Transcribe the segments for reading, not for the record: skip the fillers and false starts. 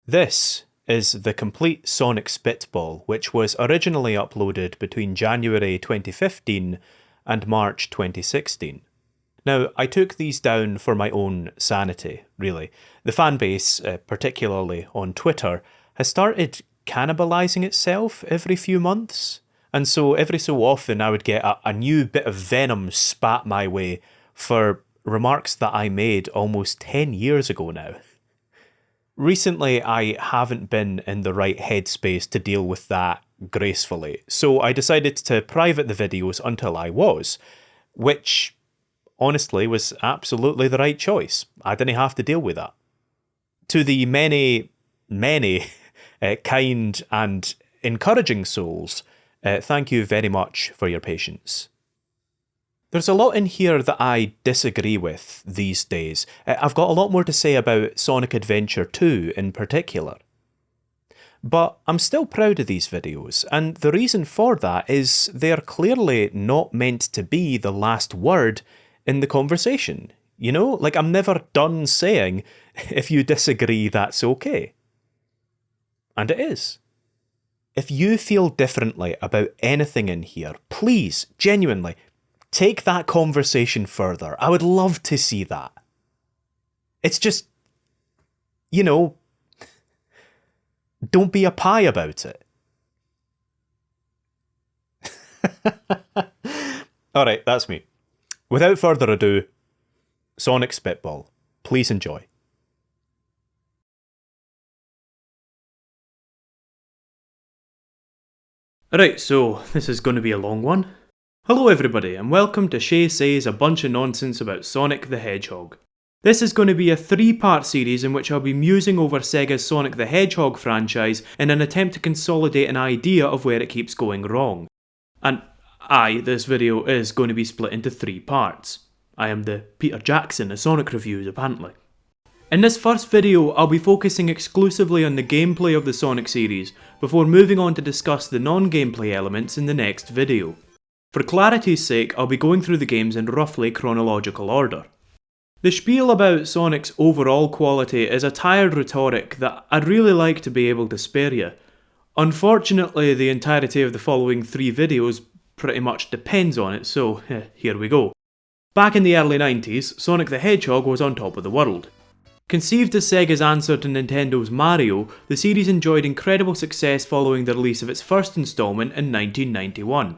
This is the complete Sonic Spitball, which was originally uploaded between January 2015 and March 2016. Now, I took these down for my own sanity, really. The fanbase, particularly on Twitter, has started cannibalising itself every few months, and so every so often I would get a new bit of venom spat my way for remarks that I made almost 10 years ago now. Recently, I haven't been in the right headspace to deal with that gracefully, so I decided to private the videos until I was, which honestly was absolutely the right choice. I didn't have to deal with that. To the many kind and encouraging souls, thank you very much for your patience. There's a lot in here that I disagree with these days. I've got a lot more to say about Sonic Adventure 2 in particular. But I'm still proud of these videos, and the reason for that is they're clearly not meant to be the last word in the conversation. You know, like I'm never done saying, if you disagree, that's okay. And it is. If you feel differently about anything in here, please, genuinely, take that conversation further. I would love to see that. It's just, you know, don't be a pie about it. Alright, that's me. Without further ado, Sonic Spitball. Please enjoy. Alright, so this is going to be a long one. Hello everybody, and welcome to Shay Says a Bunch of Nonsense about Sonic the Hedgehog. This is going to be a 3-part series in which I'll be musing over Sega's Sonic the Hedgehog franchise in an attempt to consolidate an idea of where it keeps going wrong. And this video is going to be split into 3 parts. I am the Peter Jackson of Sonic reviews, apparently. In this first video, I'll be focusing exclusively on the gameplay of the Sonic series, before moving on to discuss the non-gameplay elements in the next video. For clarity's sake, I'll be going through the games in roughly chronological order. The spiel about Sonic's overall quality is a tired rhetoric that I'd really like to be able to spare you. Unfortunately, the entirety of the following 3 videos pretty much depends on it, so here we go. Back in the early 90s, Sonic the Hedgehog was on top of the world. Conceived as Sega's answer to Nintendo's Mario, the series enjoyed incredible success following the release of its first installment in 1991.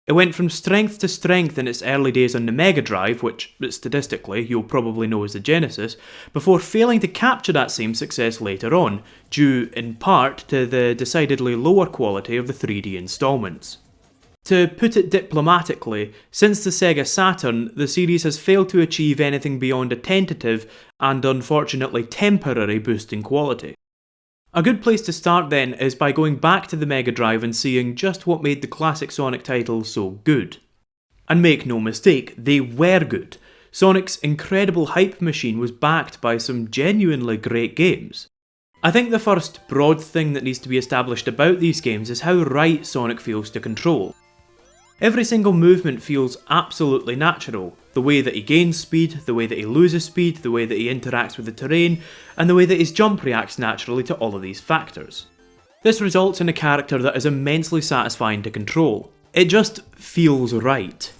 It went from strength to strength in its early days on the Mega Drive, which, statistically, you'll probably know as the Genesis, before failing to capture that same success later on, due, in part, to the decidedly lower quality of the 3D installments. To put it diplomatically, since the Sega Saturn, the series has failed to achieve anything beyond a tentative, and unfortunately temporary boost in quality. A good place to start then is by going back to the Mega Drive and seeing just what made the classic Sonic titles so good. And make no mistake, they were good. Sonic's incredible hype machine was backed by some genuinely great games. I think the first broad thing that needs to be established about these games is how right Sonic feels to control. Every single movement feels absolutely natural. The way that he gains speed, the way that he loses speed, the way that he interacts with the terrain, and the way that his jump reacts naturally to all of these factors. This results in a character that is immensely satisfying to control. It just feels right.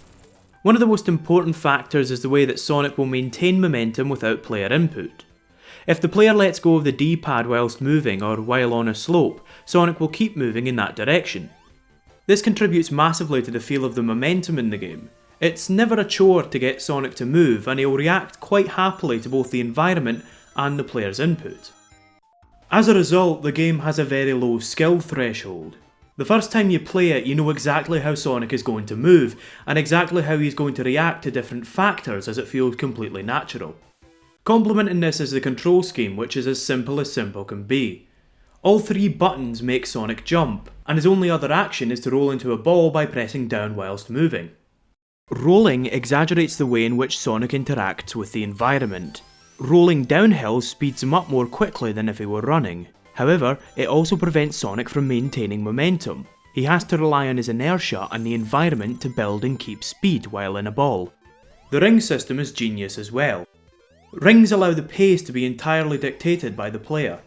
One of the most important factors is the way that Sonic will maintain momentum without player input. If the player lets go of the D-pad whilst moving or while on a slope, Sonic will keep moving in that direction. This contributes massively to the feel of the momentum in the game. It's never a chore to get Sonic to move, and he'll react quite happily to both the environment and the player's input. As a result, the game has a very low skill threshold. The first time you play it, you know exactly how Sonic is going to move, and exactly how he's going to react to different factors, as it feels completely natural. Complementing this is the control scheme, which is as simple can be. All 3 buttons make Sonic jump, and his only other action is to roll into a ball by pressing down whilst moving. Rolling exaggerates the way in which Sonic interacts with the environment. Rolling downhill speeds him up more quickly than if he were running. However, it also prevents Sonic from maintaining momentum. He has to rely on his inertia and the environment to build and keep speed while in a ball. The ring system is genius as well. Rings allow the pace to be entirely dictated by the player.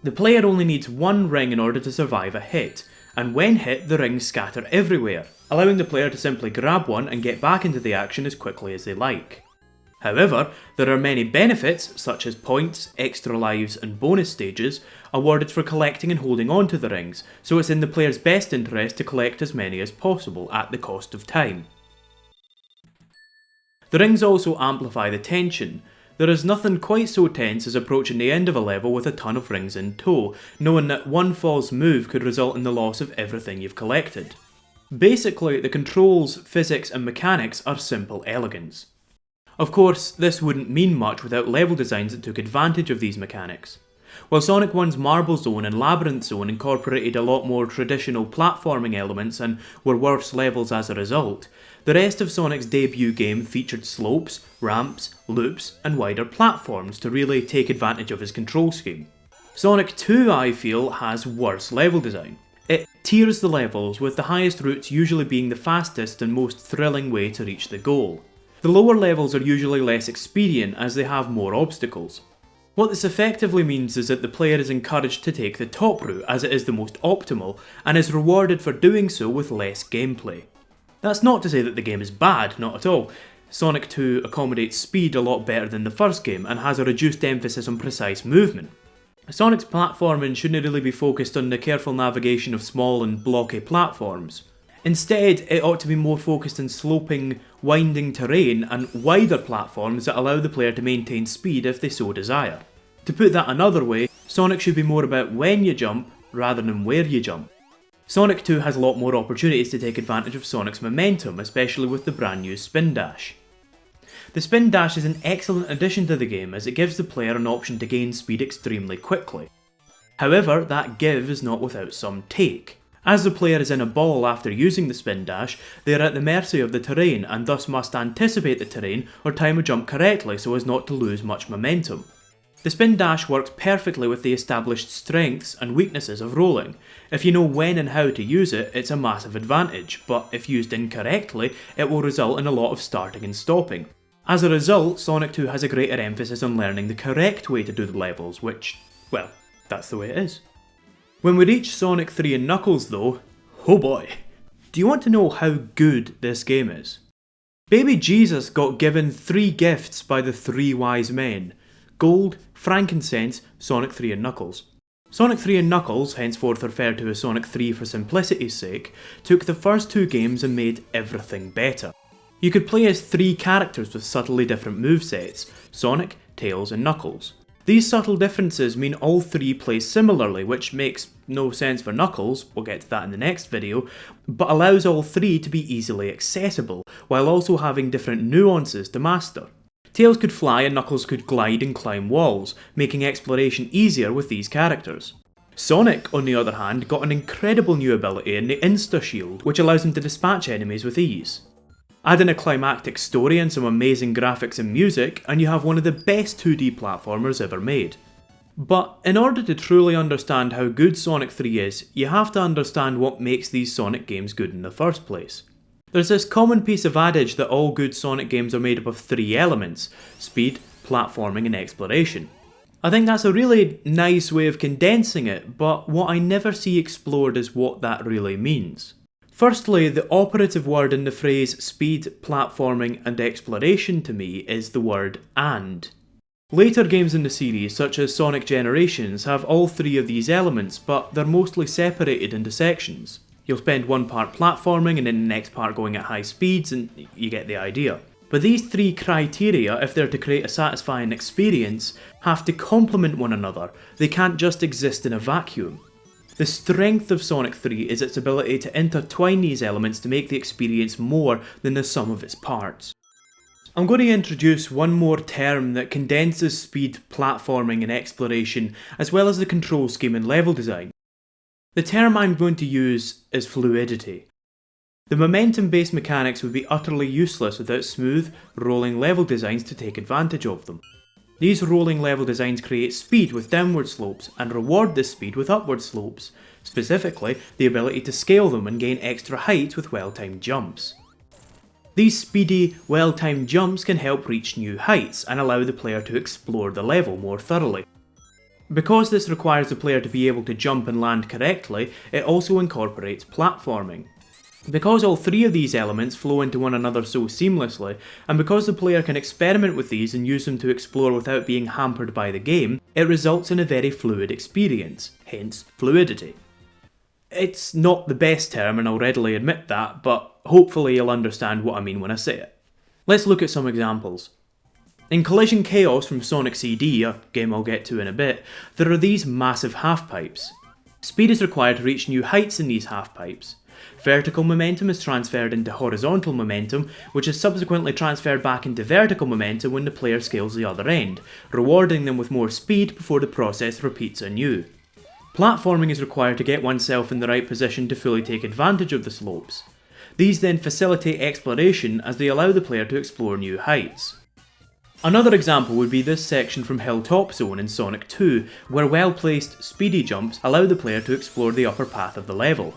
The player only needs one ring in order to survive a hit, and when hit, the rings scatter everywhere, allowing the player to simply grab one and get back into the action as quickly as they like. However, there are many benefits, such as points, extra lives and bonus stages, awarded for collecting and holding on to the rings, so it's in the player's best interest to collect as many as possible at the cost of time. The rings also amplify the tension. There is nothing quite so tense as approaching the end of a level with a ton of rings in tow, knowing that one false move could result in the loss of everything you've collected. Basically, the controls, physics and mechanics are simple elegance. Of course, this wouldn't mean much without level designs that took advantage of these mechanics. While Sonic 1's Marble Zone and Labyrinth Zone incorporated a lot more traditional platforming elements and were worse levels as a result, the rest of Sonic's debut game featured slopes, ramps, loops and wider platforms to really take advantage of his control scheme. Sonic 2, I feel, has worse level design. It tiers the levels, with the highest routes usually being the fastest and most thrilling way to reach the goal. The lower levels are usually less expedient as they have more obstacles. What this effectively means is that the player is encouraged to take the top route as it is the most optimal and is rewarded for doing so with less gameplay. That's not to say that the game is bad, not at all. Sonic 2 accommodates speed a lot better than the first game and has a reduced emphasis on precise movement. Sonic's platforming shouldn't really be focused on the careful navigation of small and blocky platforms. Instead, it ought to be more focused on sloping, winding terrain and wider platforms that allow the player to maintain speed if they so desire. To put that another way, Sonic should be more about when you jump rather than where you jump. Sonic 2 has a lot more opportunities to take advantage of Sonic's momentum, especially with the brand new Spin Dash. The Spin Dash is an excellent addition to the game as it gives the player an option to gain speed extremely quickly. However, that give is not without some take. As the player is in a ball after using the Spin Dash, they are at the mercy of the terrain and thus must anticipate the terrain or time a jump correctly so as not to lose much momentum. The Spin Dash works perfectly with the established strengths and weaknesses of rolling. If you know when and how to use it, it's a massive advantage, but if used incorrectly, it will result in a lot of starting and stopping. As a result, Sonic 2 has a greater emphasis on learning the correct way to do the levels, which, well, that's the way it is. When we reach Sonic 3 and Knuckles though, oh boy, do you want to know how good this game is? Baby Jesus got given 3 gifts by the 3 wise men: gold, frankincense, Sonic 3 and Knuckles. Sonic 3 and Knuckles, henceforth referred to as Sonic 3 for simplicity's sake, took the first 2 games and made everything better. You could play as 3 characters with subtly different movesets: Sonic, Tails and Knuckles. These subtle differences mean all 3 play similarly, which makes no sense for Knuckles, we'll get to that in the next video, but allows all 3 to be easily accessible, while also having different nuances to master. Tails could fly and Knuckles could glide and climb walls, making exploration easier with these characters. Sonic, on the other hand, got an incredible new ability in the Insta Shield, which allows him to dispatch enemies with ease. Add in a climactic story and some amazing graphics and music, and you have one of the best 2D platformers ever made. But in order to truly understand how good Sonic 3 is, you have to understand what makes these Sonic games good in the first place. There's this common piece of adage that all good Sonic games are made up of 3 elements: speed, platforming and exploration. I think that's a really nice way of condensing it, but what I never see explored is what that really means. Firstly, the operative word in the phrase speed, platforming and exploration to me is the word and. Later games in the series, such as Sonic Generations, have all 3 of these elements, but they're mostly separated into sections. You'll spend one part platforming and then the next part going at high speeds, and you get the idea. But these 3 criteria, if they're to create a satisfying experience, have to complement one another. They can't just exist in a vacuum. The strength of Sonic 3 is its ability to intertwine these elements to make the experience more than the sum of its parts. I'm going to introduce one more term that condenses speed, platforming and exploration, as well as the control scheme and level design. The term I'm going to use is fluidity. The momentum-based mechanics would be utterly useless without smooth, rolling level designs to take advantage of them. These rolling level designs create speed with downward slopes and reward this speed with upward slopes, specifically the ability to scale them and gain extra height with well-timed jumps. These speedy, well-timed jumps can help reach new heights and allow the player to explore the level more thoroughly. Because this requires the player to be able to jump and land correctly, it also incorporates platforming. Because all three of these elements flow into one another so seamlessly, and because the player can experiment with these and use them to explore without being hampered by the game, it results in a very fluid experience, hence fluidity. It's not the best term and I'll readily admit that, but hopefully you'll understand what I mean when I say it. Let's look at some examples. In Collision Chaos from Sonic CD, a game I'll get to in a bit, there are these massive half-pipes. Speed is required to reach new heights in these half-pipes. Vertical momentum is transferred into horizontal momentum, which is subsequently transferred back into vertical momentum when the player scales the other end, rewarding them with more speed before the process repeats anew. Platforming is required to get oneself in the right position to fully take advantage of the slopes. These then facilitate exploration as they allow the player to explore new heights. Another example would be this section from Hilltop Zone in Sonic 2, where well-placed speedy jumps allow the player to explore the upper path of the level.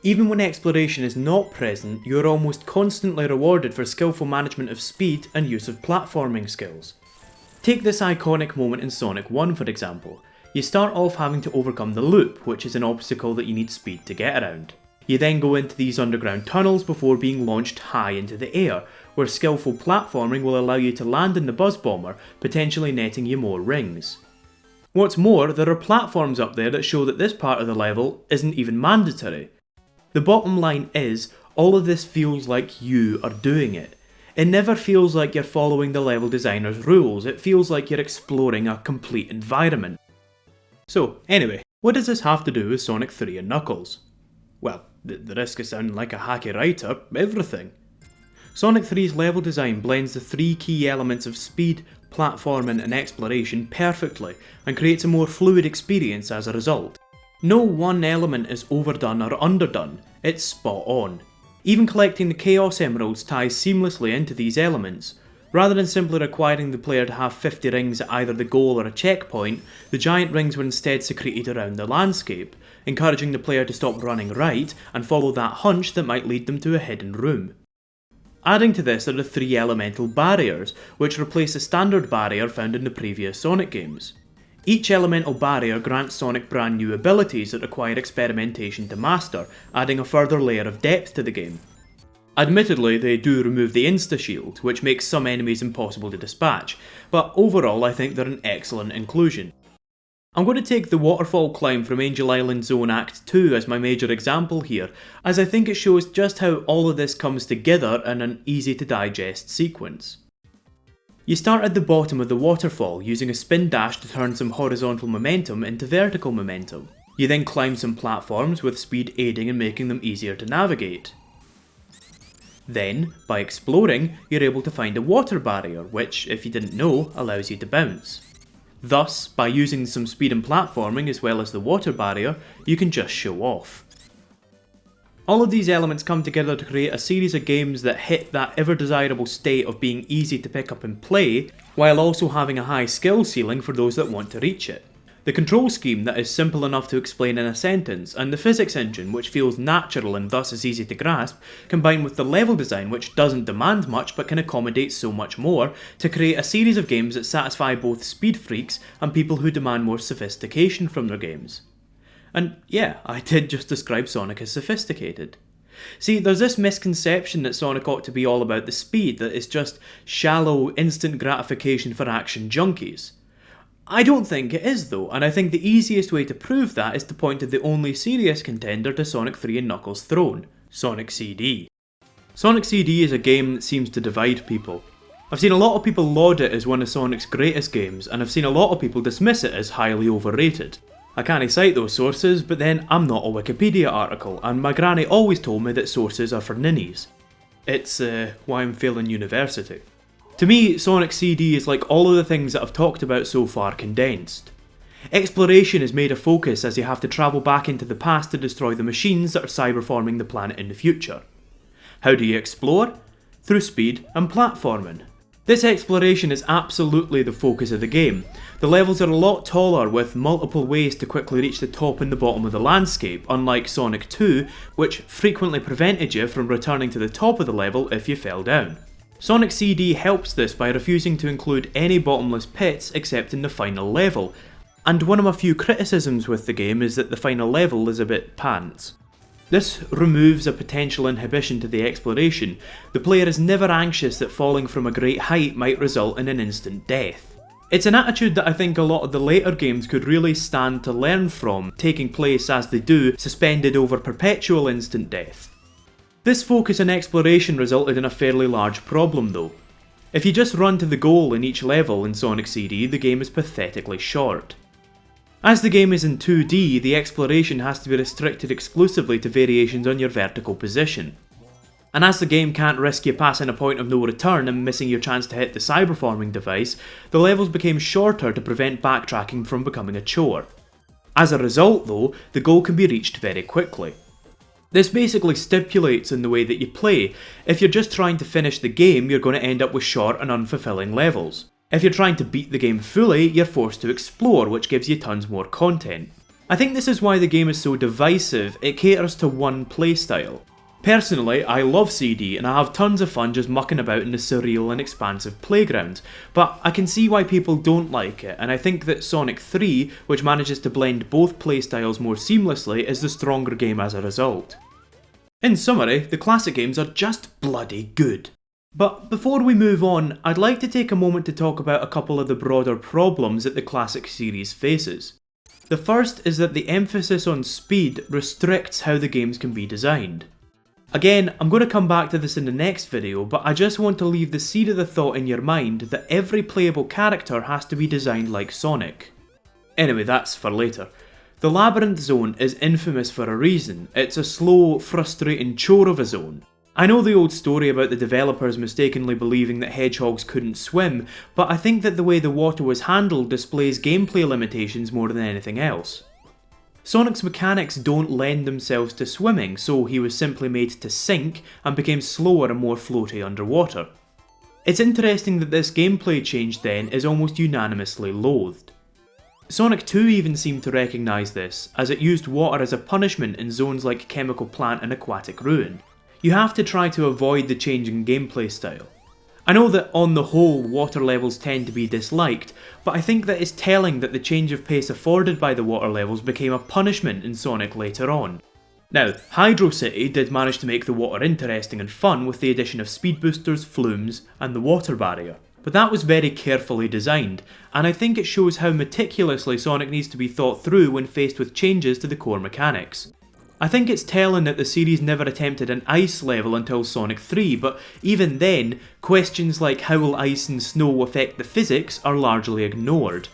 Even when exploration is not present, you are almost constantly rewarded for skillful management of speed and use of platforming skills. Take this iconic moment in Sonic 1 for example. You start off having to overcome the loop, which is an obstacle that you need speed to get around. You then go into these underground tunnels before being launched high into the air, where skillful platforming will allow you to land in the buzz bomber, potentially netting you more rings. What's more, there are platforms up there that show that this part of the level isn't even mandatory. The bottom line is, all of this feels like you are doing it. It never feels like you're following the level designer's rules, it feels like you're exploring a complete environment. So, anyway, what does this have to do with Sonic 3 and Knuckles? Well, the risk of sounding like a hacky writer, everything. Sonic 3's level design blends the three key elements of speed, platforming and exploration perfectly, and creates a more fluid experience as a result. No one element is overdone or underdone, it's spot on. Even collecting the Chaos Emeralds ties seamlessly into these elements. Rather than simply requiring the player to have 50 rings at either the goal or a checkpoint, the giant rings were instead secreted around the landscape, encouraging the player to stop running right and follow that hunch that might lead them to a hidden room. Adding to this are the three elemental barriers, which replace the standard barrier found in the previous Sonic games. Each elemental barrier grants Sonic brand new abilities that require experimentation to master, adding a further layer of depth to the game. Admittedly, they do remove the insta-shield, which makes some enemies impossible to dispatch, but overall I think they're an excellent inclusion. I'm going to take the waterfall climb from Angel Island Zone Act 2 as my major example here, as I think it shows just how all of this comes together in an easy to digest sequence. You start at the bottom of the waterfall using a spin dash to turn some horizontal momentum into vertical momentum. You then climb some platforms with speed aiding in making them easier to navigate. Then, by exploring, you're able to find a water barrier which, if you didn't know, allows you to bounce. Thus, by using some speed and platforming as well as the water barrier, you can just show off. All of these elements come together to create a series of games that hit that ever desirable state of being easy to pick up and play, while also having a high skill ceiling for those that want to reach it. The control scheme that is simple enough to explain in a sentence, and the physics engine which feels natural and thus is easy to grasp, combined with the level design which doesn't demand much but can accommodate so much more, to create a series of games that satisfy both speed freaks and people who demand more sophistication from their games. And yeah, I did just describe Sonic as sophisticated. See, there's this misconception that Sonic ought to be all about the speed, that it's just shallow, instant gratification for action junkies. I don't think it is though, and I think the easiest way to prove that is to point to the only serious contender to Sonic 3 and Knuckles' throne, Sonic CD. Sonic CD is a game that seems to divide people. I've seen a lot of people laud it as one of Sonic's greatest games, and I've seen a lot of people dismiss it as highly overrated. I can't cite those sources, but then I'm not a Wikipedia article, and my granny always told me that sources are for ninnies. It's why I'm failing university. To me, Sonic CD is like all of the things that I've talked about so far condensed. Exploration is made a focus as you have to travel back into the past to destroy the machines that are cyberforming the planet in the future. How do you explore? Through speed and platforming. This exploration is absolutely the focus of the game. The levels are a lot taller with multiple ways to quickly reach the top and the bottom of the landscape, unlike Sonic 2, which frequently prevented you from returning to the top of the level if you fell down. Sonic CD helps this by refusing to include any bottomless pits except in the final level, And one of my few criticisms with the game is that the final level is a bit pants. This removes a potential inhibition to the exploration. The player is never anxious that falling from a great height might result in an instant death. It's an attitude that I think a lot of the later games could really stand to learn from, taking place as they do, suspended over perpetual instant death. This focus on exploration resulted in a fairly large problem though. If you just run to the goal in each level in Sonic CD, the game is pathetically short. As the game is in 2D, the exploration has to be restricted exclusively to variations on your vertical position. And as the game can't risk you passing a point of no return and missing your chance to hit the cyberforming device, the levels became shorter to prevent backtracking from becoming a chore. As a result though, the goal can be reached very quickly. This basically stipulates in the way that you play. If you're just trying to finish the game, you're going to end up with short and unfulfilling levels. If you're trying to beat the game fully, you're forced to explore, which gives you tons more content. I think this is why the game is so divisive. It caters to one playstyle. Personally, I love CD and I have tons of fun just mucking about in the surreal and expansive playground, but I can see why people don't like it, and I think that Sonic 3, which manages to blend both playstyles more seamlessly, is the stronger game as a result. In summary, the classic games are just bloody good. But before we move on, I'd like to take a moment to talk about a couple of the broader problems that the classic series faces. The first is that the emphasis on speed restricts how the games can be designed. Again, I'm going to come back to this in the next video, but I just want to leave the seed of the thought in your mind that every playable character has to be designed like Sonic. Anyway, that's for later. The Labyrinth Zone is infamous for a reason. It's a slow, frustrating chore of a zone. I know the old story about the developers mistakenly believing that hedgehogs couldn't swim, but I think that the way the water was handled displays gameplay limitations more than anything else. Sonic's mechanics don't lend themselves to swimming, so he was simply made to sink and became slower and more floaty underwater. It's interesting that this gameplay change then is almost unanimously loathed. Sonic 2 even seemed to recognise this, as it used water as a punishment in zones like Chemical Plant and Aquatic Ruin. You have to try to avoid the changing gameplay style. I know that on the whole water levels tend to be disliked, but I think that it's telling that the change of pace afforded by the water levels became a punishment in Sonic later on. Now, Hydro City did manage to make the water interesting and fun with the addition of speed boosters, flumes, and the water barrier. But that was very carefully designed, and I think it shows how meticulously Sonic needs to be thought through when faced with changes to the core mechanics. I think it's telling that the series never attempted an ice level until Sonic 3, but even then, questions like how will ice and snow affect the physics are largely ignored.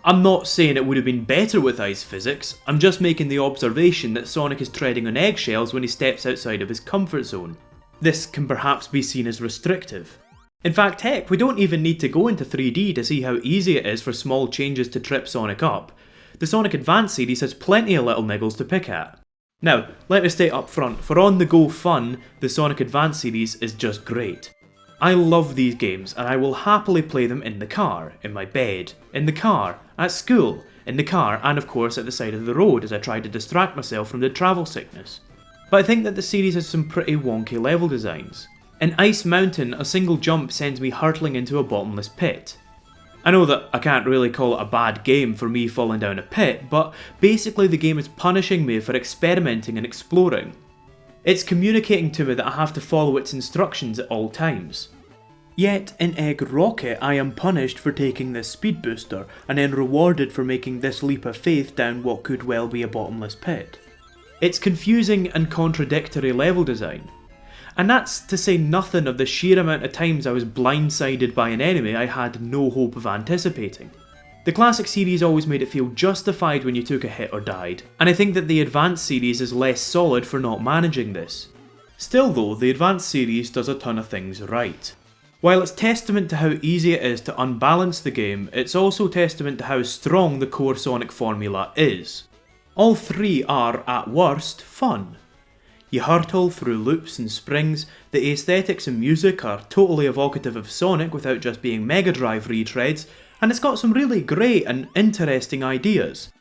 I'm not saying it would have been better with ice physics, I'm just making the observation that Sonic is treading on eggshells when he steps outside of his comfort zone. This can perhaps be seen as restrictive. In fact, heck, we don't even need to go into 3D to see how easy it is for small changes to trip Sonic up. The Sonic Advance series has plenty of little niggles to pick at. Now, let me state up front, for on-the-go fun, the Sonic Advance series is just great. I love these games and I will happily play them in the car, in my bed, in the car, at school, in the car, and of course at the side of the road as I try to distract myself from the travel sickness. But I think that the series has some pretty wonky level designs. In Ice Mountain, a single jump sends me hurtling into a bottomless pit. I know that I can't really call it a bad game for me falling down a pit, but basically the game is punishing me for experimenting and exploring. It's communicating to me that I have to follow its instructions at all times. Yet in Egg Rocket I am punished for taking this speed booster, and then rewarded for making this leap of faith down what could well be a bottomless pit. It's confusing and contradictory level design. And that's to say nothing of the sheer amount of times I was blindsided by an enemy I had no hope of anticipating. The classic series always made it feel justified when you took a hit or died, and I think that the Advanced series is less solid for not managing this. Still though, the Advanced series does a ton of things right. While it's testament to how easy it is to unbalance the game, it's also testament to how strong the core Sonic formula is. All three are, at worst, fun. You hurtle through loops and springs, the aesthetics and music are totally evocative of Sonic without just being Mega Drive retreads, and it's got some really great and interesting ideas.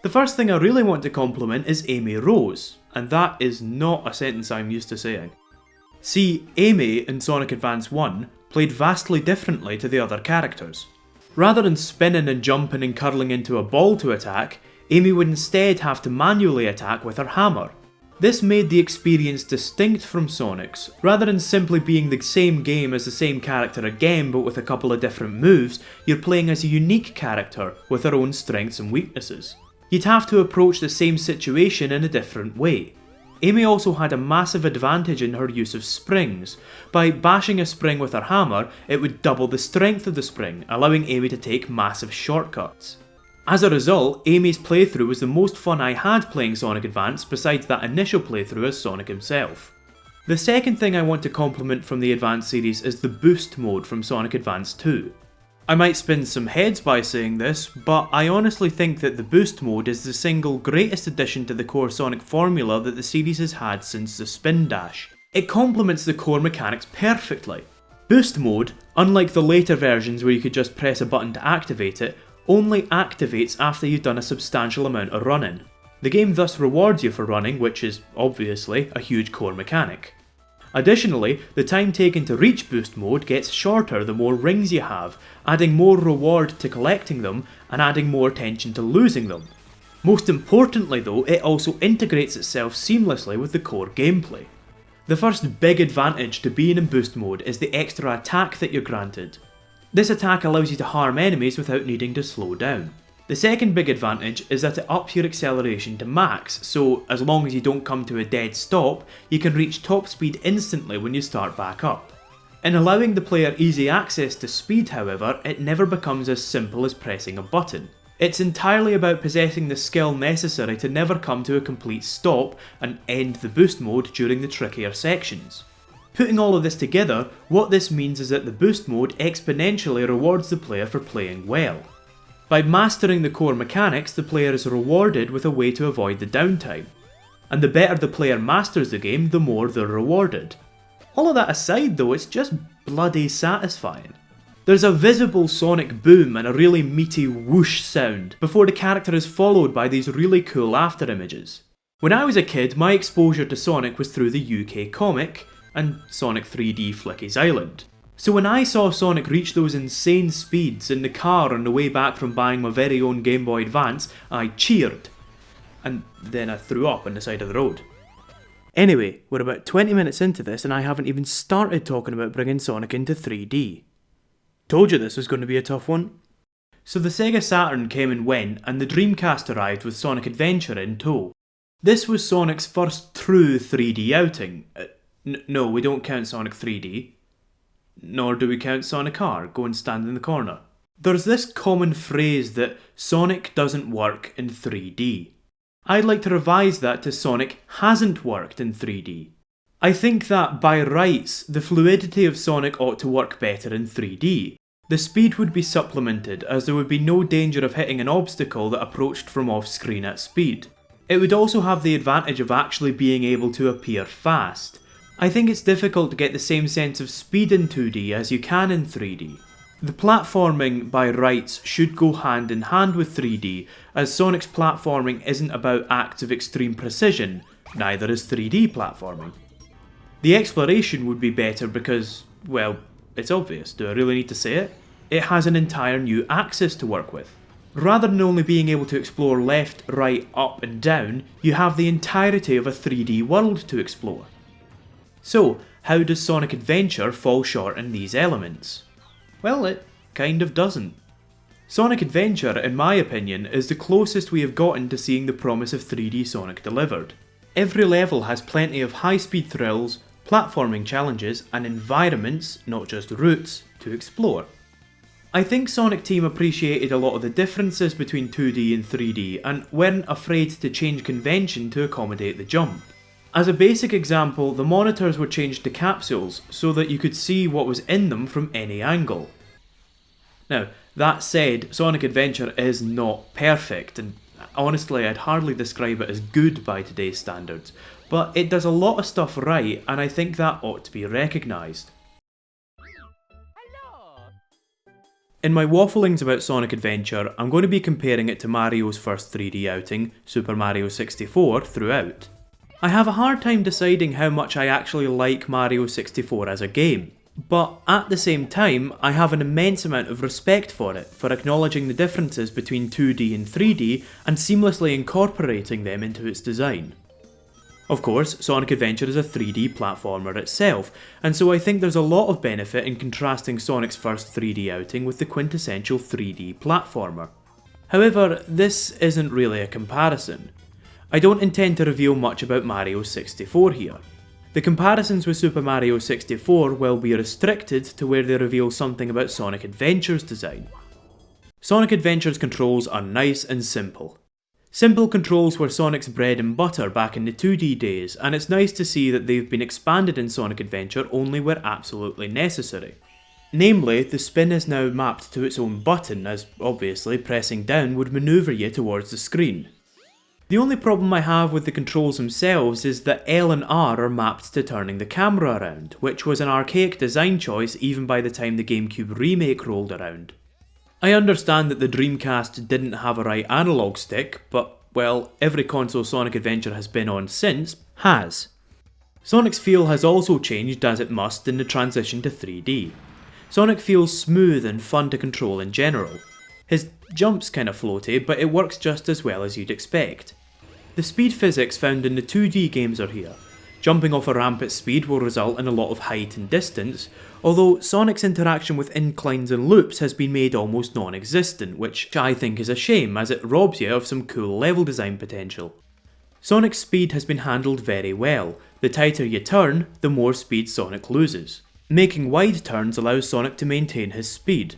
The first thing I really want to compliment is Amy Rose, and that is not a sentence I'm used to saying. See, Amy in Sonic Advance 1 played vastly differently to the other characters. Rather than spinning and jumping and curling into a ball to attack, Amy would instead have to manually attack with her hammer. This made the experience distinct from Sonic's. Rather than simply being the same game as the same character again but with a couple of different moves, you're playing as a unique character with her own strengths and weaknesses. You'd have to approach the same situation in a different way. Amy also had a massive advantage in her use of springs. By bashing a spring with her hammer, it would double the strength of the spring, allowing Amy to take massive shortcuts. As a result, Amy's playthrough was the most fun I had playing Sonic Advance besides that initial playthrough as Sonic himself. The second thing I want to compliment from the Advance series is the boost mode from Sonic Advance 2. I might spin some heads by saying this, but I honestly think that the boost mode is the single greatest addition to the core Sonic formula that the series has had since the spin dash. It complements the core mechanics perfectly. Boost mode, unlike the later versions where you could just press a button to activate it, only activates after you've done a substantial amount of running. The game thus rewards you for running, which is obviously a huge core mechanic. Additionally, the time taken to reach boost mode gets shorter the more rings you have, adding more reward to collecting them and adding more tension to losing them. Most importantly though, it also integrates itself seamlessly with the core gameplay. The first big advantage to being in boost mode is the extra attack that you're granted. This attack allows you to harm enemies without needing to slow down. The second big advantage is that it ups your acceleration to max, so as long as you don't come to a dead stop, you can reach top speed instantly when you start back up. In allowing the player easy access to speed however, it never becomes as simple as pressing a button. It's entirely about possessing the skill necessary to never come to a complete stop and end the boost mode during the trickier sections. Putting all of this together, what this means is that the boost mode exponentially rewards the player for playing well. By mastering the core mechanics, the player is rewarded with a way to avoid the downtime. And the better the player masters the game, the more they're rewarded. All of that aside though, it's just bloody satisfying. There's a visible sonic boom and a really meaty whoosh sound before the character is followed by these really cool after images. When I was a kid, my exposure to Sonic was through the UK comic, and Sonic 3D Flicky's Island. So when I saw Sonic reach those insane speeds in the car on the way back from buying my very own Game Boy Advance, I cheered. And then I threw up on the side of the road. Anyway, we're about 20 minutes into this and I haven't even started talking about bringing Sonic into 3D. Told you this was going to be a tough one. So the Sega Saturn came and went, and the Dreamcast arrived with Sonic Adventure in tow. This was Sonic's first true 3D outing. No, we don't count Sonic 3D. Nor do we count Sonic R, go and stand in the corner. There's this common phrase that Sonic doesn't work in 3D. I'd like to revise that to Sonic hasn't worked in 3D. I think that, by rights, the fluidity of Sonic ought to work better in 3D. The speed would be supplemented, as there would be no danger of hitting an obstacle that approached from off screen at speed. It would also have the advantage of actually being able to appear fast. I think it's difficult to get the same sense of speed in 2D as you can in 3D. The platforming, by rights, should go hand in hand with 3D, as Sonic's platforming isn't about acts of extreme precision, neither is 3D platforming. The exploration would be better because, well, it's obvious, do I really need to say it? It has an entire new axis to work with. Rather than only being able to explore left, right, up and down, you have the entirety of a 3D world to explore. So, how does Sonic Adventure fall short in these elements? Well, it kind of doesn't. Sonic Adventure, in my opinion, is the closest we have gotten to seeing the promise of 3D Sonic delivered. Every level has plenty of high-speed thrills, platforming challenges, and environments, not just routes, to explore. I think Sonic Team appreciated a lot of the differences between 2D and 3D and weren't afraid to change convention to accommodate the jump. As a basic example, the monitors were changed to capsules so that you could see what was in them from any angle. Now, that said, Sonic Adventure is not perfect, and honestly I'd hardly describe it as good by today's standards, but it does a lot of stuff right and I think that ought to be recognised. In my wafflings about Sonic Adventure, I'm going to be comparing it to Mario's first 3D outing, Super Mario 64, throughout. I have a hard time deciding how much I actually like Mario 64 as a game. But at the same time, I have an immense amount of respect for it, for acknowledging the differences between 2D and 3D and seamlessly incorporating them into its design. Of course, Sonic Adventure is a 3D platformer itself, and so I think there's a lot of benefit in contrasting Sonic's first 3D outing with the quintessential 3D platformer. However, this isn't really a comparison. I don't intend to reveal much about Mario 64 here. The comparisons with Super Mario 64 will be restricted to where they reveal something about Sonic Adventure's design. Sonic Adventure's controls are nice and simple. Simple controls were Sonic's bread and butter back in the 2D days, and it's nice to see that they've been expanded in Sonic Adventure only where absolutely necessary. Namely, the spin is now mapped to its own button, as obviously pressing down would manoeuvre you towards the screen. The only problem I have with the controls themselves is that L and R are mapped to turning the camera around, which was an archaic design choice even by the time the GameCube remake rolled around. I understand that the Dreamcast didn't have a right analog stick, but, well, every console Sonic Adventure has been on since has. Sonic's feel has also changed as it must in the transition to 3D. Sonic feels smooth and fun to control in general. His jump's kinda floaty, but it works just as well as you'd expect. The speed physics found in the 2D games are here. Jumping off a ramp at speed will result in a lot of height and distance, although Sonic's interaction with inclines and loops has been made almost non-existent, which I think is a shame as it robs you of some cool level design potential. Sonic's speed has been handled very well. The tighter you turn, the more speed Sonic loses. Making wide turns allows Sonic to maintain his speed.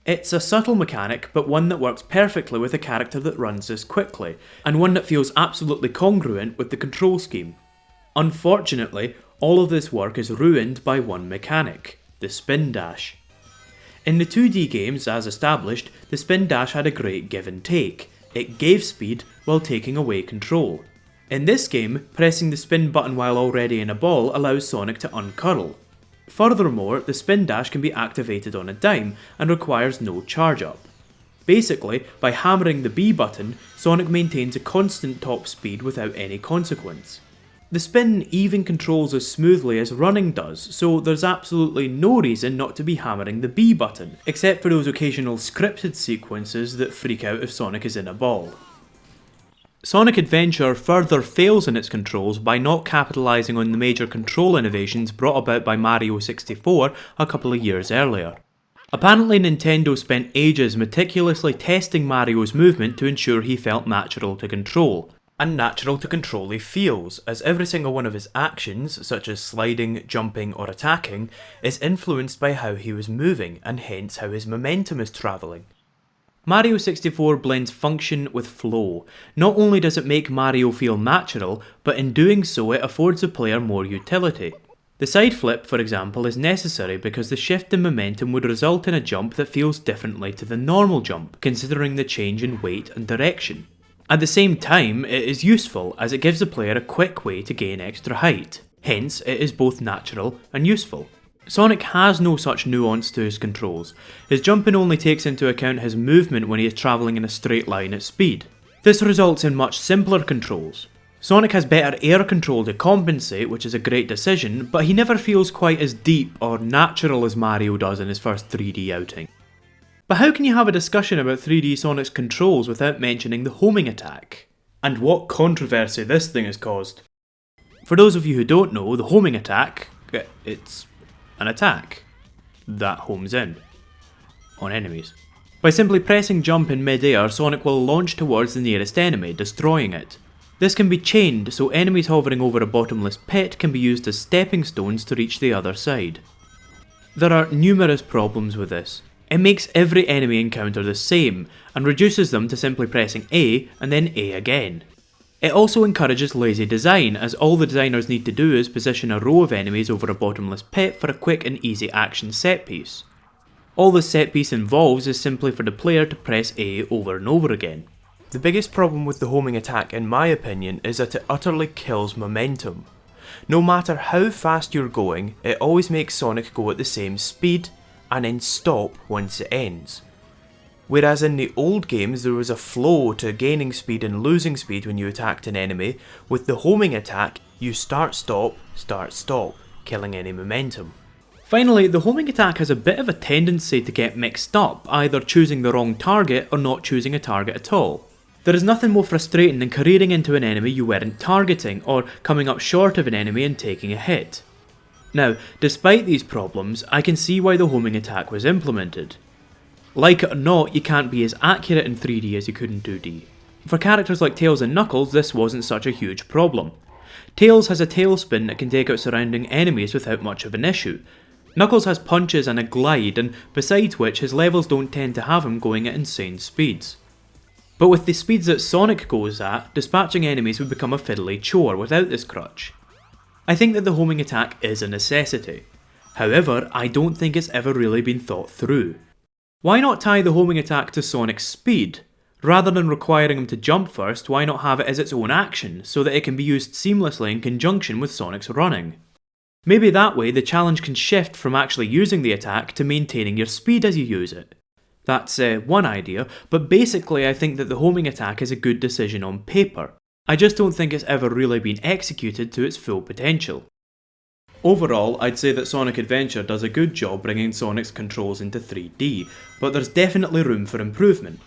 It's a subtle mechanic, but one that works perfectly with a character that runs this quickly, and one that feels absolutely congruent with the control scheme. Unfortunately, all of this work is ruined by one mechanic, the spin dash. In the 2D games, as established, the spin dash had a great give and take. It gave speed while taking away control. In this game, pressing the spin button while already in a ball allows Sonic to uncurl. Furthermore, the spin dash can be activated on a dime and requires no charge up. Basically, by hammering the B button, Sonic maintains a constant top speed without any consequence. The spin even controls as smoothly as running does, so there's absolutely no reason not to be hammering the B button, except for those occasional scripted sequences that freak out if Sonic is in a ball. Sonic Adventure further fails in its controls by not capitalising on the major control innovations brought about by Mario 64 a couple of years earlier. Apparently Nintendo spent ages meticulously testing Mario's movement to ensure he felt natural to control. And natural to control he feels, as every single one of his actions, such as sliding, jumping or attacking, is influenced by how he was moving and hence how his momentum is travelling. Mario 64 blends function with flow. Not only does it make Mario feel natural, but in doing so it affords the player more utility. The side flip, for example, is necessary because the shift in momentum would result in a jump that feels differently to the normal jump, considering the change in weight and direction. At the same time, it is useful as it gives the player a quick way to gain extra height. Hence, it is both natural and useful. Sonic has no such nuance to his controls. His jumping only takes into account his movement when he is travelling in a straight line at speed. This results in much simpler controls. Sonic has better air control to compensate, which is a great decision, but he never feels quite as deep or natural as Mario does in his first 3D outing. But how can you have a discussion about 3D Sonic's controls without mentioning the homing attack? And what controversy this thing has caused. For those of you who don't know, the homing attack, it's an attack that homes in on enemies. By simply pressing jump in mid-air, Sonic will launch towards the nearest enemy, destroying it. This can be chained, so enemies hovering over a bottomless pit can be used as stepping stones to reach the other side. There are numerous problems with this. It makes every enemy encounter the same, and reduces them to simply pressing A and then A again. It also encourages lazy design, as all the designers need to do is position a row of enemies over a bottomless pit for a quick and easy action set piece. All the set piece involves is simply for the player to press A over and over again. The biggest problem with the homing attack, in my opinion, is that it utterly kills momentum. No matter how fast you're going, it always makes Sonic go at the same speed, and then stop once it ends. Whereas in the old games there was a flow to gaining speed and losing speed when you attacked an enemy, with the homing attack you start stop, killing any momentum. Finally, the homing attack has a bit of a tendency to get mixed up, either choosing the wrong target or not choosing a target at all. There is nothing more frustrating than careering into an enemy you weren't targeting, or coming up short of an enemy and taking a hit. Now, despite these problems, I can see why the homing attack was implemented. Like it or not, you can't be as accurate in 3D as you could in 2D. For characters like Tails and Knuckles, this wasn't such a huge problem. Tails has a tailspin that can take out surrounding enemies without much of an issue. Knuckles has punches and a glide, and besides which his levels don't tend to have him going at insane speeds. But with the speeds that Sonic goes at, dispatching enemies would become a fiddly chore without this crutch. I think that the homing attack is a necessity. However, I don't think it's ever really been thought through. Why not tie the homing attack to Sonic's speed? Rather than requiring him to jump first, why not have it as its own action, so that it can be used seamlessly in conjunction with Sonic's running? Maybe that way the challenge can shift from actually using the attack to maintaining your speed as you use it. That's one idea, but basically I think that the homing attack is a good decision on paper. I just don't think it's ever really been executed to its full potential. Overall, I'd say that Sonic Adventure does a good job bringing Sonic's controls into 3D, but there's definitely room for improvement.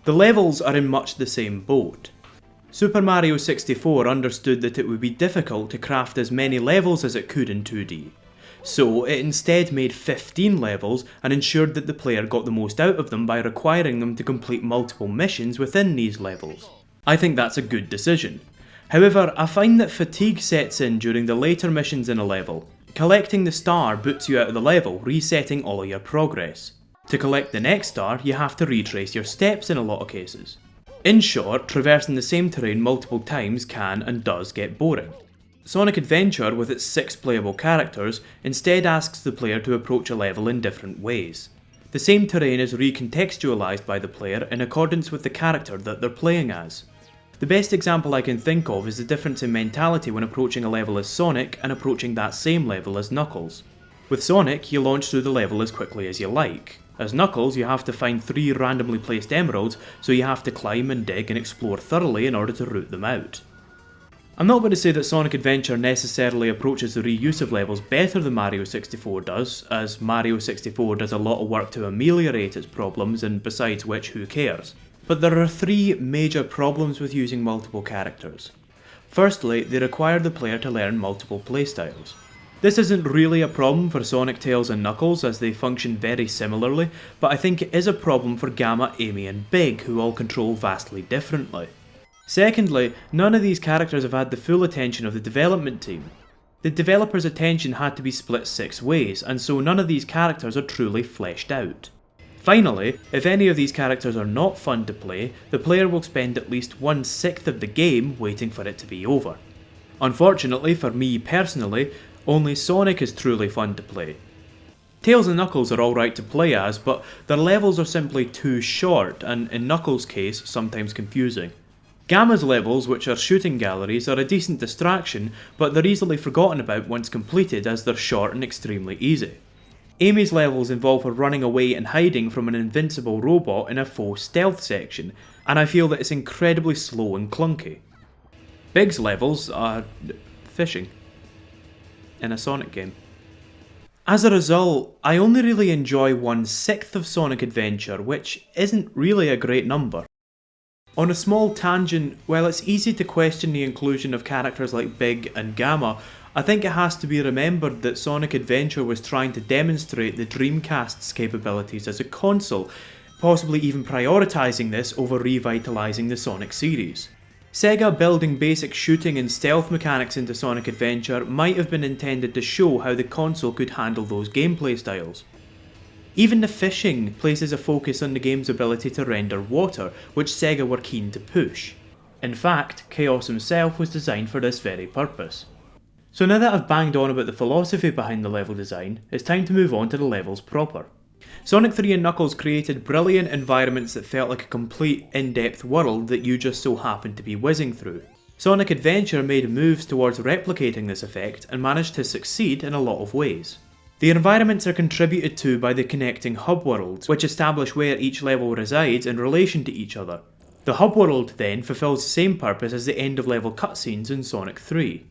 The levels are in much the same boat. Super Mario 64 understood that it would be difficult to craft as many levels as it could in 2D. So it instead made 15 levels and ensured that the player got the most out of them by requiring them to complete multiple missions within these levels. I think that's a good decision. However, I find that fatigue sets in during the later missions in a level. Collecting the star boots you out of the level, resetting all of your progress. To collect the next star, you have to retrace your steps in a lot of cases. In short, traversing the same terrain multiple times can and does get boring. Sonic Adventure, with its 6 playable characters, instead asks the player to approach a level in different ways. The same terrain is recontextualised by the player in accordance with the character that they're playing as. The best example I can think of is the difference in mentality when approaching a level as Sonic and approaching that same level as Knuckles. With Sonic, you launch through the level as quickly as you like. As Knuckles, you have to find 3 randomly placed emeralds, so you have to climb and dig and explore thoroughly in order to root them out. I'm not going to say that Sonic Adventure necessarily approaches the reuse of levels better than Mario 64 does, as Mario 64 does a lot of work to ameliorate its problems, and besides which, who cares? But there are 3 major problems with using multiple characters. Firstly, they require the player to learn multiple playstyles. This isn't really a problem for Sonic, Tails and Knuckles as they function very similarly, but I think it is a problem for Gamma, Amy and Big, who all control vastly differently. Secondly, none of these characters have had the full attention of the development team. The developer's attention had to be split 6 ways, and so none of these characters are truly fleshed out. Finally, if any of these characters are not fun to play, the player will spend at least 1/6 of the game waiting for it to be over. Unfortunately for me personally, only Sonic is truly fun to play. Tails and Knuckles are alright to play as, but their levels are simply too short, and in Knuckles' case, sometimes confusing. Gamma's levels, which are shooting galleries, are a decent distraction, but they're easily forgotten about once completed as they're short and extremely easy. Amy's levels involve her running away and hiding from an invincible robot in a faux stealth section, and I feel that it's incredibly slow and clunky. Big's levels are fishing in a Sonic game. As a result, I only really enjoy 1/6 of Sonic Adventure, which isn't really a great number. On a small tangent, while it's easy to question the inclusion of characters like Big and Gamma, I think it has to be remembered that Sonic Adventure was trying to demonstrate the Dreamcast's capabilities as a console, possibly even prioritising this over revitalising the Sonic series. Sega building basic shooting and stealth mechanics into Sonic Adventure might have been intended to show how the console could handle those gameplay styles. Even the fishing places a focus on the game's ability to render water, which Sega were keen to push. In fact, Chaos himself was designed for this very purpose. So now that I've banged on about the philosophy behind the level design, it's time to move on to the levels proper. Sonic 3 and Knuckles created brilliant environments that felt like a complete in-depth world that you just so happened to be whizzing through. Sonic Adventure made moves towards replicating this effect and managed to succeed in a lot of ways. The environments are contributed to by the connecting hub worlds, which establish where each level resides in relation to each other. The hub world then fulfills the same purpose as the end of level cutscenes in Sonic 3.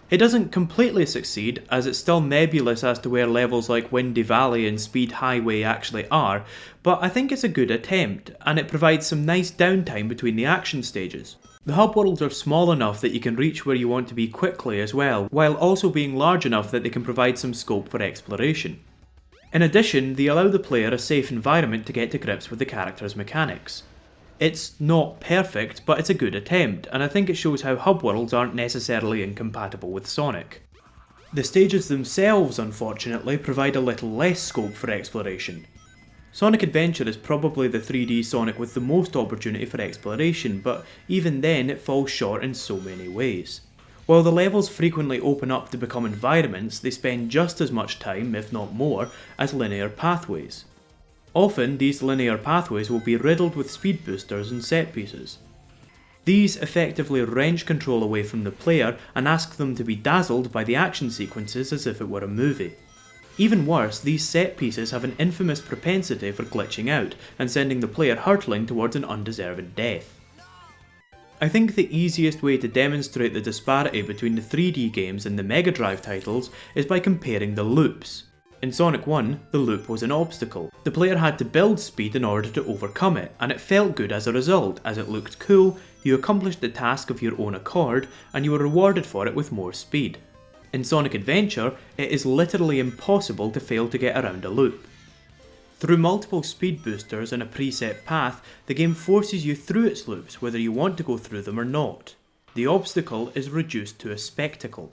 It doesn't completely succeed, as it's still nebulous as to where levels like Windy Valley and Speed Highway actually are, but I think it's a good attempt, and it provides some nice downtime between the action stages. The hub worlds are small enough that you can reach where you want to be quickly as well, while also being large enough that they can provide some scope for exploration. In addition, they allow the player a safe environment to get to grips with the character's mechanics. It's not perfect, but it's a good attempt, and I think it shows how hub worlds aren't necessarily incompatible with Sonic. The stages themselves, unfortunately, provide a little less scope for exploration. Sonic Adventure is probably the 3D Sonic with the most opportunity for exploration, but even then it falls short in so many ways. While the levels frequently open up to become environments, they spend just as much time, if not more, as linear pathways. Often, these linear pathways will be riddled with speed boosters and set pieces. These effectively wrench control away from the player and ask them to be dazzled by the action sequences as if it were a movie. Even worse, these set pieces have an infamous propensity for glitching out and sending the player hurtling towards an undeserved death. I think the easiest way to demonstrate the disparity between the 3D games and the Mega Drive titles is by comparing the loops. In Sonic 1, the loop was an obstacle. The player had to build speed in order to overcome it, and it felt good as a result, as it looked cool, you accomplished the task of your own accord, and you were rewarded for it with more speed. In Sonic Adventure, it is literally impossible to fail to get around a loop. Through multiple speed boosters and a preset path, the game forces you through its loops whether you want to go through them or not. The obstacle is reduced to a spectacle.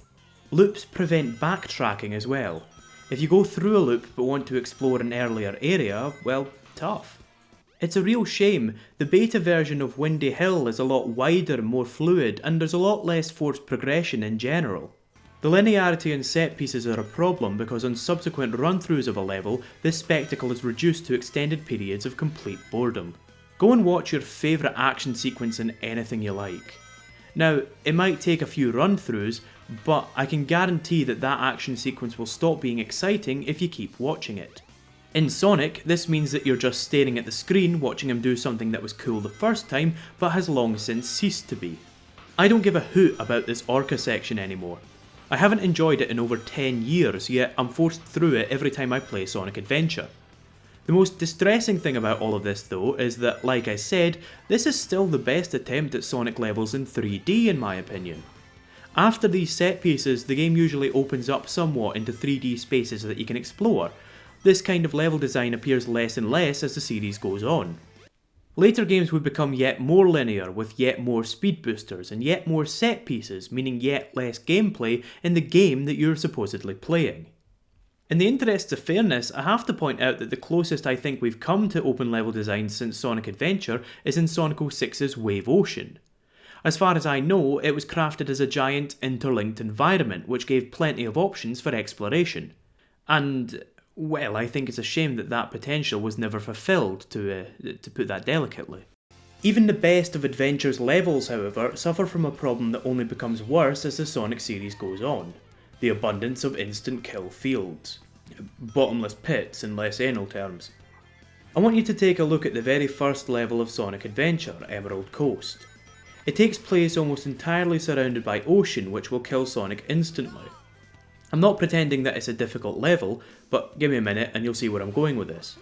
Loops prevent backtracking as well. If you go through a loop but want to explore an earlier area, well, tough. It's a real shame. The beta version of Windy Hill is a lot wider and more fluid, and there's a lot less forced progression in general. The linearity and set pieces are a problem because on subsequent run-throughs of a level, this spectacle is reduced to extended periods of complete boredom. Go and watch your favourite action sequence in anything you like. Now, it might take a few run-throughs, but I can guarantee that that action sequence will stop being exciting if you keep watching it. In Sonic, this means that you're just staring at the screen watching him do something that was cool the first time, but has long since ceased to be. I don't give a hoot about this Orca section anymore. I haven't enjoyed it in over 10 years, yet I'm forced through it every time I play Sonic Adventure. The most distressing thing about all of this though is that, like I said, this is still the best attempt at Sonic levels in 3D in my opinion. After these set pieces, the game usually opens up somewhat into 3D spaces that you can explore. This kind of level design appears less and less as the series goes on. Later games would become yet more linear with yet more speed boosters and yet more set pieces, meaning yet less gameplay in the game that you're supposedly playing. In the interests of fairness, I have to point out that the closest I think we've come to open level design since Sonic Adventure is in Sonic 06's Wave Ocean. As far as I know, it was crafted as a giant interlinked environment which gave plenty of options for exploration. And, well, I think it's a shame that that potential was never fulfilled, to put that delicately. Even the best of Adventure's levels, however, suffer from a problem that only becomes worse as the Sonic series goes on. The abundance of instant kill fields. Bottomless pits in less anal terms. I want you to take a look at the very first level of Sonic Adventure, Emerald Coast. It takes place almost entirely surrounded by ocean, which will kill Sonic instantly. I'm not pretending that it's a difficult level, but give me a minute and you'll see where I'm going with this.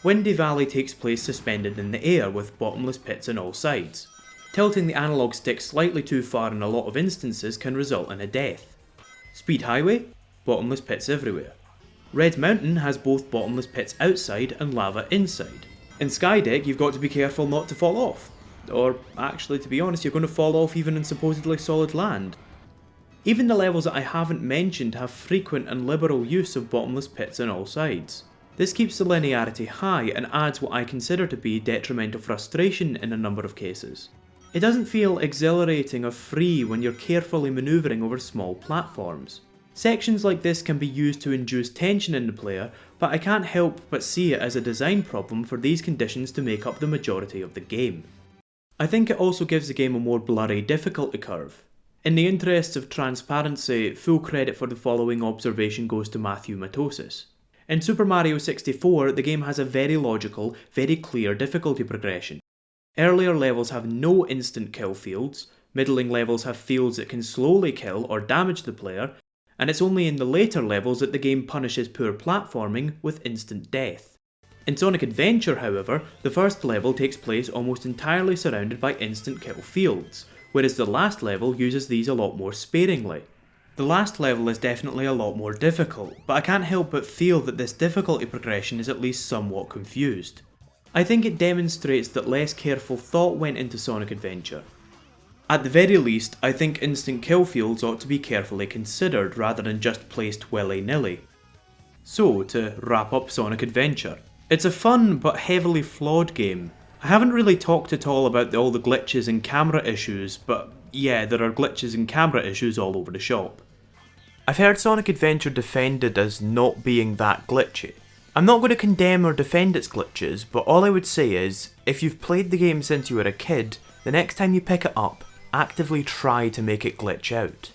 Windy Valley takes place suspended in the air with bottomless pits on all sides. Tilting the analog stick slightly too far in a lot of instances can result in a death. Speed Highway? Bottomless pits everywhere. Red Mountain has both bottomless pits outside and lava inside. In Skydeck you've got to be careful not to fall off. Or actually, to be honest, you're going to fall off even in supposedly solid land. Even the levels that I haven't mentioned have frequent and liberal use of bottomless pits on all sides. This keeps the linearity high and adds what I consider to be detrimental frustration in a number of cases. It doesn't feel exhilarating or free when you're carefully manoeuvring over small platforms. Sections like this can be used to induce tension in the player, but I can't help but see it as a design problem for these conditions to make up the majority of the game. I think it also gives the game a more blurry difficulty curve. In the interests of transparency, full credit for the following observation goes to Matthew Matosis. In Super Mario 64, the game has a very logical, very clear difficulty progression. Earlier levels have no instant kill fields, Middling levels have fields that can slowly kill or damage the player, and it's only in the later levels that the game punishes poor platforming with instant death. In Sonic Adventure, however, the first level takes place almost entirely surrounded by instant kill fields, whereas the last level uses these a lot more sparingly. The last level is definitely a lot more difficult, but I can't help but feel that this difficulty progression is at least somewhat confused. I think it demonstrates that less careful thought went into Sonic Adventure. At the very least, I think instant kill fields ought to be carefully considered rather than just placed willy-nilly. So, to wrap up Sonic Adventure. It's a fun but heavily flawed game. I haven't really talked at all about all the glitches and camera issues, but yeah, there are glitches and camera issues all over the shop. I've heard Sonic Adventure defended as not being that glitchy. I'm not going to condemn or defend its glitches, but all I would say is, if you've played the game since you were a kid, the next time you pick it up, actively try to make it glitch out.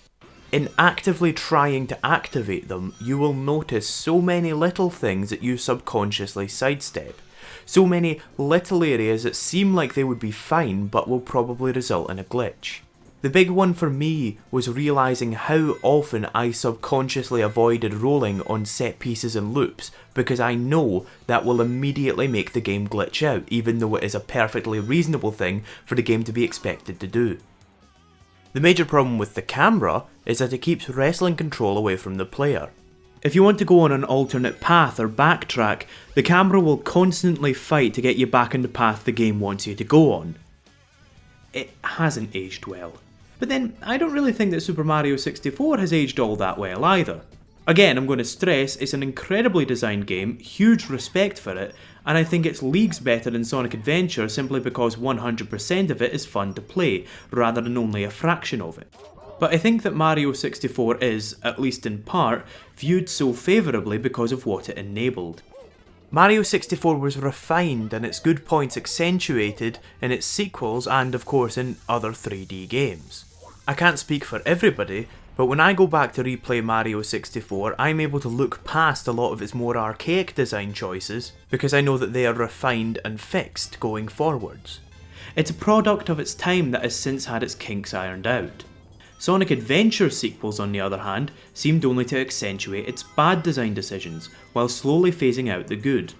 In actively trying to activate them, you will notice so many little things that you subconsciously sidestep. So many little areas that seem like they would be fine but will probably result in a glitch. The big one for me was realising how often I subconsciously avoided rolling on set pieces and loops because I know that will immediately make the game glitch out, even though it is a perfectly reasonable thing for the game to be expected to do. The major problem with the camera is that it keeps wrestling control away from the player. If you want to go on an alternate path or backtrack, the camera will constantly fight to get you back on the path the game wants you to go on. It hasn't aged well. But then, I don't really think that Super Mario 64 has aged all that well either. Again, I'm going to stress, it's an incredibly designed game, huge respect for it, and I think it's leagues better than Sonic Adventure simply because 100% of it is fun to play, rather than only a fraction of it. But I think that Mario 64 is, at least in part, viewed so favourably because of what it enabled. Mario 64 was refined and its good points accentuated in its sequels and of course in other 3D games. I can't speak for everybody, but when I go back to replay Mario 64, I'm able to look past a lot of its more archaic design choices because I know that they are refined and fixed going forwards. It's a product of its time that has since had its kinks ironed out. Sonic Adventure sequels, on the other hand, seemed only to accentuate its bad design decisions, while slowly phasing out the good.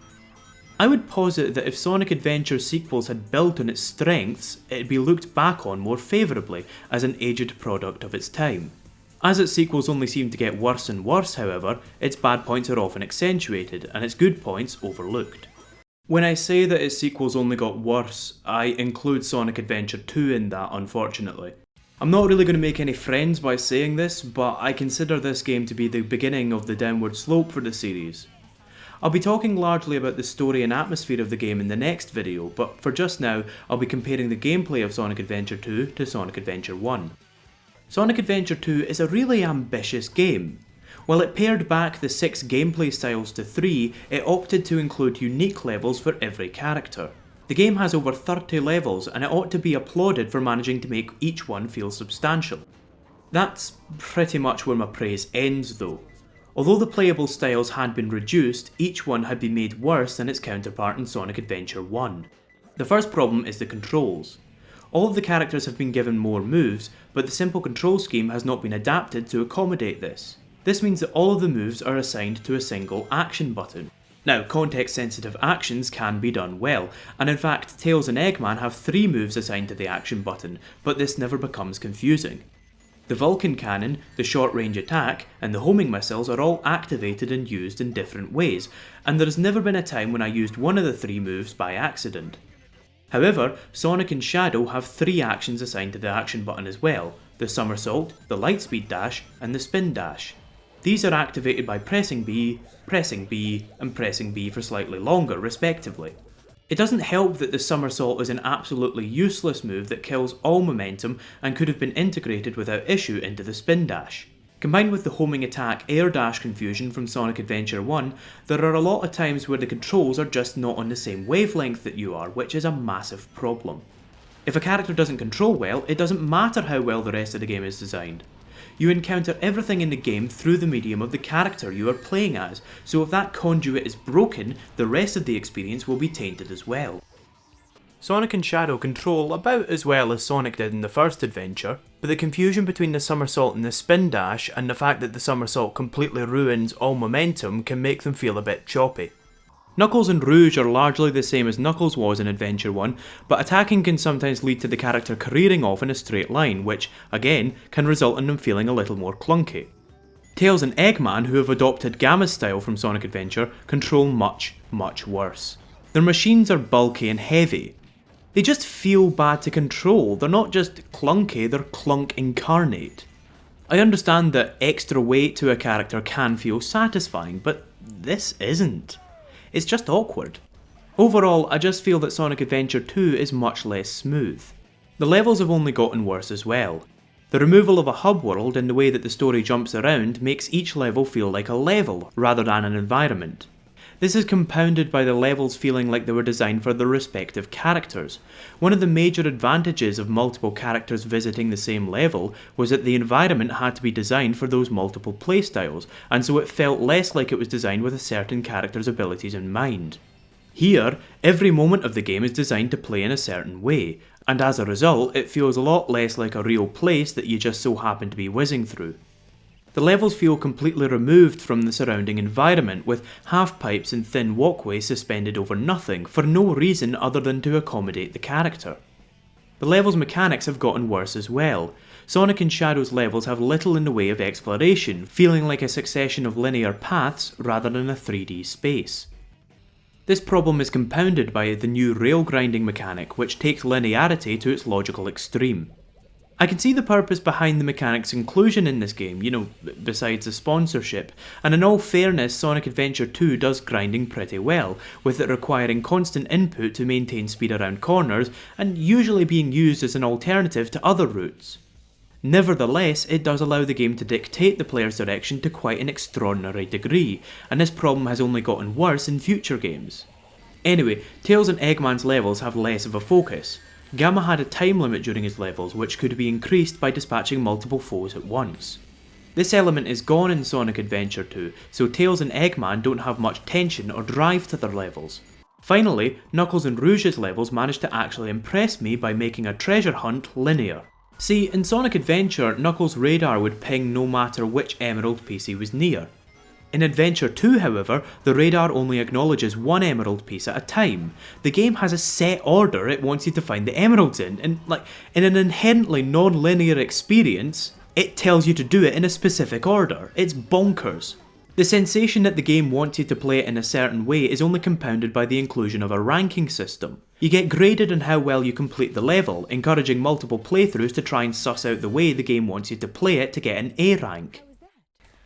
I would posit that if Sonic Adventure sequels had built on its strengths, it'd be looked back on more favourably as an aged product of its time. As its sequels only seem to get worse and worse, however, its bad points are often accentuated, and its good points overlooked. When I say that its sequels only got worse, I include Sonic Adventure 2 in that, unfortunately. I'm not really going to make any friends by saying this, but I consider this game to be the beginning of the downward slope for the series. I'll be talking largely about the story and atmosphere of the game in the next video, but for just now, I'll be comparing the gameplay of Sonic Adventure 2 to Sonic Adventure 1. Sonic Adventure 2 is a really ambitious game. While it pared back the 6 gameplay styles to 3, it opted to include unique levels for every character. The game has over 30 levels, and it ought to be applauded for managing to make each one feel substantial. That's pretty much where my praise ends though. Although the playable styles had been reduced, each one had been made worse than its counterpart in Sonic Adventure 1. The first problem is the controls. All of the characters have been given more moves, but the simple control scheme has not been adapted to accommodate this. This means that all of the moves are assigned to a single action button. Now, context-sensitive actions can be done well, and in fact Tails and Eggman have 3 moves assigned to the action button, but this never becomes confusing. The Vulcan Cannon, the short-range attack, and the homing missiles are all activated and used in different ways, and there has never been a time when I used one of the 3 moves by accident. However, Sonic and Shadow have 3 actions assigned to the action button as well, the Somersault, the Lightspeed Dash, and the Spin Dash. These are activated by pressing B, and pressing B for slightly longer, respectively. It doesn't help that the Somersault is an absolutely useless move that kills all momentum and could have been integrated without issue into the Spin Dash. Combined with the homing attack air dash confusion from Sonic Adventure 1, there are a lot of times where the controls are just not on the same wavelength that you are, which is a massive problem. If a character doesn't control well, it doesn't matter how well the rest of the game is designed. You encounter everything in the game through the medium of the character you are playing as, so if that conduit is broken, the rest of the experience will be tainted as well. Sonic and Shadow control about as well as Sonic did in the first adventure, but the confusion between the somersault and the spin dash, and the fact that the somersault completely ruins all momentum, can make them feel a bit choppy. Knuckles and Rouge are largely the same as Knuckles was in Adventure 1, but attacking can sometimes lead to the character careering off in a straight line, which, again, can result in them feeling a little more clunky. Tails and Eggman, who have adopted Gamma's style from Sonic Adventure, control much, much worse. Their machines are bulky and heavy. They just feel bad to control. They're not just clunky, they're clunk incarnate. I understand that extra weight to a character can feel satisfying, but this isn't. It's just awkward. Overall, I just feel that Sonic Adventure 2 is much less smooth. The levels have only gotten worse as well. The removal of a hub world and the way that the story jumps around makes each level feel like a level, rather than an environment. This is compounded by the levels feeling like they were designed for their respective characters. One of the major advantages of multiple characters visiting the same level was that the environment had to be designed for those multiple playstyles, and so it felt less like it was designed with a certain character's abilities in mind. Here, every moment of the game is designed to play in a certain way, and as a result, it feels a lot less like a real place that you just so happen to be whizzing through. The levels feel completely removed from the surrounding environment, with half-pipes and thin walkways suspended over nothing, for no reason other than to accommodate the character. The level's mechanics have gotten worse as well. Sonic and Shadow's levels have little in the way of exploration, feeling like a succession of linear paths rather than a 3D space. This problem is compounded by the new rail grinding mechanic, which takes linearity to its logical extreme. I can see the purpose behind the mechanic's inclusion in this game, besides the sponsorship, and in all fairness, Sonic Adventure 2 does grinding pretty well, with it requiring constant input to maintain speed around corners, and usually being used as an alternative to other routes. Nevertheless, it does allow the game to dictate the player's direction to quite an extraordinary degree, and this problem has only gotten worse in future games. Anyway, Tails and Eggman's levels have less of a focus. Gamma had a time limit during his levels, which could be increased by dispatching multiple foes at once. This element is gone in Sonic Adventure 2, so Tails and Eggman don't have much tension or drive to their levels. Finally, Knuckles and Rouge's levels managed to actually impress me by making a treasure hunt linear. See, in Sonic Adventure, Knuckles' radar would ping no matter which emerald piece he was near. In Adventure 2, however, the radar only acknowledges one emerald piece at a time. The game has a set order it wants you to find the emeralds in, and in an inherently non-linear experience, it tells you to do it in a specific order. It's bonkers. The sensation that the game wants you to play it in a certain way is only compounded by the inclusion of a ranking system. You get graded on how well you complete the level, encouraging multiple playthroughs to try and suss out the way the game wants you to play it to get an A rank.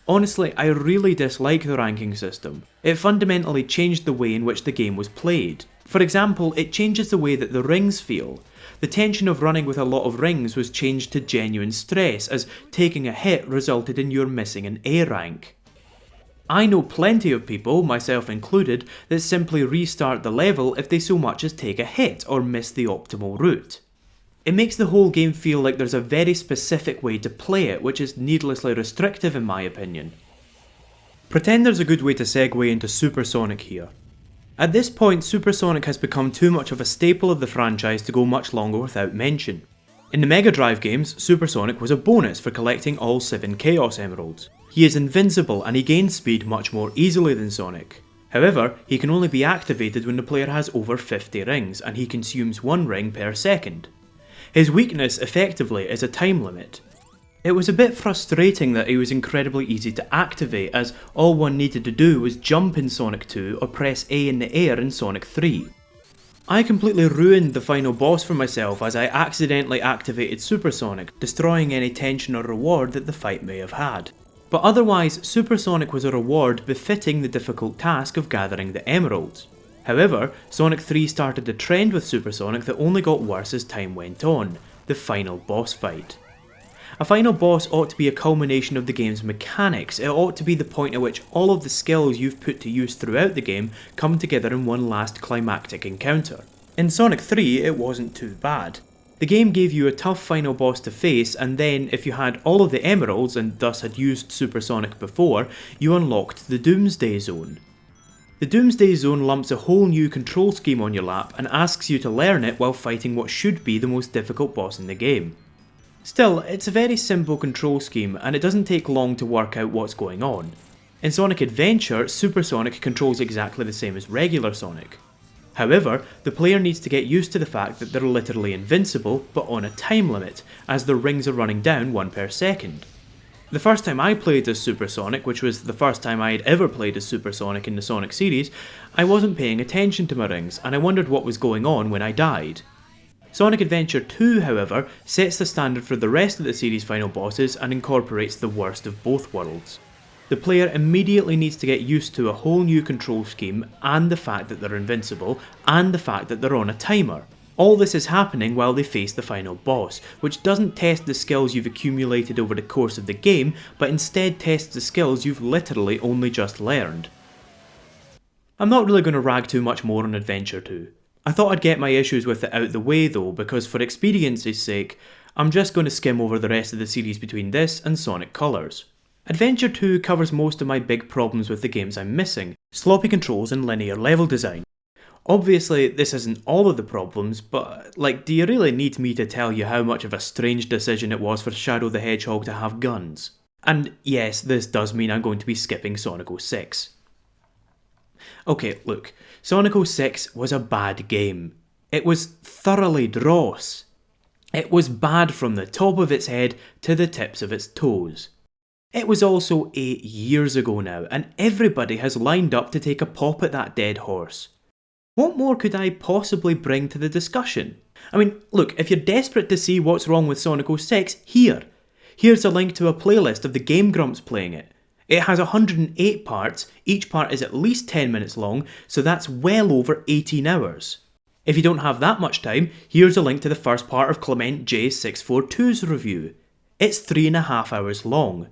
Honestly, I really dislike the ranking system. It fundamentally changed the way in which the game was played. For example, it changes the way that the rings feel. The tension of running with a lot of rings was changed to genuine stress, as taking a hit resulted in your missing an A rank. I know plenty of people, myself included, that simply restart the level if they so much as take a hit or miss the optimal route. It makes the whole game feel like there's a very specific way to play it, which is needlessly restrictive in my opinion. Pretend there's a good way to segue into Super Sonic here. At this point, Super Sonic has become too much of a staple of the franchise to go much longer without mention. In the Mega Drive games, Super Sonic was a bonus for collecting all 7 Chaos Emeralds. He is invincible and he gains speed much more easily than Sonic. However, he can only be activated when the player has over 50 rings, and he consumes 1 ring per second. His weakness, effectively, is a time limit. It was a bit frustrating that he was incredibly easy to activate, as all one needed to do was jump in Sonic 2 or press A in the air in Sonic 3. I completely ruined the final boss for myself as I accidentally activated Super Sonic, destroying any tension or reward that the fight may have had. But otherwise, Super Sonic was a reward befitting the difficult task of gathering the emeralds. However, Sonic 3 started a trend with Super Sonic that only got worse as time went on: the final boss fight. A final boss ought to be a culmination of the game's mechanics. It ought to be the point at which all of the skills you've put to use throughout the game come together in one last climactic encounter. In Sonic 3, it wasn't too bad. The game gave you a tough final boss to face, and then, if you had all of the emeralds and thus had used Super Sonic before, you unlocked the Doomsday Zone. The Doomsday Zone lumps a whole new control scheme on your lap and asks you to learn it while fighting what should be the most difficult boss in the game. Still, it's a very simple control scheme and it doesn't take long to work out what's going on. In Sonic Adventure, Super Sonic controls exactly the same as regular Sonic. However, the player needs to get used to the fact that they're literally invincible, but on a time limit, as their rings are running down 1 per second. The first time I played as Super Sonic, which was the first time I had ever played as Super Sonic in the Sonic series, I wasn't paying attention to my rings, and I wondered what was going on when I died. Sonic Adventure 2, however, sets the standard for the rest of the series' final bosses and incorporates the worst of both worlds. The player immediately needs to get used to a whole new control scheme and the fact that they're invincible and the fact that they're on a timer. All this is happening while they face the final boss, which doesn't test the skills you've accumulated over the course of the game, but instead tests the skills you've literally only just learned. I'm not really going to rag too much more on Adventure 2. I thought I'd get my issues with it out the way though, because for expedience's sake, I'm just going to skim over the rest of the series between this and Sonic Colors. Adventure 2 covers most of my big problems with the games I'm missing, sloppy controls and linear level design. Obviously, this isn't all of the problems, but do you really need me to tell you how much of a strange decision it was for Shadow the Hedgehog to have guns? And yes, this does mean I'm going to be skipping Sonic 06. Okay, look, Sonic 06 was a bad game. It was thoroughly dross. It was bad from the top of its head to the tips of its toes. It was also 8 years ago now, and everybody has lined up to take a pop at that dead horse. What more could I possibly bring to the discussion? I mean, look, if you're desperate to see what's wrong with Sonic 06, here's a link to a playlist of the Game Grumps playing it. It has 108 parts, each part is at least 10 minutes long, so that's well over 18 hours. If you don't have that much time, here's a link to the first part of Clement J642's review. It's 3.5 hours long.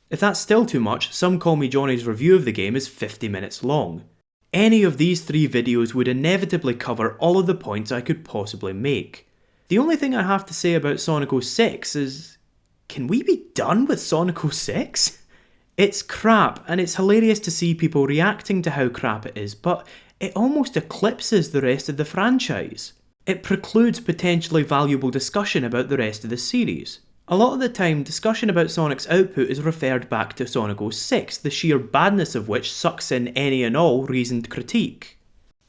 If that's still too much, Some Call Me Johnny's review of the game is 50 minutes long. Any of these 3 videos would inevitably cover all of the points I could possibly make. The only thing I have to say about Sonic 06 is, can we be done with Sonic 06? It's crap, and it's hilarious to see people reacting to how crap it is, but it almost eclipses the rest of the franchise. It precludes potentially valuable discussion about the rest of the series. A lot of the time, discussion about Sonic's output is referred back to Sonic 06, the sheer badness of which sucks in any and all reasoned critique.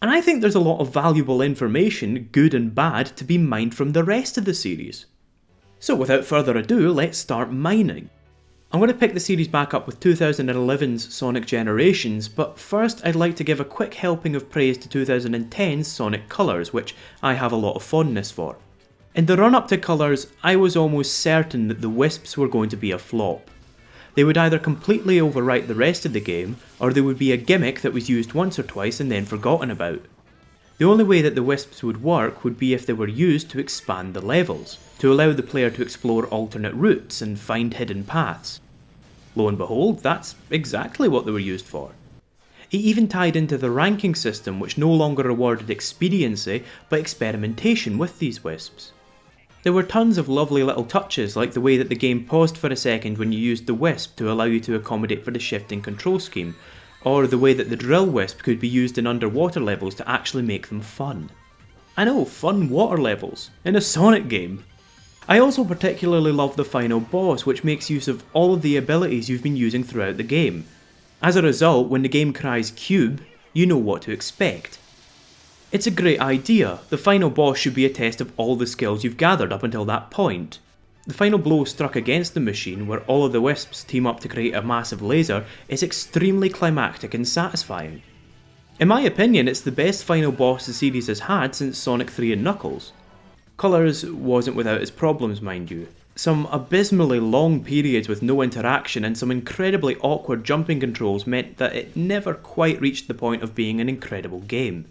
And I think there's a lot of valuable information, good and bad, to be mined from the rest of the series. So without further ado, let's start mining. I'm going to pick the series back up with 2011's Sonic Generations, but first I'd like to give a quick helping of praise to 2010's Sonic Colors, which I have a lot of fondness for. In the run-up to Colors, I was almost certain that the Wisps were going to be a flop. They would either completely overwrite the rest of the game, or they would be a gimmick that was used once or twice and then forgotten about. The only way that the Wisps would work would be if they were used to expand the levels, to allow the player to explore alternate routes and find hidden paths. Lo and behold, that's exactly what they were used for. It even tied into the ranking system, which no longer rewarded expediency, but experimentation with these Wisps. There were tons of lovely little touches, like the way that the game paused for a second when you used the Wisp to allow you to accommodate for the shifting control scheme, or the way that the Drill Wisp could be used in underwater levels to actually make them fun. I know, fun water levels, in a Sonic game. I also particularly love the final boss, which makes use of all of the abilities you've been using throughout the game. As a result, when the game cries Cube, you know what to expect. It's a great idea. The final boss should be a test of all the skills you've gathered up until that point. The final blow struck against the machine, where all of the Wisps team up to create a massive laser, is extremely climactic and satisfying. In my opinion, it's the best final boss the series has had since Sonic 3 and Knuckles. Colors wasn't without its problems, mind you. Some abysmally long periods with no interaction and some incredibly awkward jumping controls meant that it never quite reached the point of being an incredible game.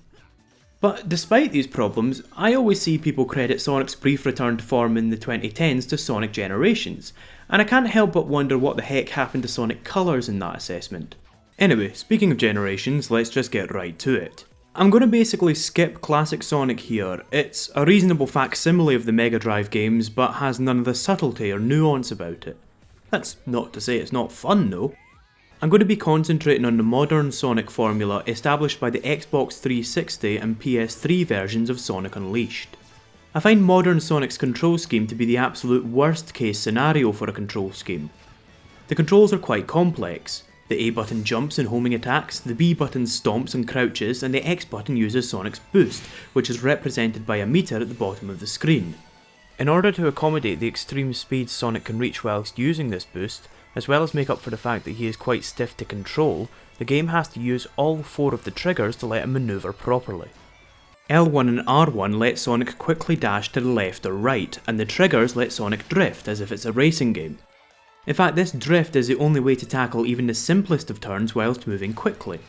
But despite these problems, I always see people credit Sonic's brief return to form in the 2010s to Sonic Generations, and I can't help but wonder what the heck happened to Sonic Colors in that assessment. Anyway, speaking of Generations, let's just get right to it. I'm going to basically skip classic Sonic here. It's a reasonable facsimile of the Mega Drive games, but has none of the subtlety or nuance about it. That's not to say it's not fun though. I'm going to be concentrating on the modern Sonic formula established by the Xbox 360 and PS3 versions of Sonic Unleashed. I find modern Sonic's control scheme to be the absolute worst case scenario for a control scheme. The controls are quite complex. The A button jumps and homing attacks, the B button stomps and crouches, and the X button uses Sonic's boost, which is represented by a meter at the bottom of the screen. In order to accommodate the extreme speeds Sonic can reach whilst using this boost, as well as make up for the fact that he is quite stiff to control, the game has to use all 4 of the triggers to let him manoeuvre properly. L1 and R1 let Sonic quickly dash to the left or right, and the triggers let Sonic drift as if it's a racing game. In fact, this drift is the only way to tackle even the simplest of turns whilst moving quickly.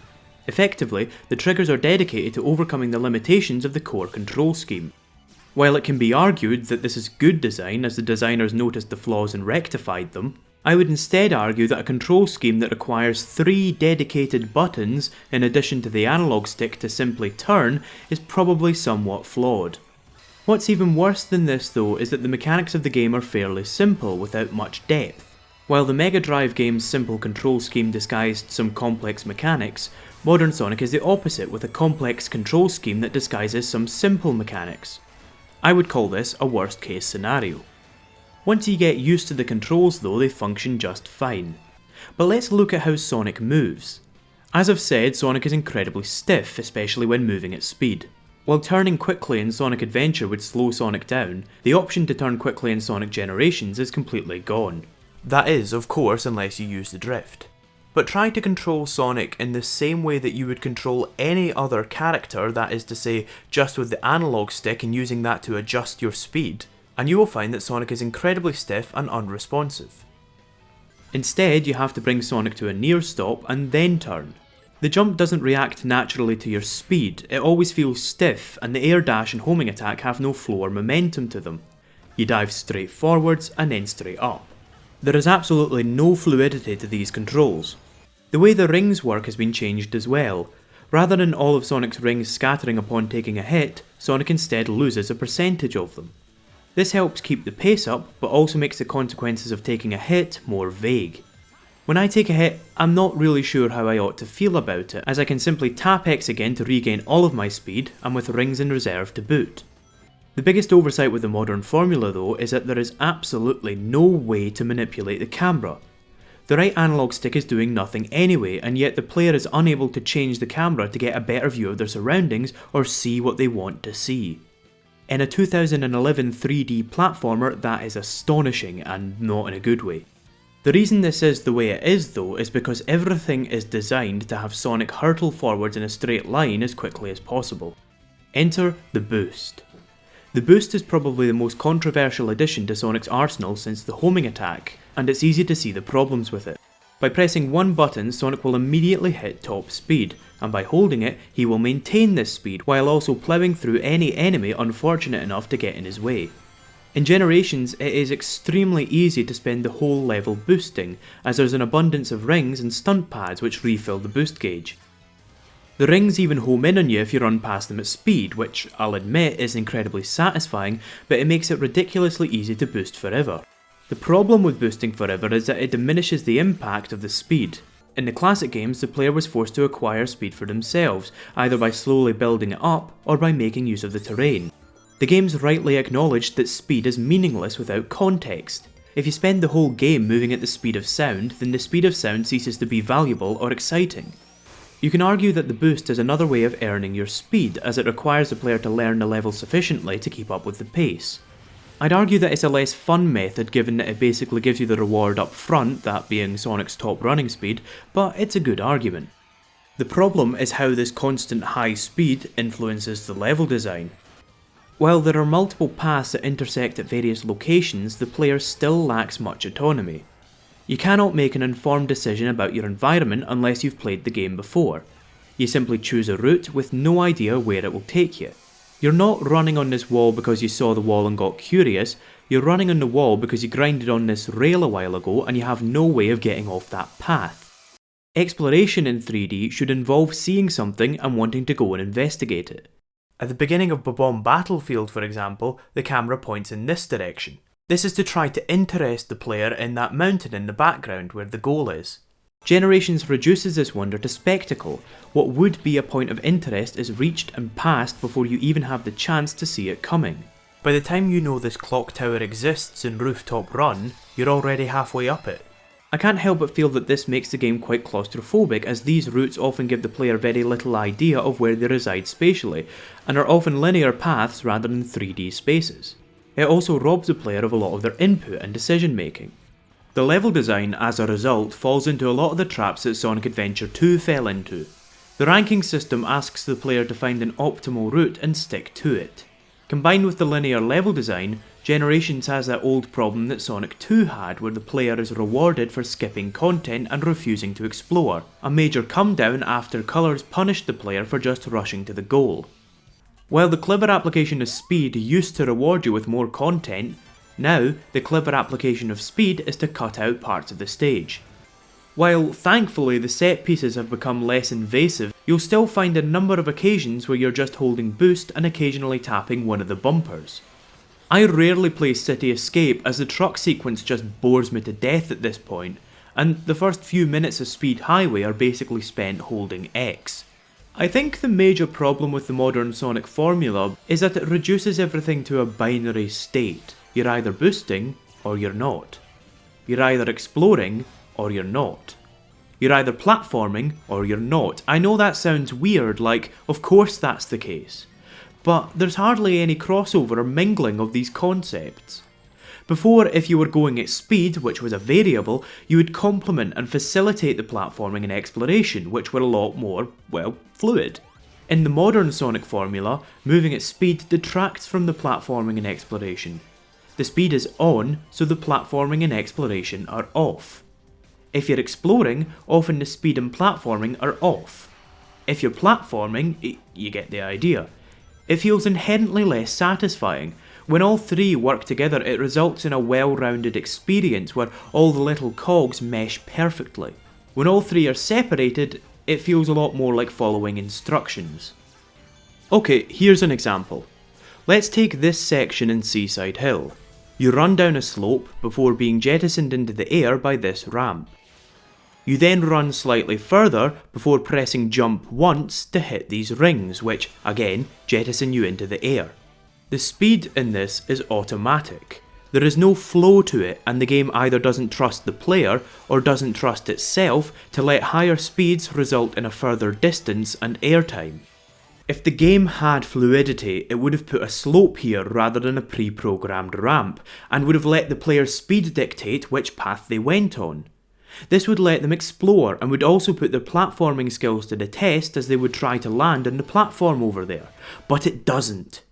Effectively, the triggers are dedicated to overcoming the limitations of the core control scheme. While it can be argued that this is good design as the designers noticed the flaws and rectified them, I would instead argue that a control scheme that requires 3 dedicated buttons in addition to the analog stick to simply turn is probably somewhat flawed. What's even worse than this though is that the mechanics of the game are fairly simple without much depth. While the Mega Drive game's simple control scheme disguised some complex mechanics, modern Sonic is the opposite with a complex control scheme that disguises some simple mechanics. I would call this a worst case scenario. Once you get used to the controls though, they function just fine. But let's look at how Sonic moves. As I've said, Sonic is incredibly stiff, especially when moving at speed. While turning quickly in Sonic Adventure would slow Sonic down, the option to turn quickly in Sonic Generations is completely gone. That is, of course, unless you use the drift. But try to control Sonic in the same way that you would control any other character, that is to say, just with the analog stick and using that to adjust your speed, and you will find that Sonic is incredibly stiff and unresponsive. Instead, you have to bring Sonic to a near stop and then turn. The jump doesn't react naturally to your speed, it always feels stiff, and the air dash and homing attack have no flow or momentum to them. You dive straight forwards and then straight up. There is absolutely no fluidity to these controls. The way the rings work has been changed as well. Rather than all of Sonic's rings scattering upon taking a hit, Sonic instead loses a percentage of them. This helps keep the pace up, but also makes the consequences of taking a hit more vague. When I take a hit, I'm not really sure how I ought to feel about it, as I can simply tap X again to regain all of my speed, and with rings in reserve to boot. The biggest oversight with the modern formula though is that there is absolutely no way to manipulate the camera. The right analog stick is doing nothing anyway, and yet the player is unable to change the camera to get a better view of their surroundings or see what they want to see. In a 2011 3D platformer, that is astonishing and not in a good way. The reason this is the way it is though is because everything is designed to have Sonic hurtle forwards in a straight line as quickly as possible. Enter the boost. The boost is probably the most controversial addition to Sonic's arsenal since the homing attack, and it's easy to see the problems with it. By pressing one button, Sonic will immediately hit top speed, and by holding it, he will maintain this speed while also ploughing through any enemy unfortunate enough to get in his way. In Generations, it is extremely easy to spend the whole level boosting, as there's an abundance of rings and stunt pads which refill the boost gauge. The rings even home in on you if you run past them at speed, which I'll admit is incredibly satisfying, but it makes it ridiculously easy to boost forever. The problem with boosting forever is that it diminishes the impact of the speed. In the classic games, the player was forced to acquire speed for themselves, either by slowly building it up or by making use of the terrain. The games rightly acknowledged that speed is meaningless without context. If you spend the whole game moving at the speed of sound, then the speed of sound ceases to be valuable or exciting. You can argue that the boost is another way of earning your speed, as it requires the player to learn the level sufficiently to keep up with the pace. I'd argue that it's a less fun method given that it basically gives you the reward up front, that being Sonic's top running speed, but it's a good argument. The problem is how this constant high speed influences the level design. While there are multiple paths that intersect at various locations, the player still lacks much autonomy. You cannot make an informed decision about your environment unless you've played the game before. You simply choose a route with no idea where it will take you. You're not running on this wall because you saw the wall and got curious, you're running on the wall because you grinded on this rail a while ago and you have no way of getting off that path. Exploration in 3D should involve seeing something and wanting to go and investigate it. At the beginning of Bob-omb Battlefield, for example, the camera points in this direction. This is to try to interest the player in that mountain in the background where the goal is. Generations reduces this wonder to spectacle. What would be a point of interest is reached and passed before you even have the chance to see it coming. By the time you know this clock tower exists in Rooftop Run, you're already halfway up it. I can't help but feel that this makes the game quite claustrophobic, as these routes often give the player very little idea of where they reside spatially, and are often linear paths rather than 3D spaces. It also robs the player of a lot of their input and decision making. The level design, as a result, falls into a lot of the traps that Sonic Adventure 2 fell into. The ranking system asks the player to find an optimal route and stick to it. Combined with the linear level design, Generations has that old problem that Sonic 2 had, where the player is rewarded for skipping content and refusing to explore, a major come down after Colors punished the player for just rushing to the goal. While the clever application of speed used to reward you with more content, now the clever application of speed is to cut out parts of the stage. While thankfully the set pieces have become less invasive, you'll still find a number of occasions where you're just holding boost and occasionally tapping one of the bumpers. I rarely play City Escape, as the truck sequence just bores me to death at this point, and the first few minutes of Speed Highway are basically spent holding X. I think the major problem with the modern Sonic formula is that it reduces everything to a binary state. You're either boosting, or you're not. You're either exploring, or you're not. You're either platforming, or you're not. I know that sounds weird, like, of course that's the case. But there's hardly any crossover or mingling of these concepts. Before, if you were going at speed, which was a variable, you would complement and facilitate the platforming and exploration, which were a lot more, well, fluid. In the modern Sonic formula, moving at speed detracts from the platforming and exploration. The speed is on, so the platforming and exploration are off. If you're exploring, often the speed and platforming are off. If you're platforming, you get the idea. It feels inherently less satisfying. When all three work together, it results in a well-rounded experience where all the little cogs mesh perfectly. When all three are separated, it feels a lot more like following instructions. Okay, here's an example. Let's take this section in Seaside Hill. You run down a slope before being jettisoned into the air by this ramp. You then run slightly further before pressing jump once to hit these rings, which, again, jettison you into the air. The speed in this is automatic. There is no flow to it, and the game either doesn't trust the player or doesn't trust itself to let higher speeds result in a further distance and airtime. If the game had fluidity, it would have put a slope here rather than a pre-programmed ramp, and would have let the player's speed dictate which path they went on. This would let them explore, and would also put their platforming skills to the test, as they would try to land on the platform over there, but it doesn't.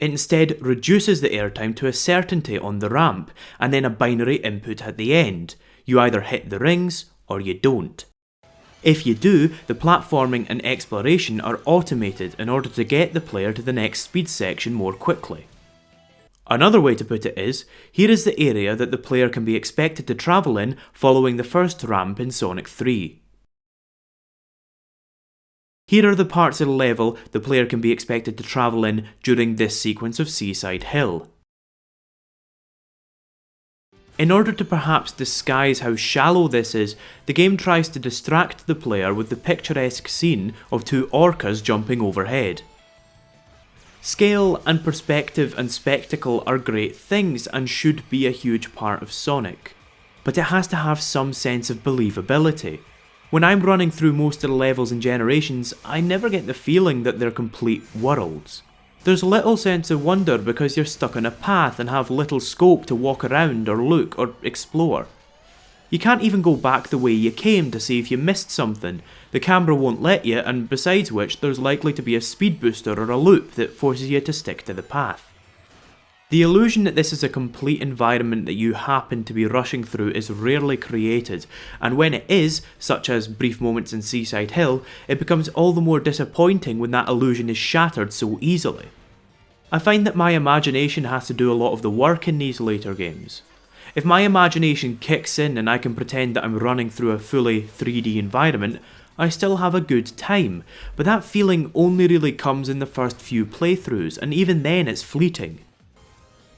It instead reduces the airtime to a certainty on the ramp, and then a binary input at the end. You either hit the rings, or you don't. If you do, the platforming and exploration are automated in order to get the player to the next speed section more quickly. Another way to put it is, here is the area that the player can be expected to travel in following the first ramp in Sonic 3. Here are the parts of the level the player can be expected to travel in during this sequence of Seaside Hill. In order to perhaps disguise how shallow this is, the game tries to distract the player with the picturesque scene of two orcas jumping overhead. Scale and perspective and spectacle are great things and should be a huge part of Sonic, but it has to have some sense of believability. When I'm running through most of the levels in Generations, I never get the feeling that they're complete worlds. There's little sense of wonder because you're stuck on a path and have little scope to walk around or look or explore. You can't even go back the way you came to see if you missed something. The camera won't let you, and besides which there's likely to be a speed booster or a loop that forces you to stick to the path. The illusion that this is a complete environment that you happen to be rushing through is rarely created, and when it is, such as brief moments in Seaside Hill, it becomes all the more disappointing when that illusion is shattered so easily. I find that my imagination has to do a lot of the work in these later games. If my imagination kicks in and I can pretend that I'm running through a fully 3D environment, I still have a good time, but that feeling only really comes in the first few playthroughs, and even then it's fleeting.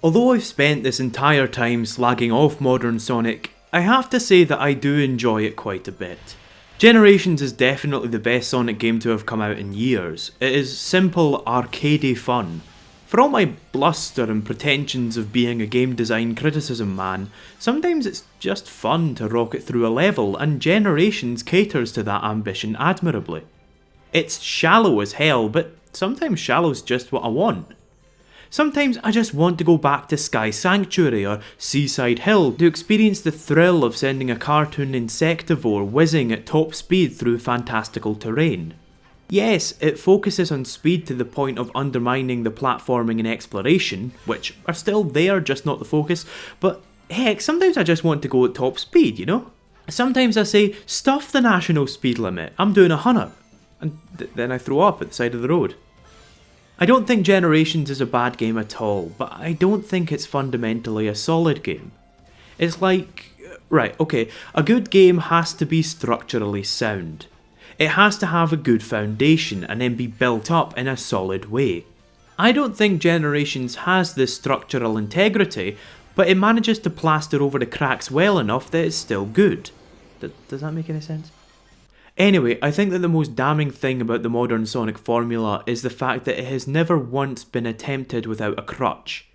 Although I've spent this entire time slagging off modern Sonic, I have to say that I do enjoy it quite a bit. Generations is definitely the best Sonic game to have come out in years. It is simple, arcadey fun. For all my bluster and pretensions of being a game design criticism man, sometimes it's just fun to rocket through a level, and Generations caters to that ambition admirably. It's shallow as hell, but sometimes shallow's just what I want. Sometimes I just want to go back to Sky Sanctuary or Seaside Hill to experience the thrill of sending a cartoon insectivore whizzing at top speed through fantastical terrain. Yes, it focuses on speed to the point of undermining the platforming and exploration, which are still there, just not the focus, but heck, sometimes I just want to go at top speed, you know? Sometimes I say, stuff the national speed limit, I'm doing 100, and then I throw up at the side of the road. I don't think Generations is a bad game at all, but I don't think it's fundamentally a solid game. It's like, right, okay, a good game has to be structurally sound. It has to have a good foundation and then be built up in a solid way. I don't think Generations has this structural integrity, but it manages to plaster over the cracks well enough that it's still good. Does that make any sense? Anyway, I think that the most damning thing about the modern Sonic formula is the fact that it has never once been attempted without a crutch.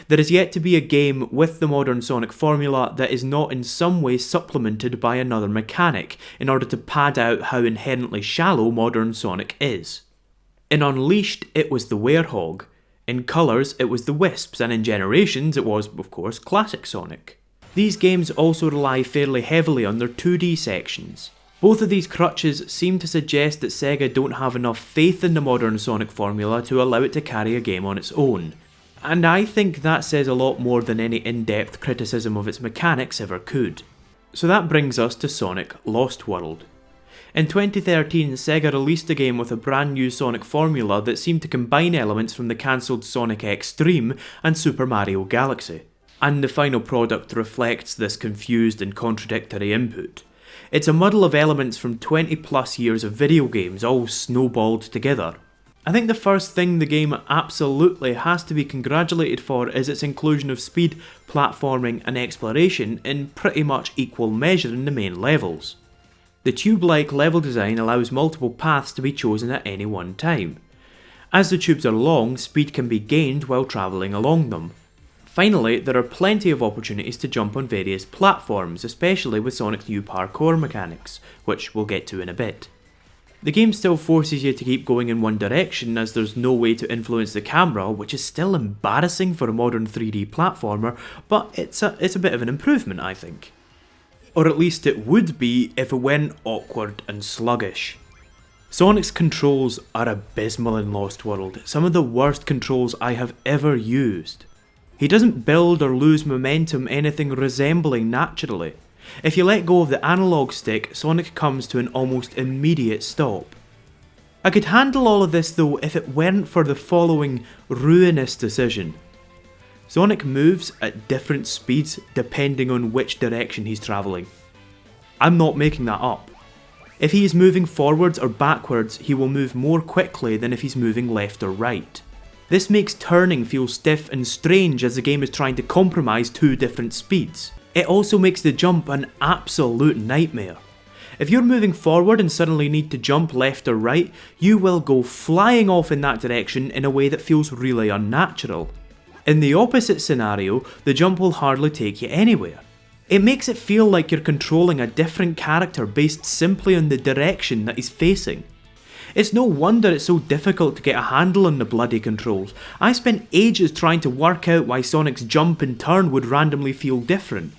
There is yet to be a game with the modern Sonic formula that is not in some way supplemented by another mechanic in order to pad out how inherently shallow modern Sonic is. In Unleashed, it was the Werehog. In Colours, it was the Wisps, and in Generations, it was, of course, classic Sonic. These games also rely fairly heavily on their 2D sections. Both of these crutches seem to suggest that Sega don't have enough faith in the modern Sonic formula to allow it to carry a game on its own. And I think that says a lot more than any in-depth criticism of its mechanics ever could. So that brings us to Sonic Lost World. In 2013, Sega released a game with a brand new Sonic formula that seemed to combine elements from the cancelled Sonic X-treme and Super Mario Galaxy. And the final product reflects this confused and contradictory input. It's a muddle of elements from 20 plus years of video games all snowballed together. I think the first thing the game absolutely has to be congratulated for is its inclusion of speed, platforming and exploration in pretty much equal measure in the main levels. The tube-like level design allows multiple paths to be chosen at any one time. As the tubes are long, speed can be gained while travelling along them. Finally, there are plenty of opportunities to jump on various platforms, especially with Sonic's new parkour mechanics, which we'll get to in a bit. The game still forces you to keep going in one direction as there's no way to influence the camera, which is still embarrassing for a modern 3D platformer, but it's a bit of an improvement, I think. Or at least it would be if it weren't awkward and sluggish. Sonic's controls are abysmal in Lost World, some of the worst controls I have ever used. He doesn't build or lose momentum anything resembling naturally. If you let go of the analog stick, Sonic comes to an almost immediate stop. I could handle all of this though if it weren't for the following ruinous decision. Sonic moves at different speeds depending on which direction he's travelling. I'm not making that up. If he is moving forwards or backwards, he will move more quickly than if he's moving left or right. This makes turning feel stiff and strange as the game is trying to compromise two different speeds. It also makes the jump an absolute nightmare. If you're moving forward and suddenly need to jump left or right, you will go flying off in that direction in a way that feels really unnatural. In the opposite scenario, the jump will hardly take you anywhere. It makes it feel like you're controlling a different character based simply on the direction that he's facing. It's no wonder it's so difficult to get a handle on the bloody controls. I spent ages trying to work out why Sonic's jump and turn would randomly feel different.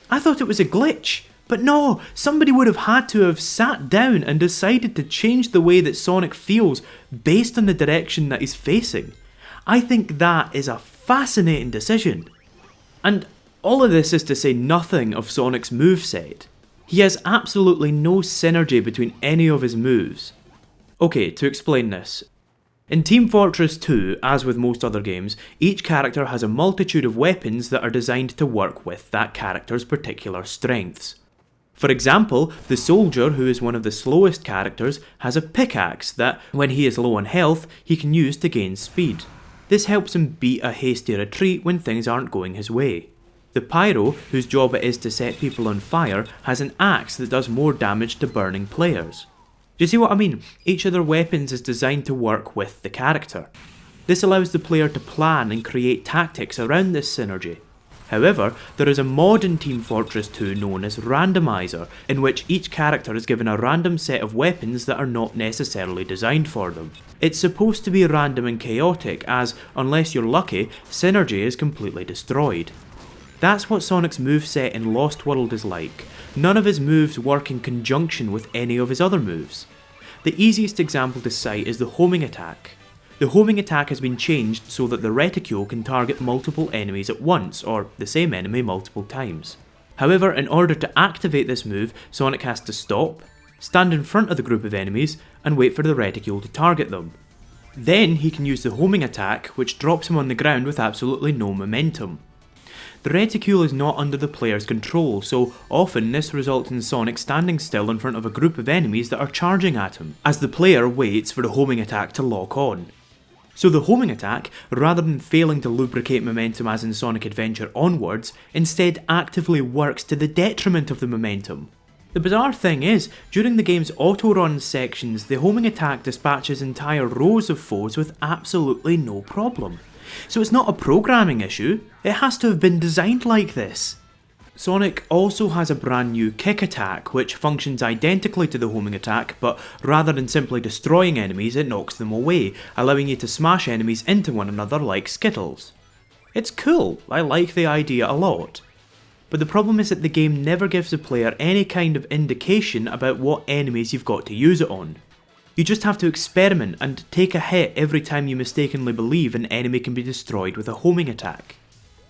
I thought it was a glitch, but no, somebody would have had to have sat down and decided to change the way that Sonic feels based on the direction that he's facing. I think that is a fascinating decision. And all of this is to say nothing of Sonic's moveset. He has absolutely no synergy between any of his moves. Okay, to explain this. In Team Fortress 2, as with most other games, each character has a multitude of weapons that are designed to work with that character's particular strengths. For example, the soldier, who is one of the slowest characters, has a pickaxe that, when he is low on health, he can use to gain speed. This helps him beat a hasty retreat when things aren't going his way. The Pyro, whose job it is to set people on fire, has an axe that does more damage to burning players. Do you see what I mean? Each of their weapons is designed to work with the character. This allows the player to plan and create tactics around this synergy. However, there is a mod in Team Fortress 2 known as Randomizer, in which each character is given a random set of weapons that are not necessarily designed for them. It's supposed to be random and chaotic as, unless you're lucky, synergy is completely destroyed. That's what Sonic's moveset in Lost World is like. None of his moves work in conjunction with any of his other moves. The easiest example to cite is the homing attack. The homing attack has been changed so that the reticule can target multiple enemies at once, or the same enemy multiple times. However, in order to activate this move, Sonic has to stop, stand in front of the group of enemies, and wait for the reticule to target them. Then he can use the homing attack, which drops him on the ground with absolutely no momentum. The reticule is not under the player's control, so often this results in Sonic standing still in front of a group of enemies that are charging at him, as the player waits for the homing attack to lock on. So the homing attack, rather than failing to lubricate momentum as in Sonic Adventure onwards, instead actively works to the detriment of the momentum. The bizarre thing is, during the game's auto-run sections, the homing attack dispatches entire rows of foes with absolutely no problem. So it's not a programming issue, it has to have been designed like this. Sonic also has a brand new kick attack, which functions identically to the homing attack, but rather than simply destroying enemies, it knocks them away, allowing you to smash enemies into one another like Skittles. It's cool, I like the idea a lot. But the problem is that the game never gives the player any kind of indication about what enemies you've got to use it on. You just have to experiment and take a hit every time you mistakenly believe an enemy can be destroyed with a homing attack.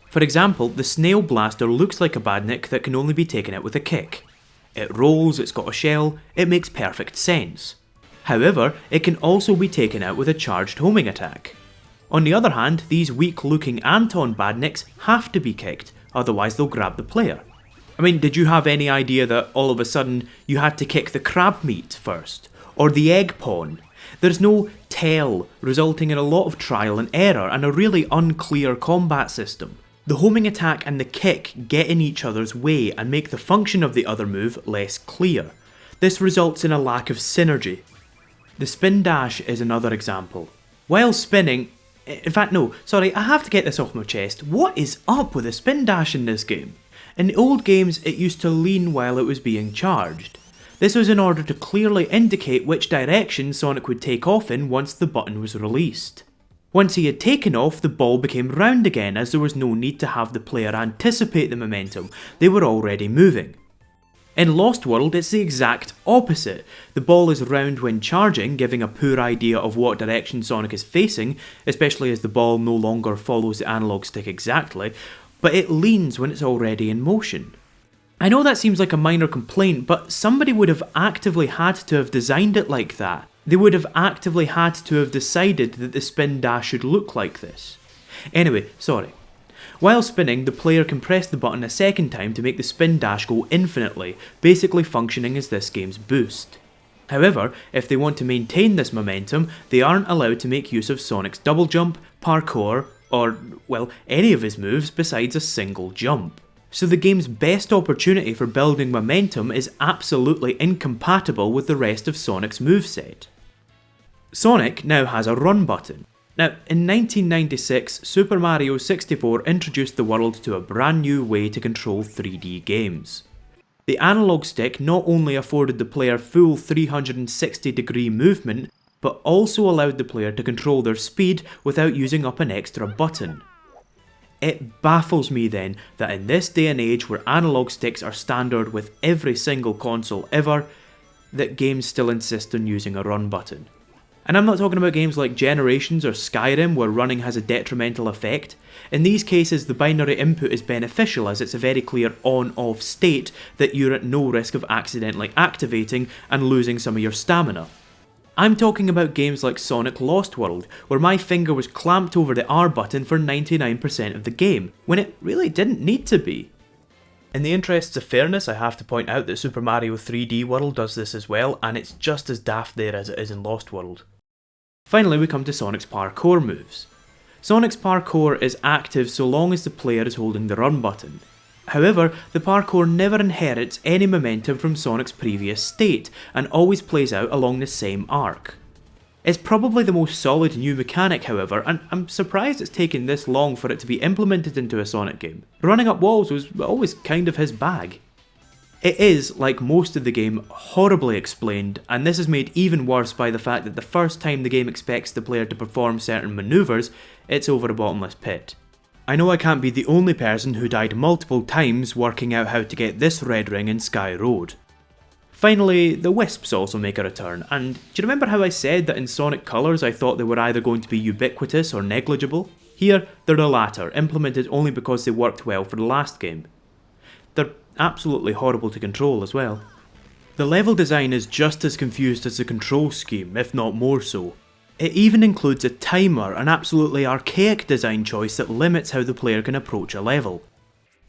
For example, the Snail Blaster looks like a badnik that can only be taken out with a kick. It rolls, it's got a shell, it makes perfect sense. However, it can also be taken out with a charged homing attack. On the other hand, these weak looking Anton badniks have to be kicked, otherwise they'll grab the player. I mean, did you have any idea that all of a sudden you had to kick the crab meat first? Or the egg pawn? There's no tell, resulting in a lot of trial and error and a really unclear combat system. The homing attack and the kick get in each other's way and make the function of the other move less clear. This results in a lack of synergy. The spin dash is another example. While spinning, I have to get this off my chest. What is up with the spin dash in this game? In the old games, it used to lean while it was being charged. This was in order to clearly indicate which direction Sonic would take off in once the button was released. Once he had taken off, the ball became round again as there was no need to have the player anticipate the momentum, they were already moving. In Lost World, it's the exact opposite. The ball is round when charging, giving a poor idea of what direction Sonic is facing, especially as the ball no longer follows the analog stick exactly, but it leans when it's already in motion. I know that seems like a minor complaint, but somebody would have actively had to have designed it like that. They would have actively had to have decided that the spin dash should look like this. Anyway, sorry. While spinning, the player can press the button a second time to make the spin dash go infinitely, basically functioning as this game's boost. However, if they want to maintain this momentum, they aren't allowed to make use of Sonic's double jump, parkour, or, well, any of his moves besides a single jump. So the game's best opportunity for building momentum is absolutely incompatible with the rest of Sonic's moveset. Sonic now has a run button. Now, in 1996, Super Mario 64 introduced the world to a brand new way to control 3D games. The analog stick not only afforded the player full 360-degree movement, but also allowed the player to control their speed without using up an extra button. It baffles me then that in this day and age where analog sticks are standard with every single console ever, that games still insist on using a run button. And I'm not talking about games like Generations or Skyrim where running has a detrimental effect. In these cases, the binary input is beneficial as it's a very clear on-off state that you're at no risk of accidentally activating and losing some of your stamina. I'm talking about games like Sonic Lost World, where my finger was clamped over the R button for 99% of the game, when it really didn't need to be. In the interests of fairness, I have to point out that Super Mario 3D World does this as well, and it's just as daft there as it is in Lost World. Finally, we come to Sonic's parkour moves. Sonic's parkour is active so long as the player is holding the run button. However, the parkour never inherits any momentum from Sonic's previous state, and always plays out along the same arc. It's probably the most solid new mechanic, however, and I'm surprised it's taken this long for it to be implemented into a Sonic game. Running up walls was always kind of his bag. It is, like most of the game, horribly explained, and this is made even worse by the fact that the first time the game expects the player to perform certain manoeuvres, it's over a bottomless pit. I know I can't be the only person who died multiple times working out how to get this red ring in Sky Road. Finally, the wisps also make a return, and do you remember how I said that in Sonic Colors I thought they were either going to be ubiquitous or negligible? Here, they're the latter, implemented only because they worked well for the last game. They're absolutely horrible to control as well. The level design is just as confused as the control scheme, if not more so. It even includes a timer, an absolutely archaic design choice that limits how the player can approach a level.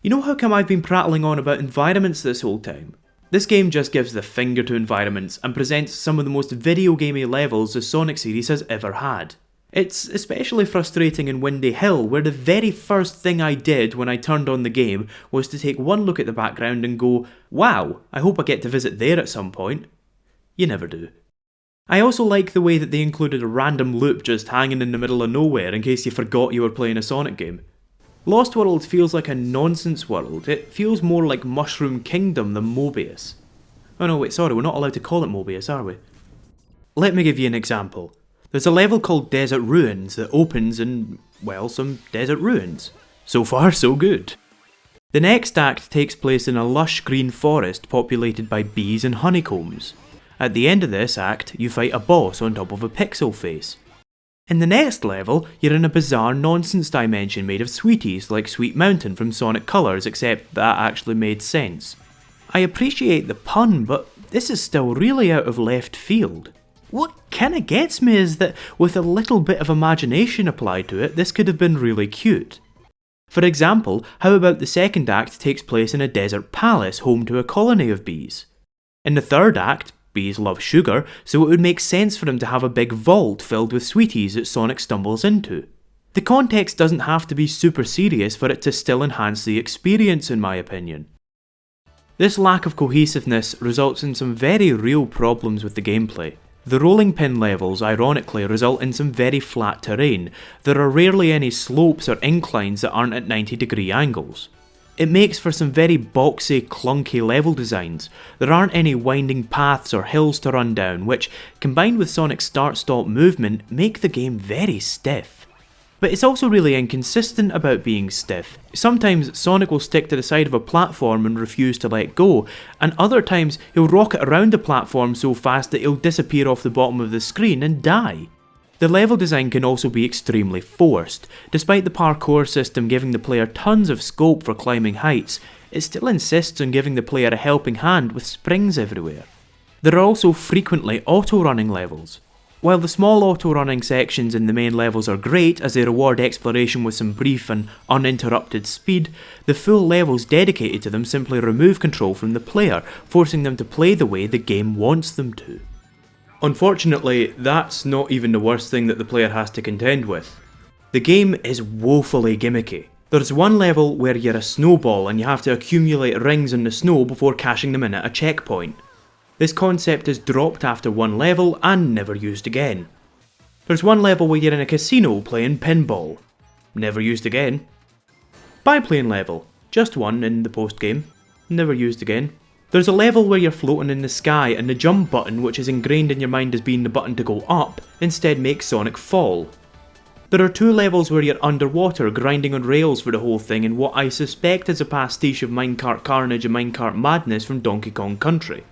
You know how come I've been prattling on about environments this whole time? This game just gives the finger to environments and presents some of the most video gamey levels the Sonic series has ever had. It's especially frustrating in Windy Hill, where the very first thing I did when I turned on the game was to take one look at the background and go, wow, I hope I get to visit there at some point. You never do. I also like the way that they included a random loop just hanging in the middle of nowhere in case you forgot you were playing a Sonic game. Lost World feels like a nonsense world. It feels more like Mushroom Kingdom than Mobius. Oh no, wait, sorry, we're not allowed to call it Mobius, are we? Let me give you an example. There's a level called Desert Ruins that opens in, well, some desert ruins. So far, so good. The next act takes place in a lush green forest populated by bees and honeycombs. At the end of this act, you fight a boss on top of a pixel face. In the next level, you're in a bizarre nonsense dimension made of sweeties like Sweet Mountain from Sonic Colors, except that actually made sense. I appreciate the pun, but this is still really out of left field. What kinda gets me is that with a little bit of imagination applied to it, this could have been really cute. For example, how about the second act takes place in a desert palace home to a colony of bees? In the third act, bees love sugar, so it would make sense for them to have a big vault filled with sweeties that Sonic stumbles into. The context doesn't have to be super serious for it to still enhance the experience, in my opinion. This lack of cohesiveness results in some very real problems with the gameplay. The rolling pin levels, ironically, result in some very flat terrain. There are rarely any slopes or inclines that aren't at 90-degree angles. It makes for some very boxy, clunky level designs. There aren't any winding paths or hills to run down, which, combined with Sonic's start-stop movement, make the game very stiff. But it's also really inconsistent about being stiff. Sometimes Sonic will stick to the side of a platform and refuse to let go, and other times he'll rocket around the platform so fast that he'll disappear off the bottom of the screen and die. The level design can also be extremely forced. Despite the parkour system giving the player tons of scope for climbing heights, it still insists on giving the player a helping hand with springs everywhere. There are also frequently auto-running levels. While the small auto-running sections in the main levels are great as they reward exploration with some brief and uninterrupted speed, the full levels dedicated to them simply remove control from the player, forcing them to play the way the game wants them to. Unfortunately, that's not even the worst thing that the player has to contend with. The game is woefully gimmicky. There's one level where you're a snowball and you have to accumulate rings in the snow before cashing them in at a checkpoint. This concept is dropped after one level and never used again. There's one level where you're in a casino playing pinball. Never used again. Biplane level. Just one in the post-game. Never used again. There's a level where you're floating in the sky and the jump button, which is ingrained in your mind as being the button to go up, instead makes Sonic fall. There are two levels where you're underwater grinding on rails for the whole thing in what I suspect is a pastiche of Minecart Carnage and Minecart Madness from Donkey Kong Country.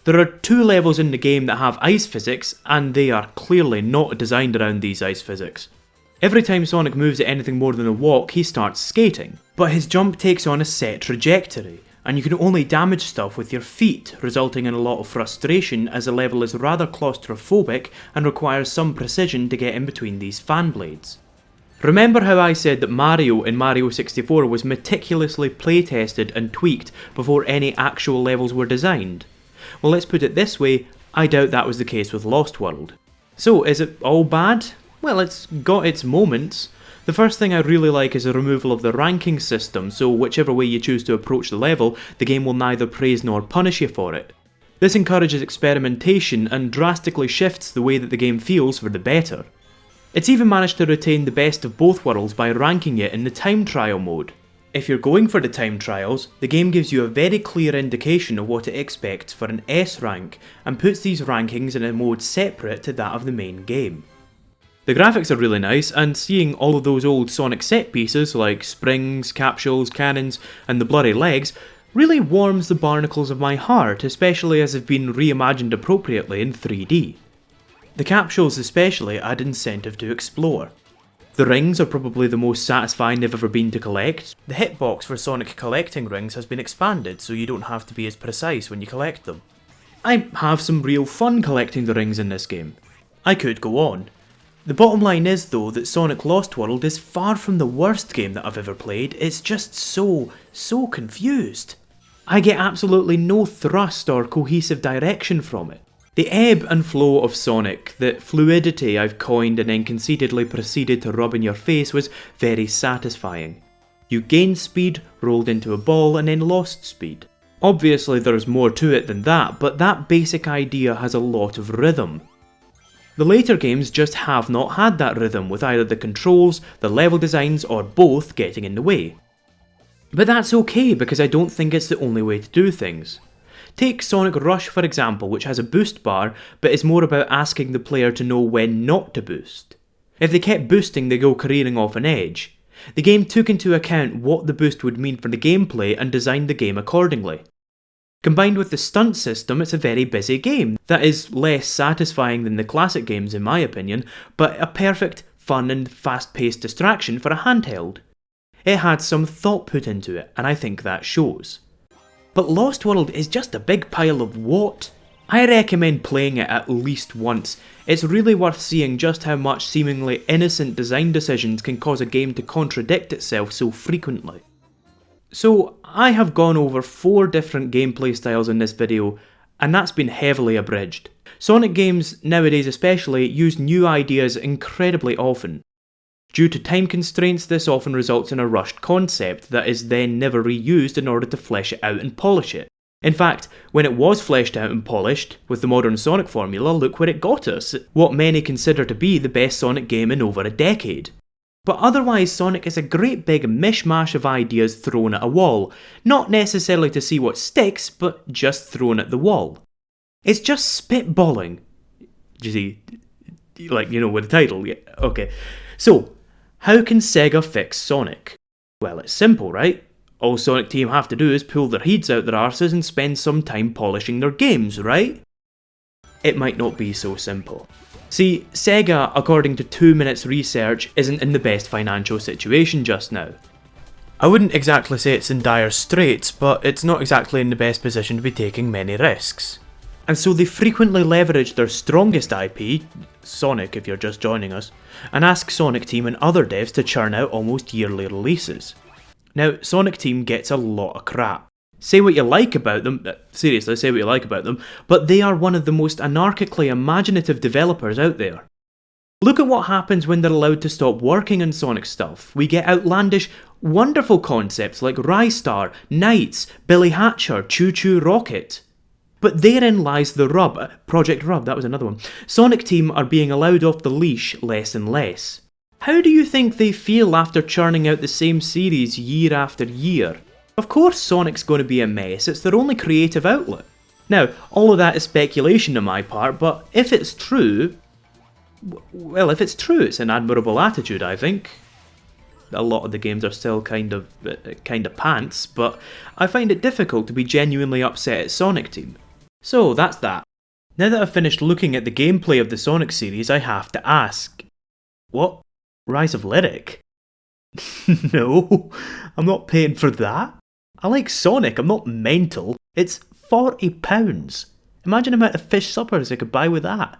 There are two levels in the game that have ice physics, and they are clearly not designed around these ice physics. Every time Sonic moves at anything more than a walk, he starts skating, but his jump takes on a set trajectory, and you can only damage stuff with your feet, resulting in a lot of frustration as the level is rather claustrophobic and requires some precision to get in between these fan blades. Remember how I said that Mario in Mario 64 was meticulously playtested and tweaked before any actual levels were designed? Well, let's put it this way, I doubt that was the case with Lost World. So, is it all bad? Well, it's got its moments. The first thing I really like is the removal of the ranking system, so whichever way you choose to approach the level, the game will neither praise nor punish you for it. This encourages experimentation and drastically shifts the way that the game feels for the better. It's even managed to retain the best of both worlds by ranking it in the time trial mode. If you're going for the time trials, the game gives you a very clear indication of what it expects for an S rank, and puts these rankings in a mode separate to that of the main game. The graphics are really nice, and seeing all of those old Sonic set pieces like springs, capsules, cannons, and the blurry legs really warms the barnacles of my heart, especially as they've been reimagined appropriately in 3D. The capsules especially add incentive to explore. The rings are probably the most satisfying they've ever been to collect. The hitbox for Sonic collecting rings has been expanded so you don't have to be as precise when you collect them. I have some real fun collecting the rings in this game. I could go on. The bottom line is though that Sonic Lost World is far from the worst game that I've ever played, it's just so confused. I get absolutely no thrust or cohesive direction from it. The ebb and flow of Sonic, the fluidity I've coined and then conceitedly proceeded to rub in your face was very satisfying. You gained speed, rolled into a ball and then lost speed. Obviously there's more to it than that, but that basic idea has a lot of rhythm. The later games just have not had that rhythm, with either the controls, the level designs, or both getting in the way. But that's okay because I don't think it's the only way to do things. Take Sonic Rush for example, which has a boost bar, but is more about asking the player to know when not to boost. If they kept boosting, they go careering off an edge. The game took into account what the boost would mean for the gameplay and designed the game accordingly. Combined with the stunt system, it's a very busy game that is less satisfying than the classic games in my opinion, but a perfect, fun and fast-paced distraction for a handheld. It had some thought put into it, and I think that shows. But Lost World is just a big pile of what? I recommend playing it at least once. It's really worth seeing just how much seemingly innocent design decisions can cause a game to contradict itself so frequently. So, I have gone over 4 different gameplay styles in this video, and that's been heavily abridged. Sonic games, nowadays especially, use new ideas incredibly often. Due to time constraints, this often results in a rushed concept that is then never reused in order to flesh it out and polish it. In fact, when it was fleshed out and polished, with the modern Sonic formula, look where it got us, what many consider to be the best Sonic game in over a decade. But otherwise, Sonic is a great big mishmash of ideas thrown at a wall, not necessarily to see what sticks, but just thrown at the wall. It's just spitballing. Do you see? Like, you know, with the title, yeah, okay. So, how can Sega fix Sonic? Well, it's simple, right? All Sonic Team have to do is pull their heads out their arses and spend some time polishing their games, right? It might not be so simple. See, Sega, according to 2 Minutes research, isn't in the best financial situation just now. I wouldn't exactly say it's in dire straits, but it's not exactly in the best position to be taking many risks. And so they frequently leverage their strongest IP, Sonic if you're just joining us, and ask Sonic Team and other devs to churn out almost yearly releases. Now, Sonic Team gets a lot of crap. Say what you like about them, seriously, say what you like about them, but they are one of the most anarchically imaginative developers out there. Look at what happens when they're allowed to stop working on Sonic stuff. We get outlandish, wonderful concepts like Rystar, Knights, Billy Hatcher, Choo Choo Rocket. But therein lies the rub. Project Rub, that was another one. Sonic Team are being allowed off the leash less and less. How do you think they feel after churning out the same series year after year? Of course Sonic's going to be a mess, it's their only creative outlet. Now, all of that is speculation on my part, but if it's true... well, if it's true, it's an admirable attitude, I think. A lot of the games are still kind of pants, but I find it difficult to be genuinely upset at Sonic Team. So, that's that. Now that I've finished looking at the gameplay of the Sonic series, I have to ask... what? Rise of Lyric? No, I'm not paying for that. I like Sonic, I'm not mental. It's £40. Imagine the amount of fish suppers I could buy with that.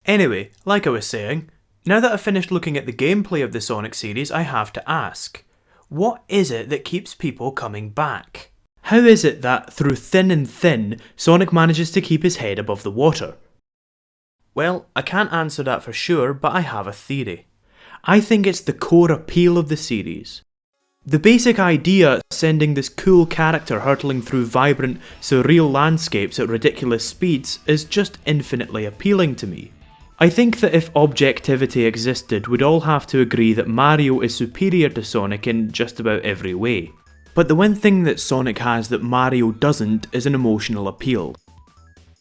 Anyway, like I was saying, now that I've finished looking at the gameplay of the Sonic series, I have to ask, what is it that keeps people coming back? How is it that, through thin and thin, Sonic manages to keep his head above the water? Well, I can't answer that for sure, but I have a theory. I think it's the core appeal of the series. The basic idea, sending this cool character hurtling through vibrant, surreal landscapes at ridiculous speeds, is just infinitely appealing to me. I think that if objectivity existed, we'd all have to agree that Mario is superior to Sonic in just about every way. But the one thing that Sonic has that Mario doesn't is an emotional appeal.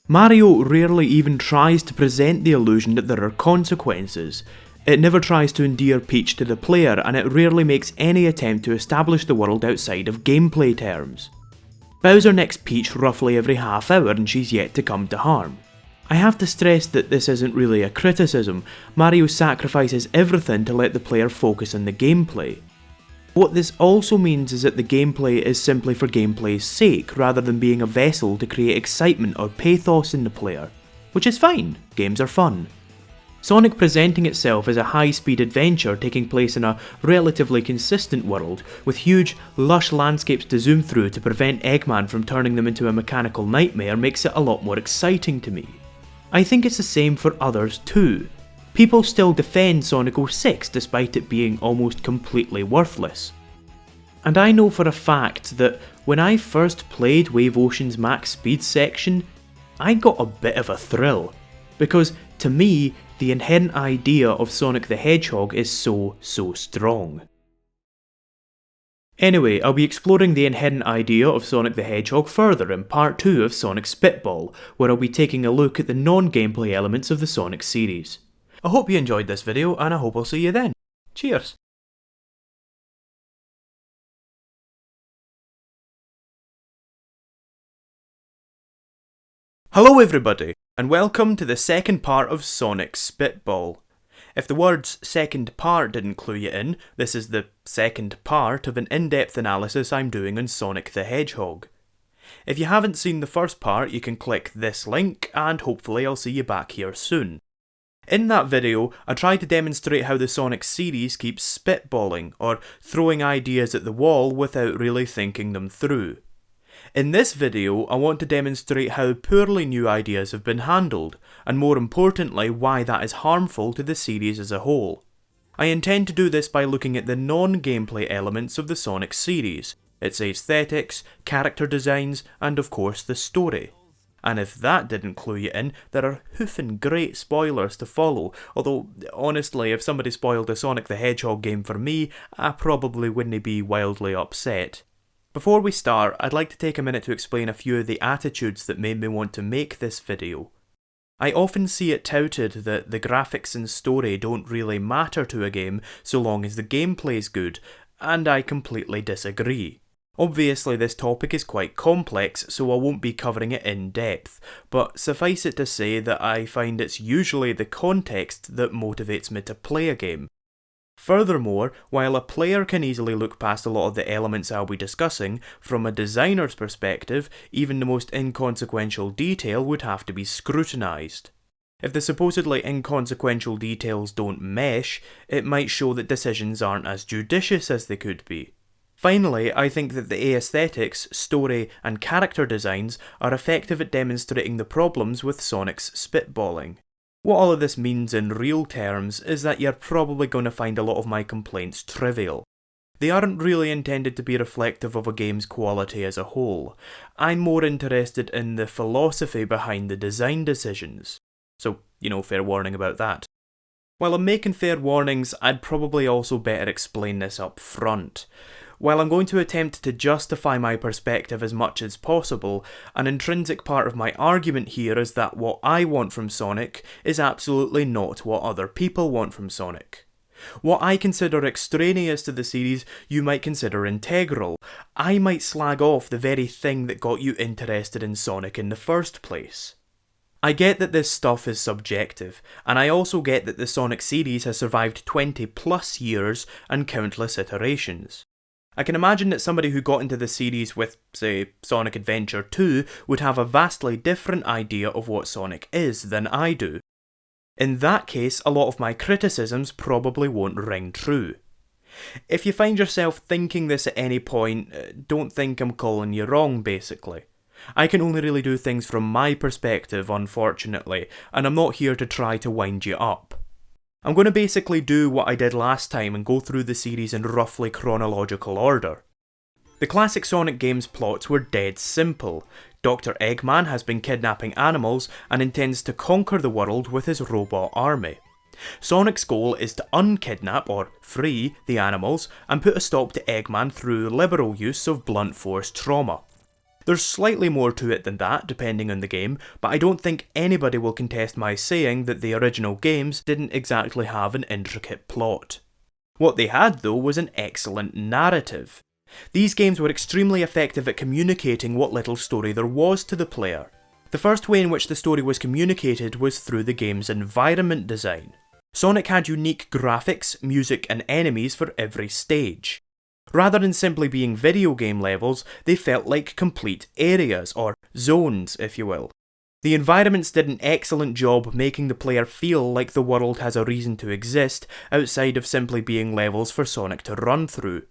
Mario rarely even tries to present the illusion that there are consequences. It never tries to endear Peach to the player, and it rarely makes any attempt to establish the world outside of gameplay terms. Bowser nicks Peach roughly every half hour and she's yet to come to harm. I have to stress that this isn't really a criticism. Mario sacrifices everything to let the player focus on the gameplay. What this also means is that the gameplay is simply for gameplay's sake, rather than being a vessel to create excitement or pathos in the player. Which is fine, games are fun. Sonic presenting itself as a high-speed adventure taking place in a relatively consistent world, with huge, lush landscapes to zoom through to prevent Eggman from turning them into a mechanical nightmare, makes it a lot more exciting to me. I think it's the same for others too. People still defend Sonic 06 despite it being almost completely worthless. And I know for a fact that when I first played Wave Ocean's max speed section, I got a bit of a thrill, because to me, the inherent idea of Sonic the Hedgehog is so strong. Anyway, I'll be exploring the inherent idea of Sonic the Hedgehog further in part 2 of Sonic Spitball, where I'll be taking a look at the non-gameplay elements of the Sonic series. I hope you enjoyed this video, and I hope I'll see you then. Cheers! Hello everybody, and welcome to the second part of Sonic Spitball. If the words second part didn't clue you in, this is the second part of an in-depth analysis I'm doing on Sonic the Hedgehog. If you haven't seen the first part, you can click this link, and hopefully I'll see you back here soon. In that video, I tried to demonstrate how the Sonic series keeps spitballing, or throwing ideas at the wall without really thinking them through. In this video, I want to demonstrate how poorly new ideas have been handled, and more importantly, why that is harmful to the series as a whole. I intend to do this by looking at the non-gameplay elements of the Sonic series, its aesthetics, character designs, and of course the story. And if that didn't clue you in, there are hoofing great spoilers to follow, although honestly, if somebody spoiled a Sonic the Hedgehog game for me, I probably wouldn't be wildly upset. Before we start, I'd like to take a minute to explain a few of the attitudes that made me want to make this video. I often see it touted that the graphics and story don't really matter to a game so long as the gameplay's good, and I completely disagree. Obviously this topic is quite complex, so I won't be covering it in depth, but suffice it to say that I find it's usually the context that motivates me to play a game. Furthermore, while a player can easily look past a lot of the elements I'll be discussing, from a designer's perspective, even the most inconsequential detail would have to be scrutinised. If the supposedly inconsequential details don't mesh, it might show that decisions aren't as judicious as they could be. Finally, I think that the aesthetics, story, and character designs are effective at demonstrating the problems with Sonic's spitballing. What all of this means in real terms is that you're probably going to find a lot of my complaints trivial. They aren't really intended to be reflective of a game's quality as a whole. I'm more interested in the philosophy behind the design decisions. So, fair warning about that. While I'm making fair warnings, I'd probably also better explain this up front. While I'm going to attempt to justify my perspective as much as possible, an intrinsic part of my argument here is that what I want from Sonic is absolutely not what other people want from Sonic. What I consider extraneous to the series, you might consider integral. I might slag off the very thing that got you interested in Sonic in the first place. I get that this stuff is subjective, and I also get that the Sonic series has survived 20 plus years and countless iterations. I can imagine that somebody who got into the series with, say, Sonic Adventure 2 would have a vastly different idea of what Sonic is than I do. In that case, a lot of my criticisms probably won't ring true. If you find yourself thinking this at any point, don't think I'm calling you wrong, basically. I can only really do things from my perspective, unfortunately, and I'm not here to try to wind you up. I'm going to basically do what I did last time and go through the series in roughly chronological order. The classic Sonic games plots were dead simple. Dr. Eggman has been kidnapping animals and intends to conquer the world with his robot army. Sonic's goal is to unkidnap or free the animals and put a stop to Eggman through liberal use of blunt force trauma. There's slightly more to it than that, depending on the game, but I don't think anybody will contest my saying that the original games didn't exactly have an intricate plot. What they had, though, was an excellent narrative. These games were extremely effective at communicating what little story there was to the player. The first way in which the story was communicated was through the game's environment design. Sonic had unique graphics, music, and enemies for every stage. Rather than simply being video game levels, they felt like complete areas, or zones if you will. The environments did an excellent job making the player feel like the world has a reason to exist outside of simply being levels for Sonic to run through.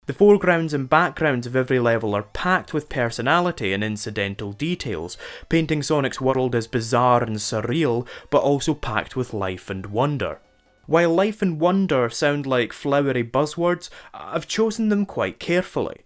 The foregrounds and backgrounds of every level are packed with personality and incidental details, painting Sonic's world as bizarre and surreal, but also packed with life and wonder. While life and wonder sound like flowery buzzwords, I've chosen them quite carefully.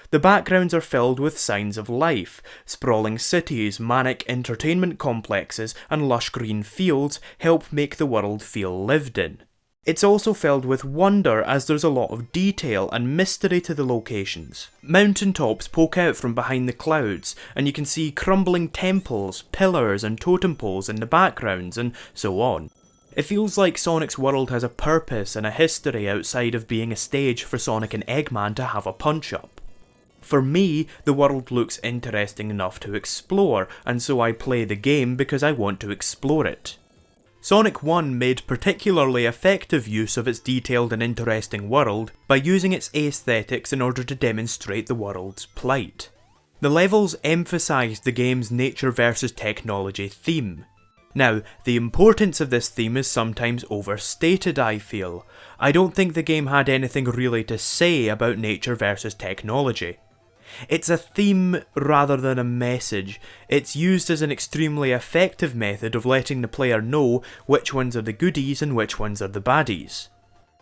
The backgrounds are filled with signs of life. Sprawling cities, manic entertainment complexes, and lush green fields help make the world feel lived in. It's also filled with wonder as there's a lot of detail and mystery to the locations. Mountain tops poke out from behind the clouds, and you can see crumbling temples, pillars and totem poles in the backgrounds, and so on. It feels like Sonic's world has a purpose and a history outside of being a stage for Sonic and Eggman to have a punch-up. For me, the world looks interesting enough to explore, and so I play the game because I want to explore it. Sonic 1 made particularly effective use of its detailed and interesting world by using its aesthetics in order to demonstrate the world's plight. The levels emphasised the game's nature versus technology theme. Now, the importance of this theme is sometimes overstated, I feel. I don't think the game had anything really to say about nature versus technology. It's a theme rather than a message. It's used as an extremely effective method of letting the player know which ones are the goodies and which ones are the baddies.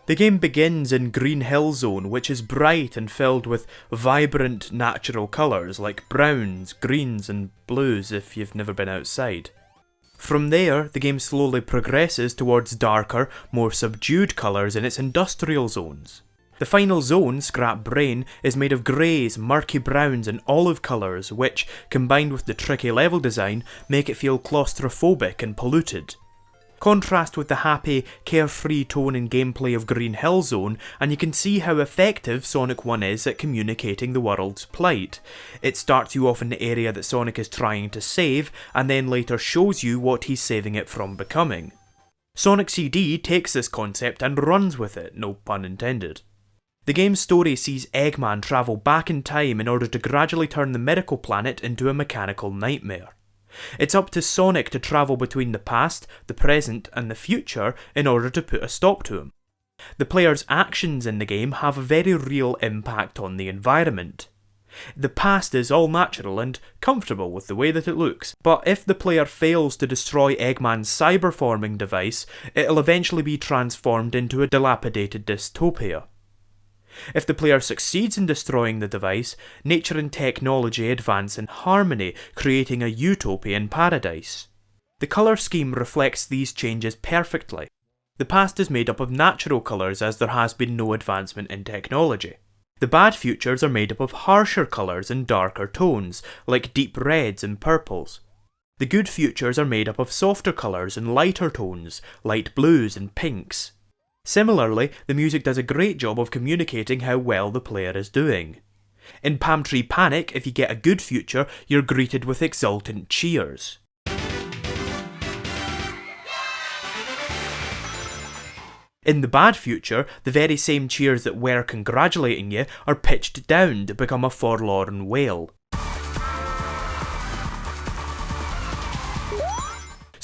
The game begins in Green Hill Zone, which is bright and filled with vibrant natural colours like browns, greens and blues if you've never been outside. From there, the game slowly progresses towards darker, more subdued colours in its industrial zones. The final zone, Scrap Brain, is made of greys, murky browns and olive colours which, combined with the tricky level design, make it feel claustrophobic and polluted. Contrast with the happy, carefree tone and gameplay of Green Hill Zone, and you can see how effective Sonic 1 is at communicating the world's plight. It starts you off in the area that Sonic is trying to save, and then later shows you what he's saving it from becoming. Sonic CD takes this concept and runs with it, no pun intended. The game's story sees Eggman travel back in time in order to gradually turn the miracle planet into a mechanical nightmare. It's up to Sonic to travel between the past, the present, and the future in order to put a stop to him. The player's actions in the game have a very real impact on the environment. The past is all natural and comfortable with the way that it looks, but if the player fails to destroy Eggman's cyberforming device, it'll eventually be transformed into a dilapidated dystopia. If the player succeeds in destroying the device, nature and technology advance in harmony, creating a utopian paradise. The colour scheme reflects these changes perfectly. The past is made up of natural colours as there has been no advancement in technology. The bad futures are made up of harsher colours and darker tones, like deep reds and purples. The good futures are made up of softer colours and lighter tones, light blues and pinks. Similarly, the music does a great job of communicating how well the player is doing. In Palm Tree Panic, if you get a good future, you're greeted with exultant cheers. In the bad future, the very same cheers that were congratulating you are pitched down to become a forlorn wail.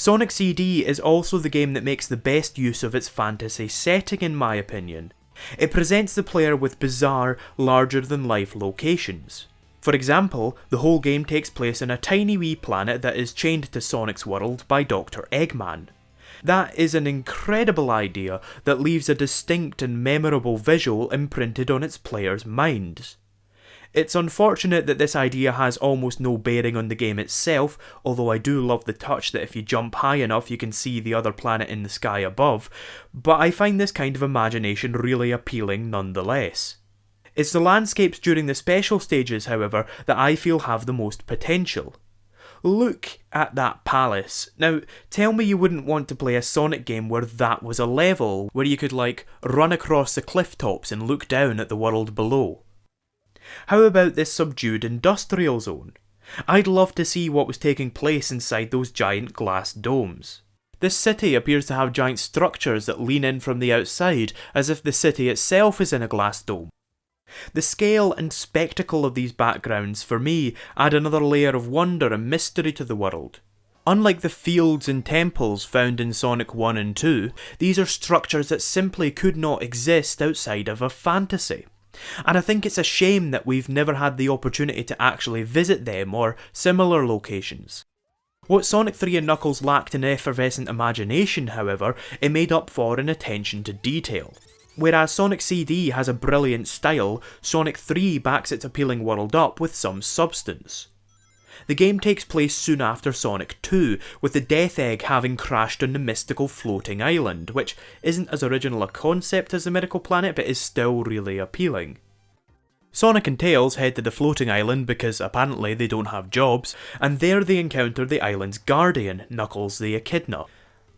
Sonic CD is also the game that makes the best use of its fantasy setting in my opinion. It presents the player with bizarre, larger-than-life locations. For example, the whole game takes place on a tiny wee planet that is chained to Sonic's world by Dr. Eggman. That is an incredible idea that leaves a distinct and memorable visual imprinted on its players' minds. It's unfortunate that this idea has almost no bearing on the game itself, although I do love the touch that if you jump high enough you can see the other planet in the sky above, but I find this kind of imagination really appealing nonetheless. It's the landscapes during the special stages, however, that I feel have the most potential. Look at that palace. Now, tell me you wouldn't want to play a Sonic game where that was a level, where you could run across the cliff tops and look down at the world below. How about this subdued industrial zone? I'd love to see what was taking place inside those giant glass domes. This city appears to have giant structures that lean in from the outside, as if the city itself is in a glass dome. The scale and spectacle of these backgrounds, for me, add another layer of wonder and mystery to the world. Unlike the fields and temples found in Sonic 1 and 2, these are structures that simply could not exist outside of a fantasy. And I think it's a shame that we've never had the opportunity to actually visit them or similar locations. What Sonic 3 and Knuckles lacked in effervescent imagination, however, it made up for in attention to detail. Whereas Sonic CD has a brilliant style, Sonic 3 backs its appealing world up with some substance. The game takes place soon after Sonic 2, with the Death Egg having crashed on the mystical floating island, which isn't as original a concept as the Miracle Planet, but is still really appealing. Sonic and Tails head to the floating island because apparently they don't have jobs, and there they encounter the island's guardian, Knuckles the Echidna.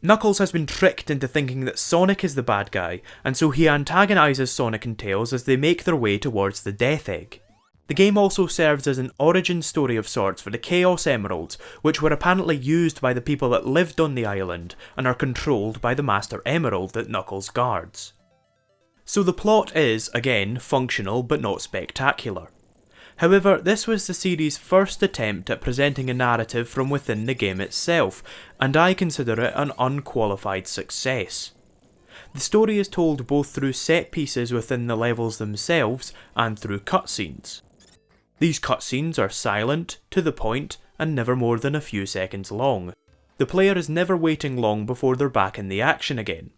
Knuckles has been tricked into thinking that Sonic is the bad guy, and so he antagonises Sonic and Tails as they make their way towards the Death Egg. The game also serves as an origin story of sorts for the Chaos Emeralds, which were apparently used by the people that lived on the island, and are controlled by the Master Emerald that Knuckles guards. So the plot is, again, functional but not spectacular. However, this was the series' first attempt at presenting a narrative from within the game itself, and I consider it an unqualified success. The story is told both through set pieces within the levels themselves and through cutscenes. These cutscenes are silent, to the point, and never more than a few seconds long. The player is never waiting long before they're back in the action again.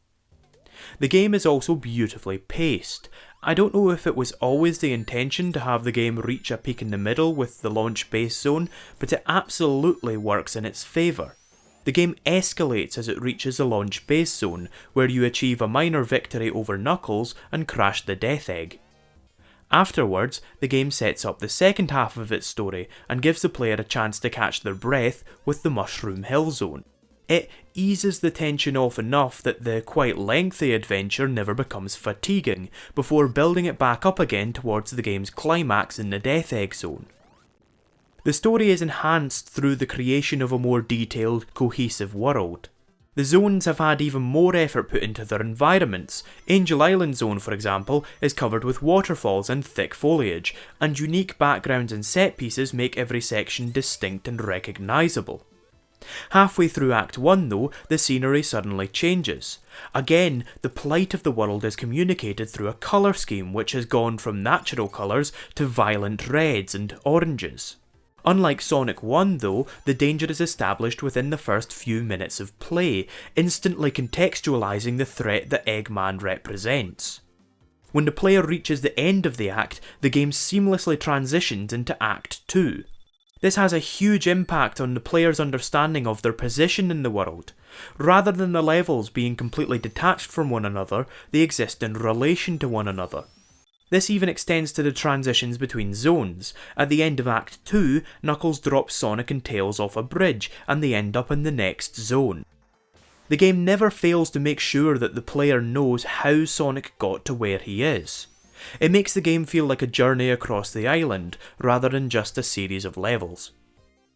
The game is also beautifully paced. I don't know if it was always the intention to have the game reach a peak in the middle with the launch base zone, but it absolutely works in its favour. The game escalates as it reaches the launch base zone, where you achieve a minor victory over Knuckles and crash the Death Egg. Afterwards, the game sets up the second half of its story and gives the player a chance to catch their breath with the Mushroom Hill Zone. It eases the tension off enough that the quite lengthy adventure never becomes fatiguing, before building it back up again towards the game's climax in the Death Egg Zone. The story is enhanced through the creation of a more detailed, cohesive world. The zones have had even more effort put into their environments. Angel Island Zone, for example, is covered with waterfalls and thick foliage, and unique backgrounds and set pieces make every section distinct and recognisable. Halfway through Act 1 though, the scenery suddenly changes. Again, the plight of the world is communicated through a colour scheme which has gone from natural colours to violent reds and oranges. Unlike Sonic 1 though, the danger is established within the first few minutes of play, instantly contextualising the threat that Eggman represents. When the player reaches the end of the act, the game seamlessly transitions into Act 2. This has a huge impact on the player's understanding of their position in the world. Rather than the levels being completely detached from one another, they exist in relation to one another. This even extends to the transitions between zones. At the end of Act 2, Knuckles drops Sonic and Tails off a bridge, and they end up in the next zone. The game never fails to make sure that the player knows how Sonic got to where he is. It makes the game feel like a journey across the island, rather than just a series of levels.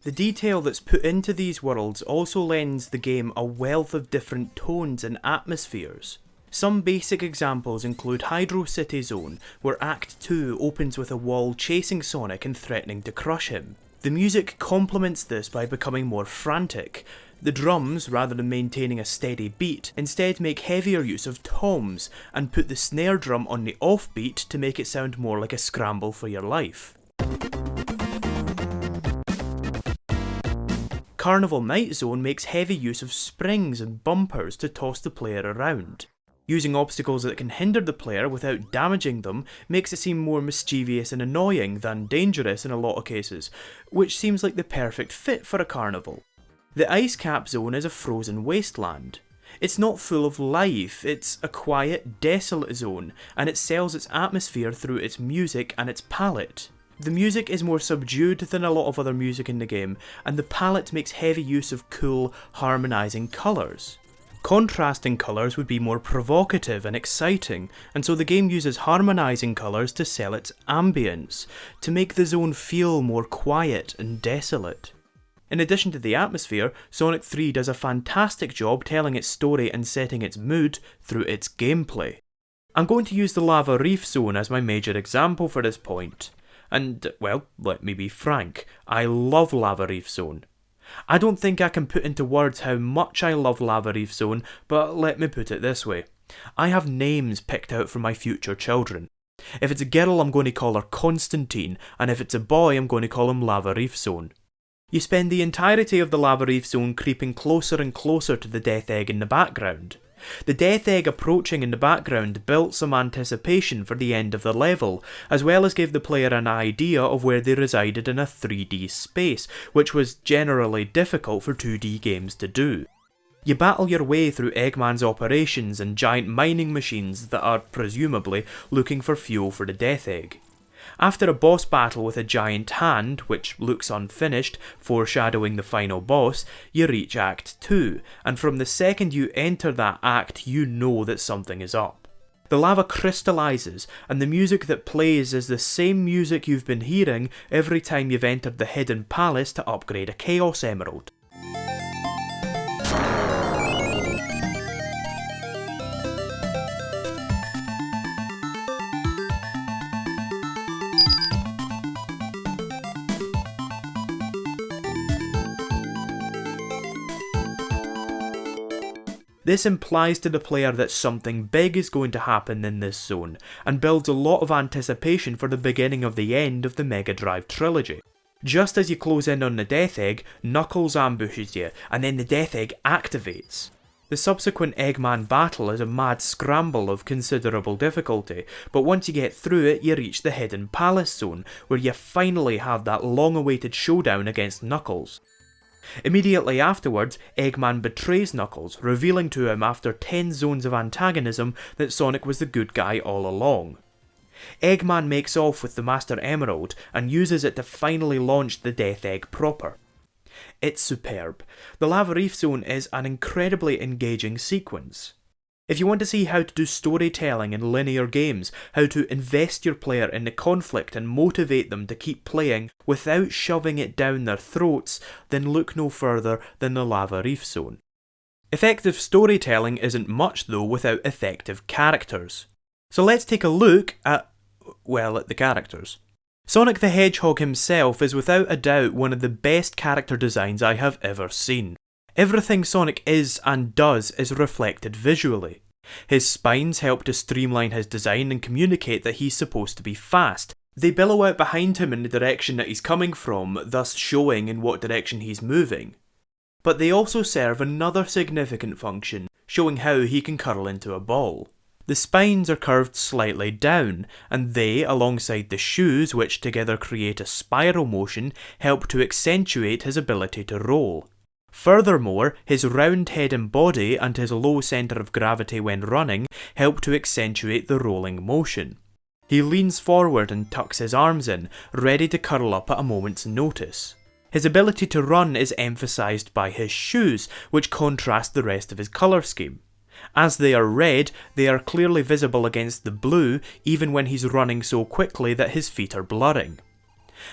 The detail that's put into these worlds also lends the game a wealth of different tones and atmospheres. Some basic examples include Hydro City Zone, where Act 2 opens with a wall chasing Sonic and threatening to crush him. The music complements this by becoming more frantic. The drums, rather than maintaining a steady beat, instead make heavier use of toms, and put the snare drum on the offbeat to make it sound more like a scramble for your life. Carnival Night Zone makes heavy use of springs and bumpers to toss the player around. Using obstacles that can hinder the player without damaging them makes it seem more mischievous and annoying than dangerous in a lot of cases, which seems like the perfect fit for a carnival. The Ice Cap Zone is a frozen wasteland. It's not full of life, it's a quiet, desolate zone, and it sells its atmosphere through its music and its palette. The music is more subdued than a lot of other music in the game, and the palette makes heavy use of cool, harmonising colours. Contrasting colours would be more provocative and exciting, and so the game uses harmonising colours to sell its ambience, to make the zone feel more quiet and desolate. In addition to the atmosphere, Sonic 3 does a fantastic job telling its story and setting its mood through its gameplay. I'm going to use the Lava Reef Zone as my major example for this point. And, well, let me be frank, I love Lava Reef Zone. I don't think I can put into words how much I love Lava Reef Zone, but let me put it this way. I have names picked out for my future children. If it's a girl, I'm going to call her Constantine, and if it's a boy, I'm going to call him Lava Reef Zone. You spend the entirety of the Lava Reef Zone creeping closer and closer to the Death Egg in the background. The Death Egg approaching in the background built some anticipation for the end of the level, as well as gave the player an idea of where they resided in a 3D space, which was generally difficult for 2D games to do. You battle your way through Eggman's operations and giant mining machines that are, presumably, looking for fuel for the Death Egg. After a boss battle with a giant hand, which looks unfinished, foreshadowing the final boss, you reach Act 2, and from the second you enter that act you know that something is up. The lava crystallises, and the music that plays is the same music you've been hearing every time you've entered the Hidden Palace to upgrade a Chaos Emerald. This implies to the player that something big is going to happen in this zone, and builds a lot of anticipation for the beginning of the end of the Mega Drive trilogy. Just as you close in on the Death Egg, Knuckles ambushes you, and then the Death Egg activates. The subsequent Eggman battle is a mad scramble of considerable difficulty, but once you get through it you reach the Hidden Palace zone, where you finally have that long-awaited showdown against Knuckles. Immediately afterwards, Eggman betrays Knuckles, revealing to him after 10 zones of antagonism that Sonic was the good guy all along. Eggman makes off with the Master Emerald and uses it to finally launch the Death Egg proper. It's superb. The Lava Reef Zone is an incredibly engaging sequence. If you want to see how to do storytelling in linear games, how to invest your player in the conflict and motivate them to keep playing without shoving it down their throats, then look no further than the Lava Reef Zone. Effective storytelling isn't much though without effective characters. So let's take a look at the characters. Sonic the Hedgehog himself is without a doubt one of the best character designs I have ever seen. Everything Sonic is and does is reflected visually. His spines help to streamline his design and communicate that he's supposed to be fast. They billow out behind him in the direction that he's coming from, thus showing in what direction he's moving. But they also serve another significant function, showing how he can curl into a ball. The spines are curved slightly down, and they, alongside the shoes which together create a spiral motion, help to accentuate his ability to roll. Furthermore, his round head and body and his low centre of gravity when running help to accentuate the rolling motion. He leans forward and tucks his arms in, ready to curl up at a moment's notice. His ability to run is emphasised by his shoes, which contrast the rest of his colour scheme. As they are red, they are clearly visible against the blue, even when he's running so quickly that his feet are blurring.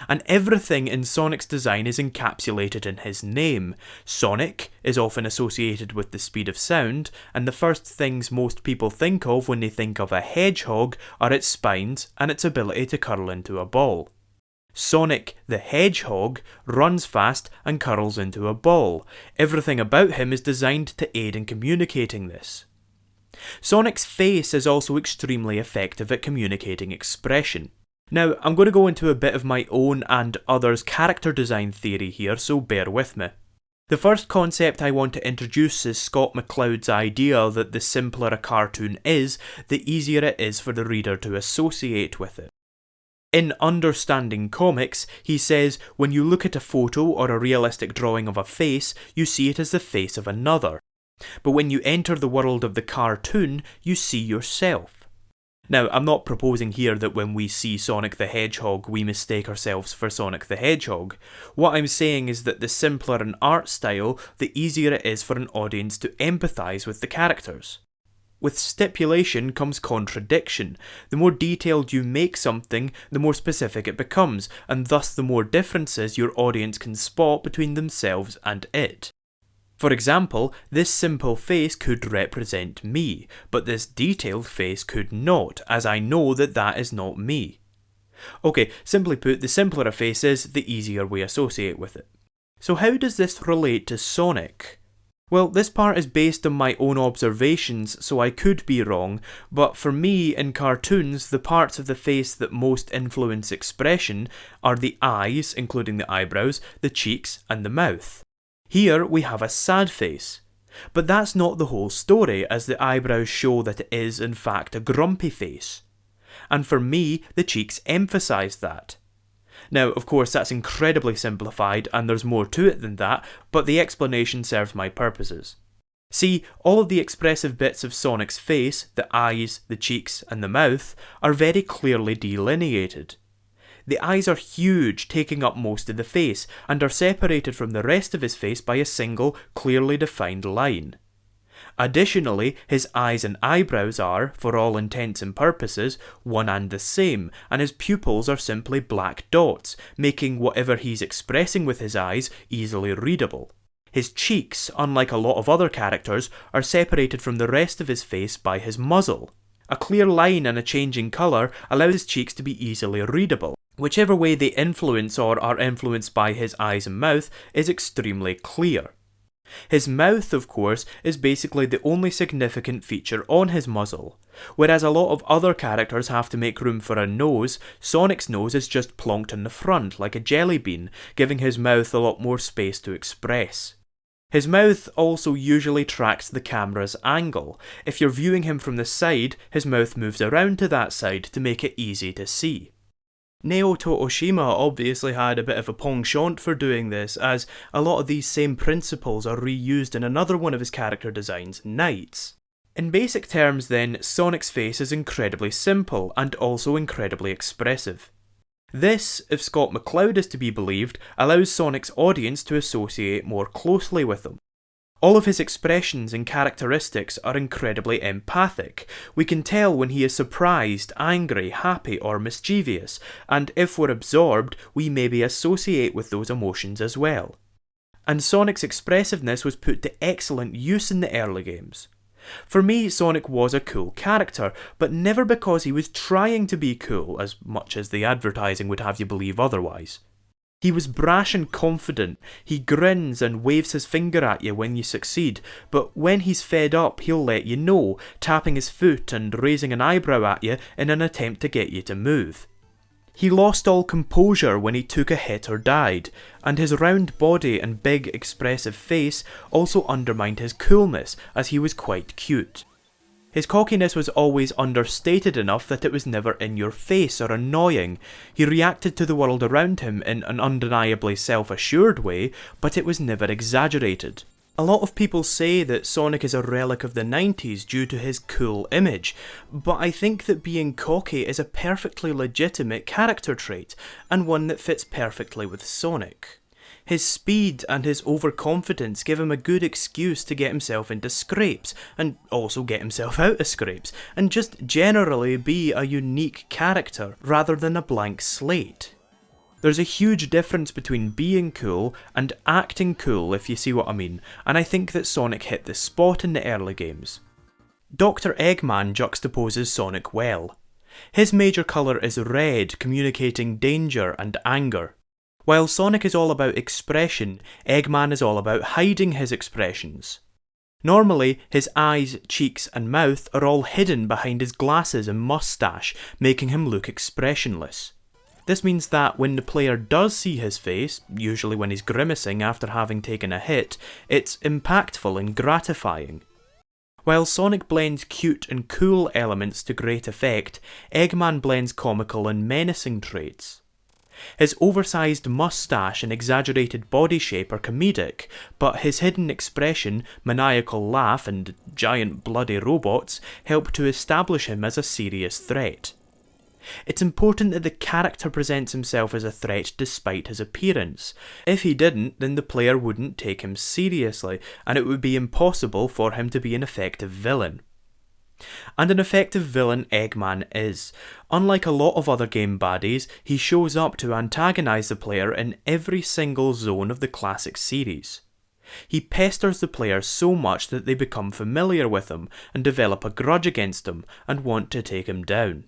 And everything in Sonic's design is encapsulated in his name. Sonic is often associated with the speed of sound, and the first things most people think of when they think of a hedgehog are its spines and its ability to curl into a ball. Sonic the Hedgehog runs fast and curls into a ball. Everything about him is designed to aid in communicating this. Sonic's face is also extremely effective at communicating expression. Now, I'm going to go into a bit of my own and others' character design theory here, so bear with me. The first concept I want to introduce is Scott McCloud's idea that the simpler a cartoon is, the easier it is for the reader to associate with it. In Understanding Comics, he says, when you look at a photo or a realistic drawing of a face, you see it as the face of another. But when you enter the world of the cartoon, you see yourself. Now, I'm not proposing here that when we see Sonic the Hedgehog, we mistake ourselves for Sonic the Hedgehog. What I'm saying is that the simpler an art style, the easier it is for an audience to empathise with the characters. With stipulation comes contradiction. The more detailed you make something, the more specific it becomes, and thus the more differences your audience can spot between themselves and it. For example, this simple face could represent me, but this detailed face could not, as I know that that is not me. Okay, simply put, the simpler a face is, the easier we associate with it. So how does this relate to Sonic? Well, this part is based on my own observations, so I could be wrong, but for me, in cartoons, the parts of the face that most influence expression are the eyes, including the eyebrows, the cheeks, and the mouth. Here we have a sad face. But that's not the whole story, as the eyebrows show that it is in fact a grumpy face. And for me, the cheeks emphasise that. Now, of course, that's incredibly simplified and there's more to it than that, but the explanation serves my purposes. See, all of the expressive bits of Sonic's face, the eyes, the cheeks, and the mouth, are very clearly delineated. The eyes are huge, taking up most of the face, and are separated from the rest of his face by a single, clearly defined line. Additionally, his eyes and eyebrows are, for all intents and purposes, one and the same, and his pupils are simply black dots, making whatever he's expressing with his eyes easily readable. His cheeks, unlike a lot of other characters, are separated from the rest of his face by his muzzle. A clear line and a changing colour allow his cheeks to be easily readable. Whichever way they influence or are influenced by his eyes and mouth is extremely clear. His mouth, of course, is basically the only significant feature on his muzzle. Whereas a lot of other characters have to make room for a nose, Sonic's nose is just plonked in the front like a jelly bean, giving his mouth a lot more space to express. His mouth also usually tracks the camera's angle. If you're viewing him from the side, his mouth moves around to that side to make it easy to see. Naoto Oshima obviously had a bit of a penchant for doing this, as a lot of these same principles are reused in another one of his character designs, Knights. In basic terms then, Sonic's face is incredibly simple and also incredibly expressive. This, if Scott McCloud is to be believed, allows Sonic's audience to associate more closely with him. All of his expressions and characteristics are incredibly empathic. We can tell when he is surprised, angry, happy or mischievous, and if we're absorbed, we maybe associate with those emotions as well. And Sonic's expressiveness was put to excellent use in the early games. For me, Sonic was a cool character, but never because he was trying to be cool, as much as the advertising would have you believe otherwise. He was brash and confident, he grins and waves his finger at you when you succeed, but when he's fed up he'll let you know, tapping his foot and raising an eyebrow at you in an attempt to get you to move. He lost all composure when he took a hit or died, and his round body and big expressive face also undermined his coolness, as he was quite cute. His cockiness was always understated enough that it was never in your face or annoying. He reacted to the world around him in an undeniably self-assured way, but it was never exaggerated. A lot of people say that Sonic is a relic of the 90s due to his cool image, but I think that being cocky is a perfectly legitimate character trait, and one that fits perfectly with Sonic. His speed and his overconfidence give him a good excuse to get himself into scrapes, and also get himself out of scrapes, and just generally be a unique character rather than a blank slate. There's a huge difference between being cool and acting cool, if you see what I mean, and I think that Sonic hit the spot in the early games. Dr. Eggman juxtaposes Sonic well. His major colour is red, communicating danger and anger. While Sonic is all about expression, Eggman is all about hiding his expressions. Normally, his eyes, cheeks and mouth are all hidden behind his glasses and moustache, making him look expressionless. This means that when the player does see his face, usually when he's grimacing after having taken a hit, it's impactful and gratifying. While Sonic blends cute and cool elements to great effect, Eggman blends comical and menacing traits. His oversized mustache and exaggerated body shape are comedic, but his hidden expression, maniacal laugh, and giant bloody robots help to establish him as a serious threat. It's important that the character presents himself as a threat despite his appearance. If he didn't, then the player wouldn't take him seriously, and it would be impossible for him to be an effective villain. And an effective villain Eggman is. Unlike a lot of other game baddies, he shows up to antagonise the player in every single zone of the classic series. He pesters the player so much that they become familiar with him and develop a grudge against him and want to take him down.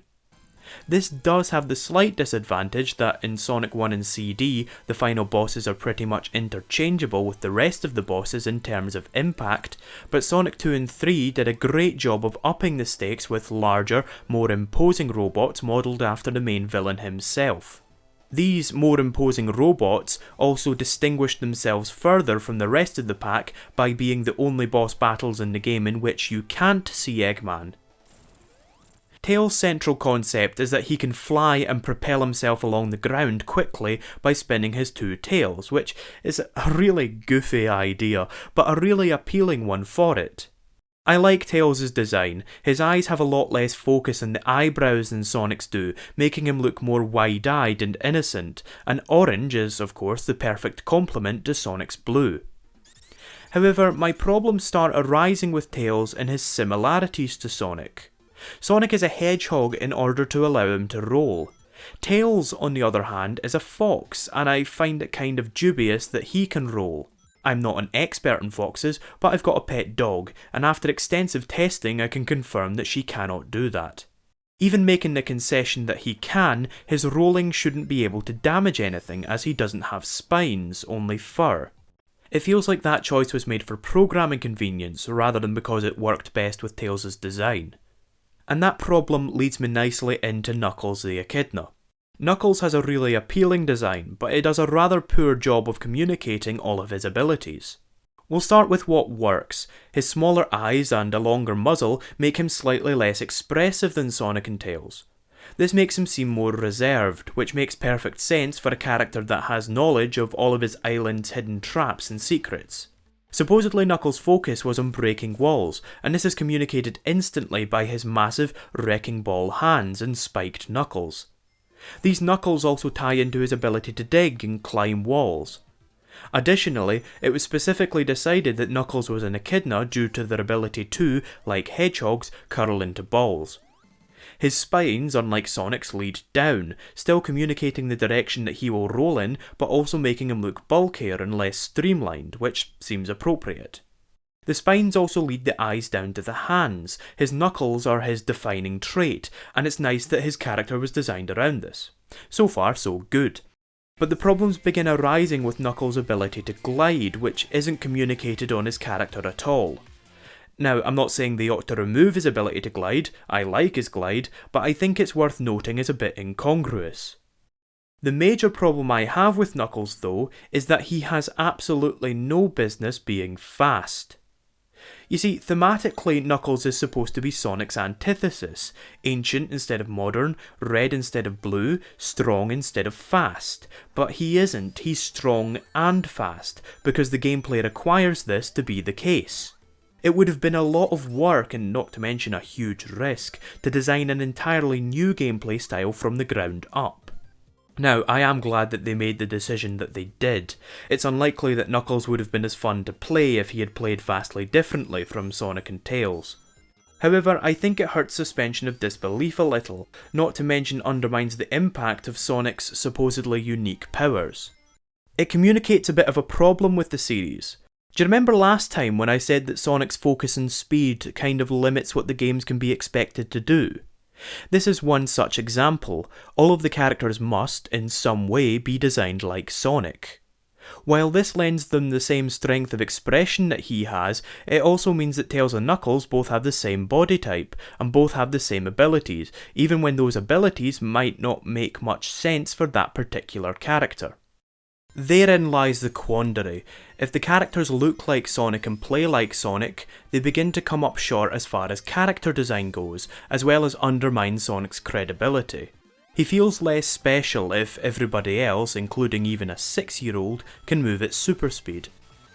This does have the slight disadvantage that in Sonic 1 and CD, the final bosses are pretty much interchangeable with the rest of the bosses in terms of impact, but Sonic 2 and 3 did a great job of upping the stakes with larger, more imposing robots modelled after the main villain himself. These more imposing robots also distinguished themselves further from the rest of the pack by being the only boss battles in the game in which you can't see Eggman. Tails' central concept is that he can fly and propel himself along the ground quickly by spinning his two tails, which is a really goofy idea, but a really appealing one for it. I like Tails' design. His eyes have a lot less focus on the eyebrows than Sonic's do, making him look more wide-eyed and innocent, and orange is, of course, the perfect complement to Sonic's blue. However, my problems start arising with Tails and his similarities to Sonic. Sonic is a hedgehog in order to allow him to roll. Tails, on the other hand, is a fox, and I find it kind of dubious that he can roll. I'm not an expert in foxes, but I've got a pet dog, and after extensive testing I can confirm that she cannot do that. Even making the concession that he can, his rolling shouldn't be able to damage anything as he doesn't have spines, only fur. It feels like that choice was made for programming convenience rather than because it worked best with Tails' design. And that problem leads me nicely into Knuckles the Echidna. Knuckles has a really appealing design, but it does a rather poor job of communicating all of his abilities. We'll start with what works. His smaller eyes and a longer muzzle make him slightly less expressive than Sonic and Tails. This makes him seem more reserved, which makes perfect sense for a character that has knowledge of all of his island's hidden traps and secrets. Supposedly Knuckles' focus was on breaking walls, and this is communicated instantly by his massive wrecking ball hands and spiked knuckles. These knuckles also tie into his ability to dig and climb walls. Additionally, it was specifically decided that Knuckles was an echidna due to their ability to, like hedgehogs, curl into balls. His spines, unlike Sonic's, lead down, still communicating the direction that he will roll in, but also making him look bulkier and less streamlined, which seems appropriate. The spines also lead the eyes down to the hands. His knuckles are his defining trait, and it's nice that his character was designed around this. So far, so good. But the problems begin arising with Knuckles' ability to glide, which isn't communicated on his character at all. Now, I'm not saying they ought to remove his ability to glide, I like his glide, but I think it's worth noting as a bit incongruous. The major problem I have with Knuckles, though, is that he has absolutely no business being fast. You see, thematically, Knuckles is supposed to be Sonic's antithesis: ancient instead of modern, red instead of blue, strong instead of fast. But he isn't, he's strong and fast, because the gameplay requires this to be the case. It would have been a lot of work, and not to mention a huge risk, to design an entirely new gameplay style from the ground up. Now, I am glad that they made the decision that they did. It's unlikely that Knuckles would have been as fun to play if he had played vastly differently from Sonic and Tails. However, I think it hurts suspension of disbelief a little, not to mention undermines the impact of Sonic's supposedly unique powers. It communicates a bit of a problem with the series. Do you remember last time when I said that Sonic's focus and speed kind of limits what the games can be expected to do? This is one such example. All of the characters must, in some way, be designed like Sonic. While this lends them the same strength of expression that he has, it also means that Tails and Knuckles both have the same body type, and both have the same abilities, even when those abilities might not make much sense for that particular character. Therein lies the quandary. If the characters look like Sonic and play like Sonic, they begin to come up short as far as character design goes, as well as undermine Sonic's credibility. He feels less special if everybody else, including even a 6-year-old, can move at super speed.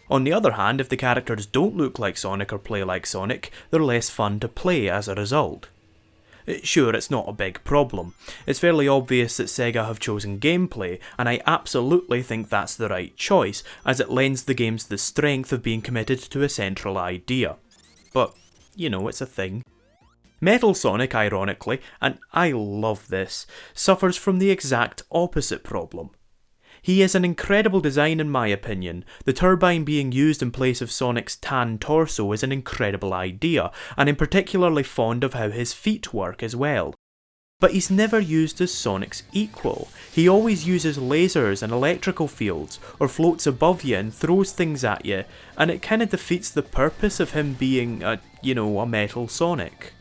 On the other hand, if the characters don't look like Sonic or play like Sonic, they're less fun to play as a result. Sure, it's not a big problem. It's fairly obvious that Sega have chosen gameplay, and I absolutely think that's the right choice, as it lends the games the strength of being committed to a central idea. But, you know, it's a thing. Metal Sonic, ironically, and I love this, suffers from the exact opposite problem. He is an incredible design in my opinion. The turbine being used in place of Sonic's tan torso is an incredible idea, and I'm particularly fond of how his feet work as well. But he's never used as Sonic's equal. He always uses lasers and electrical fields, or floats above you and throws things at you, and it kinda defeats the purpose of him being a Metal Sonic.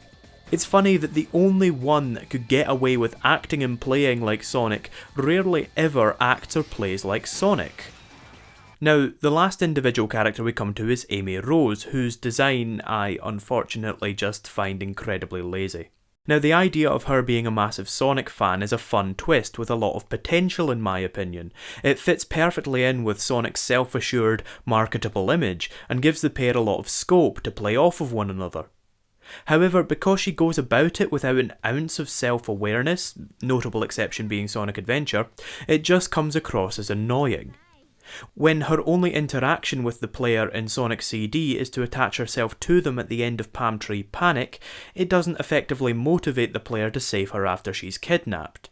It's funny that the only one that could get away with acting and playing like Sonic rarely ever acts or plays like Sonic. Now, the last individual character we come to is Amy Rose, whose design I unfortunately just find incredibly lazy. Now, the idea of her being a massive Sonic fan is a fun twist with a lot of potential in my opinion. It fits perfectly in with Sonic's self-assured, marketable image, and gives the pair a lot of scope to play off of one another. However, because she goes about it without an ounce of self-awareness, notable exception being Sonic Adventure, it just comes across as annoying. When her only interaction with the player in Sonic CD is to attach herself to them at the end of Palm Tree Panic, it doesn't effectively motivate the player to save her after she's kidnapped.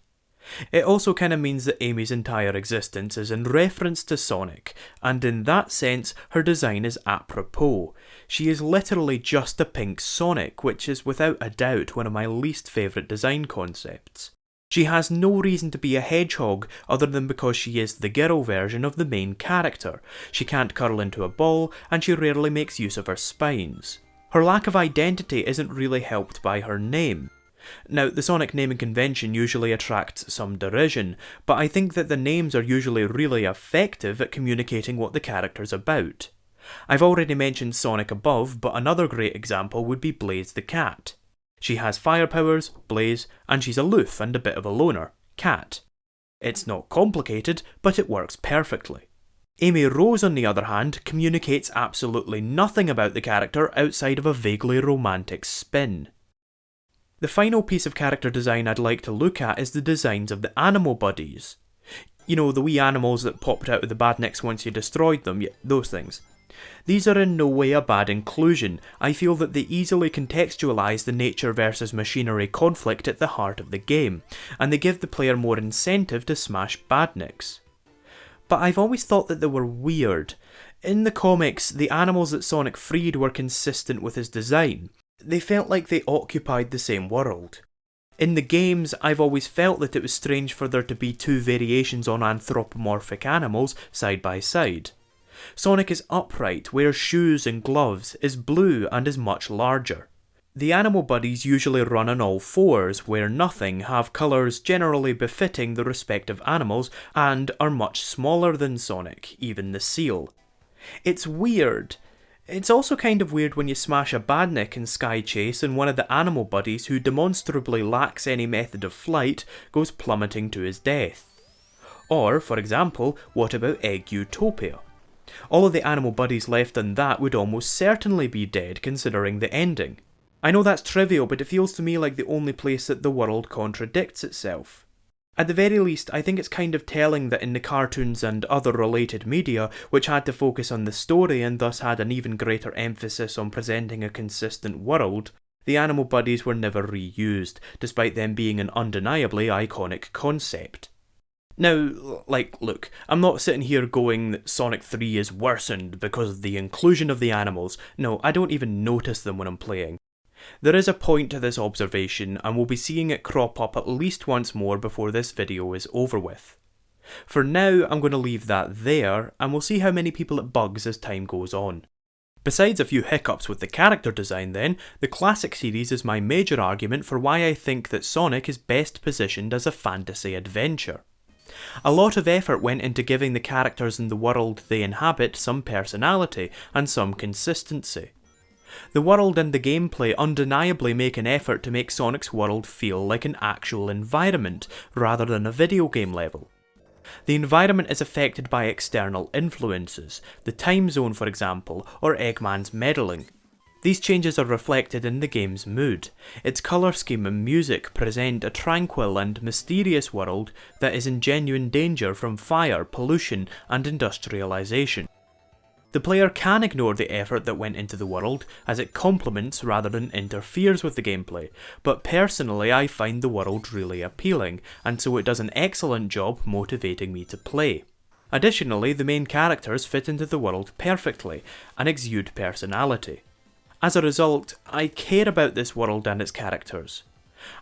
It also kinda means that Amy's entire existence is in reference to Sonic, and in that sense, her design is apropos. She is literally just a pink Sonic, which is without a doubt one of my least favourite design concepts. She has no reason to be a hedgehog other than because she is the girl version of the main character. She can't curl into a ball, and she rarely makes use of her spines. Her lack of identity isn't really helped by her name. Now, the Sonic naming convention usually attracts some derision, but I think that the names are usually really effective at communicating what the character's about. I've already mentioned Sonic above, but another great example would be Blaze the Cat. She has fire powers, Blaze, and she's aloof and a bit of a loner, Cat. It's not complicated, but it works perfectly. Amy Rose, on the other hand, communicates absolutely nothing about the character outside of a vaguely romantic spin. The final piece of character design I'd like to look at is the designs of the animal buddies. You know, the wee animals that popped out of the badniks once you destroyed them, yeah, those things. These are in no way a bad inclusion. I feel that they easily contextualise the nature versus machinery conflict at the heart of the game, and they give the player more incentive to smash badniks. But I've always thought that they were weird. In the comics, the animals that Sonic freed were consistent with his design. They felt like they occupied the same world. In the games, I've always felt that it was strange for there to be two variations on anthropomorphic animals side by side. Sonic is upright, wears shoes and gloves, is blue and is much larger. The animal buddies usually run on all fours, wear nothing, have colours generally befitting the respective animals, and are much smaller than Sonic, even the seal. It's weird. It's also kind of weird when you smash a badnik in Sky Chase and one of the animal buddies, who demonstrably lacks any method of flight, goes plummeting to his death. Or, for example, what about Egg Utopia? All of the animal buddies left in that would almost certainly be dead considering the ending. I know that's trivial, but it feels to me like the only place that the world contradicts itself. At the very least, I think it's kind of telling that in the cartoons and other related media, which had to focus on the story and thus had an even greater emphasis on presenting a consistent world, the animal buddies were never reused, despite them being an undeniably iconic concept. Now, look, I'm not sitting here going that Sonic 3 is worsened because of the inclusion of the animals. No, I don't even notice them when I'm playing. There is a point to this observation, and we'll be seeing it crop up at least once more before this video is over with. For now, I'm going to leave that there, and we'll see how many people it bugs as time goes on. Besides a few hiccups with the character design then, the classic series is my major argument for why I think that Sonic is best positioned as a fantasy adventure. A lot of effort went into giving the characters in the world they inhabit some personality and some consistency. The world and the gameplay undeniably make an effort to make Sonic's world feel like an actual environment, rather than a video game level. The environment is affected by external influences, the time zone for example, or Eggman's meddling. These changes are reflected in the game's mood. Its colour scheme and music present a tranquil and mysterious world that is in genuine danger from fire, pollution, and industrialisation. The player can ignore the effort that went into the world, as it complements rather than interferes with the gameplay, but personally I find the world really appealing, and so it does an excellent job motivating me to play. Additionally, the main characters fit into the world perfectly, and exude personality. As a result, I care about this world and its characters.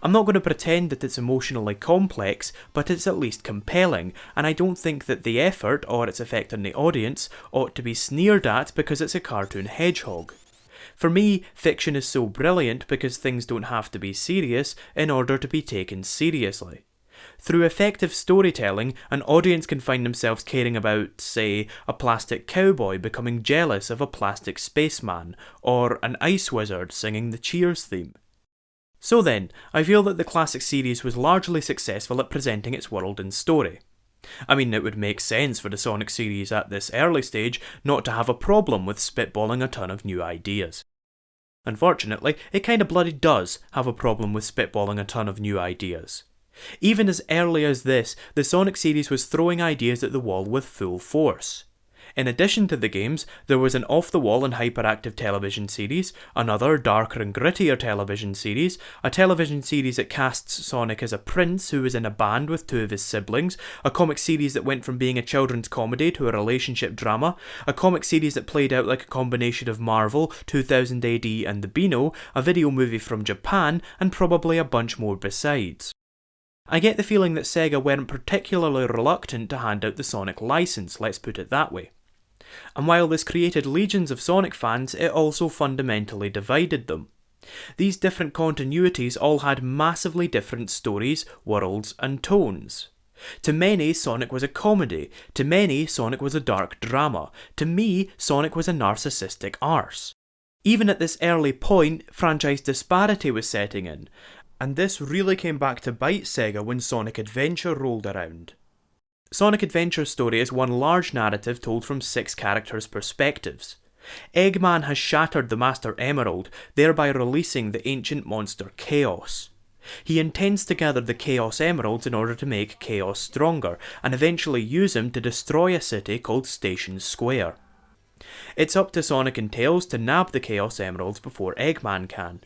I'm not going to pretend that it's emotionally complex, but it's at least compelling, and I don't think that the effort, or its effect on the audience, ought to be sneered at because it's a cartoon hedgehog. For me, fiction is so brilliant because things don't have to be serious in order to be taken seriously. Through effective storytelling, an audience can find themselves caring about, say, a plastic cowboy becoming jealous of a plastic spaceman, or an ice wizard singing the Cheers theme. So then, I feel that the classic series was largely successful at presenting its world and story. I mean, it would make sense for the Sonic series at this early stage not to have a problem with spitballing a ton of new ideas. Unfortunately, it kinda bloody does have a problem with spitballing a ton of new ideas. Even as early as this, the Sonic series was throwing ideas at the wall with full force. In addition to the games, there was an off-the-wall and hyperactive television series, another darker and grittier television series, a television series that casts Sonic as a prince who was in a band with two of his siblings, a comic series that went from being a children's comedy to a relationship drama, a comic series that played out like a combination of Marvel, 2000 AD and the Beano, a video movie from Japan, and probably a bunch more besides. I get the feeling that Sega weren't particularly reluctant to hand out the Sonic license, let's put it that way. And while this created legions of Sonic fans, it also fundamentally divided them. These different continuities all had massively different stories, worlds, and tones. To many, Sonic was a comedy. To many, Sonic was a dark drama. To me, Sonic was a narcissistic arse. Even at this early point, franchise disparity was setting in, and this really came back to bite Sega when Sonic Adventure rolled around. Sonic Adventure's story is one large narrative told from 6 characters' perspectives. Eggman has shattered the Master Emerald, thereby releasing the ancient monster Chaos. He intends to gather the Chaos Emeralds in order to make Chaos stronger, and eventually use them to destroy a city called Station Square. It's up to Sonic and Tails to nab the Chaos Emeralds before Eggman can.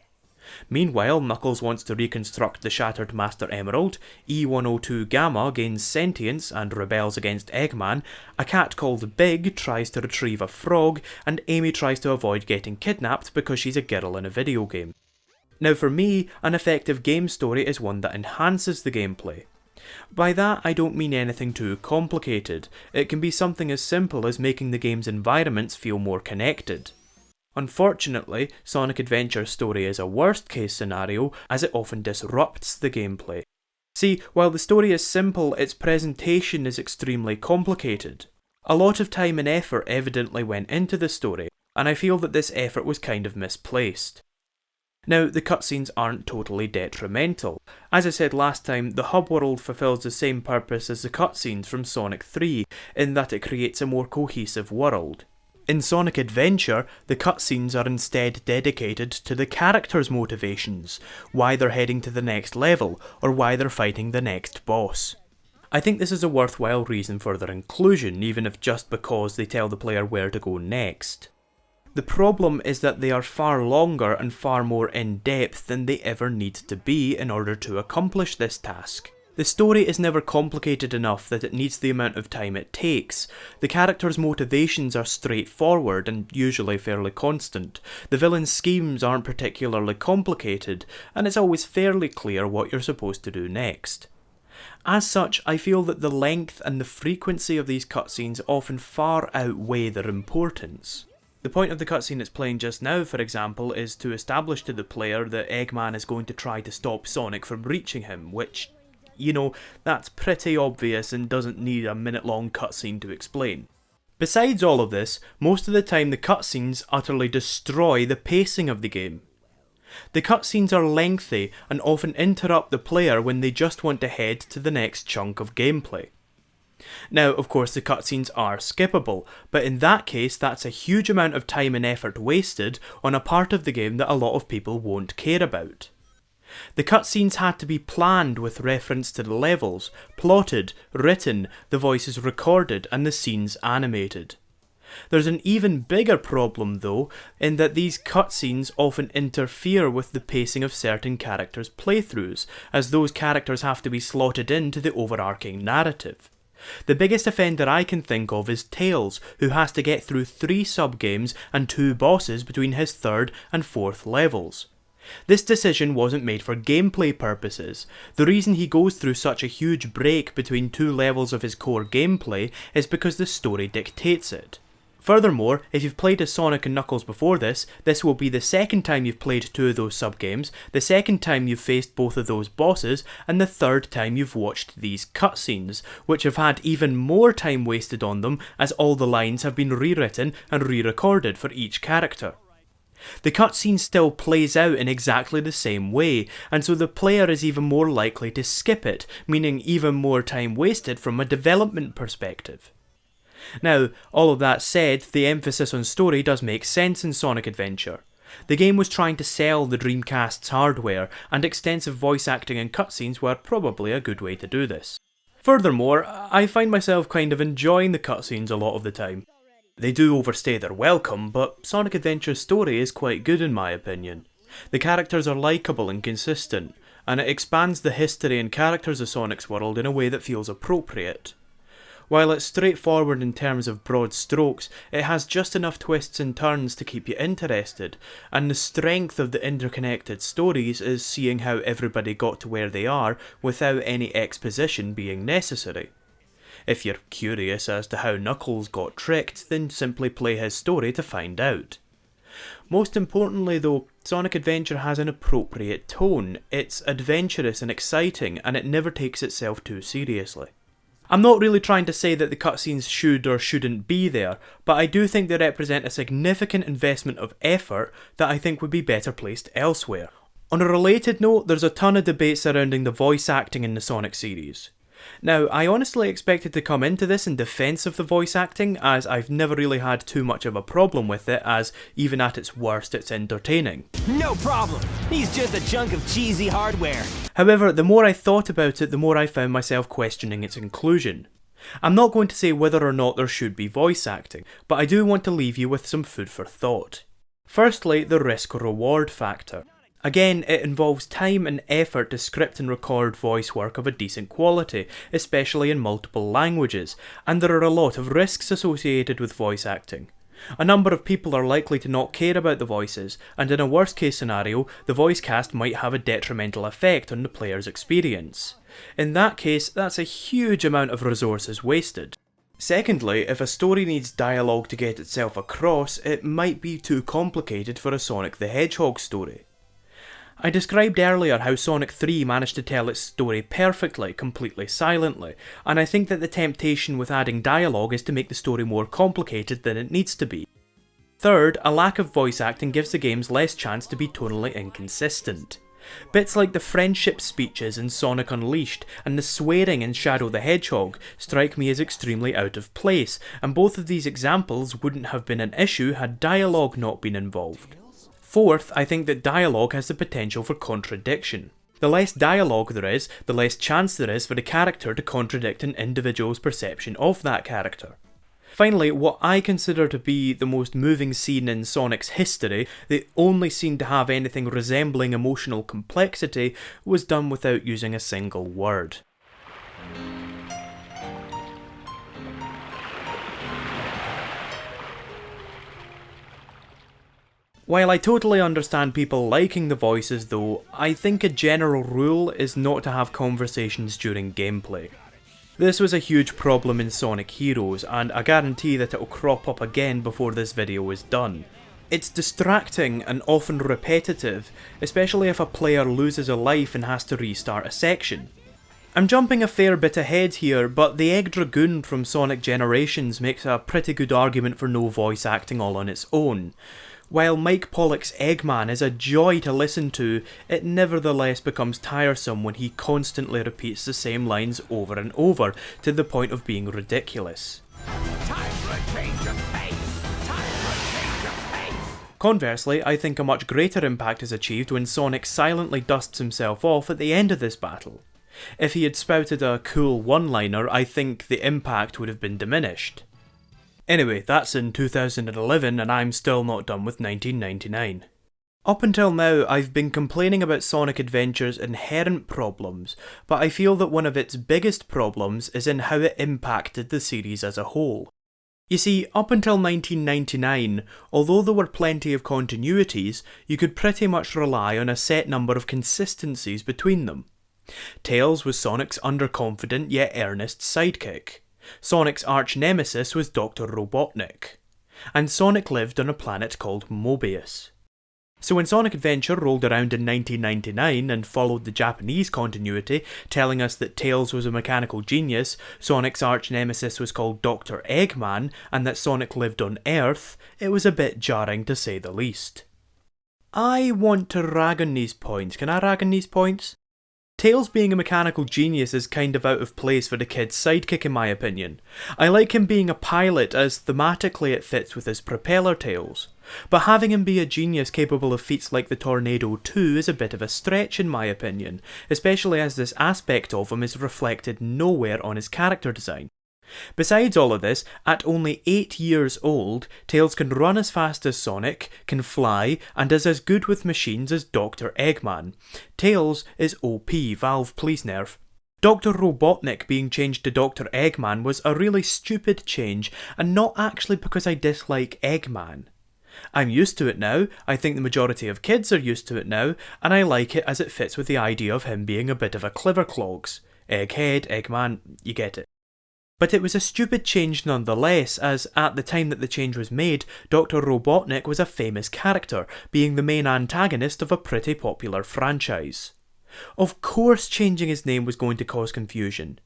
Meanwhile, Knuckles wants to reconstruct the shattered Master Emerald, E102 Gamma gains sentience and rebels against Eggman, a cat called Big tries to retrieve a frog, and Amy tries to avoid getting kidnapped because she's a girl in a video game. Now for me, an effective game story is one that enhances the gameplay. By that, I don't mean anything too complicated. It can be something as simple as making the game's environments feel more connected. Unfortunately, Sonic Adventure's story is a worst case scenario as it often disrupts the gameplay. See, while the story is simple, its presentation is extremely complicated. A lot of time and effort evidently went into the story, and I feel that this effort was kind of misplaced. Now, the cutscenes aren't totally detrimental. As I said last time, the hub world fulfills the same purpose as the cutscenes from Sonic 3, in that it creates a more cohesive world. In Sonic Adventure, the cutscenes are instead dedicated to the characters' motivations, why they're heading to the next level, or why they're fighting the next boss. I think this is a worthwhile reason for their inclusion, even if just because they tell the player where to go next. The problem is that they are far longer and far more in-depth than they ever need to be in order to accomplish this task. The story is never complicated enough that it needs the amount of time it takes. The characters' motivations are straightforward and usually fairly constant. The villain's schemes aren't particularly complicated, and it's always fairly clear what you're supposed to do next. As such, I feel that the length and the frequency of these cutscenes often far outweigh their importance. The point of the cutscene that's playing just now, for example, is to establish to the player that Eggman is going to try to stop Sonic from reaching him, which, you know, that's pretty obvious and doesn't need a minute-long cutscene to explain. Besides all of this, most of the time the cutscenes utterly destroy the pacing of the game. The cutscenes are lengthy and often interrupt the player when they just want to head to the next chunk of gameplay. Now, of course, the cutscenes are skippable, but in that case that's a huge amount of time and effort wasted on a part of the game that a lot of people won't care about. The cutscenes had to be planned with reference to the levels, plotted, written, the voices recorded, and the scenes animated. There's an even bigger problem though, in that these cutscenes often interfere with the pacing of certain characters' playthroughs, as those characters have to be slotted into the overarching narrative. The biggest offender I can think of is Tails, who has to get through 3 sub-games and 2 bosses between his 3rd and 4th levels. This decision wasn't made for gameplay purposes. The reason he goes through such a huge break between 2 levels of his core gameplay is because the story dictates it. Furthermore, if you've played as Sonic and Knuckles before this will be the 2nd time you've played 2 of those sub-games, the 2nd time you've faced both of those bosses, and the 3rd time you've watched these cutscenes, which have had even more time wasted on them as all the lines have been rewritten and re-recorded for each character. The cutscene still plays out in exactly the same way, and so the player is even more likely to skip it, meaning even more time wasted from a development perspective. Now, all of that said, the emphasis on story does make sense in Sonic Adventure. The game was trying to sell the Dreamcast's hardware, and extensive voice acting and cutscenes were probably a good way to do this. Furthermore, I find myself kind of enjoying the cutscenes a lot of the time. They do overstay their welcome, but Sonic Adventure's story is quite good in my opinion. The characters are likeable and consistent, and it expands the history and characters of Sonic's world in a way that feels appropriate. While it's straightforward in terms of broad strokes, it has just enough twists and turns to keep you interested, and the strength of the interconnected stories is seeing how everybody got to where they are without any exposition being necessary. If you're curious as to how Knuckles got tricked, then simply play his story to find out. Most importantly though, Sonic Adventure has an appropriate tone. It's adventurous and exciting, and it never takes itself too seriously. I'm not really trying to say that the cutscenes should or shouldn't be there, but I do think they represent a significant investment of effort that I think would be better placed elsewhere. On a related note, there's a ton of debate surrounding the voice acting in the Sonic series. Now, I honestly expected to come into this in defence of the voice acting, as I've never really had too much of a problem with it, as even at its worst it's entertaining. No problem! He's just a chunk of cheesy hardware. However, the more I thought about it, the more I found myself questioning its inclusion. I'm not going to say whether or not there should be voice acting, but I do want to leave you with some food for thought. Firstly, the risk-reward factor. Again, it involves time and effort to script and record voice work of a decent quality, especially in multiple languages, and there are a lot of risks associated with voice acting. A number of people are likely to not care about the voices, and in a worst case scenario, the voice cast might have a detrimental effect on the player's experience. In that case, that's a huge amount of resources wasted. Secondly, if a story needs dialogue to get itself across, it might be too complicated for a Sonic the Hedgehog story. I described earlier how Sonic 3 managed to tell its story perfectly, completely silently, and I think that the temptation with adding dialogue is to make the story more complicated than it needs to be. Third, a lack of voice acting gives the games less chance to be tonally inconsistent. Bits like the friendship speeches in Sonic Unleashed and the swearing in Shadow the Hedgehog strike me as extremely out of place, and both of these examples wouldn't have been an issue had dialogue not been involved. Fourth, I think that dialogue has the potential for contradiction. The less dialogue there is, the less chance there is for the character to contradict an individual's perception of that character. Finally, what I consider to be the most moving scene in Sonic's history, the only scene to have anything resembling emotional complexity, was done without using a single word. While I totally understand people liking the voices though, I think a general rule is not to have conversations during gameplay. This was a huge problem in Sonic Heroes, and I guarantee that it will crop up again before this video is done. It's distracting and often repetitive, especially if a player loses a life and has to restart a section. I'm jumping a fair bit ahead here, but the Egg Dragoon from Sonic Generations makes a pretty good argument for no voice acting all on its own. While Mike Pollock's Eggman is a joy to listen to, it nevertheless becomes tiresome when he constantly repeats the same lines over and over, to the point of being ridiculous. Time for a change of pace! Time for a change of pace! Conversely, I think a much greater impact is achieved when Sonic silently dusts himself off at the end of this battle. If he had spouted a cool one-liner, I think the impact would have been diminished. Anyway, that's in 2011 and I'm still not done with 1999. Up until now, I've been complaining about Sonic Adventure's inherent problems, but I feel that one of its biggest problems is in how it impacted the series as a whole. You see, up until 1999, although there were plenty of continuities, you could pretty much rely on a set number of consistencies between them. Tails was Sonic's underconfident yet earnest sidekick. Sonic's arch-nemesis was Dr. Robotnik, and Sonic lived on a planet called Mobius. So when Sonic Adventure rolled around in 1999 and followed the Japanese continuity, telling us that Tails was a mechanical genius, Sonic's arch-nemesis was called Dr. Eggman, and that Sonic lived on Earth, it was a bit jarring to say the least. I want to rag on these points. Can I rag on these points? Tails being a mechanical genius is kind of out of place for the kid's sidekick in my opinion. I like him being a pilot as thematically it fits with his propeller tails, but having him be a genius capable of feats like the Tornado 2 is a bit of a stretch in my opinion, especially as this aspect of him is reflected nowhere on his character design. Besides all of this, at only 8 years old, Tails can run as fast as Sonic, can fly, and is as good with machines as Dr. Eggman. Tails is OP, Valve please nerf. Dr. Robotnik being changed to Dr. Eggman was a really stupid change, and not actually because I dislike Eggman. I'm used to it now, I think the majority of kids are used to it now, and I like it as it fits with the idea of him being a bit of a cleverclogs. Egghead, Eggman, you get it. But it was a stupid change nonetheless, as at the time that the change was made, Dr. Robotnik was a famous character, being the main antagonist of a pretty popular franchise. Of course changing his name was going to cause confusion.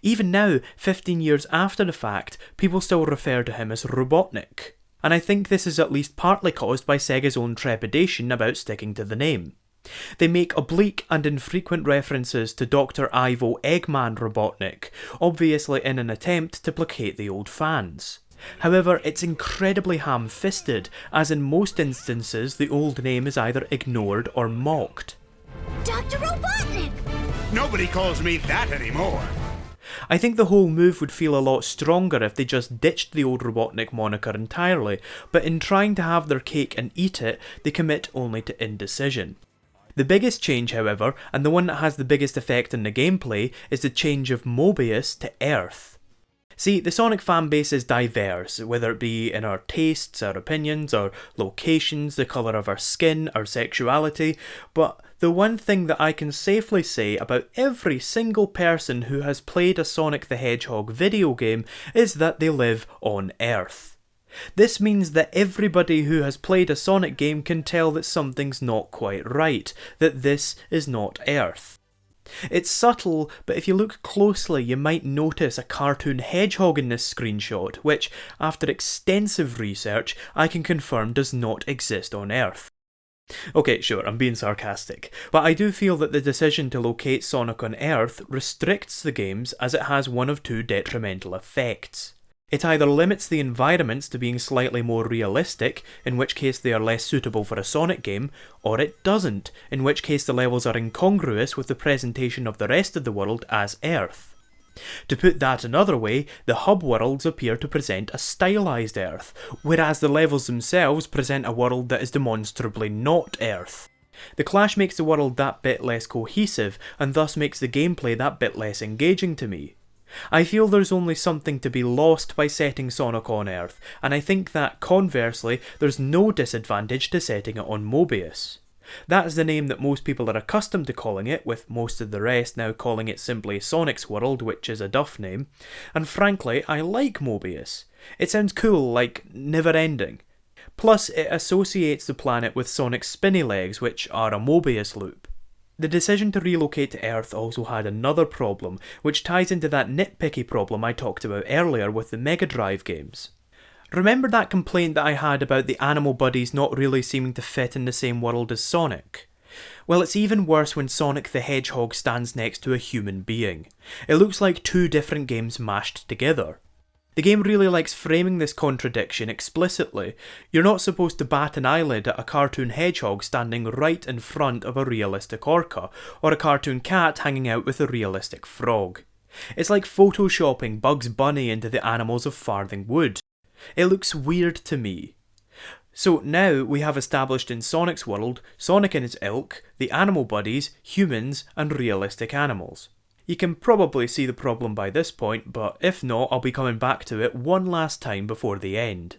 Even now, 15 years after the fact, people still refer to him as Robotnik. And I think this is at least partly caused by Sega's own trepidation about sticking to the name. They make oblique and infrequent references to Dr. Ivo Eggman Robotnik, obviously in an attempt to placate the old fans. However, it's incredibly ham-fisted, as in most instances the old name is either ignored or mocked. Dr. Robotnik! Nobody calls me that anymore. I think the whole move would feel a lot stronger if they just ditched the old Robotnik moniker entirely, but in trying to have their cake and eat it, they commit only to indecision. The biggest change, however, and the one that has the biggest effect on the gameplay, is the change of Mobius to Earth. See, the Sonic fanbase is diverse, whether it be in our tastes, our opinions, our locations, the colour of our skin, our sexuality, but the one thing that I can safely say about every single person who has played a Sonic the Hedgehog video game is that they live on Earth. This means that everybody who has played a Sonic game can tell that something's not quite right, that this is not Earth. It's subtle, but if you look closely you might notice a cartoon hedgehog in this screenshot, which, after extensive research, I can confirm does not exist on Earth. Okay, sure, I'm being sarcastic, but I do feel that the decision to locate Sonic on Earth restricts the games as it has one of two detrimental effects. It either limits the environments to being slightly more realistic, in which case they are less suitable for a Sonic game, or it doesn't, in which case the levels are incongruous with the presentation of the rest of the world as Earth. To put that another way, the hub worlds appear to present a stylised Earth, whereas the levels themselves present a world that is demonstrably not Earth. The clash makes the world that bit less cohesive, and thus makes the gameplay that bit less engaging to me. I feel there's only something to be lost by setting Sonic on Earth, and I think that, conversely, there's no disadvantage to setting it on Mobius. That is the name that most people are accustomed to calling it, with most of the rest now calling it simply Sonic's World, which is a duff name, and frankly, I like Mobius. It sounds cool, like never ending. Plus, it associates the planet with Sonic's spinny legs, which are a Mobius loop. The decision to relocate to Earth also had another problem, which ties into that nitpicky problem I talked about earlier with the Mega Drive games. Remember that complaint that I had about the animal buddies not really seeming to fit in the same world as Sonic? Well, it's even worse when Sonic the Hedgehog stands next to a human being. It looks like two different games mashed together. The game really likes framing this contradiction explicitly. You're not supposed to bat an eyelid at a cartoon hedgehog standing right in front of a realistic orca, or a cartoon cat hanging out with a realistic frog. It's like photoshopping Bugs Bunny into the animals of Farthing Wood. It looks weird to me. So now we have established in Sonic's world, Sonic and his ilk, the animal buddies, humans, and realistic animals. You can probably see the problem by this point, but if not, I'll be coming back to it one last time before the end.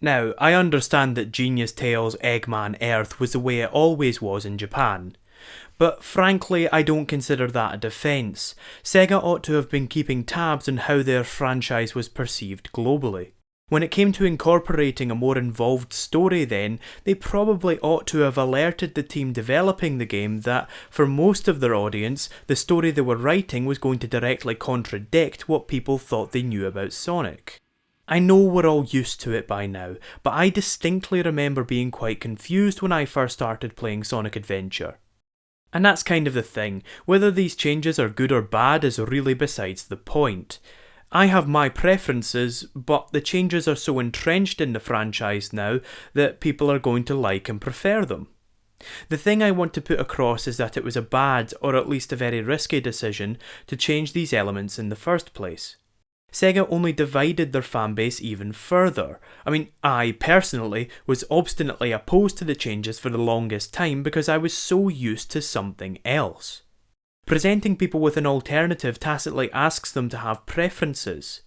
Now, I understand that Genius Tales Eggman Earth was the way it always was in Japan, but frankly I don't consider that a defence. Sega ought to have been keeping tabs on how their franchise was perceived globally. When it came to incorporating a more involved story then, they probably ought to have alerted the team developing the game that, for most of their audience, the story they were writing was going to directly contradict what people thought they knew about Sonic. I know we're all used to it by now, but I distinctly remember being quite confused when I first started playing Sonic Adventure. And that's kind of the thing, whether these changes are good or bad is really besides the point. I have my preferences, but the changes are so entrenched in the franchise now that people are going to like and prefer them. The thing I want to put across is that it was a bad, or at least a very risky decision, to change these elements in the first place. Sega only divided their fanbase even further. I personally was obstinately opposed to the changes for the longest time because I was so used to something else. Presenting people with an alternative tacitly asks them to have preferences.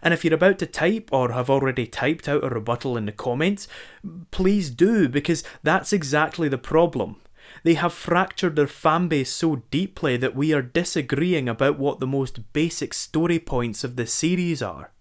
And if you're about to type or have already typed out a rebuttal in the comments, please do, because that's exactly the problem. They have fractured their fanbase so deeply that we are disagreeing about what the most basic story points of the series are.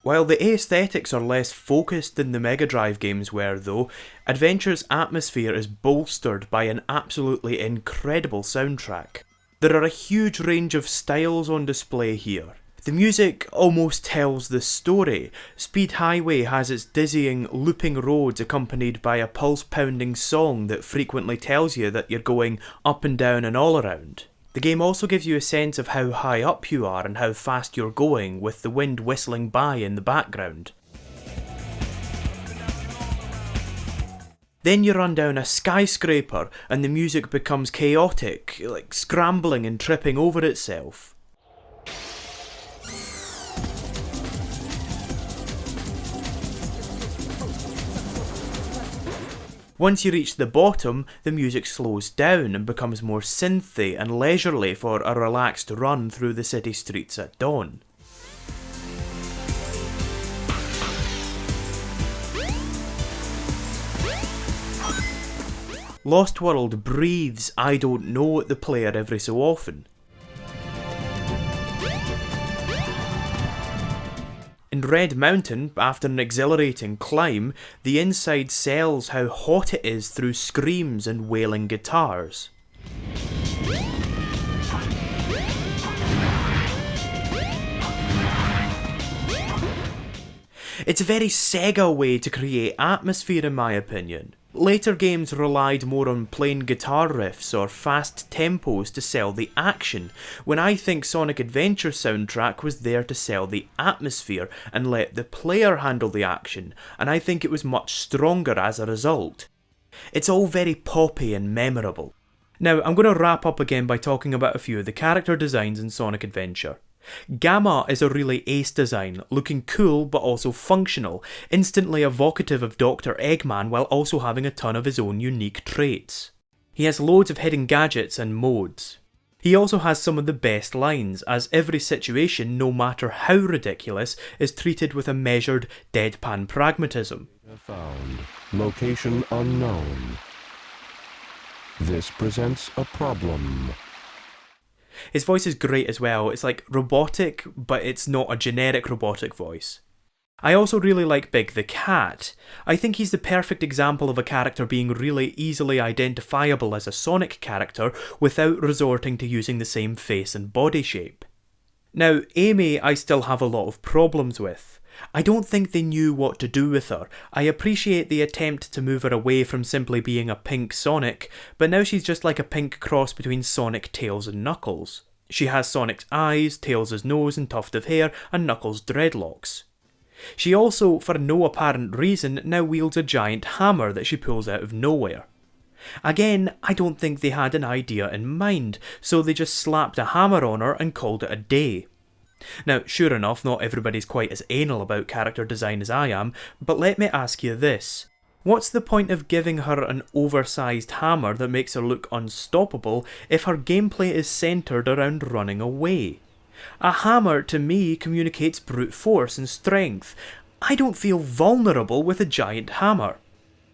While the aesthetics are less focused than the Mega Drive games were though, Adventure's atmosphere is bolstered by an absolutely incredible soundtrack. There are a huge range of styles on display here. The music almost tells the story. Speed Highway has its dizzying, looping roads accompanied by a pulse-pounding song that frequently tells you that you're going up and down and all around. The game also gives you a sense of how high up you are and how fast you're going, with the wind whistling by in the background. Then you run down a skyscraper and the music becomes chaotic, like scrambling and tripping over itself. Once you reach the bottom, the music slows down and becomes more synthy and leisurely for a relaxed run through the city streets at dawn. Lost World breathes I don't know at the player every so often. In Red Mountain, after an exhilarating climb, the inside sells how hot it is through screams and wailing guitars. It's a very Sega way to create atmosphere in my opinion. Later games relied more on plain guitar riffs or fast tempos to sell the action, when I think Sonic Adventure soundtrack was there to sell the atmosphere and let the player handle the action, and I think it was much stronger as a result. It's all very poppy and memorable. Now I'm going to wrap up again by talking about a few of the character designs in Sonic Adventure. Gamma is a really ace design, looking cool but also functional, instantly evocative of Dr. Eggman while also having a ton of his own unique traits. He has loads of hidden gadgets and modes. He also has some of the best lines, as every situation, no matter how ridiculous, is treated with a measured, deadpan pragmatism. Found. Location unknown. This presents a problem. His voice is great as well. It's like robotic, but it's not a generic robotic voice. I also really like Big the Cat. I think he's the perfect example of a character being really easily identifiable as a Sonic character without resorting to using the same face and body shape. Now, Amy I still have a lot of problems with. I don't think they knew what to do with her. I appreciate the attempt to move her away from simply being a pink Sonic, but now she's just like a pink cross between Sonic, Tails and Knuckles. She has Sonic's eyes, Tails' nose and tuft of hair, and Knuckles' dreadlocks. She also, for no apparent reason, now wields a giant hammer that she pulls out of nowhere. Again, I don't think they had an idea in mind, so they just slapped a hammer on her and called it a day. Now, sure enough, not everybody's quite as anal about character design as I am, but let me ask you this. What's the point of giving her an oversized hammer that makes her look unstoppable if her gameplay is centred around running away? A hammer, to me, communicates brute force and strength. I don't feel vulnerable with a giant hammer.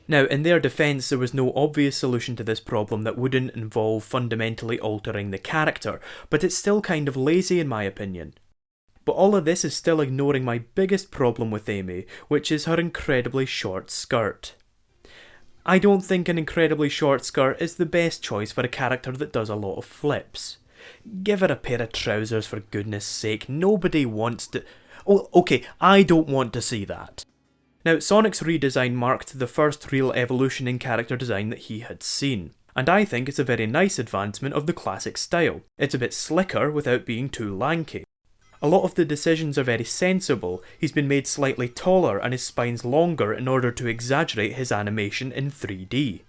Now, in their defence, there was no obvious solution to this problem that wouldn't involve fundamentally altering the character, but it's still kind of lazy in my opinion. But all of this is still ignoring my biggest problem with Amy, which is her incredibly short skirt. I don't think an incredibly short skirt is the best choice for a character that does a lot of flips. Give her a pair of trousers for goodness sake, nobody wants to... Oh, okay, I don't want to see that. Now, Sonic's redesign marked the first real evolution in character design that he had seen, and I think it's a very nice advancement of the classic style. It's a bit slicker without being too lanky. A lot of the decisions are very sensible. He's been made slightly taller and his spine's longer in order to exaggerate his animation in 3D.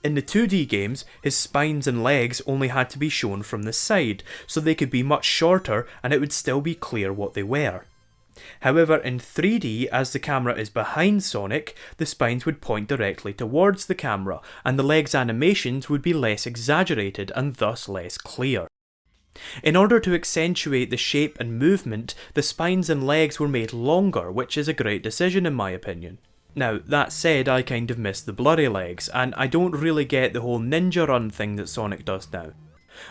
In the 2D games, his spines and legs only had to be shown from the side, so they could be much shorter and it would still be clear what they were. However, in 3D, as the camera is behind Sonic, the spines would point directly towards the camera, and the legs' animations would be less exaggerated and thus less clear. In order to accentuate the shape and movement, the spines and legs were made longer, which is a great decision in my opinion. Now, that said, I kind of miss the blurry legs, and I don't really get the whole ninja run thing that Sonic does now.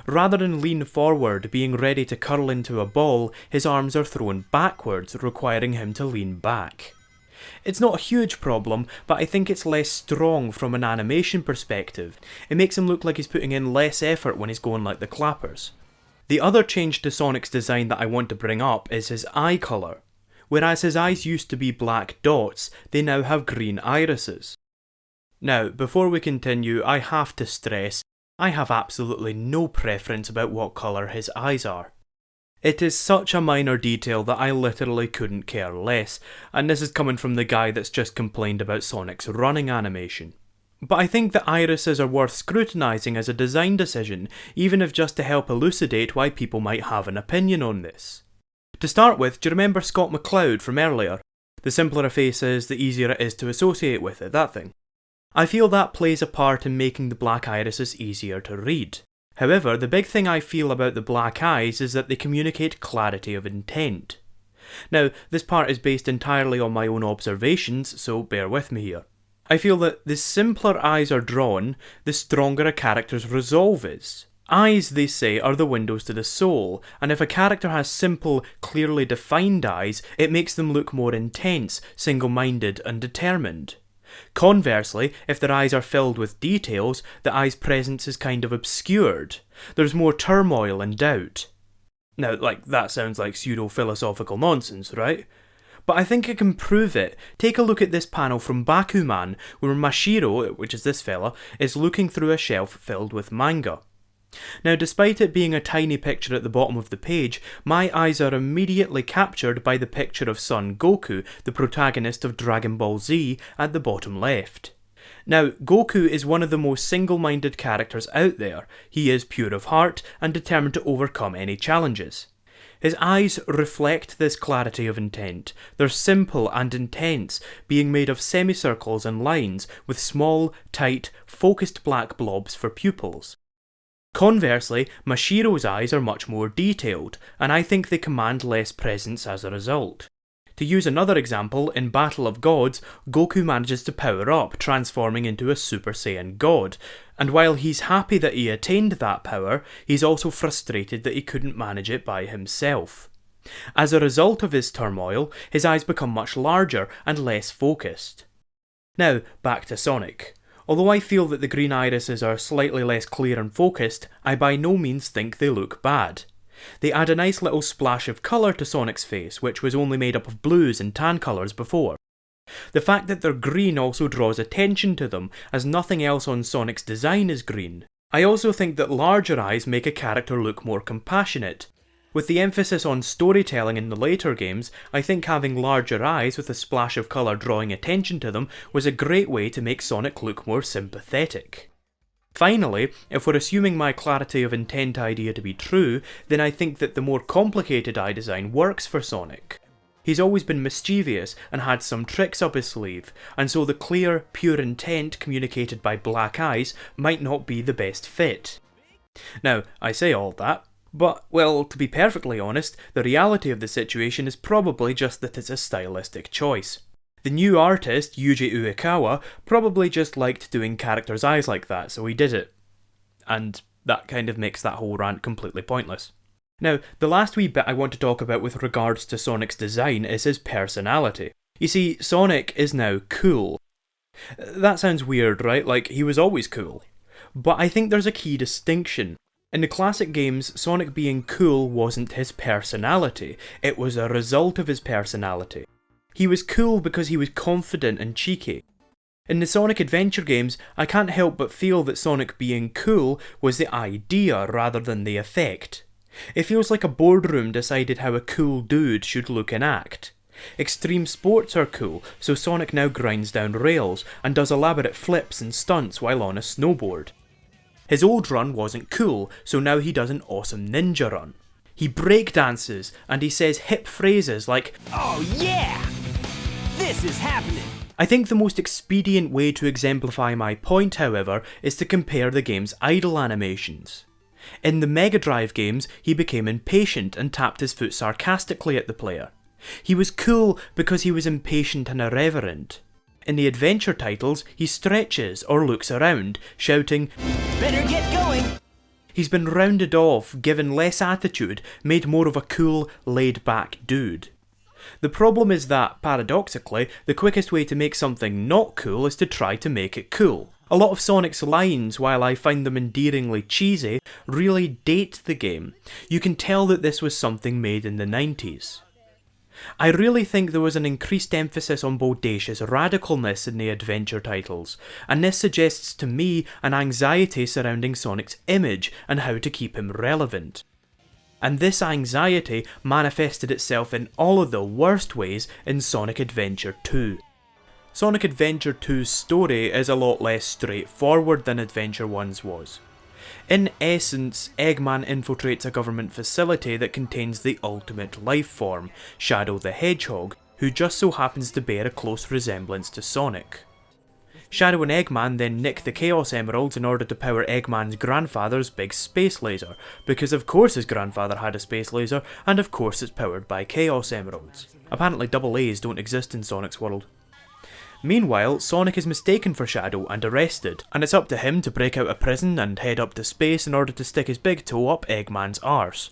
Rather than lean forward, being ready to curl into a ball, his arms are thrown backwards, requiring him to lean back. It's not a huge problem, but I think it's less strong from an animation perspective. It makes him look like he's putting in less effort when he's going like the clappers. The other change to Sonic's design that I want to bring up is his eye colour. Whereas his eyes used to be black dots, they now have green irises. Now, before we continue, I have to stress, I have absolutely no preference about what colour his eyes are. It is such a minor detail that I literally couldn't care less, and this is coming from the guy that's just complained about Sonic's running animation. But I think the irises are worth scrutinising as a design decision, even if just to help elucidate why people might have an opinion on this. To start with, do you remember Scott McCloud from earlier? The simpler a face is, the easier it is to associate with it, that thing. I feel that plays a part in making the black irises easier to read. However, the big thing I feel about the black eyes is that they communicate clarity of intent. Now, this part is based entirely on my own observations, so bear with me here. I feel that the simpler eyes are drawn, the stronger a character's resolve is. Eyes, they say, are the windows to the soul, and if a character has simple, clearly defined eyes, it makes them look more intense, single-minded and determined. Conversely, if their eyes are filled with details, the eye's presence is kind of obscured. There's more turmoil and doubt. Now, that sounds like pseudo-philosophical nonsense, right? But I think I can prove it. Take a look at this panel from Bakuman, where Mashiro, which is this fella, is looking through a shelf filled with manga. Now, despite it being a tiny picture at the bottom of the page, my eyes are immediately captured by the picture of Son Goku, the protagonist of Dragon Ball Z, at the bottom left. Now, Goku is one of the most single-minded characters out there. He is pure of heart and determined to overcome any challenges. His eyes reflect this clarity of intent. They're simple and intense, being made of semicircles and lines with small, tight, focused black blobs for pupils. Conversely, Mashiro's eyes are much more detailed, and I think they command less presence as a result. To use another example, in Battle of Gods, Goku manages to power up, transforming into a Super Saiyan God, and while he's happy that he attained that power, he's also frustrated that he couldn't manage it by himself. As a result of his turmoil, his eyes become much larger and less focused. Now, back to Sonic. Although I feel that the green irises are slightly less clear and focused, I by no means think they look bad. They add a nice little splash of colour to Sonic's face, which was only made up of blues and tan colours before. The fact that they're green also draws attention to them, as nothing else on Sonic's design is green. I also think that larger eyes make a character look more compassionate. With the emphasis on storytelling in the later games, I think having larger eyes with a splash of colour drawing attention to them was a great way to make Sonic look more sympathetic. Finally, if we're assuming my clarity of intent idea to be true, then I think that the more complicated eye design works for Sonic. He's always been mischievous and had some tricks up his sleeve, and so the clear, pure intent communicated by black eyes might not be the best fit. Now, I say all that, but, well, to be perfectly honest, the reality of the situation is probably just that it's a stylistic choice. The new artist, Yuji Uekawa, probably just liked doing characters' eyes like that, so he did it. And that kind of makes that whole rant completely pointless. Now, the last wee bit I want to talk about with regards to Sonic's design is his personality. You see, Sonic is now cool. That sounds weird, right? Like, he was always cool. But I think there's a key distinction. In the classic games, Sonic being cool wasn't his personality, it was a result of his personality. He was cool because he was confident and cheeky. In the Sonic Adventure games, I can't help but feel that Sonic being cool was the idea rather than the effect. It feels like a boardroom decided how a cool dude should look and act. Extreme sports are cool, so Sonic now grinds down rails and does elaborate flips and stunts while on a snowboard. His old run wasn't cool, so now he does an awesome ninja run. He breakdances, and he says hip phrases like, Oh yeah! This is happening! I think the most expedient way to exemplify my point, however, is to compare the game's idle animations. In the Mega Drive games, he became impatient and tapped his foot sarcastically at the player. He was cool because he was impatient and irreverent. In the adventure titles, he stretches or looks around, shouting, Better get going! He's been rounded off, given less attitude, made more of a cool, laid-back dude. The problem is that, paradoxically, the quickest way to make something not cool is to try to make it cool. A lot of Sonic's lines, while I find them endearingly cheesy, really date the game. You can tell that this was something made in the 90s. I really think there was an increased emphasis on bodacious radicalness in the adventure titles, and this suggests to me an anxiety surrounding Sonic's image and how to keep him relevant. And this anxiety manifested itself in all of the worst ways in Sonic Adventure 2. Sonic Adventure 2's story is a lot less straightforward than Adventure 1's was. In essence, Eggman infiltrates a government facility that contains the ultimate life form, Shadow the Hedgehog, who just so happens to bear a close resemblance to Sonic. Shadow and Eggman then nick the Chaos Emeralds in order to power Eggman's grandfather's big space laser, because of course his grandfather had a space laser, and of course it's powered by Chaos Emeralds. Apparently double A's don't exist in Sonic's world. Meanwhile, Sonic is mistaken for Shadow and arrested, and it's up to him to break out of prison and head up to space in order to stick his big toe up Eggman's arse.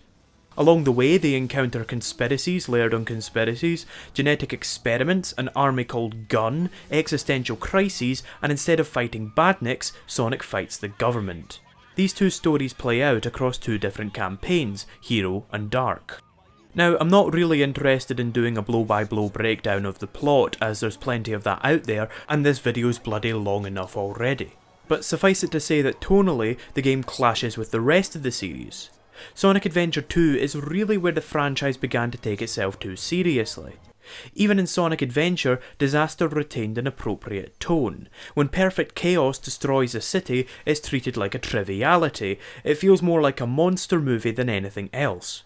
Along the way, they encounter conspiracies layered on conspiracies, genetic experiments, an army called Gun, existential crises, and instead of fighting badniks, Sonic fights the government. These two stories play out across two different campaigns, Hero and Dark. Now, I'm not really interested in doing a blow-by-blow breakdown of the plot, as there's plenty of that out there, and this video's bloody long enough already. But suffice it to say that tonally, the game clashes with the rest of the series. Sonic Adventure 2 is really where the franchise began to take itself too seriously. Even in Sonic Adventure, disaster retained an appropriate tone. When perfect chaos destroys a city, it's treated like a triviality. It feels more like a monster movie than anything else.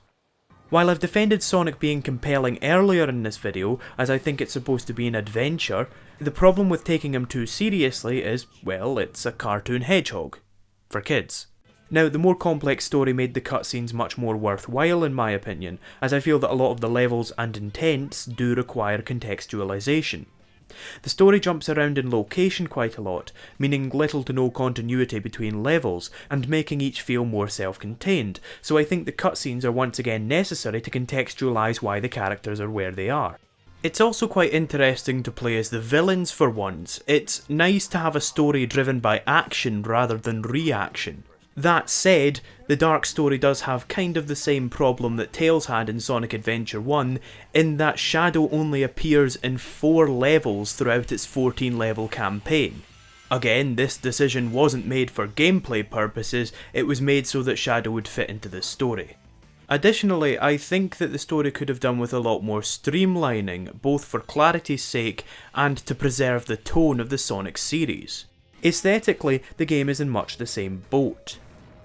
While I've defended Sonic being compelling earlier in this video, as I think it's supposed to be an adventure, the problem with taking him too seriously is, well, it's a cartoon hedgehog. For kids. Now, the more complex story made the cutscenes much more worthwhile in my opinion, as I feel that a lot of the levels and intents do require contextualisation. The story jumps around in location quite a lot, meaning little to no continuity between levels, and making each feel more self-contained, so I think the cutscenes are once again necessary to contextualise why the characters are where they are. It's also quite interesting to play as the villains for once. It's nice to have a story driven by action rather than reaction. That said, the dark story does have kind of the same problem that Tails had in Sonic Adventure 1, in that Shadow only appears in 4 levels throughout its 14 level campaign. Again, this decision wasn't made for gameplay purposes, it was made so that Shadow would fit into the story. Additionally, I think that the story could have done with a lot more streamlining, both for clarity's sake and to preserve the tone of the Sonic series. Aesthetically, the game is in much the same boat.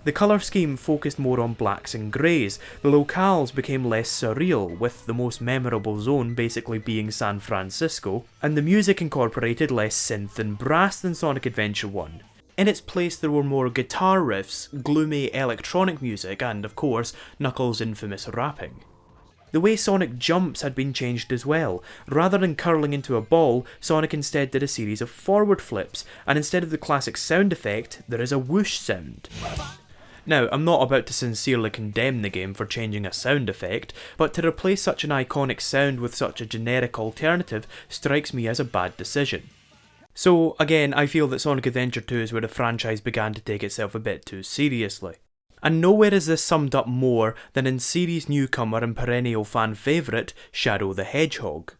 The colour scheme focused more on blacks and greys, the locales became less surreal, with the most memorable zone basically being San Francisco, and the music incorporated less synth and brass than Sonic Adventure 1. In its place there were more guitar riffs, gloomy electronic music, and of course, Knuckles' infamous rapping. The way Sonic jumps had been changed as well. Rather than curling into a ball, Sonic instead did a series of forward flips, and instead of the classic sound effect, there is a whoosh sound. Now, I'm not about to sincerely condemn the game for changing a sound effect, but to replace such an iconic sound with such a generic alternative strikes me as a bad decision. So, again, I feel that Sonic Adventure 2 is where the franchise began to take itself a bit too seriously. And nowhere is this summed up more than in series newcomer and perennial fan favourite, Shadow the Hedgehog.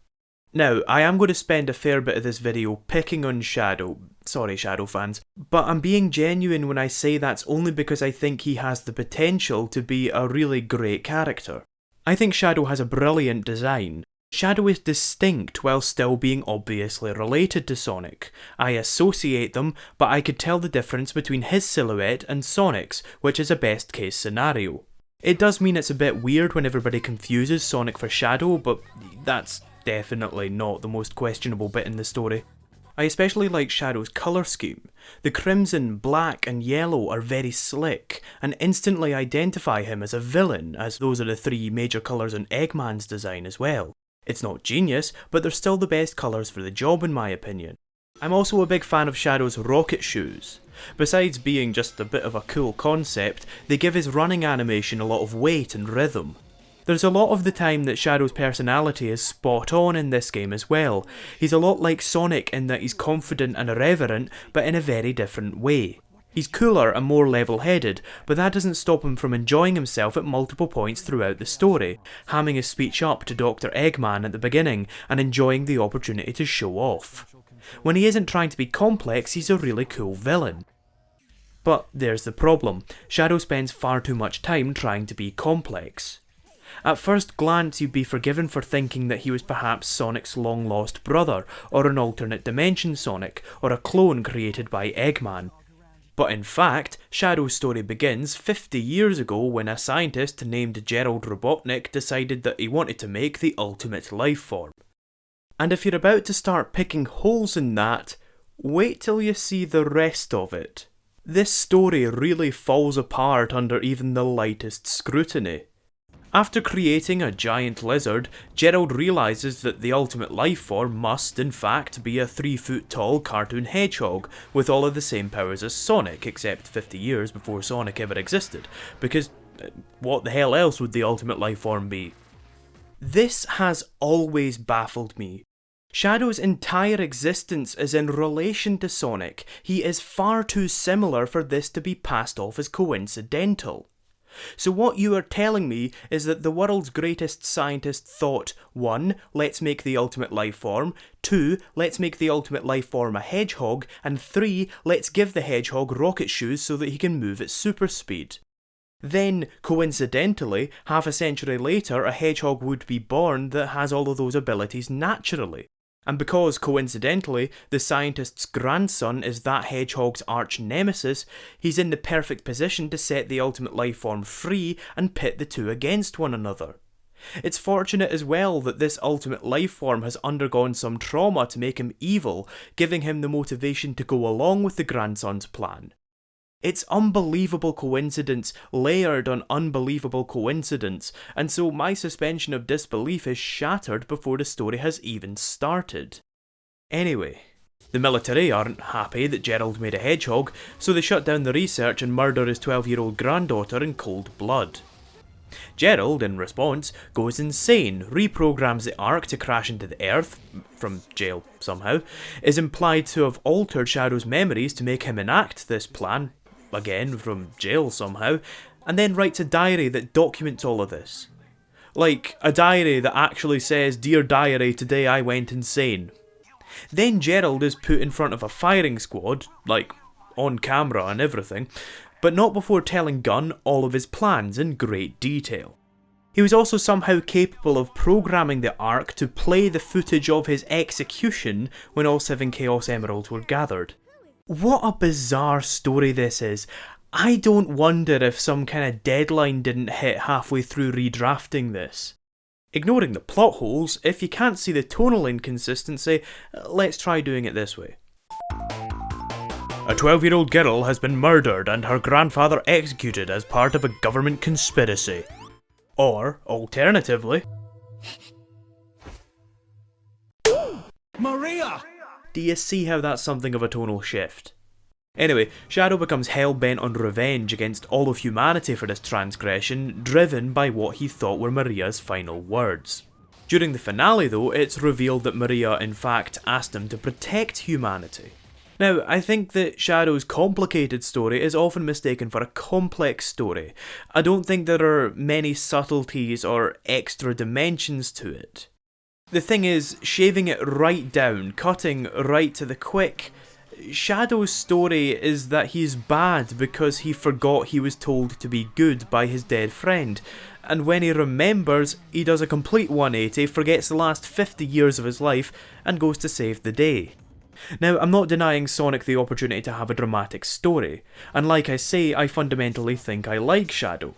Now, I am going to spend a fair bit of this video picking on Shadow, sorry Shadow fans, but I'm being genuine when I say that's only because I think he has the potential to be a really great character. I think Shadow has a brilliant design. Shadow is distinct while still being obviously related to Sonic. I associate them, but I could tell the difference between his silhouette and Sonic's, which is a best case scenario. It does mean it's a bit weird when everybody confuses Sonic for Shadow, but that's definitely not the most questionable bit in the story. I especially like Shadow's colour scheme. The crimson, black and yellow are very slick, and instantly identify him as a villain, as those are the 3 major colours on Eggman's design as well. It's not genius, but they're still the best colours for the job in my opinion. I'm also a big fan of Shadow's rocket shoes. Besides being just a bit of a cool concept, they give his running animation a lot of weight and rhythm. There's a lot of the time that Shadow's personality is spot on in this game as well. He's a lot like Sonic in that he's confident and irreverent, but in a very different way. He's cooler and more level-headed, but that doesn't stop him from enjoying himself at multiple points throughout the story, hamming his speech up to Dr. Eggman at the beginning and enjoying the opportunity to show off. When he isn't trying to be complex, he's a really cool villain. But there's the problem. Shadow spends far too much time trying to be complex. At first glance you'd be forgiven for thinking that he was perhaps Sonic's long-lost brother, or an alternate dimension Sonic, or a clone created by Eggman. But in fact, Shadow's story begins 50 years ago when a scientist named Gerald Robotnik decided that he wanted to make the ultimate life form. And if you're about to start picking holes in that, wait till you see the rest of it. This story really falls apart under even the lightest scrutiny. After creating a giant lizard, Gerald realises that the ultimate life form must, in fact, be a 3-foot-tall cartoon hedgehog with all of the same powers as Sonic, except 50 years before Sonic ever existed, because what the hell else would the ultimate life form be? This has always baffled me. Shadow's entire existence is in relation to Sonic. He is far too similar for this to be passed off as coincidental. So what you are telling me is that the world's greatest scientist thought, 1, let's make the ultimate life form, 2, let's make the ultimate life form a hedgehog, and 3, let's give the hedgehog rocket shoes so that he can move at super speed. Then, coincidentally, half a century later a hedgehog would be born that has all of those abilities naturally. And because, coincidentally, the scientist's grandson is that hedgehog's arch nemesis, he's in the perfect position to set the ultimate life form free and pit the two against one another. It's fortunate as well that this ultimate life form has undergone some trauma to make him evil, giving him the motivation to go along with the grandson's plan. It's unbelievable coincidence layered on unbelievable coincidence, and so my suspension of disbelief is shattered before the story has even started. Anyway, the military aren't happy that Gerald made a hedgehog, so they shut down the research and murder his 12-year-old granddaughter in cold blood. Gerald, in response, goes insane, reprograms the Ark to crash into the Earth, from jail somehow, is implied to have altered Shadow's memories to make him enact this plan, again from jail somehow, and then writes a diary that documents all of this. Like, a diary that actually says, "Dear Diary, today I went insane." Then Gerald is put in front of a firing squad, like, on camera and everything, but not before telling Gunn all of his plans in great detail. He was also somehow capable of programming the Ark to play the footage of his execution when all 7 Chaos Emeralds were gathered. What a bizarre story this is. I don't wonder if some kind of deadline didn't hit halfway through redrafting this. Ignoring the plot holes, if you can't see the tonal inconsistency, let's try doing it this way. A 12-year-old girl has been murdered and her grandfather executed as part of a government conspiracy. Or, alternatively, Maria! do you see how that's something of a tonal shift? Anyway, Shadow becomes hell-bent on revenge against all of humanity for this transgression, driven by what he thought were Maria's final words. During the finale though, it's revealed that Maria in fact asked him to protect humanity. Now, I think that Shadow's complicated story is often mistaken for a complex story. I don't think there are many subtleties or extra dimensions to it. The thing is, shaving it right down, cutting right to the quick, Shadow's story is that he's bad because he forgot he was told to be good by his dead friend, and when he remembers, he does a complete 180, forgets the last 50 years of his life, and goes to save the day. Now, I'm not denying Sonic the opportunity to have a dramatic story, and like I say, I fundamentally think I like Shadow.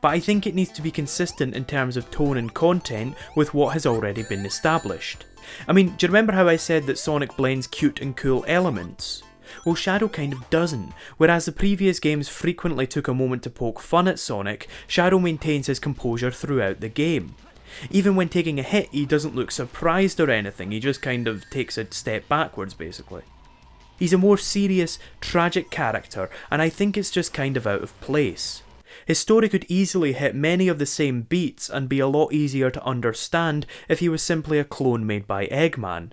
But I think it needs to be consistent in terms of tone and content with what has already been established. I mean, do you remember how I said that Sonic blends cute and cool elements? Well, Shadow kind of doesn't. Whereas the previous games frequently took a moment to poke fun at Sonic, Shadow maintains his composure throughout the game. Even when taking a hit, he doesn't look surprised or anything, he just kind of takes a step backwards basically. He's a more serious, tragic character, and I think it's just kind of out of place. His story could easily hit many of the same beats and be a lot easier to understand if he was simply a clone made by Eggman.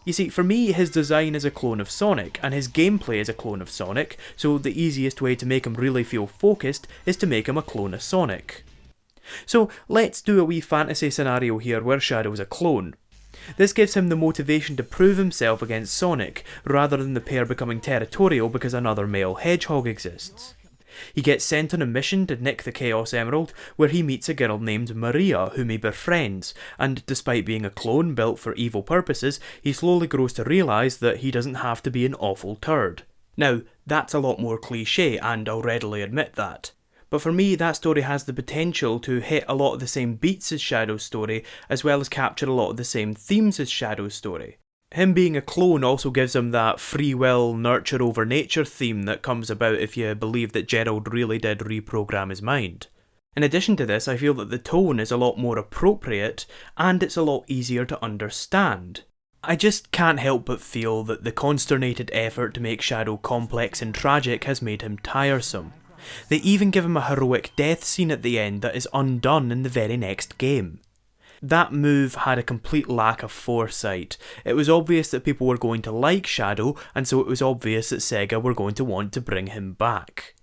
You see, for me, his design is a clone of Sonic, and his gameplay is a clone of Sonic, so the easiest way to make him really feel focused is to make him a clone of Sonic. So let's do a wee fantasy scenario here where Shadow is a clone. This gives him the motivation to prove himself against Sonic, rather than the pair becoming territorial because another male hedgehog exists. He gets sent on a mission to nick the Chaos Emerald, where he meets a girl named Maria whom he befriends, and despite being a clone built for evil purposes, he slowly grows to realise that he doesn't have to be an awful turd. Now, that's a lot more cliché, and I'll readily admit that. But for me, that story has the potential to hit a lot of the same beats as Shadow's story, as well as capture a lot of the same themes as Shadow's story. Him being a clone also gives him that free will, nurture over nature theme that comes about if you believe that Gerald really did reprogram his mind. In addition to this, I feel that the tone is a lot more appropriate, and it's a lot easier to understand. I just can't help but feel that the consternated effort to make Shadow complex and tragic has made him tiresome. They even give him a heroic death scene at the end that is undone in the very next game. That move had a complete lack of foresight. It was obvious that people were going to like Shadow, and so it was obvious that Sega were going to want to bring him back.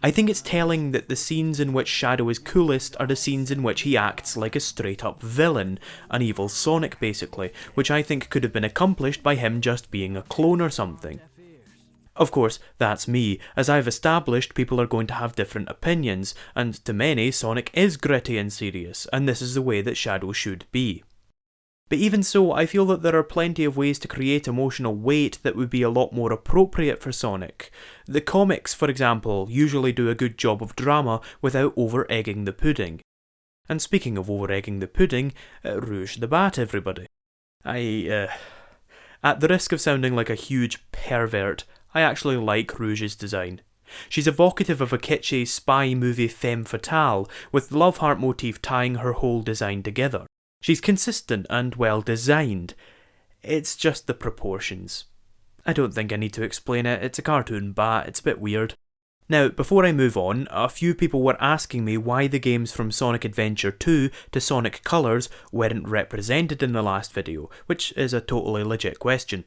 I think it's telling that the scenes in which Shadow is coolest are the scenes in which he acts like a straight up villain, an evil Sonic basically, which I think could have been accomplished by him just being a clone or something. Of course, that's me. As I've established, people are going to have different opinions, and to many, Sonic is gritty and serious, and this is the way that Shadow should be. But even so, I feel that there are plenty of ways to create emotional weight that would be a lot more appropriate for Sonic. The comics, for example, usually do a good job of drama without over-egging the pudding. And speaking of over-egging the pudding, Rouge the Bat, everybody. At the risk of sounding like a huge pervert, I actually like Rouge's design. She's evocative of a kitschy spy movie femme fatale, with the love heart motif tying her whole design together. She's consistent and well designed. It's just the proportions. I don't think I need to explain it, it's a cartoon bat, it's a bit weird. Now, before I move on, a few people were asking me why the games from Sonic Adventure 2 to Sonic Colors weren't represented in the last video, which is a totally legit question.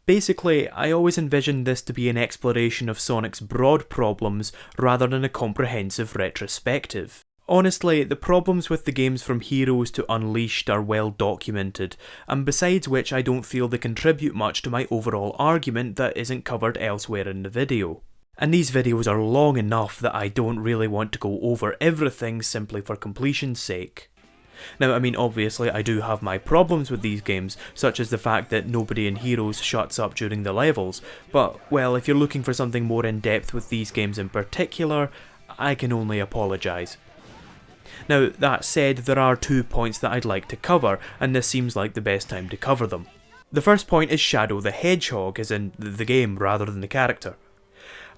Basically, I always envisioned this to be an exploration of Sonic's broad problems rather than a comprehensive retrospective. Honestly, the problems with the games from Heroes to Unleashed are well documented, and besides which I don't feel they contribute much to my overall argument that isn't covered elsewhere in the video. And these videos are long enough that I don't really want to go over everything simply for completion's sake. Now, I mean, obviously I do have my problems with these games, such as the fact that nobody in Heroes shuts up during the levels, but, well, if you're looking for something more in depth with these games in particular, I can only apologise. Now, that said, there are 2 points that I'd like to cover, and this seems like the best time to cover them. The first point is Shadow the Hedgehog, as in the game rather than the character.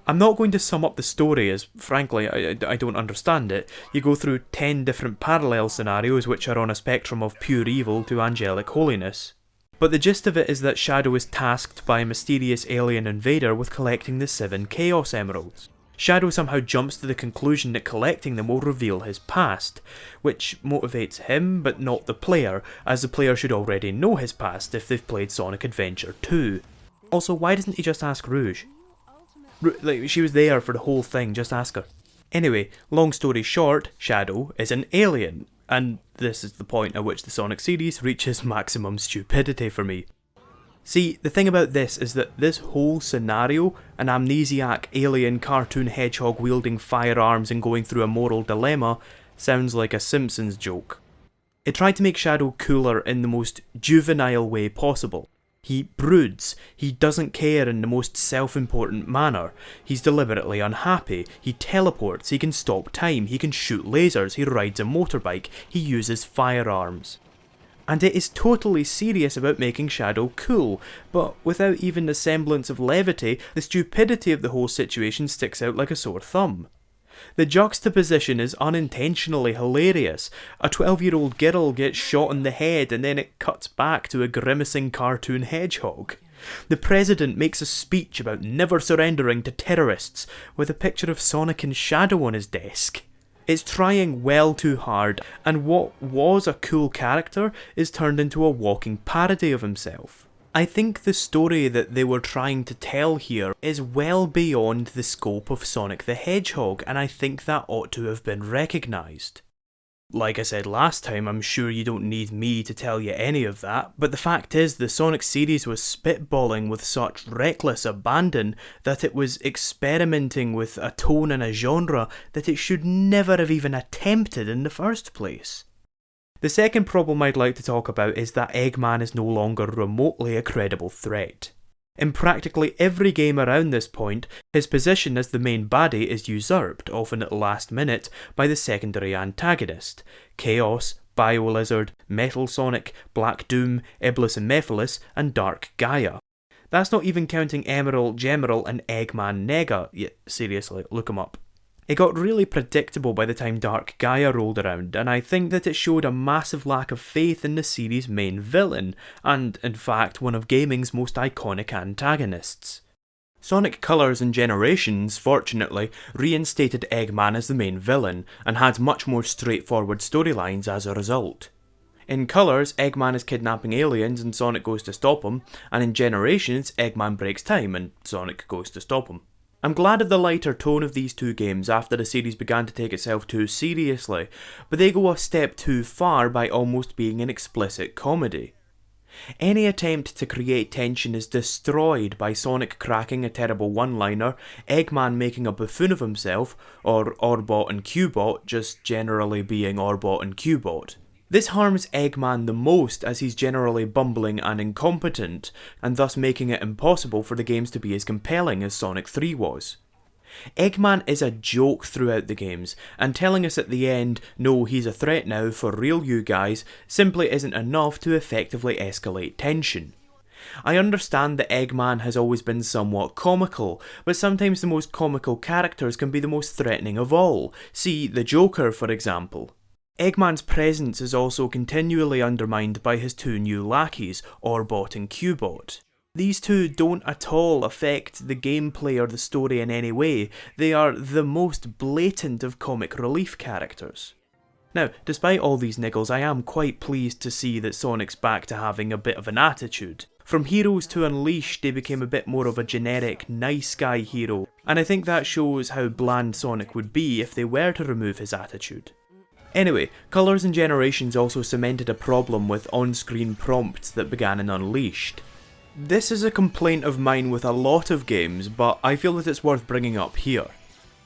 I'm not going to sum up the story as, frankly, I don't understand it. You go through 10 different parallel scenarios which are on a spectrum of pure evil to angelic holiness. But the gist of it is that Shadow is tasked by a mysterious alien invader with collecting the 7 Chaos Emeralds. Shadow somehow jumps to the conclusion that collecting them will reveal his past, which motivates him but not the player, as the player should already know his past if they've played Sonic Adventure 2. Also, why doesn't he just ask Rouge? Like, she was there for the whole thing, just ask her. Anyway, long story short, Shadow is an alien, and this is the point at which the Sonic series reaches maximum stupidity for me. See, the thing about this is that this whole scenario, an amnesiac alien cartoon hedgehog wielding firearms and going through a moral dilemma, sounds like a Simpsons joke. It tried to make Shadow cooler in the most juvenile way possible. He broods, he doesn't care in the most self-important manner, he's deliberately unhappy, he teleports, he can stop time, he can shoot lasers, he rides a motorbike, he uses firearms. And it is totally serious about making Shadow cool, but without even the semblance of levity, the stupidity of the whole situation sticks out like a sore thumb. The juxtaposition is unintentionally hilarious. A 12-year-old girl gets shot in the head and then it cuts back to a grimacing cartoon hedgehog. The president makes a speech about never surrendering to terrorists with a picture of Sonic and Shadow on his desk. It's trying well too hard, and what was a cool character is turned into a walking parody of himself. I think the story that they were trying to tell here is well beyond the scope of Sonic the Hedgehog, and I think that ought to have been recognised. Like I said last time, I'm sure you don't need me to tell you any of that, but the fact is the Sonic series was spitballing with such reckless abandon that it was experimenting with a tone and a genre that it should never have even attempted in the first place. The second problem I'd like to talk about is that Eggman is no longer remotely a credible threat. In practically every game around this point, his position as the main baddie is usurped, often at the last minute, by the secondary antagonist, Chaos, BioLizard, Metal Sonic, Black Doom, Iblis and Mephiles, and Dark Gaia. That's not even counting Emerald, Gemerald and Eggman Nega. Yeah, seriously, look 'em up. It got really predictable by the time Dark Gaia rolled around, and I think that it showed a massive lack of faith in the series' main villain, and in fact one of gaming's most iconic antagonists. Sonic Colors and Generations, fortunately, reinstated Eggman as the main villain, and had much more straightforward storylines as a result. In Colors, Eggman is kidnapping aliens and Sonic goes to stop him, and in Generations, Eggman breaks time and Sonic goes to stop him. I'm glad of the lighter tone of these two games after the series began to take itself too seriously, but they go a step too far by almost being an explicit comedy. Any attempt to create tension is destroyed by Sonic cracking a terrible one-liner, Eggman making a buffoon of himself, or Orbot and Cubot just generally being Orbot and Cubot. This harms Eggman the most as he's generally bumbling and incompetent, and thus making it impossible for the games to be as compelling as Sonic 3 was. Eggman is a joke throughout the games, and telling us at the end, no, he's a threat now, for real you guys, simply isn't enough to effectively escalate tension. I understand that Eggman has always been somewhat comical, but sometimes the most comical characters can be the most threatening of all. See the Joker, for example. Eggman's presence is also continually undermined by his two new lackeys, Orbot and Cubot. These two don't at all affect the gameplay or the story in any way. They are the most blatant of comic relief characters. Now, despite all these niggles, I am quite pleased to see that Sonic's back to having a bit of an attitude. From Heroes to Unleashed, he became a bit more of a generic, nice guy hero, and I think that shows how bland Sonic would be if they were to remove his attitude. Anyway, Colours and Generations also cemented a problem with on-screen prompts that began in Unleashed. This is a complaint of mine with a lot of games, but I feel that it's worth bringing up here.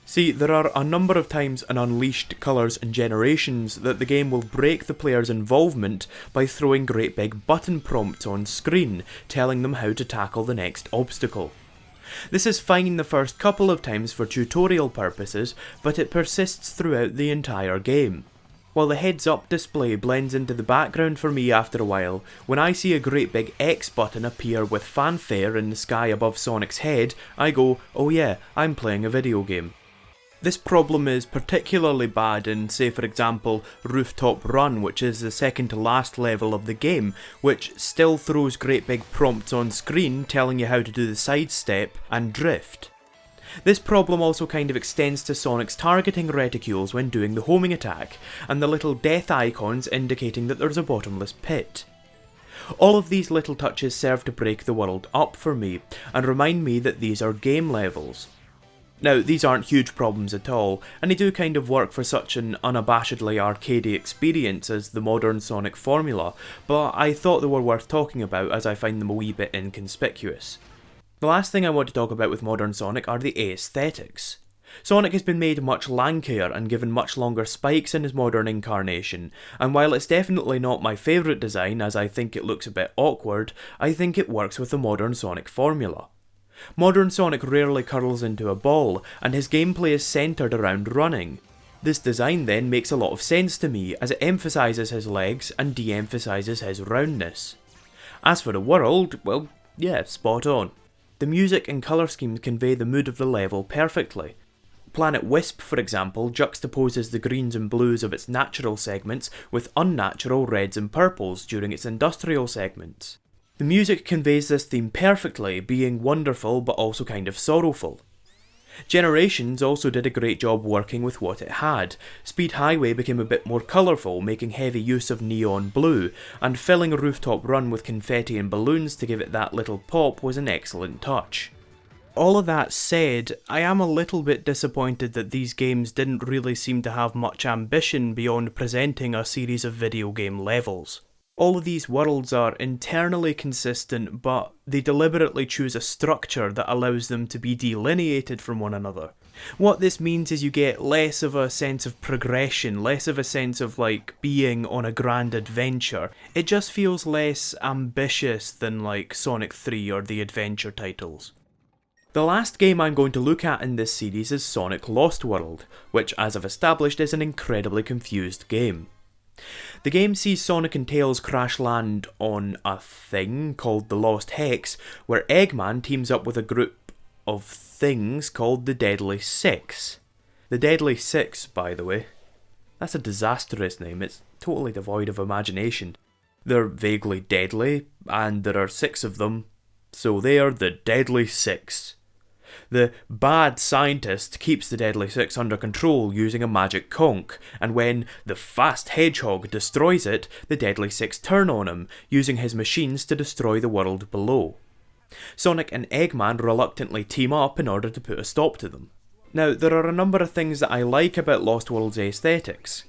See, there are a number of times in Unleashed, Colours and Generations that the game will break the player's involvement by throwing great big button prompts on screen, telling them how to tackle the next obstacle. This is fine the first couple of times for tutorial purposes, but it persists throughout the entire game. While the heads up display blends into the background for me after a while, when I see a great big X button appear with fanfare in the sky above Sonic's head, I go, oh yeah, I'm playing a video game. This problem is particularly bad in, say for example, Rooftop Run, which is the second to last level of the game, which still throws great big prompts on screen telling you how to do the sidestep and drift. This problem also kind of extends to Sonic's targeting reticules when doing the homing attack, and the little death icons indicating that there's a bottomless pit. All of these little touches serve to break the world up for me, and remind me that these are game levels. Now, these aren't huge problems at all, and they do kind of work for such an unabashedly arcadey experience as the modern Sonic formula, but I thought they were worth talking about as I find them a wee bit inconspicuous. The last thing I want to talk about with modern Sonic are the aesthetics. Sonic has been made much lankier and given much longer spikes in his modern incarnation, and while it's definitely not my favourite design as I think it looks a bit awkward, I think it works with the modern Sonic formula. Modern Sonic rarely curls into a ball, and his gameplay is centred around running. This design then makes a lot of sense to me, as it emphasises his legs and de-emphasises his roundness. As for the world, well, yeah, spot on. The music and colour schemes convey the mood of the level perfectly. Planet Wisp, for example, juxtaposes the greens and blues of its natural segments with unnatural reds and purples during its industrial segments. The music conveys this theme perfectly, being wonderful but also kind of sorrowful. Generations also did a great job working with what it had. Speed Highway became a bit more colourful, making heavy use of neon blue, and filling Rooftop Run with confetti and balloons to give it that little pop was an excellent touch. All of that said, I am a little bit disappointed that these games didn't really seem to have much ambition beyond presenting a series of video game levels. All of these worlds are internally consistent, but they deliberately choose a structure that allows them to be delineated from one another. What this means is you get less of a sense of progression, less of a sense of like being on a grand adventure. It just feels less ambitious than like Sonic 3 or the adventure titles. The last game I'm going to look at in this series is Sonic Lost World, which as I've established is an incredibly confused game. The game sees Sonic and Tails crash land on a thing called the Lost Hex, where Eggman teams up with a group of things called the Deadly Six. The Deadly Six, by the way. That's a disastrous name, it's totally devoid of imagination. They're vaguely deadly, and there are 6 of them, so they are the Deadly Six. The bad scientist keeps the Deadly Six under control using a magic conch, and when the fast hedgehog destroys it, the Deadly Six turn on him, using his machines to destroy the world below. Sonic and Eggman reluctantly team up in order to put a stop to them. Now, there are a number of things that I like about Lost World's aesthetics.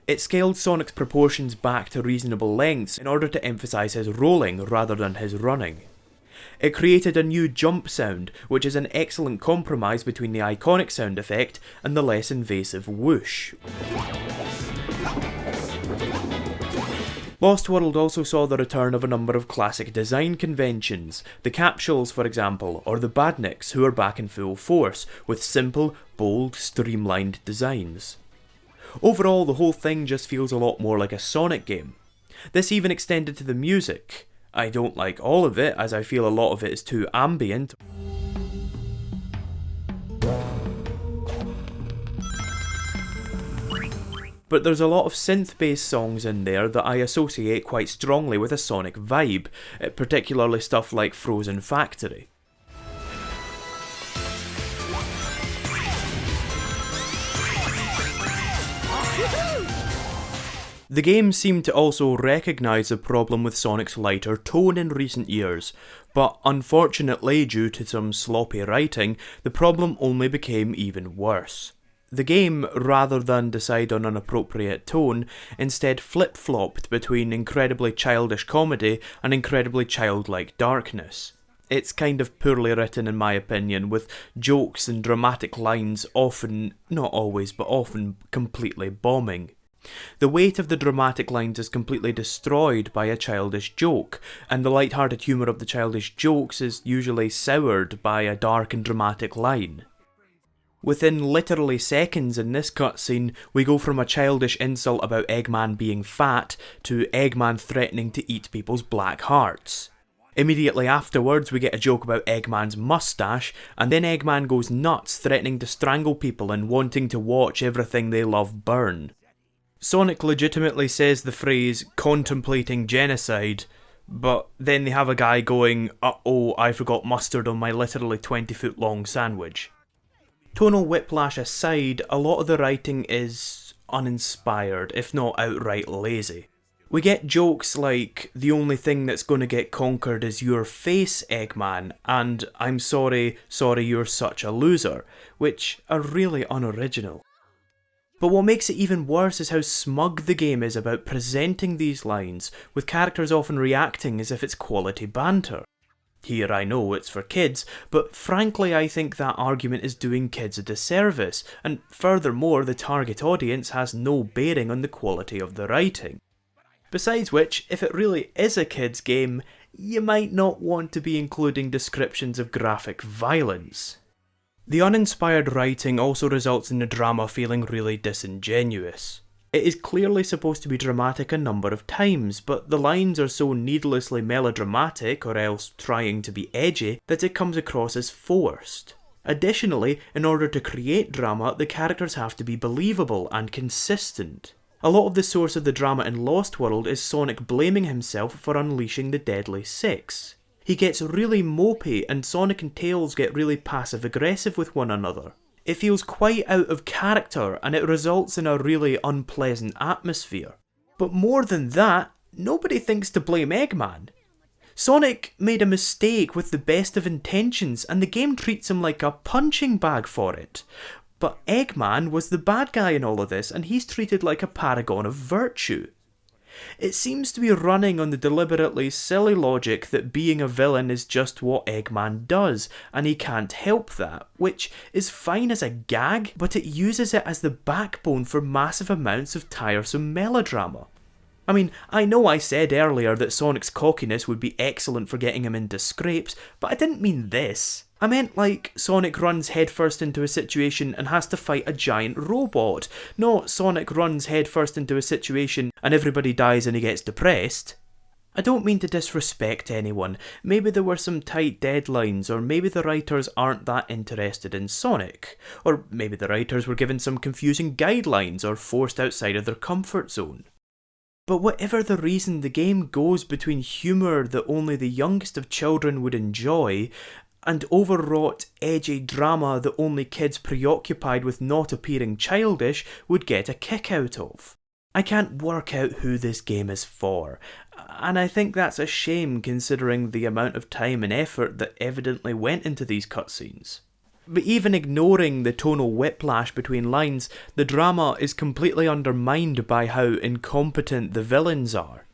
It scaled Sonic's proportions back to reasonable lengths in order to emphasise his rolling rather than his running. It created a new jump sound, which is an excellent compromise between the iconic sound effect and the less invasive whoosh. Lost World also saw the return of a number of classic design conventions, the Capsules for example, or the Badniks, who are back in full force, with simple, bold, streamlined designs. Overall, the whole thing just feels a lot more like a Sonic game. This even extended to the music. I don't like all of it, as I feel a lot of it is too ambient. But there's a lot of synth-based songs in there that I associate quite strongly with a Sonic vibe, particularly stuff like Frozen Factory. The game seemed to also recognise the problem with Sonic's lighter tone in recent years, but unfortunately, due to some sloppy writing, the problem only became even worse. The game, rather than decide on an appropriate tone, instead flip-flopped between incredibly childish comedy and incredibly childlike darkness. It's kind of poorly written in my opinion, with jokes and dramatic lines often, not always, but often completely bombing. The weight of the dramatic lines is completely destroyed by a childish joke, and the light-hearted humour of the childish jokes is usually soured by a dark and dramatic line. Within literally seconds in this cutscene, we go from a childish insult about Eggman being fat to Eggman threatening to eat people's black hearts. Immediately afterwards, we get a joke about Eggman's mustache, and then Eggman goes nuts, threatening to strangle people and wanting to watch everything they love burn. Sonic legitimately says the phrase, contemplating genocide, but then they have a guy going, uh-oh, I forgot mustard on my literally 20-foot long sandwich. Tonal whiplash aside, a lot of the writing is uninspired, if not outright lazy. We get jokes like, the only thing that's going to get conquered is your face, Eggman, and I'm sorry you're such a loser, which are really unoriginal. But what makes it even worse is how smug the game is about presenting these lines, with characters often reacting as if it's quality banter. Here I know it's for kids, but frankly I think that argument is doing kids a disservice, and furthermore the target audience has no bearing on the quality of the writing. Besides which, if it really is a kids game, you might not want to be including descriptions of graphic violence. The uninspired writing also results in the drama feeling really disingenuous. It is clearly supposed to be dramatic a number of times, but the lines are so needlessly melodramatic, or else trying to be edgy, that it comes across as forced. Additionally, in order to create drama, the characters have to be believable and consistent. A lot of the source of the drama in Lost World is Sonic blaming himself for unleashing the Deadly Six. He gets really mopey, and Sonic and Tails get really passive-aggressive with one another. It feels quite out of character, and it results in a really unpleasant atmosphere. But more than that, nobody thinks to blame Eggman. Sonic made a mistake with the best of intentions, and the game treats him like a punching bag for it. But Eggman was the bad guy in all of this, and he's treated like a paragon of virtue. It seems to be running on the deliberately silly logic that being a villain is just what Eggman does, and he can't help that, which is fine as a gag, but it uses it as the backbone for massive amounts of tiresome melodrama. I mean, I know I said earlier that Sonic's cockiness would be excellent for getting him into scrapes, but I didn't mean this. I meant like Sonic runs headfirst into a situation and has to fight a giant robot, not Sonic runs headfirst into a situation and everybody dies and he gets depressed. I don't mean to disrespect anyone, maybe there were some tight deadlines, or maybe the writers aren't that interested in Sonic, or maybe the writers were given some confusing guidelines or forced outside of their comfort zone. But whatever the reason, the game goes between humour that only the youngest of children would enjoy, and overwrought, edgy drama that only kids preoccupied with not appearing childish would get a kick out of. I can't work out who this game is for, and I think that's a shame considering the amount of time and effort that evidently went into these cutscenes. But even ignoring the tonal whiplash between lines, the drama is completely undermined by how incompetent the villains are.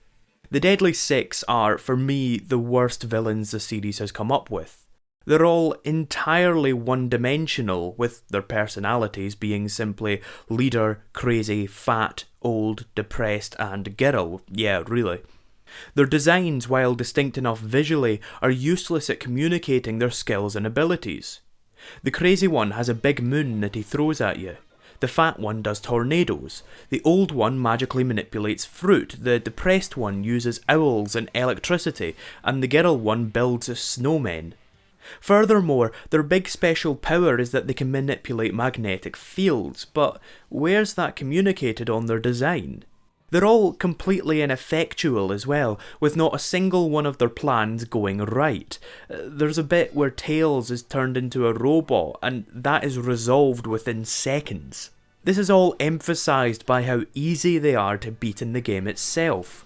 The Deadly Six are, for me, the worst villains the series has come up with. They're all entirely one-dimensional, with their personalities being simply leader, crazy, fat, old, depressed, and girl. Yeah, really. Their designs, while distinct enough visually, are useless at communicating their skills and abilities. The crazy one has a big moon that he throws at you. The fat one does tornadoes, the old one magically manipulates fruit, the depressed one uses owls and electricity, and the girl one builds snowmen. Furthermore, their big special power is that they can manipulate magnetic fields, but where's that communicated on their design? They're all completely ineffectual as well, with not a single one of their plans going right. There's a bit where Tails is turned into a robot, and that is resolved within seconds. This is all emphasised by how easy they are to beat in the game itself.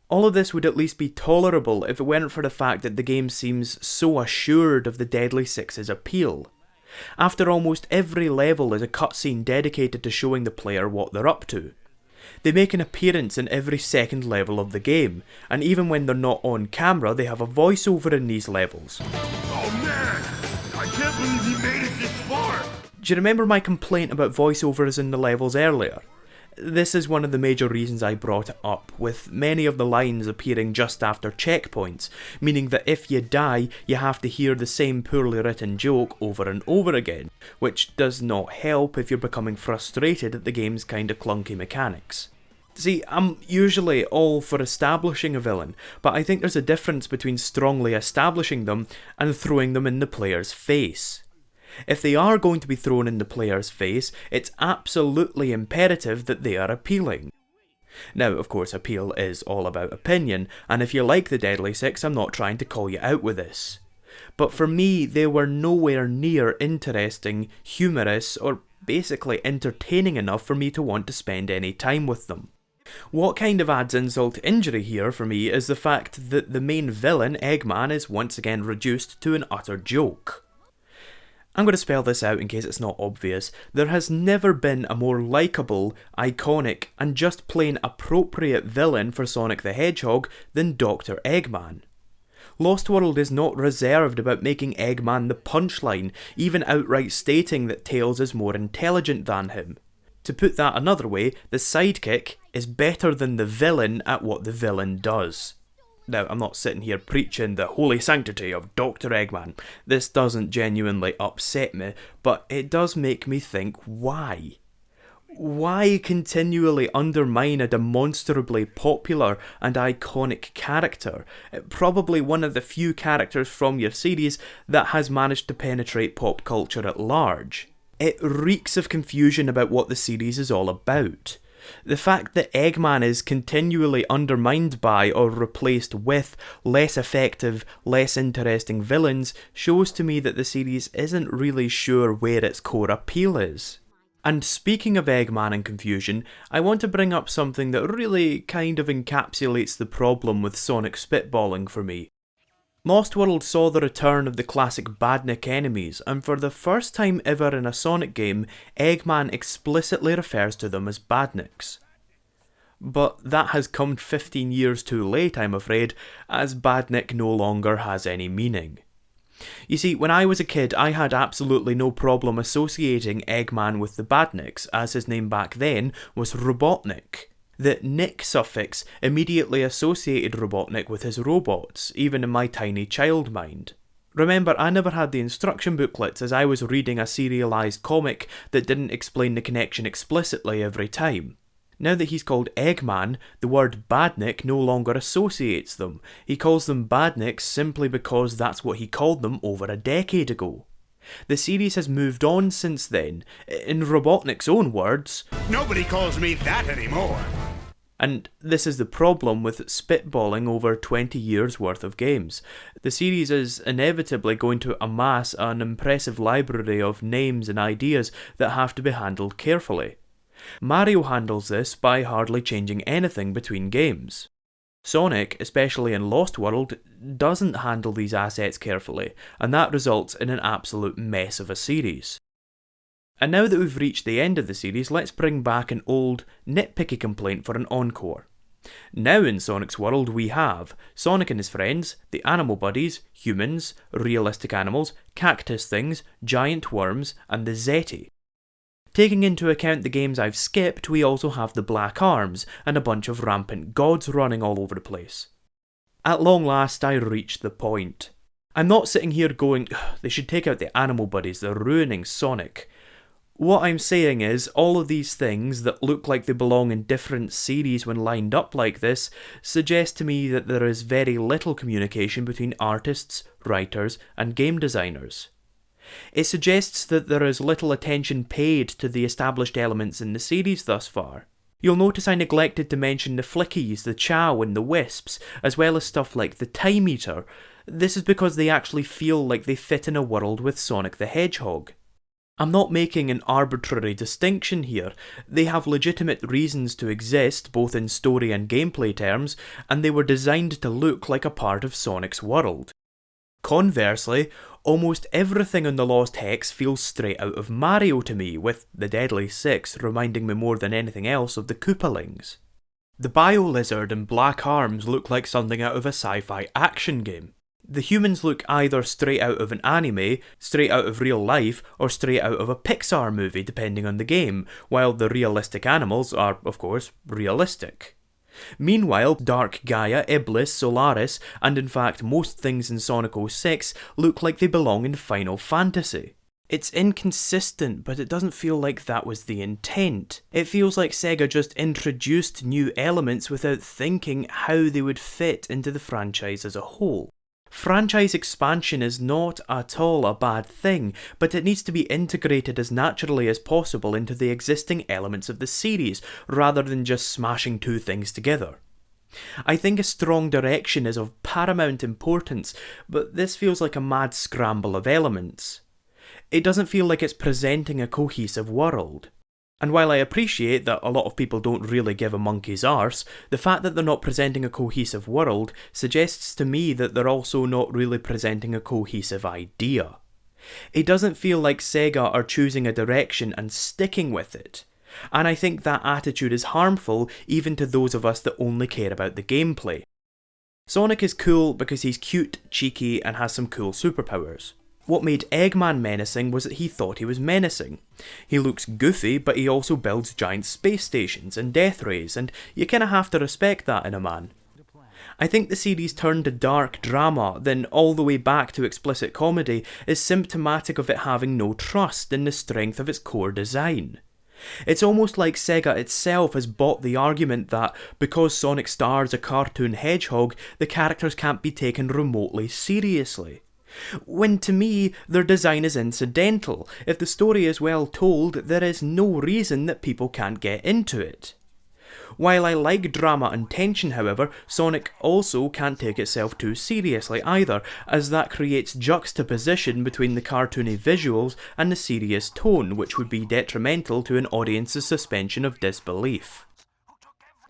All of this would at least be tolerable if it weren't for the fact that the game seems so assured of the Deadly Six's appeal. After almost every level is a cutscene dedicated to showing the player what they're up to. They make an appearance in every second level of the game, and even when they're not on camera, they have a voiceover in these levels. Oh man! I can't believe he made it this far! Do you remember my complaint about voiceovers in the levels earlier? This is one of the major reasons I brought it up, with many of the lines appearing just after checkpoints, meaning that if you die, you have to hear the same poorly written joke over and over again, which does not help if you're becoming frustrated at the game's kinda clunky mechanics. See, I'm usually all for establishing a villain, but I think there's a difference between strongly establishing them and throwing them in the player's face. If they are going to be thrown in the player's face, it's absolutely imperative that they are appealing. Now, of course, appeal is all about opinion, and if you like the Deadly Six, I'm not trying to call you out with this. But for me, they were nowhere near interesting, humorous, or basically entertaining enough for me to want to spend any time with them. What kind of adds insult to injury here for me is the fact that the main villain, Eggman, is once again reduced to an utter joke. I'm going to spell this out in case it's not obvious. There has never been a more likeable, iconic, and just plain appropriate villain for Sonic the Hedgehog than Dr. Eggman. Lost World is not reserved about making Eggman the punchline, even outright stating that Tails is more intelligent than him. To put that another way, the sidekick is better than the villain at what the villain does. Now, I'm not sitting here preaching the holy sanctity of Dr. Eggman. This doesn't genuinely upset me, but it does make me think, why? Why continually undermine a demonstrably popular and iconic character? Probably one of the few characters from your series that has managed to penetrate pop culture at large. It reeks of confusion about what the series is all about. The fact that Eggman is continually undermined by or replaced with less effective, less interesting villains shows to me that the series isn't really sure where its core appeal is. And speaking of Eggman and confusion, I want to bring up something that really kind of encapsulates the problem with Sonic Spitballing for me. Lost World saw the return of the classic Badnik enemies, and for the first time ever in a Sonic game, Eggman explicitly refers to them as Badniks. But that has come 15 years too late, I'm afraid, as Badnik no longer has any meaning. You see, when I was a kid, I had absolutely no problem associating Eggman with the Badniks, as his name back then was Robotnik. The Nick suffix immediately associated Robotnik with his robots, even in my tiny child mind. Remember, I never had the instruction booklets as I was reading a serialised comic that didn't explain the connection explicitly every time. Now that he's called Eggman, the word Badnik no longer associates them. He calls them Badniks simply because that's what he called them over a decade ago. The series has moved on since then. In Robotnik's own words, Nobody calls me that anymore! And this is the problem with spitballing over 20 years worth of games. The series is inevitably going to amass an impressive library of names and ideas that have to be handled carefully. Mario handles this by hardly changing anything between games. Sonic, especially in Lost World, doesn't handle these assets carefully, and that results in an absolute mess of a series. And now that we've reached the end of the series, let's bring back an old, nitpicky complaint for an encore. Now in Sonic's world we have Sonic and his friends, the animal buddies, humans, realistic animals, cactus things, giant worms, and the Zeti. Taking into account the games I've skipped, we also have the Black Arms, and a bunch of rampant gods running all over the place. At long last, I reached the point. I'm not sitting here going, they should take out the animal buddies, they're ruining Sonic. What I'm saying is, all of these things that look like they belong in different series when lined up like this suggest to me that there is very little communication between artists, writers, and game designers. It suggests that there is little attention paid to the established elements in the series thus far. You'll notice I neglected to mention the flickies, the chow, and the wisps, as well as stuff like the time eater. This is because they actually feel like they fit in a world with Sonic the Hedgehog. I'm not making an arbitrary distinction here. They have legitimate reasons to exist, both in story and gameplay terms, and they were designed to look like a part of Sonic's world. Conversely, almost everything on the Lost Hex feels straight out of Mario to me, with the Deadly Six reminding me more than anything else of the Koopalings. The Bio-Lizard and Black Arms look like something out of a sci-fi action game. The humans look either straight out of an anime, straight out of real life, or straight out of a Pixar movie depending on the game, while the realistic animals are, of course, realistic. Meanwhile, Dark Gaia, Iblis, Solaris, and in fact most things in Sonic 06 look like they belong in Final Fantasy. It's inconsistent, but it doesn't feel like that was the intent. It feels like Sega just introduced new elements without thinking how they would fit into the franchise as a whole. Franchise expansion is not at all a bad thing, but it needs to be integrated as naturally as possible into the existing elements of the series, rather than just smashing two things together. I think a strong direction is of paramount importance, but this feels like a mad scramble of elements. It doesn't feel like it's presenting a cohesive world. And while I appreciate that a lot of people don't really give a monkey's arse, the fact that they're not presenting a cohesive world suggests to me that they're also not really presenting a cohesive idea. It doesn't feel like Sega are choosing a direction and sticking with it, and I think that attitude is harmful even to those of us that only care about the gameplay. Sonic is cool because he's cute, cheeky, and has some cool superpowers. What made Eggman menacing was that he thought he was menacing. He looks goofy, but he also builds giant space stations and death rays, and you kinda have to respect that in a man. I think the series turned to dark drama, then all the way back to explicit comedy, is symptomatic of it having no trust in the strength of its core design. It's almost like Sega itself has bought the argument that because Sonic stars a cartoon hedgehog, the characters can't be taken remotely seriously. When to me, their design is incidental. If the story is well told, there is no reason that people can't get into it. While I like drama and tension, however, Sonic also can't take itself too seriously either, as that creates juxtaposition between the cartoony visuals and the serious tone, which would be detrimental to an audience's suspension of disbelief.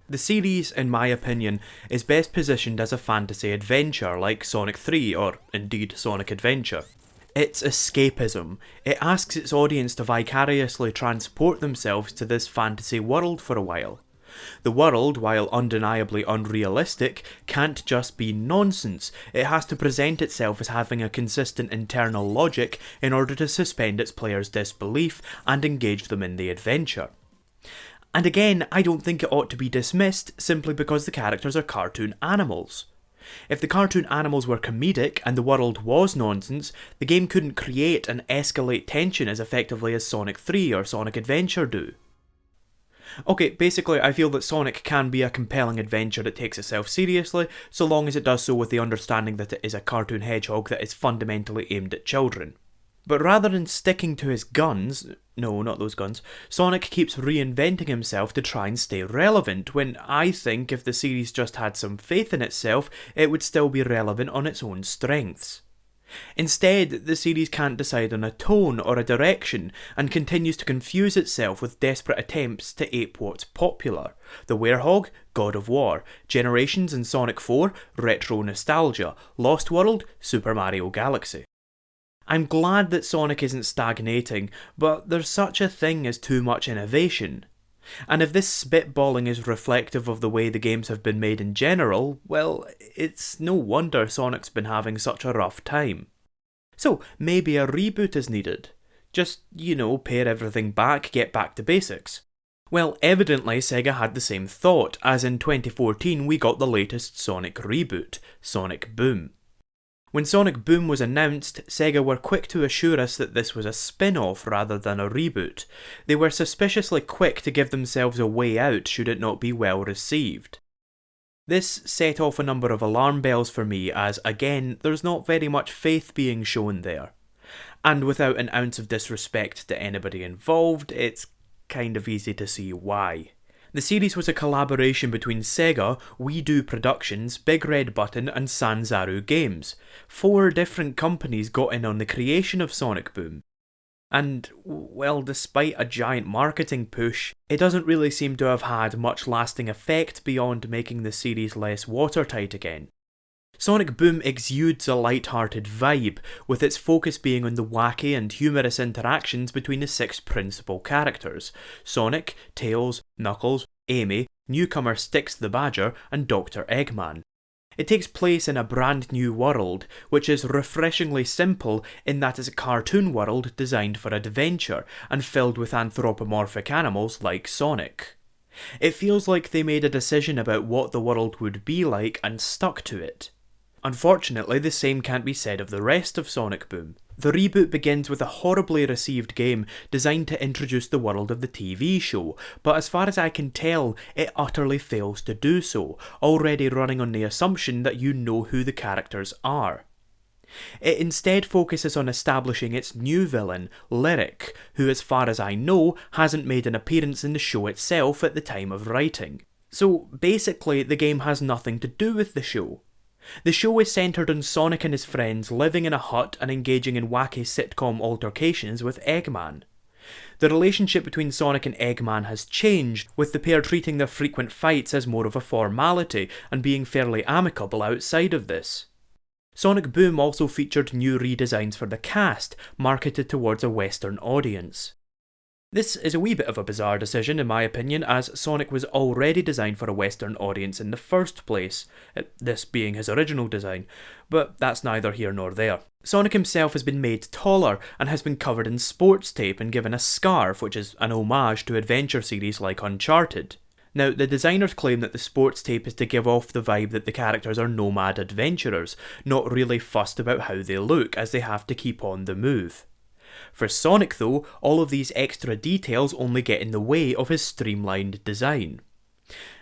The series, in my opinion, is best positioned as a fantasy adventure like Sonic 3 or indeed Sonic Adventure. It's escapism. It asks its audience to vicariously transport themselves to this fantasy world for a while. The world, while undeniably unrealistic, can't just be nonsense. It has to present itself as having a consistent internal logic in order to suspend its players' disbelief and engage them in the adventure. And again, I don't think it ought to be dismissed simply because the characters are cartoon animals. If the cartoon animals were comedic and the world was nonsense, the game couldn't create and escalate tension as effectively as Sonic 3 or Sonic Adventure do. Okay, basically I feel that Sonic can be a compelling adventure that takes itself seriously, so long as it does so with the understanding that it is a cartoon hedgehog that is fundamentally aimed at children. But rather than sticking to his guns, no, not those guns, Sonic keeps reinventing himself to try and stay relevant, when I think if the series just had some faith in itself, it would still be relevant on its own strengths. Instead, the series can't decide on a tone or a direction, and continues to confuse itself with desperate attempts to ape what's popular. The Werehog, God of War, Generations and Sonic 4, retro nostalgia, Lost World, Super Mario Galaxy. I'm glad that Sonic isn't stagnating, but there's such a thing as too much innovation. And if this spitballing is reflective of the way the games have been made in general, well, it's no wonder Sonic's been having such a rough time. So, maybe a reboot is needed. Just, pare everything back, get back to basics. Well, evidently Sega had the same thought, as in 2014 we got the latest Sonic reboot, Sonic Boom. When Sonic Boom was announced, Sega were quick to assure us that this was a spin-off rather than a reboot. They were suspiciously quick to give themselves a way out should it not be well received. This set off a number of alarm bells for me as, again, there's not very much faith being shown there. And without an ounce of disrespect to anybody involved, it's kind of easy to see why. The series was a collaboration between Sega, We Do Productions, Big Red Button and Sanzaru Games. 4 different companies got in on the creation of Sonic Boom. And, well, despite a giant marketing push, it doesn't really seem to have had much lasting effect beyond making the series less watertight again. Sonic Boom exudes a light-hearted vibe, with its focus being on the wacky and humorous interactions between the 6 principal characters: Sonic, Tails, Knuckles, Amy, newcomer Styx the Badger, and Dr. Eggman. It takes place in a brand new world, which is refreshingly simple in that it's a cartoon world designed for adventure, and filled with anthropomorphic animals like Sonic. It feels like they made a decision about what the world would be like and stuck to it. Unfortunately, the same can't be said of the rest of Sonic Boom. The reboot begins with a horribly received game designed to introduce the world of the TV show, but as far as I can tell, it utterly fails to do so, already running on the assumption that you know who the characters are. It instead focuses on establishing its new villain, Lyric, who as far as I know hasn't made an appearance in the show itself at the time of writing. So basically the game has nothing to do with the show. The show is centred on Sonic and his friends living in a hut and engaging in wacky sitcom altercations with Eggman. The relationship between Sonic and Eggman has changed, with the pair treating their frequent fights as more of a formality and being fairly amicable outside of this. Sonic Boom also featured new redesigns for the cast, marketed towards a Western audience. This is a wee bit of a bizarre decision in my opinion, as Sonic was already designed for a Western audience in the first place, this being his original design, but that's neither here nor there. Sonic himself has been made taller and has been covered in sports tape and given a scarf, which is an homage to adventure series like Uncharted. Now, the designers claim that the sports tape is to give off the vibe that the characters are nomad adventurers, not really fussed about how they look, as they have to keep on the move. For Sonic though, all of these extra details only get in the way of his streamlined design.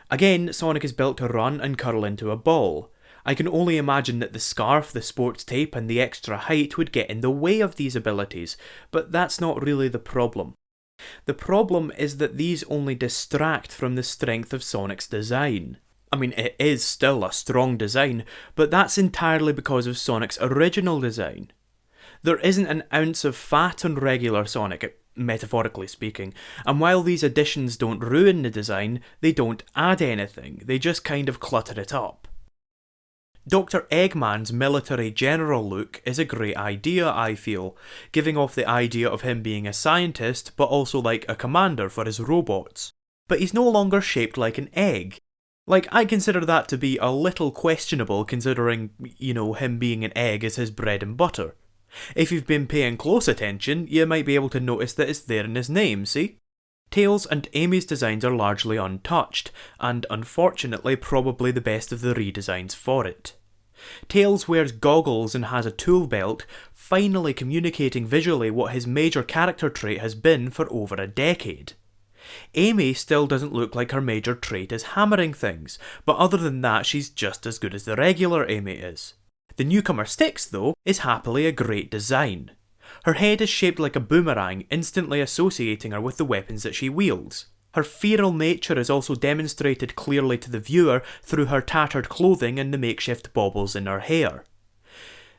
Again, Sonic is built to run and curl into a ball. I can only imagine that the scarf, the sports tape and the extra height would get in the way of these abilities, but that's not really the problem. The problem is that these only distract from the strength of Sonic's design. I mean, it is still a strong design, but that's entirely because of Sonic's original design. There isn't an ounce of fat on regular Sonic, metaphorically speaking, and while these additions don't ruin the design, they don't add anything, they just kind of clutter it up. Dr. Eggman's military general look is a great idea, I feel, giving off the idea of him being a scientist, but also like a commander for his robots. But he's no longer shaped like an egg. Like, I consider that to be a little questionable considering, him being an egg is his bread and butter. If you've been paying close attention, you might be able to notice that it's there in his name, see? Tails and Amy's designs are largely untouched, and unfortunately probably the best of the redesigns for it. Tails wears goggles and has a tool belt, finally communicating visually what his major character trait has been for over a decade. Amy still doesn't look like her major trait is hammering things, but other than that she's just as good as the regular Amy is. The newcomer Styx, though, is happily a great design. Her head is shaped like a boomerang, instantly associating her with the weapons that she wields. Her feral nature is also demonstrated clearly to the viewer through her tattered clothing and the makeshift baubles in her hair.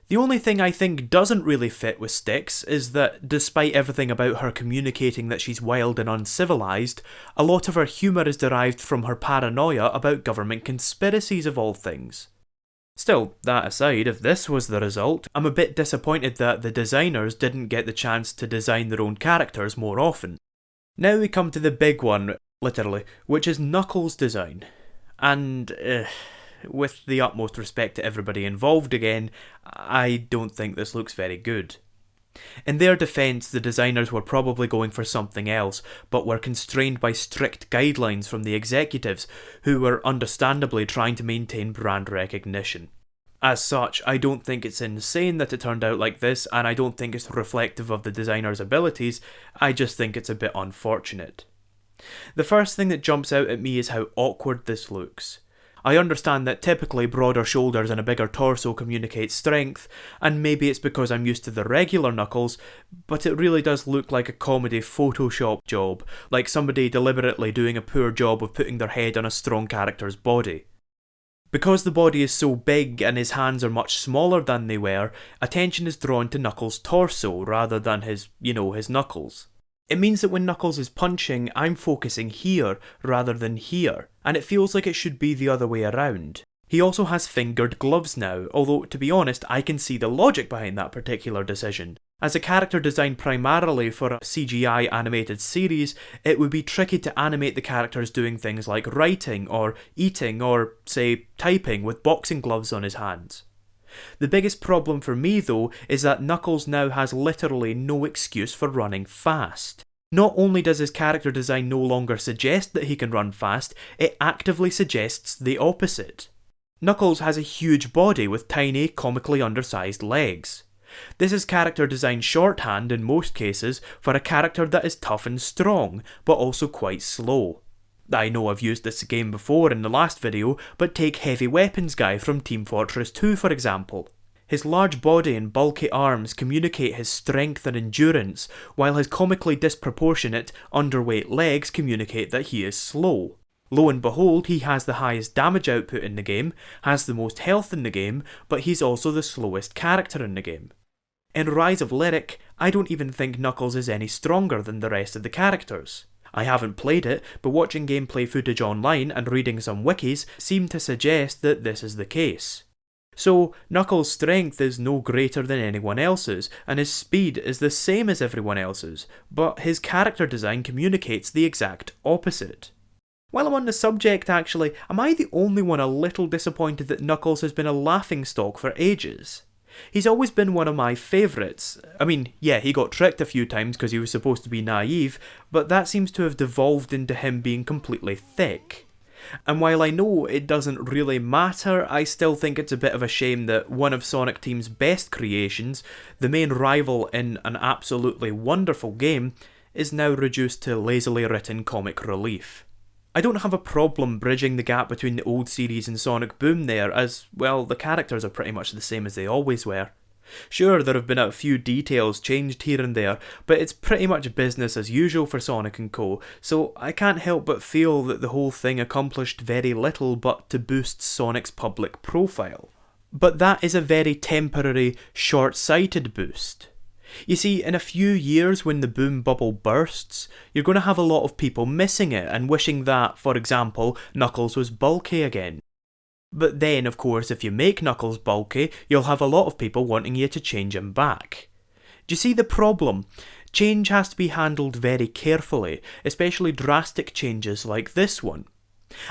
The only thing I think doesn't really fit with Styx is that, despite everything about her communicating that she's wild and uncivilized, a lot of her humour is derived from her paranoia about government conspiracies of all things. Still, that aside, if this was the result, I'm a bit disappointed that the designers didn't get the chance to design their own characters more often. Now we come to the big one, literally, which is Knuckles' design. And, with the utmost respect to everybody involved again, I don't think this looks very good. In their defence, the designers were probably going for something else, but were constrained by strict guidelines from the executives, who were understandably trying to maintain brand recognition. As such, I don't think it's insane that it turned out like this, and I don't think it's reflective of the designer's abilities, I just think it's a bit unfortunate. The first thing that jumps out at me is how awkward this looks. I understand that typically broader shoulders and a bigger torso communicate strength, and maybe it's because I'm used to the regular Knuckles, but it really does look like a comedy Photoshop job, like somebody deliberately doing a poor job of putting their head on a strong character's body. Because the body is so big and his hands are much smaller than they were, attention is drawn to Knuckles' torso rather than his knuckles. It means that when Knuckles is punching, I'm focusing here rather than here, and it feels like it should be the other way around. He also has fingered gloves now, although to be honest, I can see the logic behind that particular decision. As a character designed primarily for a CGI animated series, it would be tricky to animate the characters doing things like writing or eating or, say, typing with boxing gloves on his hands. The biggest problem for me though is that Knuckles now has literally no excuse for running fast. Not only does his character design no longer suggest that he can run fast, it actively suggests the opposite. Knuckles has a huge body with tiny, comically undersized legs. This is character design shorthand in most cases for a character that is tough and strong, but also quite slow. I know I've used this game before in the last video, but take Heavy Weapons Guy from Team Fortress 2 for example. His large body and bulky arms communicate his strength and endurance, while his comically disproportionate, underweight legs communicate that he is slow. Lo and behold, he has the highest damage output in the game, has the most health in the game, but he's also the slowest character in the game. In Rise of Lyric, I don't even think Knuckles is any stronger than the rest of the characters. I haven't played it, but watching gameplay footage online and reading some wikis seem to suggest that this is the case. So, Knuckles' strength is no greater than anyone else's, and his speed is the same as everyone else's, but his character design communicates the exact opposite. While I'm on the subject actually, am I the only one a little disappointed that Knuckles has been a laughingstock for ages? He's always been one of my favourites. I mean, yeah, he got tricked a few times because he was supposed to be naive, but that seems to have devolved into him being completely thick. And while I know it doesn't really matter, I still think it's a bit of a shame that one of Sonic Team's best creations, the main rival in an absolutely wonderful game, is now reduced to lazily written comic relief. I don't have a problem bridging the gap between the old series and Sonic Boom there, as, well, the characters are pretty much the same as they always were. Sure, there have been a few details changed here and there, but it's pretty much business as usual for Sonic & Co, so I can't help but feel that the whole thing accomplished very little but to boost Sonic's public profile. But that is a very temporary, short-sighted boost. You see, in a few years when the boom bubble bursts, you're going to have a lot of people missing it and wishing that, for example, Knuckles was bulky again. But then, of course, if you make Knuckles bulky, you'll have a lot of people wanting you to change him back. Do you see the problem? Change has to be handled very carefully, especially drastic changes like this one.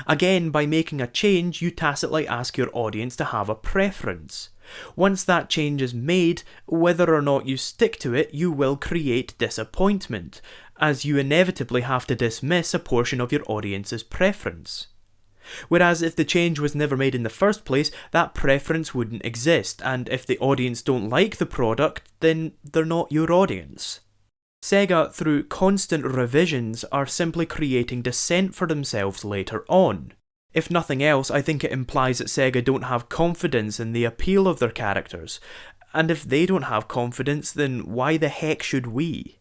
Again, by making a change, you tacitly ask your audience to have a preference. Once that change is made, whether or not you stick to it, you will create disappointment, as you inevitably have to dismiss a portion of your audience's preference. Whereas if the change was never made in the first place, that preference wouldn't exist, and if the audience don't like the product, then they're not your audience. Sega, through constant revisions, are simply creating dissent for themselves later on. If nothing else, I think it implies that Sega don't have confidence in the appeal of their characters, and if they don't have confidence, then why the heck should we?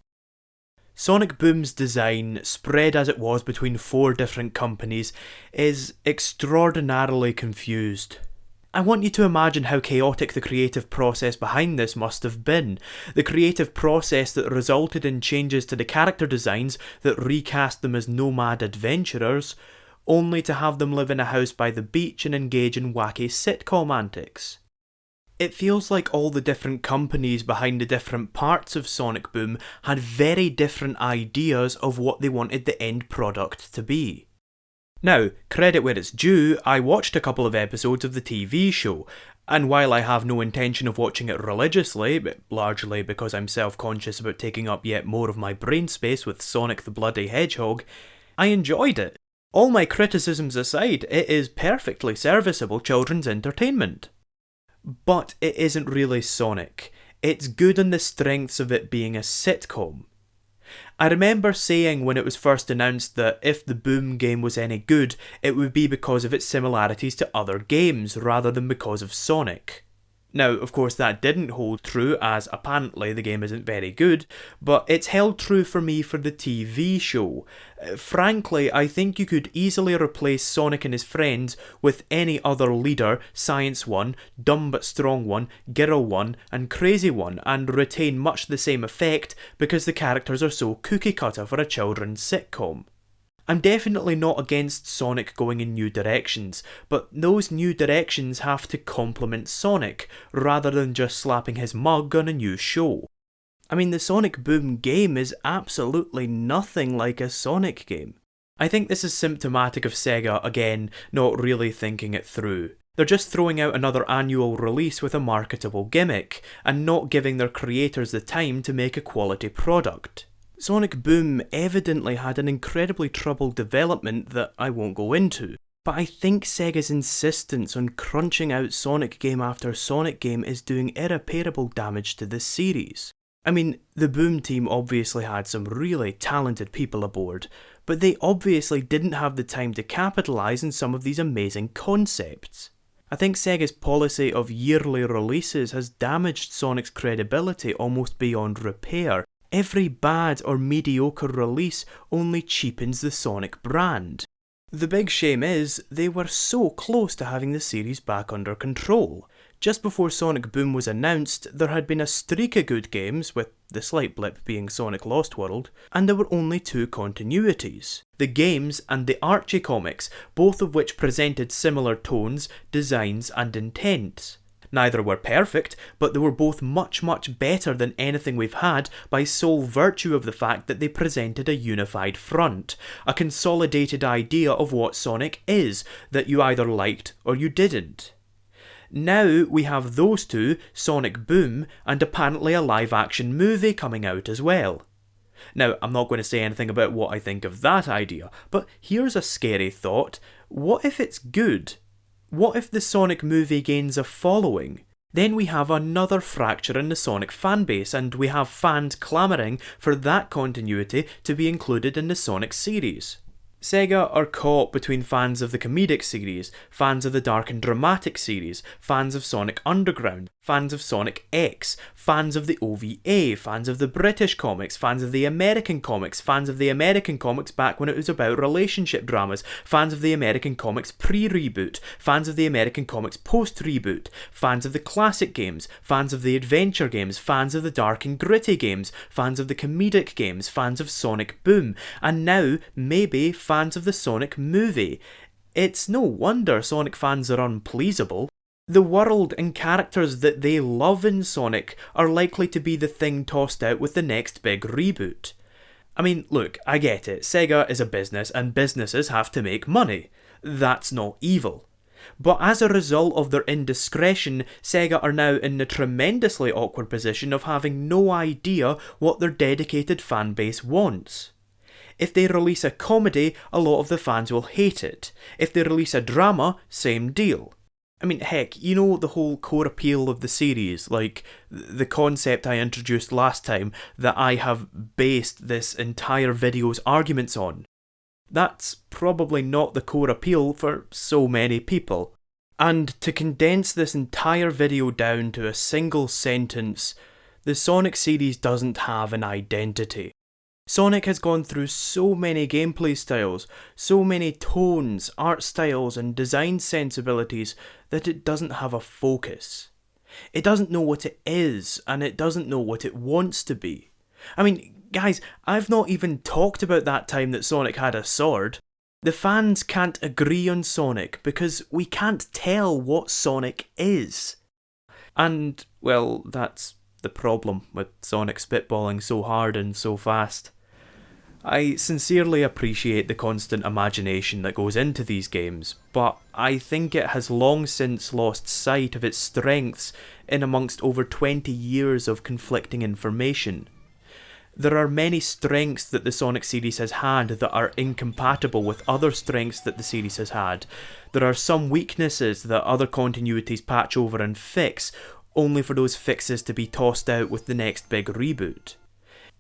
Sonic Boom's design, spread as it was between 4 different companies, is extraordinarily confused. I want you to imagine how chaotic the creative process behind this must have been. The creative process that resulted in changes to the character designs that recast them as nomad adventurers, only to have them live in a house by the beach and engage in wacky sitcom antics. It feels like all the different companies behind the different parts of Sonic Boom had very different ideas of what they wanted the end product to be. Now, credit where it's due, I watched a couple of episodes of the TV show, and while I have no intention of watching it religiously, largely because I'm self-conscious about taking up yet more of my brain space with Sonic the Bloody Hedgehog, I enjoyed it. All my criticisms aside, it is perfectly serviceable children's entertainment. but it isn't really Sonic. It's good on the strengths of it being a sitcom. I remember saying when it was first announced that if the Boom game was any good, it would be because of its similarities to other games rather than because of Sonic. Now, of course, that didn't hold true, as apparently the game isn't very good, but it's held true for me for the TV show. Frankly, I think you could easily replace Sonic and his friends with any other leader, Science One, Dumb but Strong One, Girl One, and Crazy One, and retain much the same effect because the characters are so cookie cutter for a children's sitcom. I'm definitely not against Sonic going in new directions, but those new directions have to complement Sonic, rather than just slapping his mug on a new show. I mean, the Sonic Boom game is absolutely nothing like a Sonic game. I think this is symptomatic of Sega, again, not really thinking it through. They're just throwing out another annual release with a marketable gimmick, and not giving their creators the time to make a quality product. Sonic Boom evidently had an incredibly troubled development that I won't go into, but I think Sega's insistence on crunching out Sonic game after Sonic game is doing irreparable damage to this series. I mean, the Boom team obviously had some really talented people aboard, but they obviously didn't have the time to capitalise on some of these amazing concepts. I think Sega's policy of yearly releases has damaged Sonic's credibility almost beyond repair. Every bad or mediocre release only cheapens the Sonic brand. The big shame is, they were so close to having the series back under control. Just before Sonic Boom was announced, there had been a streak of good games, with the slight blip being Sonic Lost World, and there were only two continuities. The games and the Archie comics, both of which presented similar tones, designs and intents. Neither were perfect, but they were both much better than anything we've had by sole virtue of the fact that they presented a unified front, a consolidated idea of what Sonic is, that you either liked or you didn't. Now we have those two, Sonic Boom, and apparently a live-action movie coming out as well. Now, I'm not going to say anything about what I think of that idea, but here's a scary thought. What if it's good? What if the Sonic movie gains a following? Then we have another fracture in the Sonic fanbase, and we have fans clamouring for that continuity to be included in the Sonic series. Sega are caught between fans of the comedic series, fans of the dark and dramatic series, fans of Sonic Underground, fans of Sonic X, fans of the OVA, fans of the British comics, fans of the American comics, fans of the American comics back when it was about relationship dramas, fans of the American comics pre-reboot, fans of the American comics post-reboot, fans of the classic games, fans of the adventure games, fans of the dark and gritty games, fans of the comedic games, fans of Sonic Boom, and now, maybe, fans of the Sonic movie. It's no wonder Sonic fans are unpleasable. The world and characters that they love in Sonic are likely to be the thing tossed out with the next big reboot. I mean, look, I get it, Sega is a business and businesses have to make money. That's not evil. But as a result of their indiscretion, Sega are now in the tremendously awkward position of having no idea what their dedicated fanbase wants. If they release a comedy, a lot of the fans will hate it. If they release a drama, same deal. I mean, heck, you know the whole core appeal of the series, like the concept I introduced last time that I have based this entire video's arguments on. That's probably not the core appeal for so many people. And to condense this entire video down to a single sentence, the Sonic series doesn't have an identity. Sonic has gone through so many gameplay styles, so many tones, art styles and design sensibilities that it doesn't have a focus. It doesn't know what it is, and it doesn't know what it wants to be. I mean, guys, I've not even talked about that time that Sonic had a sword. The fans can't agree on Sonic because we can't tell what Sonic is. And, well, that's the problem with Sonic spitballing so hard and so fast. I sincerely appreciate the constant imagination that goes into these games, but I think it has long since lost sight of its strengths in amongst over 20 years of conflicting information. There are many strengths that the Sonic series has had that are incompatible with other strengths that the series has had. There are some weaknesses that other continuities patch over and fix, only for those fixes to be tossed out with the next big reboot.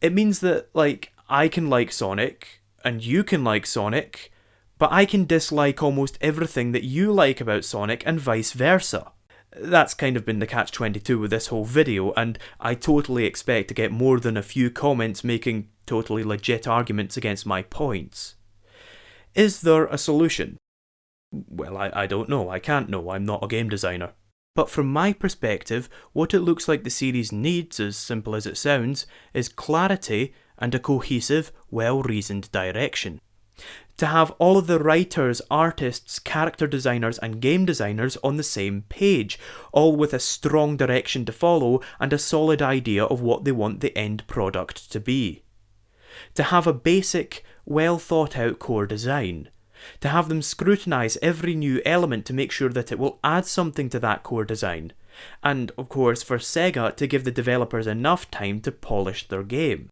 It means that, like, I can like Sonic, and you can like Sonic, but I can dislike almost everything that you like about Sonic and vice versa. That's kind of been the catch-22 with this whole video, and I totally expect to get more than a few comments making totally legit arguments against my points. Is there a solution? Well, I don't know, I can't know, I'm not a game designer. But from my perspective, what it looks like the series needs, as simple as it sounds, is clarity and a cohesive, well-reasoned direction. To have all of the writers, artists, character designers and game designers on the same page, all with a strong direction to follow and a solid idea of what they want the end product to be. To have a basic, well thought out core design. To have them scrutinise every new element to make sure that it will add something to that core design. And, of course, for Sega to give the developers enough time to polish their game.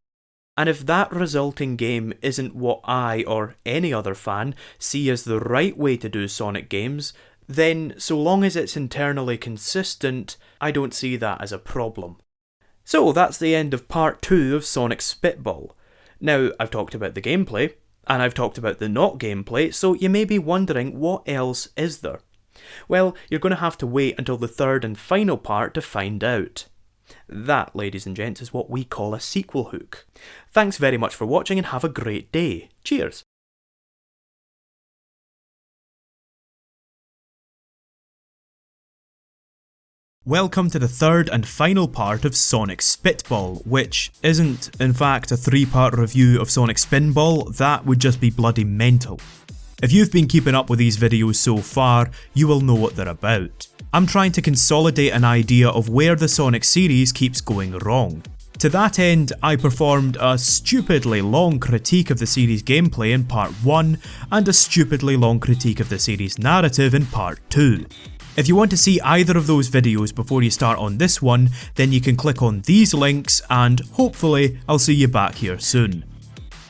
And if that resulting game isn't what I, or any other fan, see as the right way to do Sonic games, then so long as it's internally consistent, I don't see that as a problem. So that's the end of part 2 of Sonic Spitball. Now, I've talked about the gameplay, and I've talked about the not gameplay, so you may be wondering what else is there? Well, you're going to have to wait until the third and final part to find out. That, ladies and gents, is what we call a sequel hook. Thanks very much for watching and have a great day. Cheers! Welcome to the third and final part of Sonic Spitball, which isn't, in fact, a 3-part review of Sonic Spinball. That would just be bloody mental. If you've been keeping up with these videos so far, you will know what they're about. I'm trying to consolidate an idea of where the Sonic series keeps going wrong. To that end, I performed a stupidly long critique of the series gameplay in part 1, and a stupidly long critique of the series narrative in part 2. If you want to see either of those videos before you start on this one, then you can click on these links and hopefully I'll see you back here soon.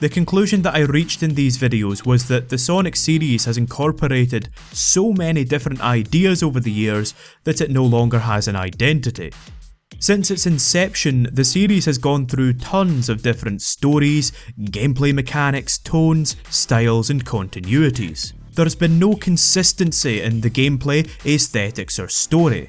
The conclusion that I reached in these videos was that the Sonic series has incorporated so many different ideas over the years that it no longer has an identity. Since its inception, the series has gone through tons of different stories, gameplay mechanics, tones, styles and continuities. There's been no consistency in the gameplay, aesthetics or story.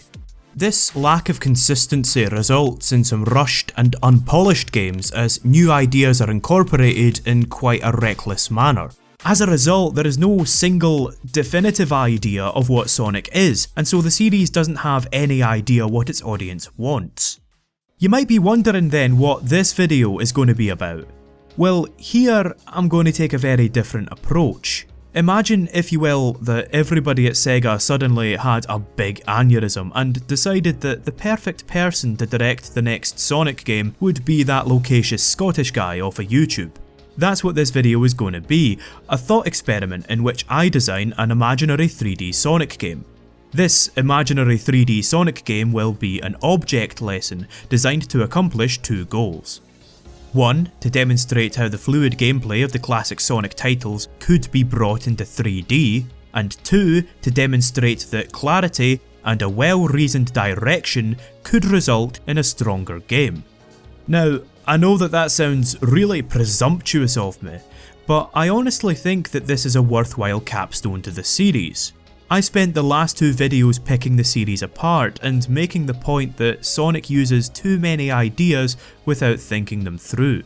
This lack of consistency results in some rushed and unpolished games as new ideas are incorporated in quite a reckless manner. As a result, there is no single, definitive idea of what Sonic is, and so the series doesn't have any idea what its audience wants. You might be wondering then what this video is going to be about. Well, here I'm going to take a very different approach. Imagine, if you will, that everybody at Sega suddenly had a big aneurysm and decided that the perfect person to direct the next Sonic game would be that loquacious Scottish guy off of YouTube. That's what this video is going to be, a thought experiment in which I design an imaginary 3D Sonic game. This imaginary 3D Sonic game will be an object lesson designed to accomplish 2 goals. 1. To demonstrate how the fluid gameplay of the classic Sonic titles could be brought into 3D, and 2. To demonstrate that clarity and a well-reasoned direction could result in a stronger game. Now, I know that sounds really presumptuous of me, but I honestly think that this is a worthwhile capstone to the series. I spent the last 2 videos picking the series apart and making the point that Sonic uses too many ideas without thinking them through.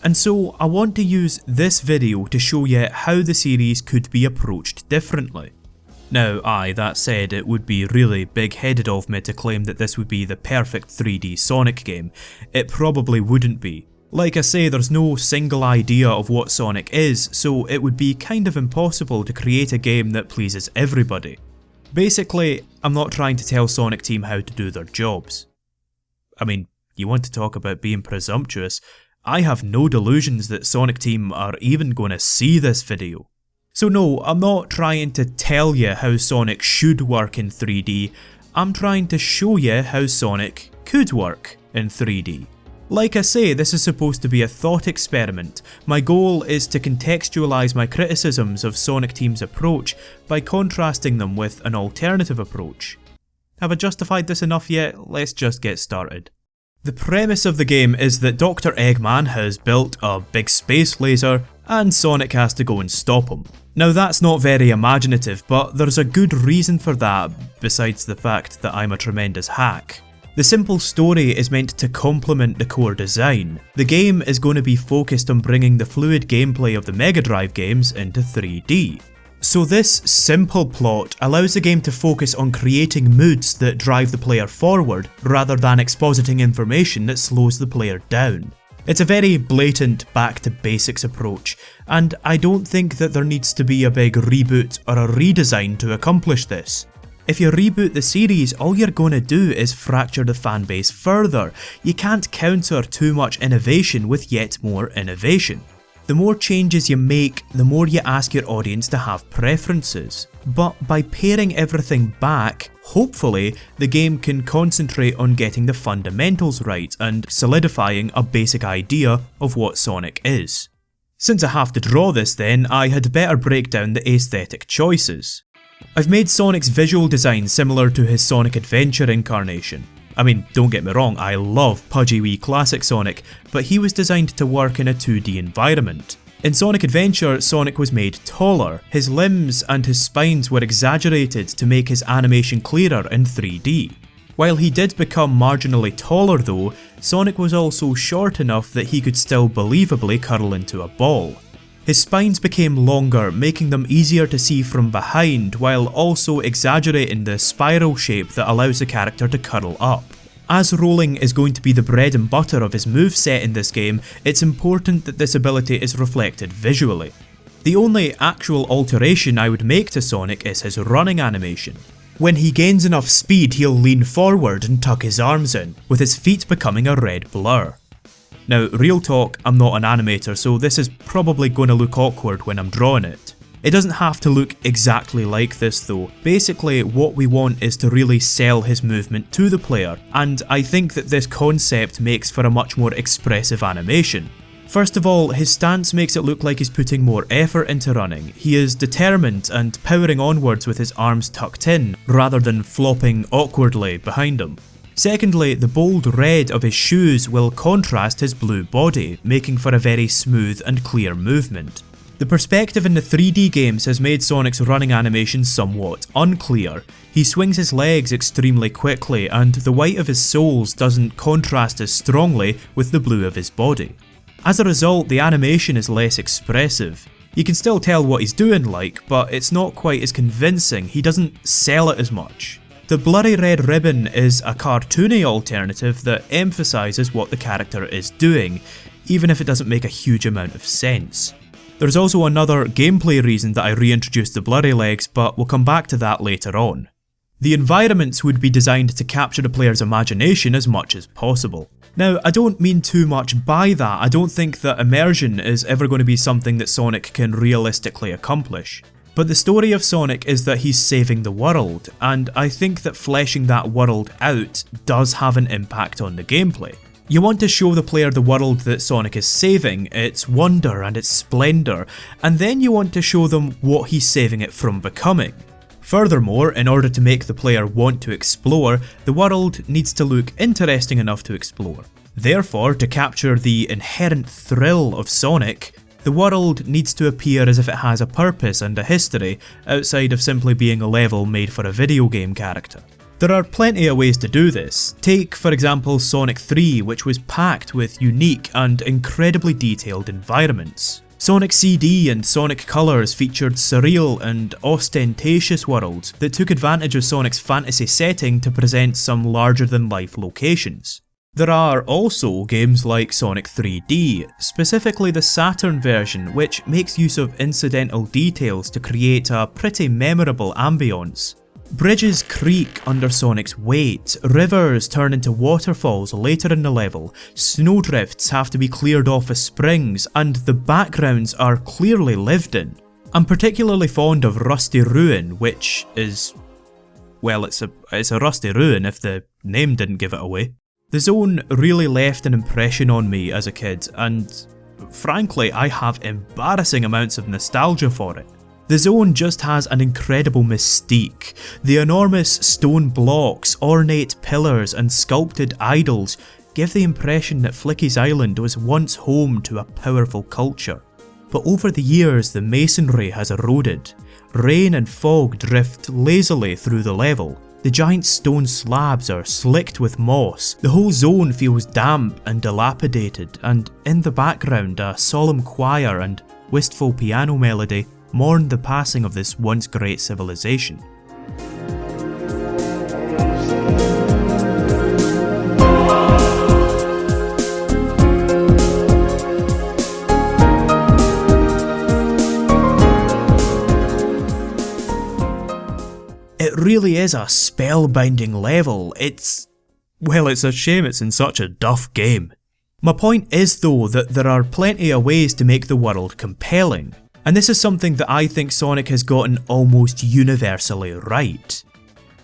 And so I want to use this video to show you how the series could be approached differently. Now that said, it would be really big-headed of me to claim that this would be the perfect 3D Sonic game. It probably wouldn't be. Like I say, there's no single idea of what Sonic is, so it would be kind of impossible to create a game that pleases everybody. Basically, I'm not trying to tell Sonic Team how to do their jobs. I mean, you want to talk about being presumptuous, I have no delusions that Sonic Team are even going to see this video. So no, I'm not trying to tell you how Sonic should work in 3D, I'm trying to show you how Sonic could work in 3D. Like I say, this is supposed to be a thought experiment. My goal is to contextualise my criticisms of Sonic Team's approach by contrasting them with an alternative approach. Have I justified this enough yet? Let's just get started. The premise of the game is that Dr. Eggman has built a big space laser and Sonic has to go and stop him. Now that's not very imaginative, but there's a good reason for that besides the fact that I'm a tremendous hack. The simple story is meant to complement the core design. The game is going to be focused on bringing the fluid gameplay of the Mega Drive games into 3D. So this simple plot allows the game to focus on creating moods that drive the player forward rather than expositing information that slows the player down. It's a very blatant back to basics approach, and I don't think that there needs to be a big reboot or a redesign to accomplish this. If you reboot the series, all you're going to do is fracture the fanbase further. You can't counter too much innovation with yet more innovation. The more changes you make, the more you ask your audience to have preferences. But by paring everything back, hopefully the game can concentrate on getting the fundamentals right and solidifying a basic idea of what Sonic is. Since I have to draw this then, I had better break down the aesthetic choices. I've made Sonic's visual design similar to his Sonic Adventure incarnation. I mean, don't get me wrong, I love pudgy wee classic Sonic, but he was designed to work in a 2D environment. In Sonic Adventure, Sonic was made taller, his limbs and his spines were exaggerated to make his animation clearer in 3D. While he did become marginally taller though, Sonic was also short enough that he could still believably curl into a ball. His spines became longer, making them easier to see from behind, while also exaggerating the spiral shape that allows the character to curl up. As rolling is going to be the bread and butter of his moveset in this game, it's important that this ability is reflected visually. The only actual alteration I would make to Sonic is his running animation. When he gains enough speed, he'll lean forward and tuck his arms in, with his feet becoming a red blur. Now, real talk, I'm not an animator, so this is probably going to look awkward when I'm drawing it. It doesn't have to look exactly like this though. Basically, what we want is to really sell his movement to the player, and I think that this concept makes for a much more expressive animation. First of all, his stance makes it look like he's putting more effort into running. He is determined and powering onwards with his arms tucked in, rather than flopping awkwardly behind him. Secondly, the bold red of his shoes will contrast his blue body, making for a very smooth and clear movement. The perspective in the 3D games has made Sonic's running animation somewhat unclear. He swings his legs extremely quickly, and the white of his soles doesn't contrast as strongly with the blue of his body. As a result, the animation is less expressive. You can still tell what he's doing but it's not quite as convincing. He doesn't sell it as much. The blurry red ribbon is a cartoony alternative that emphasises what the character is doing, even if it doesn't make a huge amount of sense. There's also another gameplay reason that I reintroduced the blurry legs, but we'll come back to that later on. The environments would be designed to capture the player's imagination as much as possible. Now, I don't mean too much by that. I don't think that immersion is ever going to be something that Sonic can realistically accomplish. But the story of Sonic is that he's saving the world, and I think that fleshing that world out does have an impact on the gameplay. You want to show the player the world that Sonic is saving, its wonder and its splendour, and then you want to show them what he's saving it from becoming. Furthermore, in order to make the player want to explore, the world needs to look interesting enough to explore. Therefore, to capture the inherent thrill of Sonic, the world needs to appear as if it has a purpose and a history, outside of simply being a level made for a video game character. There are plenty of ways to do this. Take, for example, Sonic 3, which was packed with unique and incredibly detailed environments. Sonic CD and Sonic Colors featured surreal and ostentatious worlds that took advantage of Sonic's fantasy setting to present some larger-than-life locations. There are also games like Sonic 3D, specifically the Saturn version, which makes use of incidental details to create a pretty memorable ambience. Bridges creak under Sonic's weight, rivers turn into waterfalls later in the level, snowdrifts have to be cleared off as springs, and the backgrounds are clearly lived in. I'm particularly fond of Rusty Ruin, which is... well, it's a rusty ruin if the name didn't give it away. The Zone really left an impression on me as a kid, and frankly, I have embarrassing amounts of nostalgia for it. The Zone just has an incredible mystique. The enormous stone blocks, ornate pillars and sculpted idols give the impression that Flicky's Island was once home to a powerful culture. But over the years the masonry has eroded. Rain and fog drift lazily through the level. The giant stone slabs are slicked with moss. The whole zone feels damp and dilapidated, and in the background a solemn choir and wistful piano melody mourn the passing of this once great civilization. It really is a spellbinding level. It's a shame it's in such a duff game. My point is though that there are plenty of ways to make the world compelling. And this is something that I think Sonic has gotten almost universally right.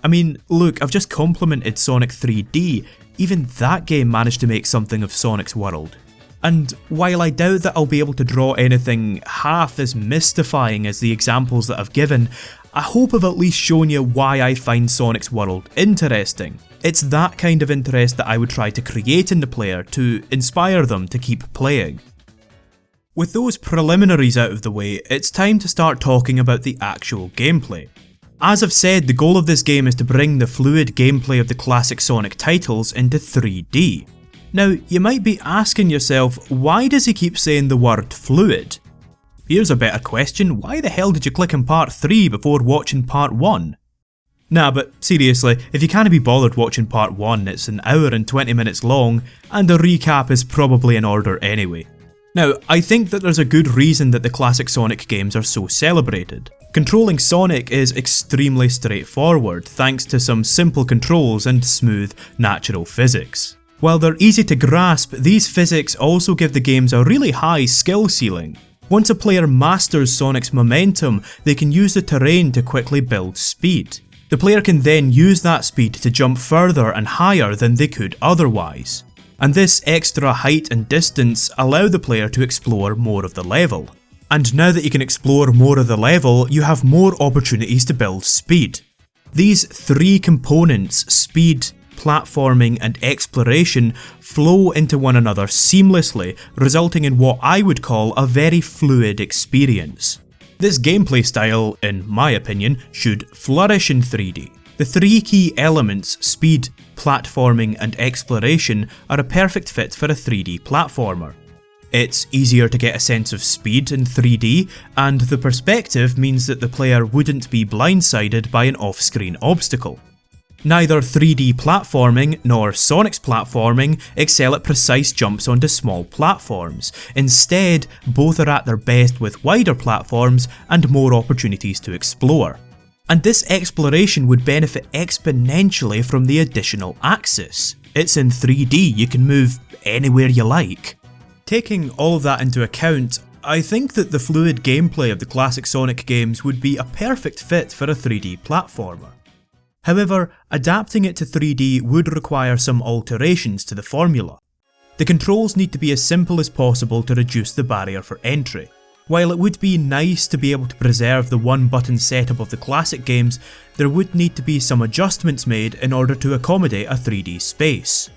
I mean, look, I've just complimented Sonic 3D, even that game managed to make something of Sonic's world. And while I doubt that I'll be able to draw anything half as mystifying as the examples that I've given, I hope I've at least shown you why I find Sonic's world interesting. It's that kind of interest that I would try to create in the player to inspire them to keep playing. With those preliminaries out of the way, it's time to start talking about the actual gameplay. As I've said, the goal of this game is to bring the fluid gameplay of the classic Sonic titles into 3D. Now, you might be asking yourself, why does he keep saying the word fluid? Here's a better question, why the hell did you click on part 3 before watching part 1? Nah, but seriously, if you can't be bothered watching part 1, it's an hour and 20 minutes long, and a recap is probably in order anyway. Now, I think that there's a good reason that the classic Sonic games are so celebrated. Controlling Sonic is extremely straightforward, thanks to some simple controls and smooth, natural physics. While they're easy to grasp, these physics also give the games a really high skill ceiling. Once a player masters Sonic's momentum, they can use the terrain to quickly build speed. The player can then use that speed to jump further and higher than they could otherwise. And this extra height and distance allow the player to explore more of the level. And now that you can explore more of the level, you have more opportunities to build speed. These three components, speed, platforming and exploration, flow into one another seamlessly, resulting in what I would call a very fluid experience. This gameplay style, in my opinion, should flourish in 3D. The three key elements, speed, platforming and exploration, are a perfect fit for a 3D platformer. It's easier to get a sense of speed in 3D, and the perspective means that the player wouldn't be blindsided by an off-screen obstacle. Neither 3D platforming nor Sonic's platforming excel at precise jumps onto small platforms. Instead, both are at their best with wider platforms and more opportunities to explore. And this exploration would benefit exponentially from the additional axis. It's in 3D, you can move anywhere you like. Taking all of that into account, I think that the fluid gameplay of the classic Sonic games would be a perfect fit for a 3D platformer. However, adapting it to 3D would require some alterations to the formula. The controls need to be as simple as possible to reduce the barrier for entry. While it would be nice to be able to preserve the one-button setup of the classic games, there would need to be some adjustments made in order to accommodate a 3D space.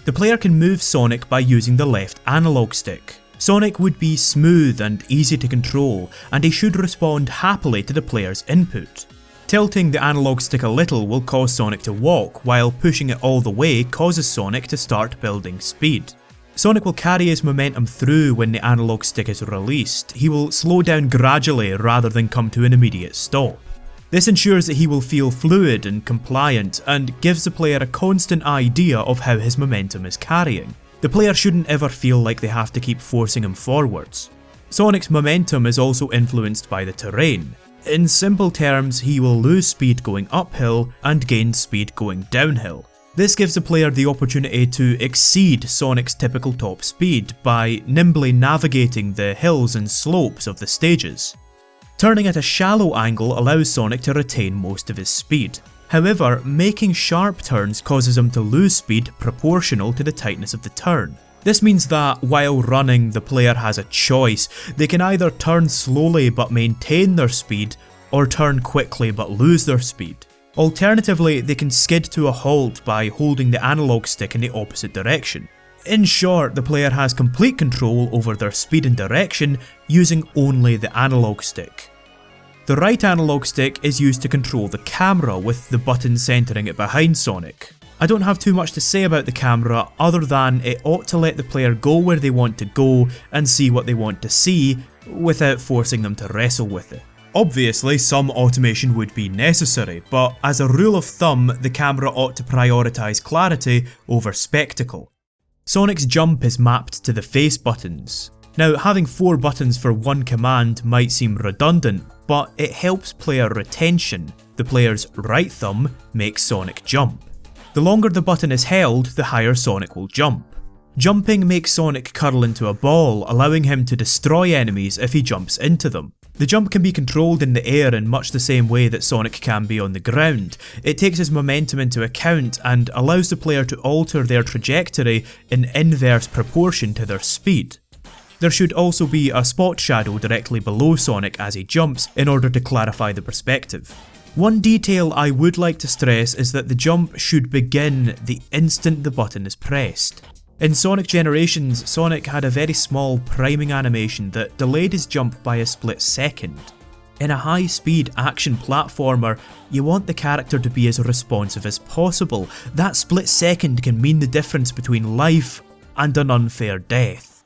The player can move Sonic by using the left analog stick. Sonic would be smooth and easy to control, and he should respond happily to the player's input. Tilting the analog stick a little will cause Sonic to walk, while pushing it all the way causes Sonic to start building speed. Sonic will carry his momentum through when the analog stick is released. He will slow down gradually rather than come to an immediate stop. This ensures that he will feel fluid and compliant, and gives the player a constant idea of how his momentum is carrying. The player shouldn't ever feel like they have to keep forcing him forwards. Sonic's momentum is also influenced by the terrain. In simple terms, he will lose speed going uphill and gain speed going downhill. This gives the player the opportunity to exceed Sonic's typical top speed by nimbly navigating the hills and slopes of the stages. Turning at a shallow angle allows Sonic to retain most of his speed. However, making sharp turns causes him to lose speed proportional to the tightness of the turn. This means that while running, the player has a choice. They can either turn slowly but maintain their speed, or turn quickly but lose their speed. Alternatively, they can skid to a halt by holding the analog stick in the opposite direction. In short, the player has complete control over their speed and direction using only the analog stick. The right analog stick is used to control the camera, with the button centering it behind Sonic. I don't have too much to say about the camera other than it ought to let the player go where they want to go and see what they want to see without forcing them to wrestle with it. Obviously, some automation would be necessary, but as a rule of thumb, the camera ought to prioritise clarity over spectacle. Sonic's jump is mapped to the face buttons. Now, having 4 buttons for one command might seem redundant, but it helps player retention. The player's right thumb makes Sonic jump. The longer the button is held, the higher Sonic will jump. Jumping makes Sonic curl into a ball, allowing him to destroy enemies if he jumps into them. The jump can be controlled in the air in much the same way that Sonic can be on the ground. It takes his momentum into account and allows the player to alter their trajectory in inverse proportion to their speed. There should also be a spot shadow directly below Sonic as he jumps in order to clarify the perspective. One detail I would like to stress is that the jump should begin the instant the button is pressed. In Sonic Generations, Sonic had a very small priming animation that delayed his jump by a split second. In a high-speed action platformer, you want the character to be as responsive as possible. That split second can mean the difference between life and an unfair death.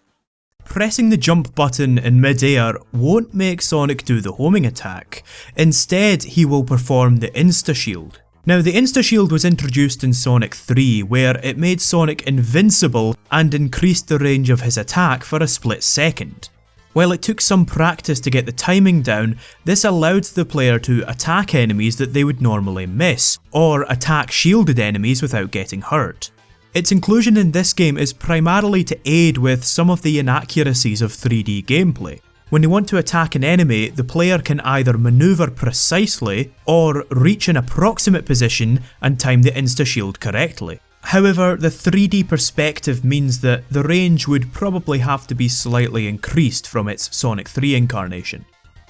Pressing the jump button in mid-air won't make Sonic do the homing attack. Instead, he will perform the insta-shield. Now, the insta-shield was introduced in Sonic 3, where it made Sonic invincible and increased the range of his attack for a split second. While it took some practice to get the timing down, this allowed the player to attack enemies that they would normally miss, or attack shielded enemies without getting hurt. Its inclusion in this game is primarily to aid with some of the inaccuracies of 3D gameplay. When you want to attack an enemy, the player can either maneuver precisely or reach an approximate position and time the insta-shield correctly. However, the 3D perspective means that the range would probably have to be slightly increased from its Sonic 3 incarnation.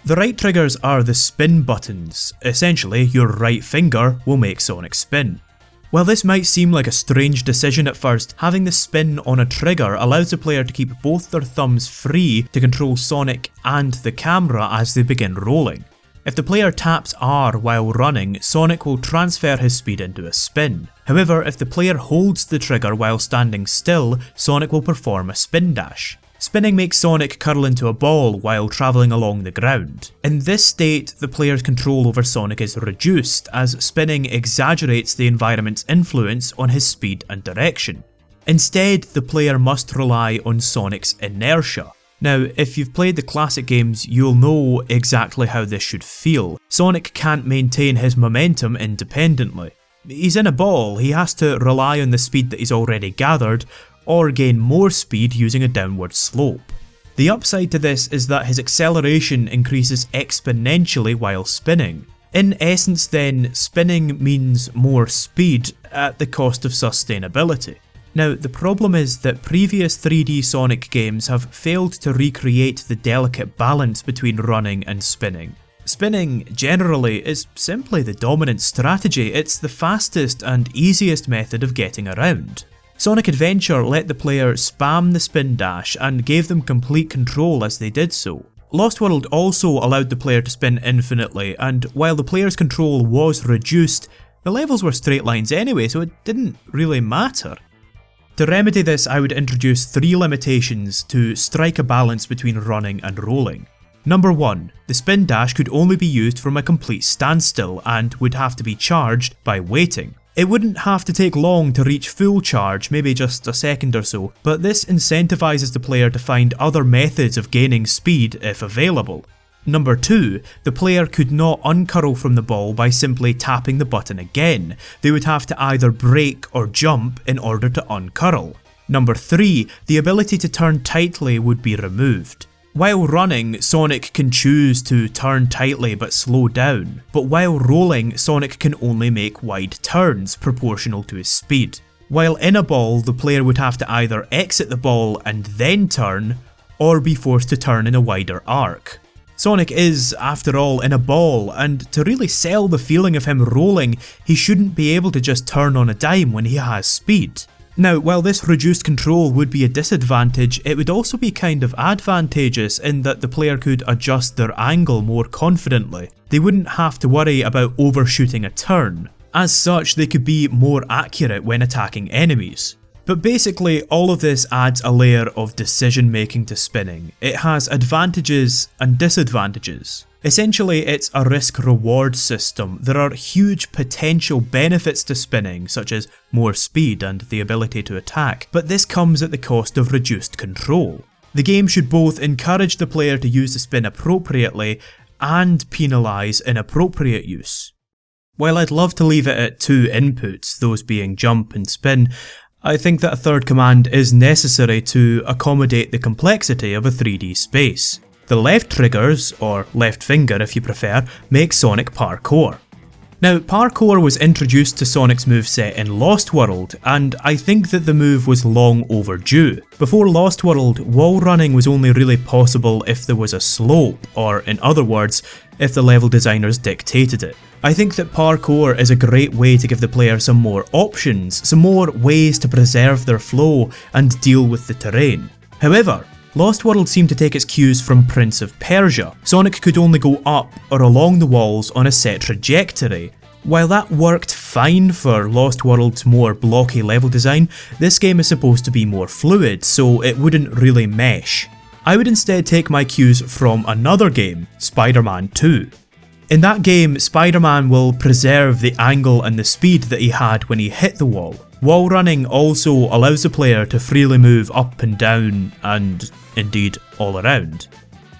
The right triggers are the spin buttons. Essentially, your right finger will make Sonic spin. While this might seem like a strange decision at first, having the spin on a trigger allows the player to keep both their thumbs free to control Sonic and the camera as they begin rolling. If the player taps R while running, Sonic will transfer his speed into a spin. However, if the player holds the trigger while standing still, Sonic will perform a spin dash. Spinning makes Sonic curl into a ball while travelling along the ground. In this state, the player's control over Sonic is reduced, as spinning exaggerates the environment's influence on his speed and direction. Instead, the player must rely on Sonic's inertia. Now, if you've played the classic games, you'll know exactly how this should feel. Sonic can't maintain his momentum independently. He's in a ball, he has to rely on the speed that he's already gathered, or gain more speed using a downward slope. The upside to this is that his acceleration increases exponentially while spinning. In essence then, spinning means more speed at the cost of sustainability. Now, the problem is that previous 3D Sonic games have failed to recreate the delicate balance between running and spinning. Spinning, generally, is simply the dominant strategy. It's the fastest and easiest method of getting around. Sonic Adventure let the player spam the spin dash and gave them complete control as they did so. Lost World also allowed the player to spin infinitely, and while the player's control was reduced, the levels were straight lines anyway, so it didn't really matter. To remedy this, I would introduce 3 limitations to strike a balance between running and rolling. Number 1, the spin dash could only be used from a complete standstill and would have to be charged by waiting. It wouldn't have to take long to reach full charge, maybe just a second or so, but this incentivises the player to find other methods of gaining speed if available. Number 2, the player could not uncurl from the ball by simply tapping the button again. They would have to either brake or jump in order to uncurl. Number 3, the ability to turn tightly would be removed. While running, Sonic can choose to turn tightly but slow down, but while rolling, Sonic can only make wide turns proportional to his speed. While in a ball, the player would have to either exit the ball and then turn, or be forced to turn in a wider arc. Sonic is, after all, in a ball, and to really sell the feeling of him rolling, he shouldn't be able to just turn on a dime when he has speed. Now, while this reduced control would be a disadvantage, it would also be kind of advantageous in that the player could adjust their angle more confidently. They wouldn't have to worry about overshooting a turn. As such, they could be more accurate when attacking enemies. But basically, all of this adds a layer of decision making to spinning. It has advantages and disadvantages. Essentially, it's a risk-reward system. There are huge potential benefits to spinning, such as more speed and the ability to attack, but this comes at the cost of reduced control. The game should both encourage the player to use the spin appropriately and penalise inappropriate use. While I'd love to leave it at 2 inputs, those being jump and spin, I think that a third command is necessary to accommodate the complexity of a 3D space. The left triggers, or left finger if you prefer, make Sonic parkour. Now, parkour was introduced to Sonic's moveset in Lost World, and I think that the move was long overdue. Before Lost World, wall running was only really possible if there was a slope, or in other words, if the level designers dictated it. I think that parkour is a great way to give the player some more options, some more ways to preserve their flow and deal with the terrain. However, Lost World seemed to take its cues from Prince of Persia. Sonic could only go up or along the walls on a set trajectory. While that worked fine for Lost World's more blocky level design, this game is supposed to be more fluid, so it wouldn't really mesh. I would instead take my cues from another game, Spider-Man 2. In that game, Spider-Man will preserve the angle and the speed that he had when he hit the wall. Wall running also allows the player to freely move up and down, and indeed all around.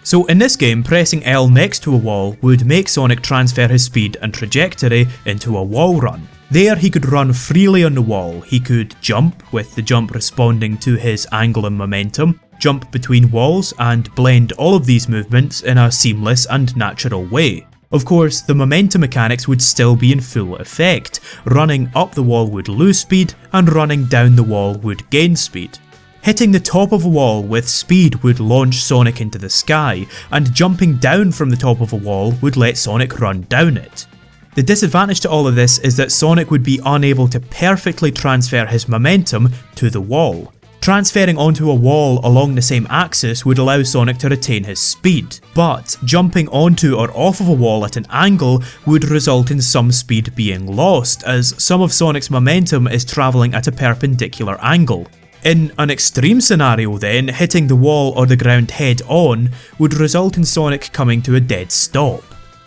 So in this game, pressing L next to a wall would make Sonic transfer his speed and trajectory into a wall run. There he could run freely on the wall, he could jump, with the jump responding to his angle and momentum, jump between walls and blend all of these movements in a seamless and natural way. Of course, the momentum mechanics would still be in full effect. Running up the wall would lose speed, and running down the wall would gain speed. Hitting the top of a wall with speed would launch Sonic into the sky, and jumping down from the top of a wall would let Sonic run down it. The disadvantage to all of this is that Sonic would be unable to perfectly transfer his momentum to the wall. Transferring onto a wall along the same axis would allow Sonic to retain his speed, but jumping onto or off of a wall at an angle would result in some speed being lost, as some of Sonic's momentum is travelling at a perpendicular angle. In an extreme scenario then, hitting the wall or the ground head on would result in Sonic coming to a dead stop.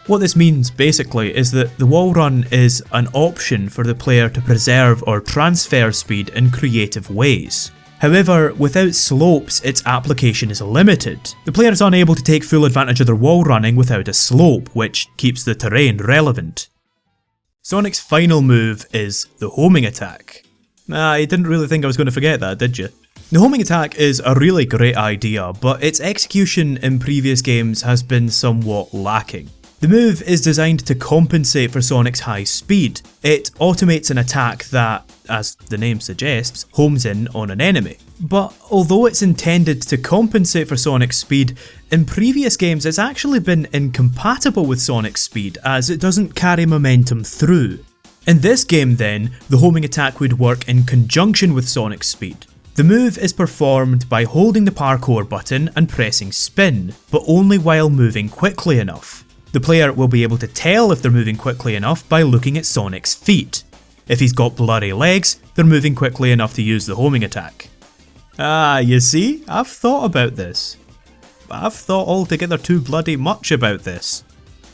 What this means basically is that the wall run is an option for the player to preserve or transfer speed in creative ways. However, without slopes, its application is limited. The player is unable to take full advantage of their wall running without a slope, which keeps the terrain relevant. Sonic's final move is the homing attack. You didn't really think I was going to forget that, did you? The homing attack is a really great idea, but its execution in previous games has been somewhat lacking. The move is designed to compensate for Sonic's high speed. It automates an attack that, as the name suggests, homes in on an enemy. But although it's intended to compensate for Sonic's speed, in previous games it's actually been incompatible with Sonic's speed, as it doesn't carry momentum through. In this game then, the homing attack would work in conjunction with Sonic's speed. The move is performed by holding the parkour button and pressing spin, but only while moving quickly enough. The player will be able to tell if they're moving quickly enough by looking at Sonic's feet. If he's got blurry legs, they're moving quickly enough to use the homing attack. You see? I've thought about this. I've thought altogether too bloody much about this.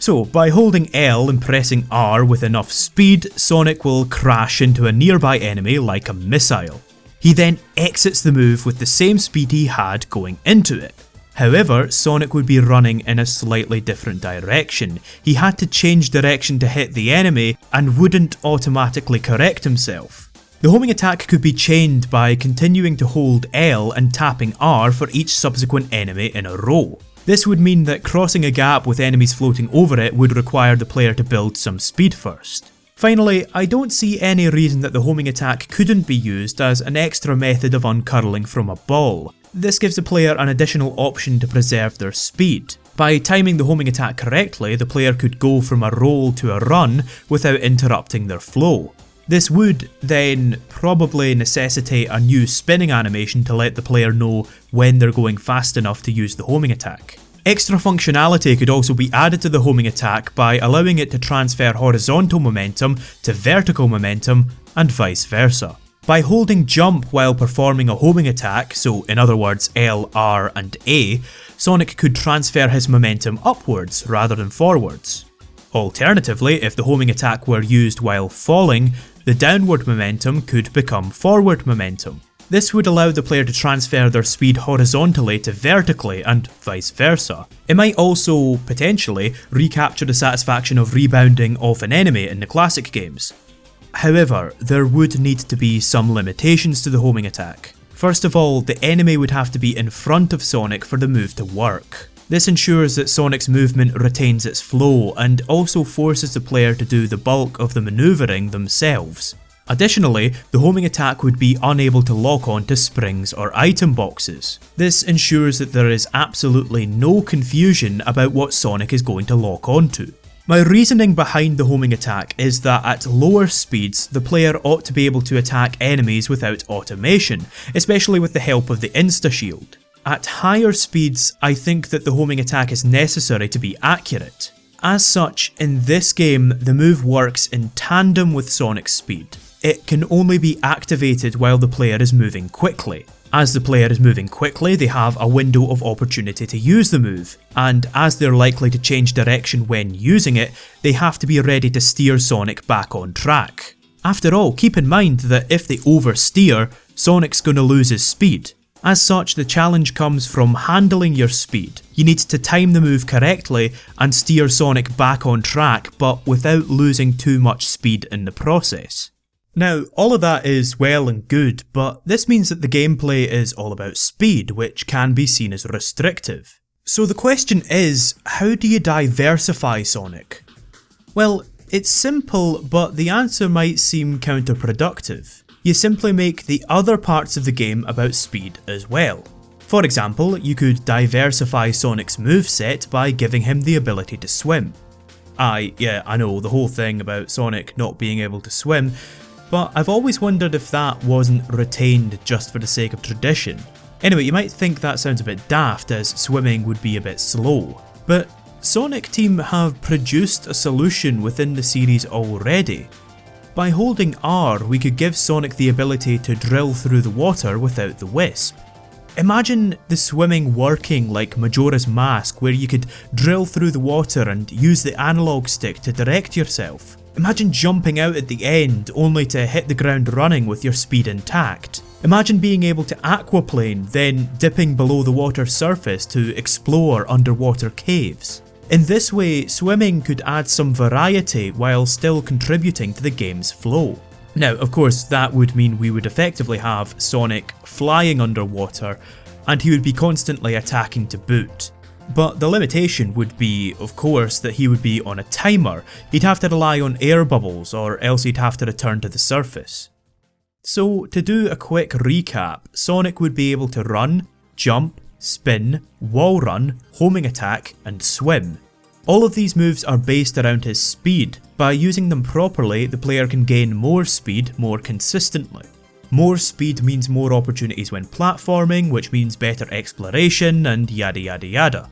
So, by holding L and pressing R with enough speed, Sonic will crash into a nearby enemy like a missile. He then exits the move with the same speed he had going into it. However, Sonic would be running in a slightly different direction. He had to change direction to hit the enemy and wouldn't automatically correct himself. The homing attack could be chained by continuing to hold L and tapping R for each subsequent enemy in a row. This would mean that crossing a gap with enemies floating over it would require the player to build some speed first. Finally, I don't see any reason that the homing attack couldn't be used as an extra method of uncurling from a ball. This gives the player an additional option to preserve their speed. By timing the homing attack correctly, the player could go from a roll to a run without interrupting their flow. This would then probably necessitate a new spinning animation to let the player know when they're going fast enough to use the homing attack. Extra functionality could also be added to the homing attack by allowing it to transfer horizontal momentum to vertical momentum and vice versa. By holding jump while performing a homing attack, so in other words L, R and A, Sonic could transfer his momentum upwards rather than forwards. Alternatively, if the homing attack were used while falling, the downward momentum could become forward momentum. This would allow the player to transfer their speed horizontally to vertically and vice versa. It might also, potentially, recapture the satisfaction of rebounding off an enemy in the classic games. However, there would need to be some limitations to the homing attack. First of all, the enemy would have to be in front of Sonic for the move to work. This ensures that Sonic's movement retains its flow and also forces the player to do the bulk of the manoeuvring themselves. Additionally, the homing attack would be unable to lock onto springs or item boxes. This ensures that there is absolutely no confusion about what Sonic is going to lock onto. My reasoning behind the homing attack is that at lower speeds, the player ought to be able to attack enemies without automation, especially with the help of the insta-shield. At higher speeds, I think that the homing attack is necessary to be accurate. As such, in this game, the move works in tandem with Sonic's speed. It can only be activated while the player is moving quickly. As the player is moving quickly, they have a window of opportunity to use the move, and as they're likely to change direction when using it, they have to be ready to steer Sonic back on track. After all, keep in mind that if they oversteer, Sonic's gonna lose his speed. As such, the challenge comes from handling your speed. You need to time the move correctly and steer Sonic back on track, but without losing too much speed in the process. Now, all of that is well and good, but this means that the gameplay is all about speed, which can be seen as restrictive. So the question is, how do you diversify Sonic? Well, it's simple, but the answer might seem counterproductive. You simply make the other parts of the game about speed as well. For example, you could diversify Sonic's moveset by giving him the ability to swim. I know, the whole thing about Sonic not being able to swim, but I've always wondered if that wasn't retained just for the sake of tradition. Anyway, you might think that sounds a bit daft, as swimming would be a bit slow, but Sonic Team have produced a solution within the series already. By holding R, we could give Sonic the ability to drill through the water without the wisp. Imagine the swimming working like Majora's Mask, where you could drill through the water and use the analog stick to direct yourself. Imagine jumping out at the end only to hit the ground running with your speed intact. Imagine being able to aquaplane, then dipping below the water's surface to explore underwater caves. In this way, swimming could add some variety while still contributing to the game's flow. Now, of course, that would mean we would effectively have Sonic flying underwater, and he would be constantly attacking to boot. But the limitation would be, of course, that he would be on a timer. He'd have to rely on air bubbles, or else he'd have to return to the surface. So, to do a quick recap, Sonic would be able to run, jump, spin, wall run, homing attack, and swim. All of these moves are based around his speed. By using them properly, the player can gain more speed more consistently. More speed means more opportunities when platforming, which means better exploration, and yada yada yada.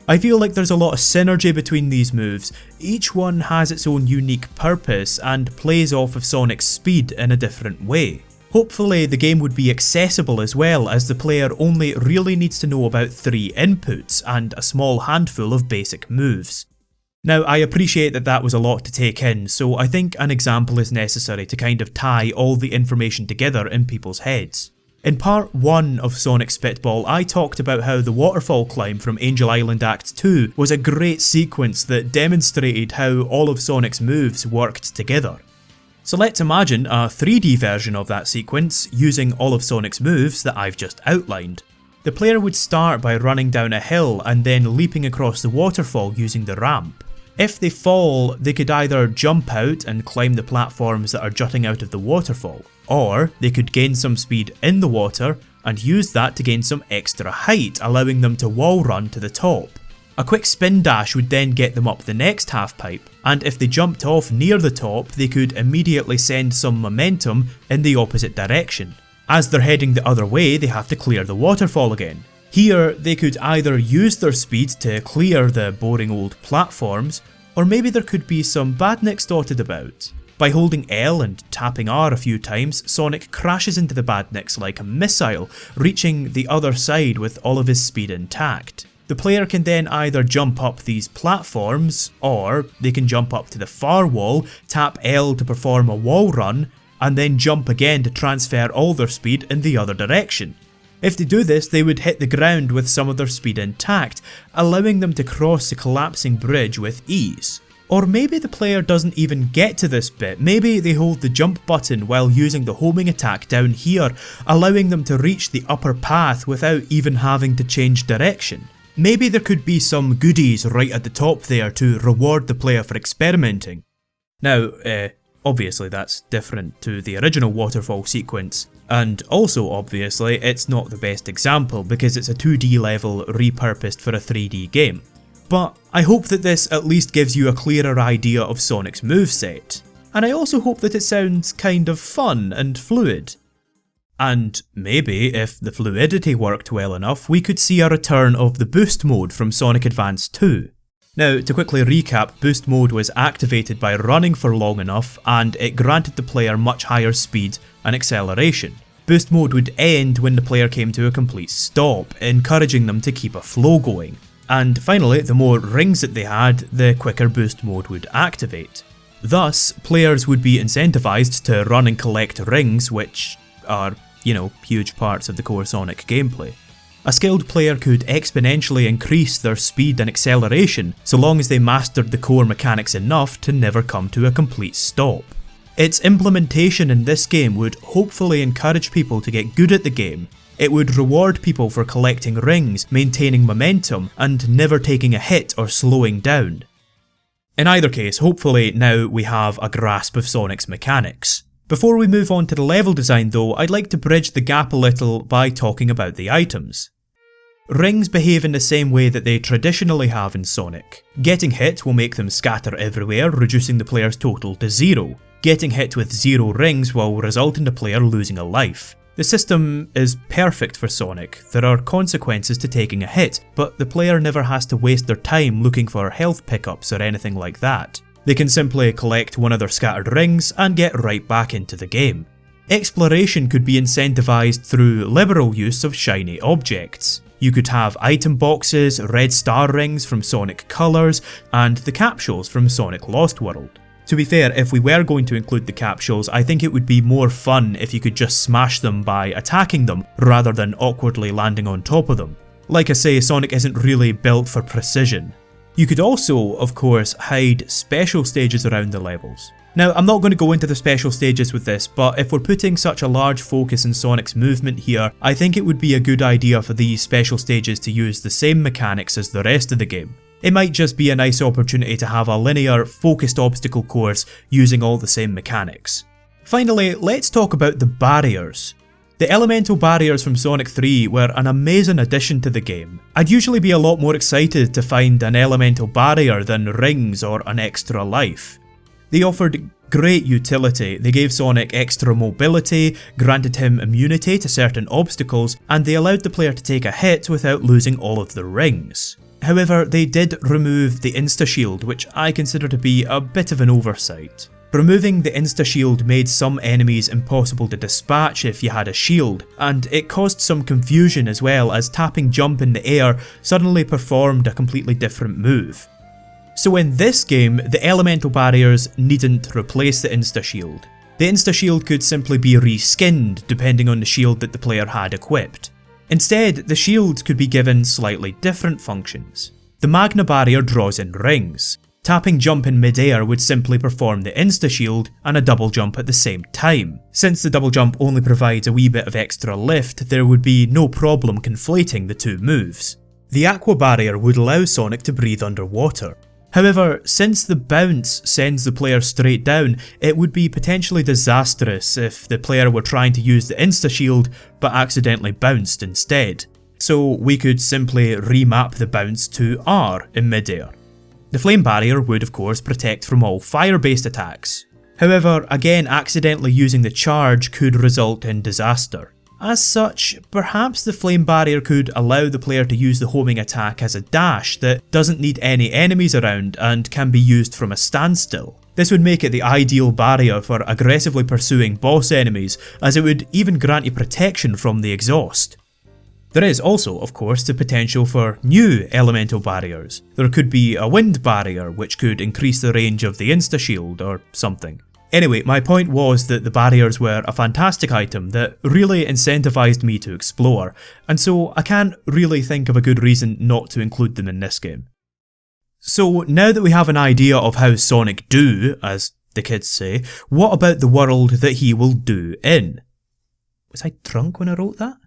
I feel like there's a lot of synergy between these moves. Each one has its own unique purpose and plays off of Sonic's speed in a different way. Hopefully the game would be accessible as well, as the player only really needs to know about 3 inputs and a small handful of basic moves. Now, I appreciate that that was a lot to take in, so I think an example is necessary to kind of tie all the information together in people's heads. In part 1 of Sonic Spitball, I talked about how the waterfall climb from Angel Island Act 2 was a great sequence that demonstrated how all of Sonic's moves worked together. So let's imagine a 3D version of that sequence using all of Sonic's moves that I've just outlined. The player would start by running down a hill and then leaping across the waterfall using the ramp. If they fall, they could either jump out and climb the platforms that are jutting out of the waterfall, or they could gain some speed in the water and use that to gain some extra height, allowing them to wall run to the top. A quick spin dash would then get them up the next half pipe, and if they jumped off near the top, they could immediately send some momentum in the opposite direction. As they're heading the other way, they have to clear the waterfall again. Here, they could either use their speed to clear the boring old platforms, or maybe there could be some badniks dotted about. By holding L and tapping R a few times, Sonic crashes into the badniks like a missile, reaching the other side with all of his speed intact. The player can then either jump up these platforms, or they can jump up to the far wall, tap L to perform a wall run, and then jump again to transfer all their speed in the other direction. If they do this, they would hit the ground with some of their speed intact, allowing them to cross the collapsing bridge with ease. Or maybe the player doesn't even get to this bit, maybe they hold the jump button while using the homing attack down here, allowing them to reach the upper path without even having to change direction. Maybe there could be some goodies right at the top there to reward the player for experimenting. Now, obviously that's different to the original waterfall sequence, and also obviously it's not the best example because it's a 2D level repurposed for a 3D game. But I hope that this at least gives you a clearer idea of Sonic's moveset, and I also hope that it sounds kind of fun and fluid. And maybe, if the fluidity worked well enough, we could see a return of the boost mode from Sonic Advance 2. Now, to quickly recap, boost mode was activated by running for long enough, and it granted the player much higher speed and acceleration. Boost mode would end when the player came to a complete stop, encouraging them to keep a flow going. And finally, the more rings that they had, the quicker boost mode would activate. Thus, players would be incentivized to run and collect rings, which are, huge parts of the core Sonic gameplay. A skilled player could exponentially increase their speed and acceleration so long as they mastered the core mechanics enough to never come to a complete stop. Its implementation in this game would hopefully encourage people to get good at the game. It would reward people for collecting rings, maintaining momentum, and never taking a hit or slowing down. In either case, hopefully now we have a grasp of Sonic's mechanics. Before we move on to the level design though, I'd like to bridge the gap a little by talking about the items. Rings behave in the same way that they traditionally have in Sonic. Getting hit will make them scatter everywhere, reducing the player's total to 0. Getting hit with 0 rings will result in the player losing a life. The system is perfect for Sonic. There are consequences to taking a hit, but the player never has to waste their time looking for health pickups or anything like that. They can simply collect one of their scattered rings and get right back into the game. Exploration could be incentivized through liberal use of shiny objects. You could have item boxes, red star rings from Sonic Colors, and the capsules from Sonic Lost World. To be fair, if we were going to include the capsules, I think it would be more fun if you could just smash them by attacking them rather than awkwardly landing on top of them. Like I say, Sonic isn't really built for precision. You could also, of course, hide special stages around the levels. Now, I'm not going to go into the special stages with this, but if we're putting such a large focus in Sonic's movement here, I think it would be a good idea for these special stages to use the same mechanics as the rest of the game. It might just be a nice opportunity to have a linear, focused obstacle course using all the same mechanics. Finally, let's talk about the barriers. The elemental barriers from Sonic 3 were an amazing addition to the game. I'd usually be a lot more excited to find an elemental barrier than rings or an extra life. They offered great utility. They gave Sonic extra mobility, granted him immunity to certain obstacles, and they allowed the player to take a hit without losing all of the rings. However, they did remove the insta-shield, which I consider to be a bit of an oversight. Removing the insta-shield made some enemies impossible to dispatch if you had a shield, and it caused some confusion as well, as tapping jump in the air suddenly performed a completely different move. So in this game, the elemental barriers needn't replace the insta-shield. The insta-shield could simply be reskinned depending on the shield that the player had equipped. Instead, the shields could be given slightly different functions. The Magna barrier draws in rings. Tapping jump in midair would simply perform the insta-shield and a double jump at the same time. Since the double jump only provides a wee bit of extra lift, there would be no problem conflating the two moves. The aqua barrier would allow Sonic to breathe underwater. However, since the bounce sends the player straight down, it would be potentially disastrous if the player were trying to use the insta-shield but accidentally bounced instead. So we could simply remap the bounce to R in midair. The flame barrier would of course protect from all fire-based attacks. However, again accidentally using the charge could result in disaster. As such, perhaps the flame barrier could allow the player to use the homing attack as a dash that doesn't need any enemies around and can be used from a standstill. This would make it the ideal barrier for aggressively pursuing boss enemies, as it would even grant you protection from the exhaust. There is also, of course, the potential for new elemental barriers. There could be a wind barrier, which could increase the range of the insta-shield or something. Anyway, my point was that the barriers were a fantastic item that really incentivized me to explore, and so I can't really think of a good reason not to include them in this game. So now that we have an idea of how Sonic do, as the kids say, what about the world that he will do in? Was I drunk when I wrote that?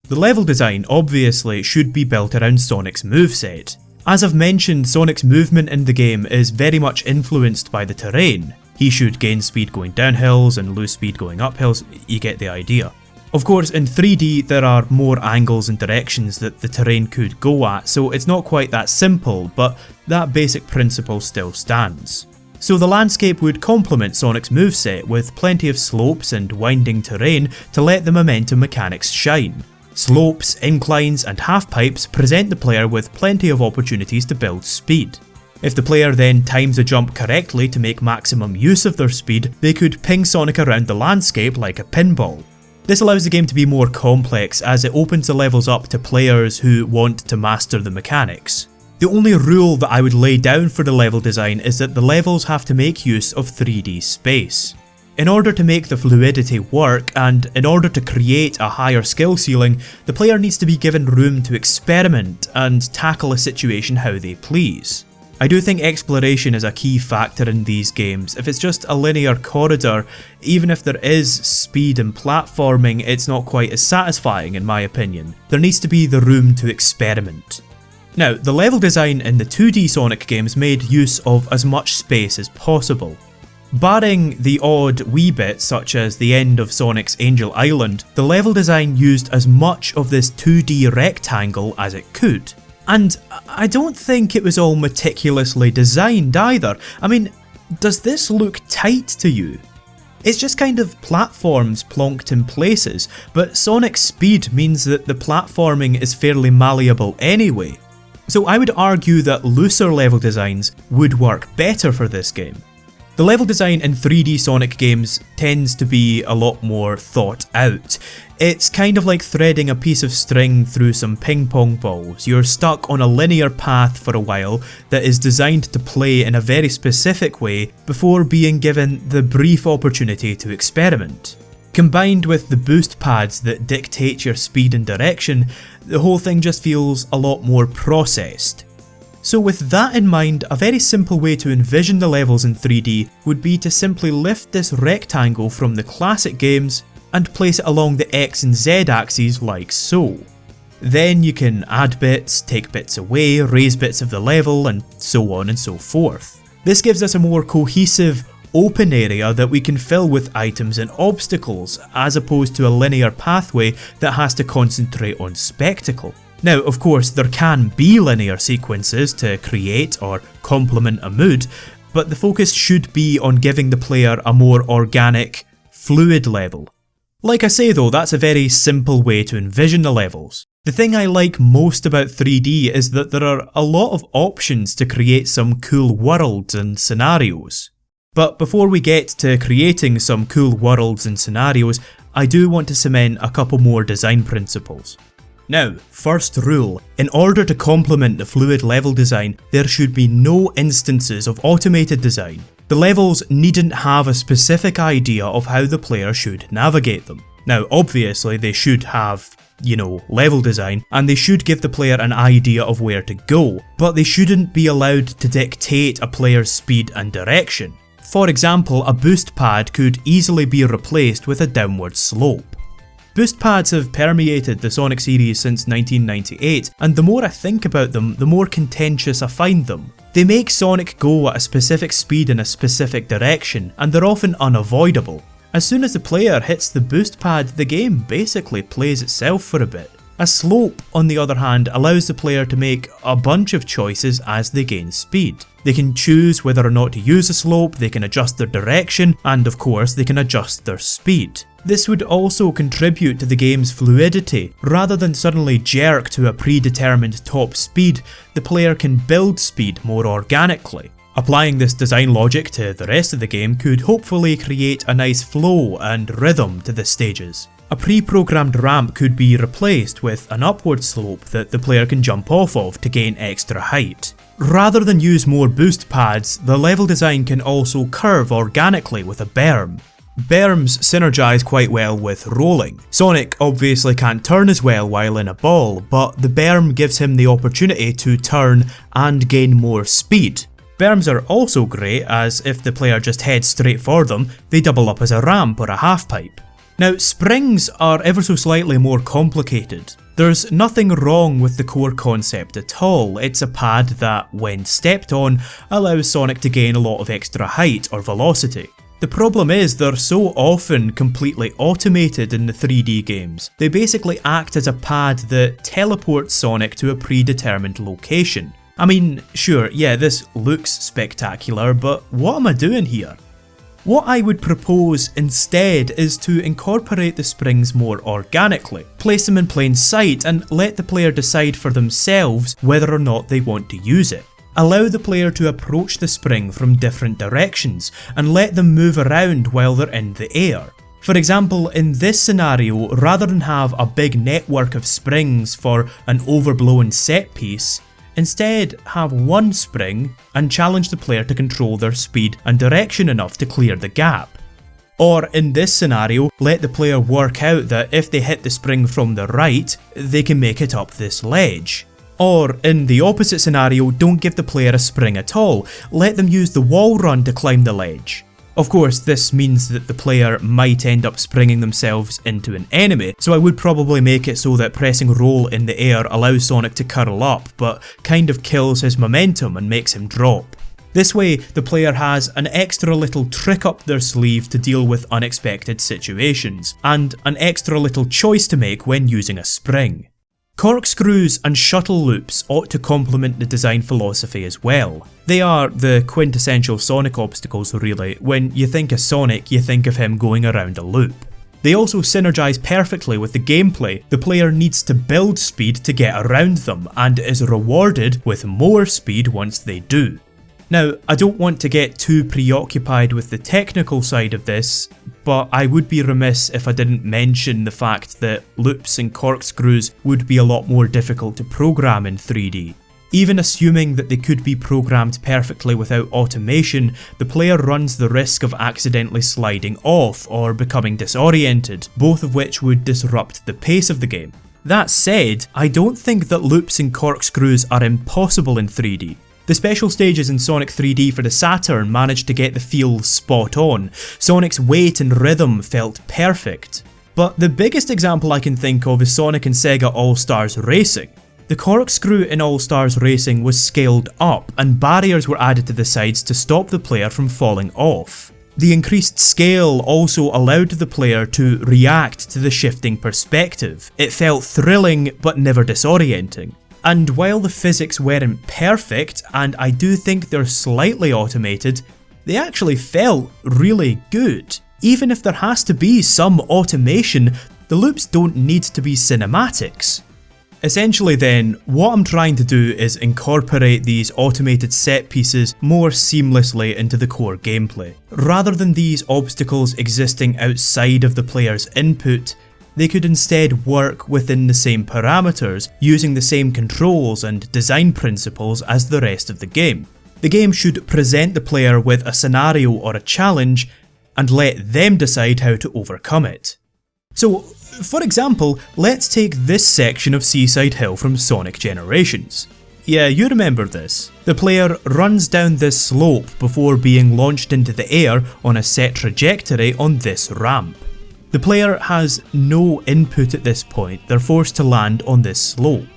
The level design obviously should be built around Sonic's moveset. As I've mentioned, Sonic's movement in the game is very much influenced by the terrain. He should gain speed going down hills and lose speed going up hills, you get the idea. Of course, in 3D there are more angles and directions that the terrain could go at, so it's not quite that simple, but that basic principle still stands. So the landscape would complement Sonic's moveset with plenty of slopes and winding terrain to let the momentum mechanics shine. Slopes, inclines and half-pipes present the player with plenty of opportunities to build speed. If the player then times a jump correctly to make maximum use of their speed, they could ping Sonic around the landscape like a pinball. This allows the game to be more complex as it opens the levels up to players who want to master the mechanics. The only rule that I would lay down for the level design is that the levels have to make use of 3D space. In order to make the fluidity work, and in order to create a higher skill ceiling, the player needs to be given room to experiment and tackle a situation how they please. I do think exploration is a key factor in these games. If it's just a linear corridor, even if there is speed and platforming, it's not quite as satisfying in my opinion. There needs to be the room to experiment. Now, the level design in the 2D Sonic games made use of as much space as possible. Barring the odd wee bits such as the end of Sonic's Angel Island, the level design used as much of this 2D rectangle as it could. And I don't think it was all meticulously designed either. I mean, does this look tight to you? It's just kind of platforms plonked in places, but Sonic's speed means that the platforming is fairly malleable anyway. So I would argue that looser level designs would work better for this game. The level design in 3D Sonic games tends to be a lot more thought out. It's kind of like threading a piece of string through some ping pong balls. You're stuck on a linear path for a while that is designed to play in a very specific way before being given the brief opportunity to experiment. Combined with the boost pads that dictate your speed and direction, the whole thing just feels a lot more processed. So with that in mind, a very simple way to envision the levels in 3D would be to simply lift this rectangle from the classic games and place it along the X and Z axes like so. Then you can add bits, take bits away, raise bits of the level, and so on and so forth. This gives us a more cohesive, open area that we can fill with items and obstacles, as opposed to a linear pathway that has to concentrate on spectacle. Now, of course, there can be linear sequences to create or complement a mood, but the focus should be on giving the player a more organic, fluid level. Like I say though, that's a very simple way to envision the levels. The thing I like most about 3D is that there are a lot of options to create some cool worlds and scenarios. But before we get to creating some cool worlds and scenarios, I do want to cement a couple more design principles. Now, first rule, in order to complement the fluid level design, there should be no instances of automated design. The levels needn't have a specific idea of how the player should navigate them. Now, obviously they should have level design, and they should give the player an idea of where to go, but they shouldn't be allowed to dictate a player's speed and direction. For example, a boost pad could easily be replaced with a downward slope. Boost pads have permeated the Sonic series since 1998, and the more I think about them, the more contentious I find them. They make Sonic go at a specific speed in a specific direction, and they're often unavoidable. As soon as the player hits the boost pad, the game basically plays itself for a bit. A slope, on the other hand, allows the player to make a bunch of choices as they gain speed. They can choose whether or not to use a slope, they can adjust their direction, and of course they can adjust their speed. This would also contribute to the game's fluidity. Rather than suddenly jerk to a predetermined top speed, the player can build speed more organically. Applying this design logic to the rest of the game could hopefully create a nice flow and rhythm to the stages. A pre-programmed ramp could be replaced with an upward slope that the player can jump off of to gain extra height. Rather than use more boost pads, the level design can also curve organically with a berm. Berms synergise quite well with rolling. Sonic obviously can't turn as well while in a ball, but the berm gives him the opportunity to turn and gain more speed. Berms are also great, as if the player just heads straight for them, they double up as a ramp or a half pipe. Now, springs are ever so slightly more complicated. There's nothing wrong with the core concept at all. It's a pad that, when stepped on, allows Sonic to gain a lot of extra height or velocity. The problem is they're so often completely automated in the 3D games. They basically act as a pad that teleports Sonic to a predetermined location. I mean, sure, yeah, this looks spectacular, but what am I doing here? What I would propose instead is to incorporate the springs more organically, place them in plain sight and let the player decide for themselves whether or not they want to use it. Allow the player to approach the spring from different directions and let them move around while they're in the air. For example, in this scenario, rather than have a big network of springs for an overblown set piece, instead have one spring and challenge the player to control their speed and direction enough to clear the gap. Or in this scenario, let the player work out that if they hit the spring from the right, they can make it up this ledge. Or in the opposite scenario, don't give the player a spring at all, let them use the wall run to climb the ledge. Of course, this means that the player might end up springing themselves into an enemy, so I would probably make it so that pressing roll in the air allows Sonic to curl up, but kind of kills his momentum and makes him drop. This way, the player has an extra little trick up their sleeve to deal with unexpected situations, and an extra little choice to make when using a spring. Corkscrews and shuttle loops ought to complement the design philosophy as well. They are the quintessential Sonic obstacles really. When you think of Sonic, you think of him going around a loop. They also synergise perfectly with the gameplay. The player needs to build speed to get around them, and is rewarded with more speed once they do. Now, I don't want to get too preoccupied with the technical side of this, but I would be remiss if I didn't mention the fact that loops and corkscrews would be a lot more difficult to program in 3D. Even assuming that they could be programmed perfectly without automation, the player runs the risk of accidentally sliding off or becoming disoriented, both of which would disrupt the pace of the game. That said, I don't think that loops and corkscrews are impossible in 3D. The special stages in Sonic 3D for the Saturn managed to get the feels spot on. Sonic's weight and rhythm felt perfect. But the biggest example I can think of is Sonic and Sega All-Stars Racing. The corkscrew in All-Stars Racing was scaled up, and barriers were added to the sides to stop the player from falling off. The increased scale also allowed the player to react to the shifting perspective. It felt thrilling but never disorienting. And while the physics weren't perfect, and I do think they're slightly automated, they actually felt really good. Even if there has to be some automation, the loops don't need to be cinematics. Essentially then, what I'm trying to do is incorporate these automated set pieces more seamlessly into the core gameplay. Rather than these obstacles existing outside of the player's input, they could instead work within the same parameters, using the same controls and design principles as the rest of the game. The game should present the player with a scenario or a challenge, and let them decide how to overcome it. So, For example, let's take this section of Seaside Hill from Sonic Generations. Yeah, you remember this. The player runs down this slope before being launched into the air on a set trajectory on this ramp. The player has no input at this point, they're forced to land on this slope.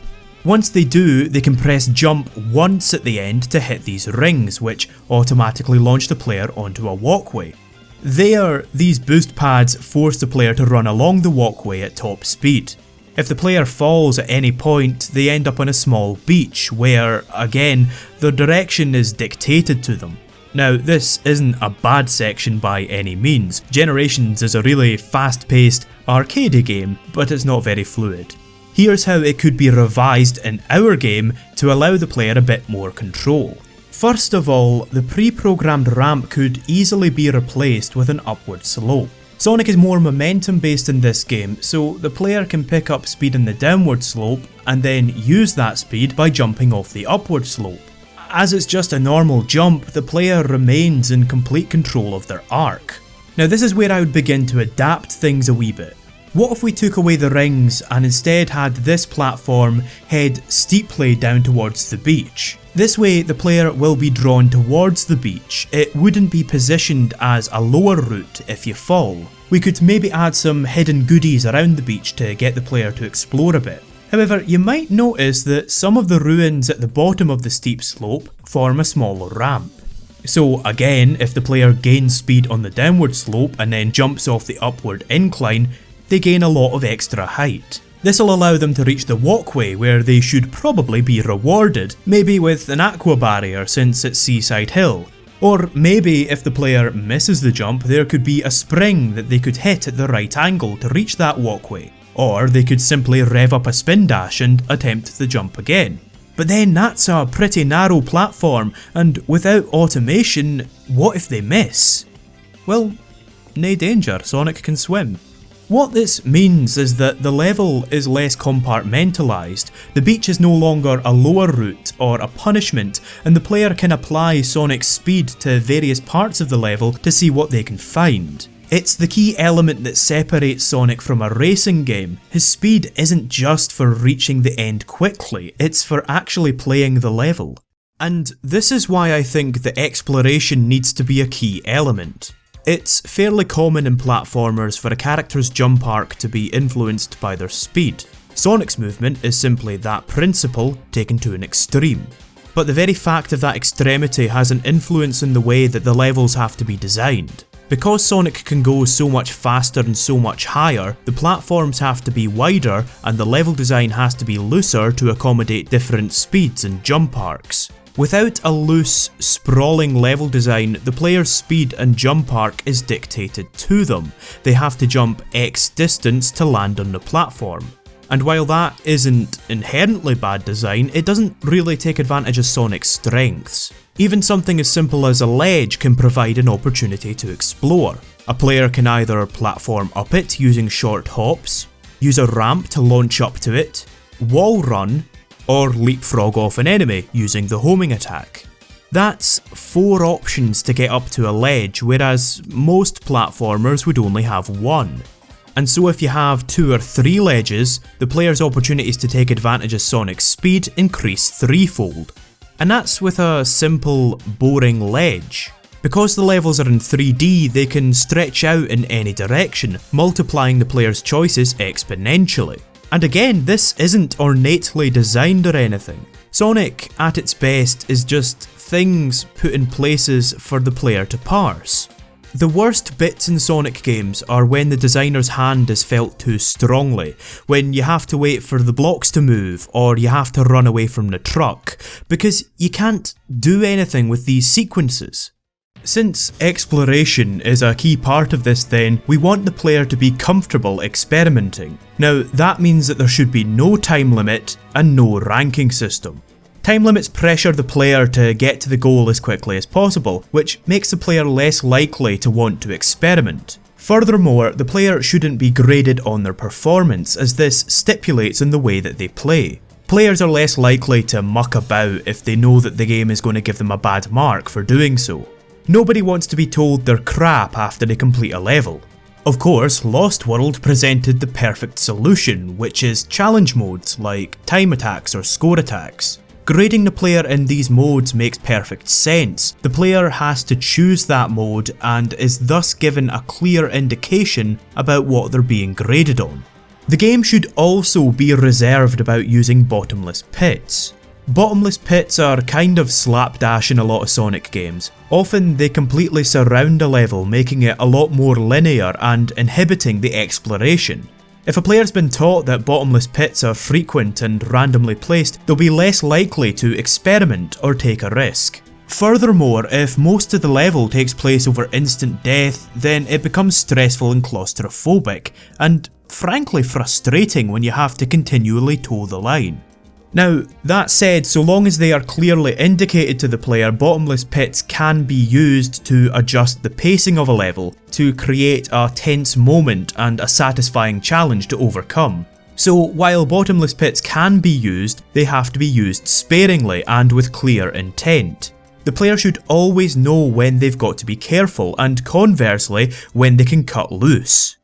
Once they do, they can press jump once at the end to hit these rings, which automatically launch the player onto a walkway. There, these boost pads force the player to run along the walkway at top speed. If the player falls at any point, they end up on a small beach where, again, their direction is dictated to them. Now, this isn't a bad section by any means. Generations is a really fast-paced, arcadey game, but it's not very fluid. Here's how it could be revised in our game to allow the player a bit more control. First of all, the pre-programmed ramp could easily be replaced with an upward slope. Sonic is more momentum based in this game, so the player can pick up speed in the downward slope and then use that speed by jumping off the upward slope. As it's just a normal jump, the player remains in complete control of their arc. Now this is where I would begin to adapt things a wee bit. What if we took away the rings and instead had this platform head steeply down towards the beach? This way the player will be drawn towards the beach, it wouldn't be positioned as a lower route if you fall. We could maybe add some hidden goodies around the beach to get the player to explore a bit. However, you might notice that some of the ruins at the bottom of the steep slope form a small ramp. So again, if the player gains speed on the downward slope and then jumps off the upward incline, they gain a lot of extra height. This will allow them to reach the walkway where they should probably be rewarded, maybe with an aqua barrier since it's Seaside Hill. Or maybe if the player misses the jump, there could be a spring that they could hit at the right angle to reach that walkway. Or they could simply rev up a spin dash and attempt the jump again. But then that's a pretty narrow platform, and without automation, what if they miss? Well, nae danger, Sonic can swim. What this means is that the level is less compartmentalised, the beach is no longer a lower route or a punishment, and the player can apply Sonic's speed to various parts of the level to see what they can find. It's the key element that separates Sonic from a racing game. His speed isn't just for reaching the end quickly, it's for actually playing the level. And this is why I think the exploration needs to be a key element. It's fairly common in platformers for a character's jump arc to be influenced by their speed. Sonic's movement is simply that principle taken to an extreme. But the very fact of that extremity has an influence in the way that the levels have to be designed. Because Sonic can go so much faster and so much higher, the platforms have to be wider and the level design has to be looser to accommodate different speeds and jump arcs. Without a loose, sprawling level design, the player's speed and jump arc is dictated to them. They have to jump X distance to land on the platform. And while that isn't inherently bad design, it doesn't really take advantage of Sonic's strengths. Even something as simple as a ledge can provide an opportunity to explore. A player can either platform up it using short hops, use a ramp to launch up to it, wall run, or leapfrog off an enemy using the homing attack. That's 4 options to get up to a ledge, whereas most platformers would only have 1. And so if you have 2 or 3 ledges, the player's opportunities to take advantage of Sonic's speed increase 3-fold. And that's with a simple, boring ledge. Because the levels are in 3D, they can stretch out in any direction, multiplying the player's choices exponentially. And again, this isn't ornately designed or anything. Sonic, at its best, is just things put in places for the player to parse. The worst bits in Sonic games are when the designer's hand is felt too strongly, when you have to wait for the blocks to move, or you have to run away from the truck, because you can't do anything with these sequences. Since exploration is a key part of this then, we want the player to be comfortable experimenting. Now that means that there should be no time limit and no ranking system. Time limits pressure the player to get to the goal as quickly as possible, which makes the player less likely to want to experiment. Furthermore, the player shouldn't be graded on their performance, as this stipulates in the way that they play. Players are less likely to muck about if they know that the game is going to give them a bad mark for doing so. Nobody wants to be told they're crap after they complete a level. Of course, Lost World presented the perfect solution, which is challenge modes like time attacks or score attacks. Grading the player in these modes makes perfect sense. The player has to choose that mode and is thus given a clear indication about what they're being graded on. The game should also be reserved about using bottomless pits. Bottomless pits are kind of slapdash in a lot of Sonic games. Often they completely surround a level, making it a lot more linear and inhibiting the exploration. If a player's been taught that bottomless pits are frequent and randomly placed, they'll be less likely to experiment or take a risk. Furthermore, if most of the level takes place over instant death, then it becomes stressful and claustrophobic, and frankly frustrating when you have to continually toe the line. Now, that said, so long as they are clearly indicated to the player, bottomless pits can be used to adjust the pacing of a level, to create a tense moment and a satisfying challenge to overcome. So while bottomless pits can be used, they have to be used sparingly and with clear intent. The player should always know when they've got to be careful, and conversely, when they can cut loose.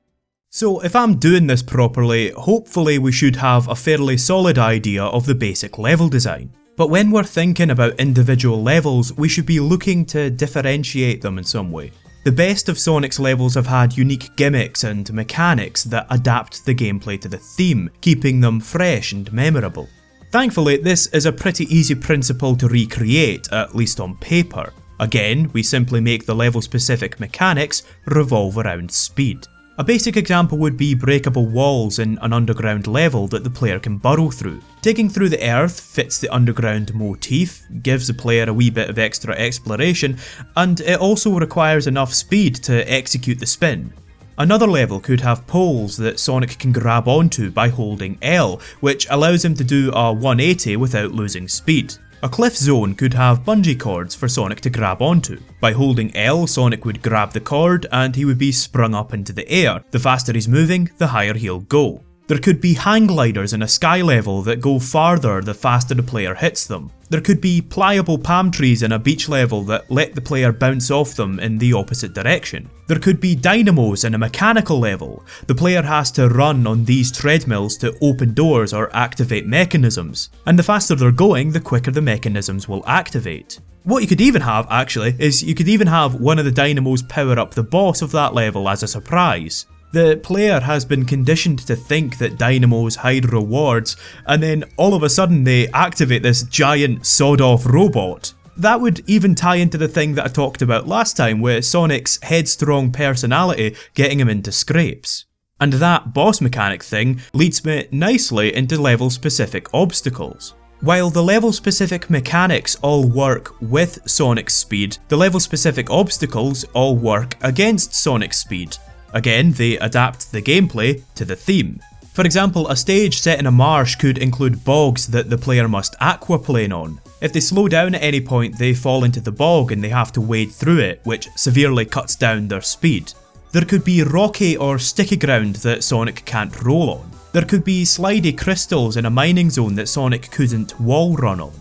So if I'm doing this properly, hopefully we should have a fairly solid idea of the basic level design. But when we're thinking about individual levels, we should be looking to differentiate them in some way. The best of Sonic's levels have had unique gimmicks and mechanics that adapt the gameplay to the theme, keeping them fresh and memorable. Thankfully, this is a pretty easy principle to recreate, at least on paper. Again, we simply make the level-specific mechanics revolve around speed. A basic example would be breakable walls in an underground level that the player can burrow through. Digging through the earth fits the underground motif, gives the player a wee bit of extra exploration, and it also requires enough speed to execute the spin. Another level could have poles that Sonic can grab onto by holding L, which allows him to do a 180 without losing speed. A cliff zone could have bungee cords for Sonic to grab onto. By holding L, Sonic would grab the cord and he would be sprung up into the air. The faster he's moving, the higher he'll go. There could be hang gliders in a sky level that go farther the faster the player hits them. There could be pliable palm trees in a beach level that let the player bounce off them in the opposite direction. There could be dynamos in a mechanical level. The player has to run on these treadmills to open doors or activate mechanisms, and the faster they're going, the quicker the mechanisms will activate. What you could even have, actually, is you could even have one of the dynamos power up the boss of that level as a surprise. The player has been conditioned to think that dynamos hide rewards, and then all of a sudden they activate this giant sawed-off robot. That would even tie into the thing that I talked about last time with Sonic's headstrong personality getting him into scrapes. And that boss mechanic thing leads me nicely into level-specific obstacles. While the level-specific mechanics all work with Sonic's speed, the level-specific obstacles all work against Sonic's speed. Again, they adapt the gameplay to the theme. For example, a stage set in a marsh could include bogs that the player must aquaplane on. If they slow down at any point, they fall into the bog and they have to wade through it, which severely cuts down their speed. There could be rocky or sticky ground that Sonic can't roll on. There could be slidey crystals in a mining zone that Sonic couldn't wall run on.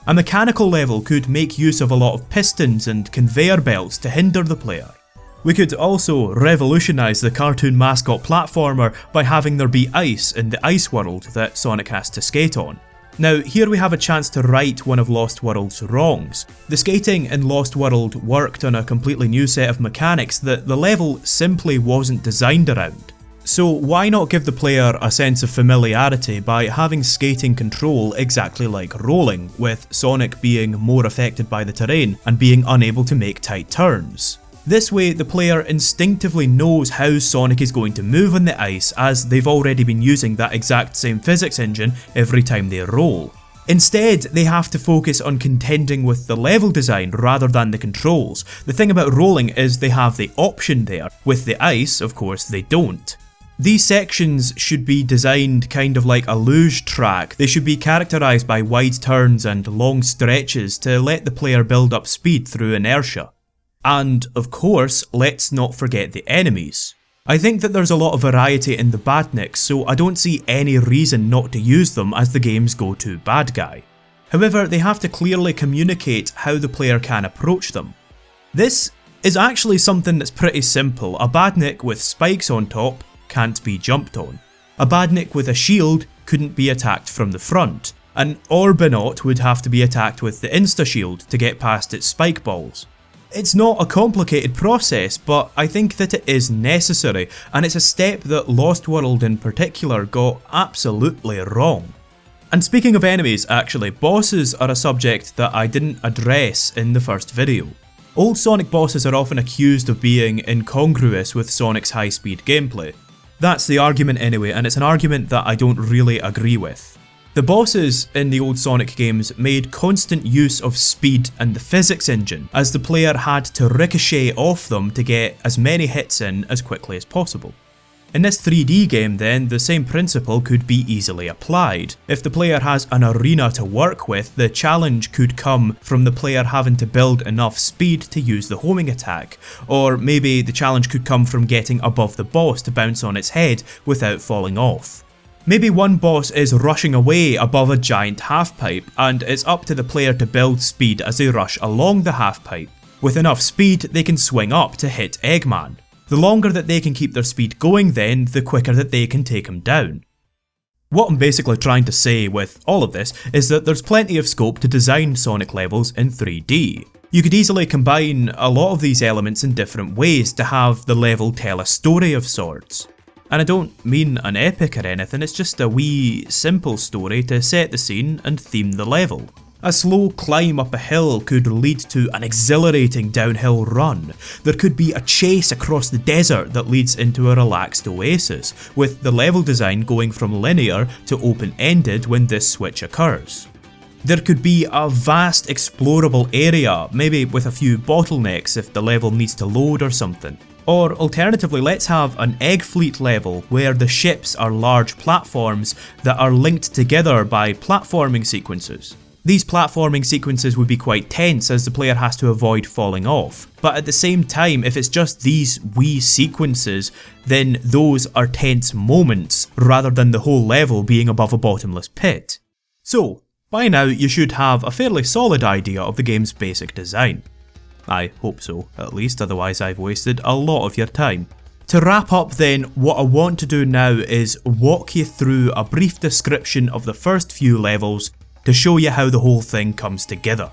A mechanical level could make use of a lot of pistons and conveyor belts to hinder the player. We could also revolutionise the cartoon mascot platformer by having there be ice in the ice world that Sonic has to skate on. Now, here we have a chance to right one of Lost World's wrongs. The skating in Lost World worked on a completely new set of mechanics that the level simply wasn't designed around. So why not give the player a sense of familiarity by having skating control exactly like rolling, with Sonic being more affected by the terrain and being unable to make tight turns. This way, the player instinctively knows how Sonic is going to move on the ice, as they've already been using that exact same physics engine every time they roll. Instead, they have to focus on contending with the level design rather than the controls. The thing about rolling is they have the option there. With the ice, of course, they don't. These sections should be designed kind of like a luge track. They should be characterised by wide turns and long stretches to let the player build up speed through inertia. And, of course, let's not forget the enemies. I think that there's a lot of variety in the badniks, so I don't see any reason not to use them as the game's go-to bad guy. However, they have to clearly communicate how the player can approach them. This is actually something that's pretty simple. A badnik with spikes on top can't be jumped on. A badnik with a shield couldn't be attacked from the front. An Orbinaut would have to be attacked with the insta-shield to get past its spike balls. It's not a complicated process, but I think that it is necessary, and it's a step that Lost World in particular got absolutely wrong. And speaking of enemies, actually, bosses are a subject that I didn't address in the first video. Old Sonic bosses are often accused of being incongruous with Sonic's high-speed gameplay. That's the argument anyway, and it's an argument that I don't really agree with. The bosses in the old Sonic games made constant use of speed and the physics engine, as the player had to ricochet off them to get as many hits in as quickly as possible. In this 3D game then, the same principle could be easily applied. If the player has an arena to work with, the challenge could come from the player having to build enough speed to use the homing attack, or maybe the challenge could come from getting above the boss to bounce on its head without falling off. Maybe one boss is rushing away above a giant half-pipe, and it's up to the player to build speed as they rush along the half-pipe. With enough speed, they can swing up to hit Eggman. The longer that they can keep their speed going then, the quicker that they can take him down. What I'm basically trying to say with all of this is that there's plenty of scope to design Sonic levels in 3D. You could easily combine a lot of these elements in different ways to have the level tell a story of sorts. And I don't mean an epic or anything, it's just a wee simple story to set the scene and theme the level. A slow climb up a hill could lead to an exhilarating downhill run. There could be a chase across the desert that leads into a relaxed oasis, with the level design going from linear to open-ended when this switch occurs. There could be a vast explorable area, maybe with a few bottlenecks if the level needs to load or something. Or alternatively, let's have an egg fleet level where the ships are large platforms that are linked together by platforming sequences. These platforming sequences would be quite tense as the player has to avoid falling off, but at the same time, if it's just these wee sequences, then those are tense moments rather than the whole level being above a bottomless pit. So, by now you should have a fairly solid idea of the game's basic design. I hope so, at least, otherwise I've wasted a lot of your time. To wrap up then, what I want to do now is walk you through a brief description of the first few levels to show you how the whole thing comes together.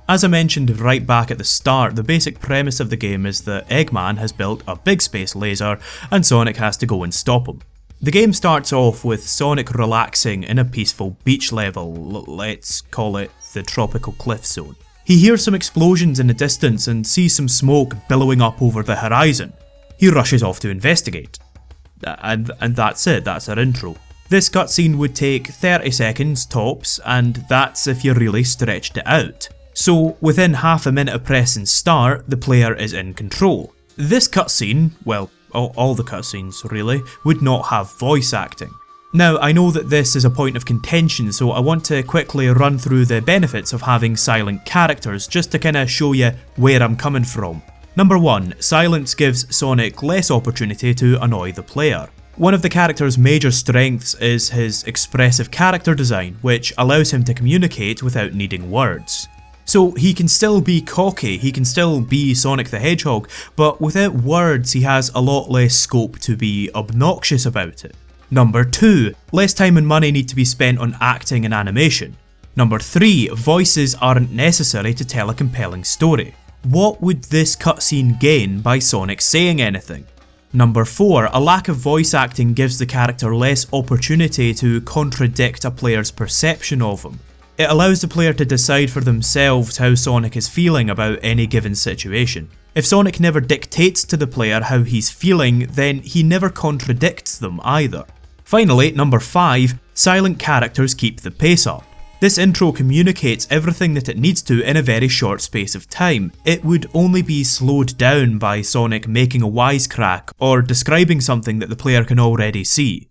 As I mentioned right back at the start, the basic premise of the game is that Eggman has built a big space laser and Sonic has to go and stop him. The game starts off with Sonic relaxing in a peaceful beach level, let's call it the tropical cliff zone. He hears some explosions in the distance and sees some smoke billowing up over the horizon. He rushes off to investigate. And that's it, that's our intro. This cutscene would take 30 seconds tops, and that's if you really stretched it out. So within half a minute of pressing start, the player is in control. This cutscene, well, all the cutscenes really, would not have voice acting. Now, I know that this is a point of contention, so I want to quickly run through the benefits of having silent characters, just to kinda show you where I'm coming from. Number 1, silence gives Sonic less opportunity to annoy the player. One of the character's major strengths is his expressive character design, which allows him to communicate without needing words. So he can still be cocky, he can still be Sonic the Hedgehog, but without words he has a lot less scope to be obnoxious about it. Number 2, less time and money need to be spent on acting and animation. Number 3, voices aren't necessary to tell a compelling story. What would this cutscene gain by Sonic saying anything? Number 4, a lack of voice acting gives the character less opportunity to contradict a player's perception of him. It allows the player to decide for themselves how Sonic is feeling about any given situation. If Sonic never dictates to the player how he's feeling, then he never contradicts them either. Finally, number 5, silent characters keep the pace up. This intro communicates everything that it needs to in a very short space of time. It would only be slowed down by Sonic making a wisecrack or describing something that the player can already see.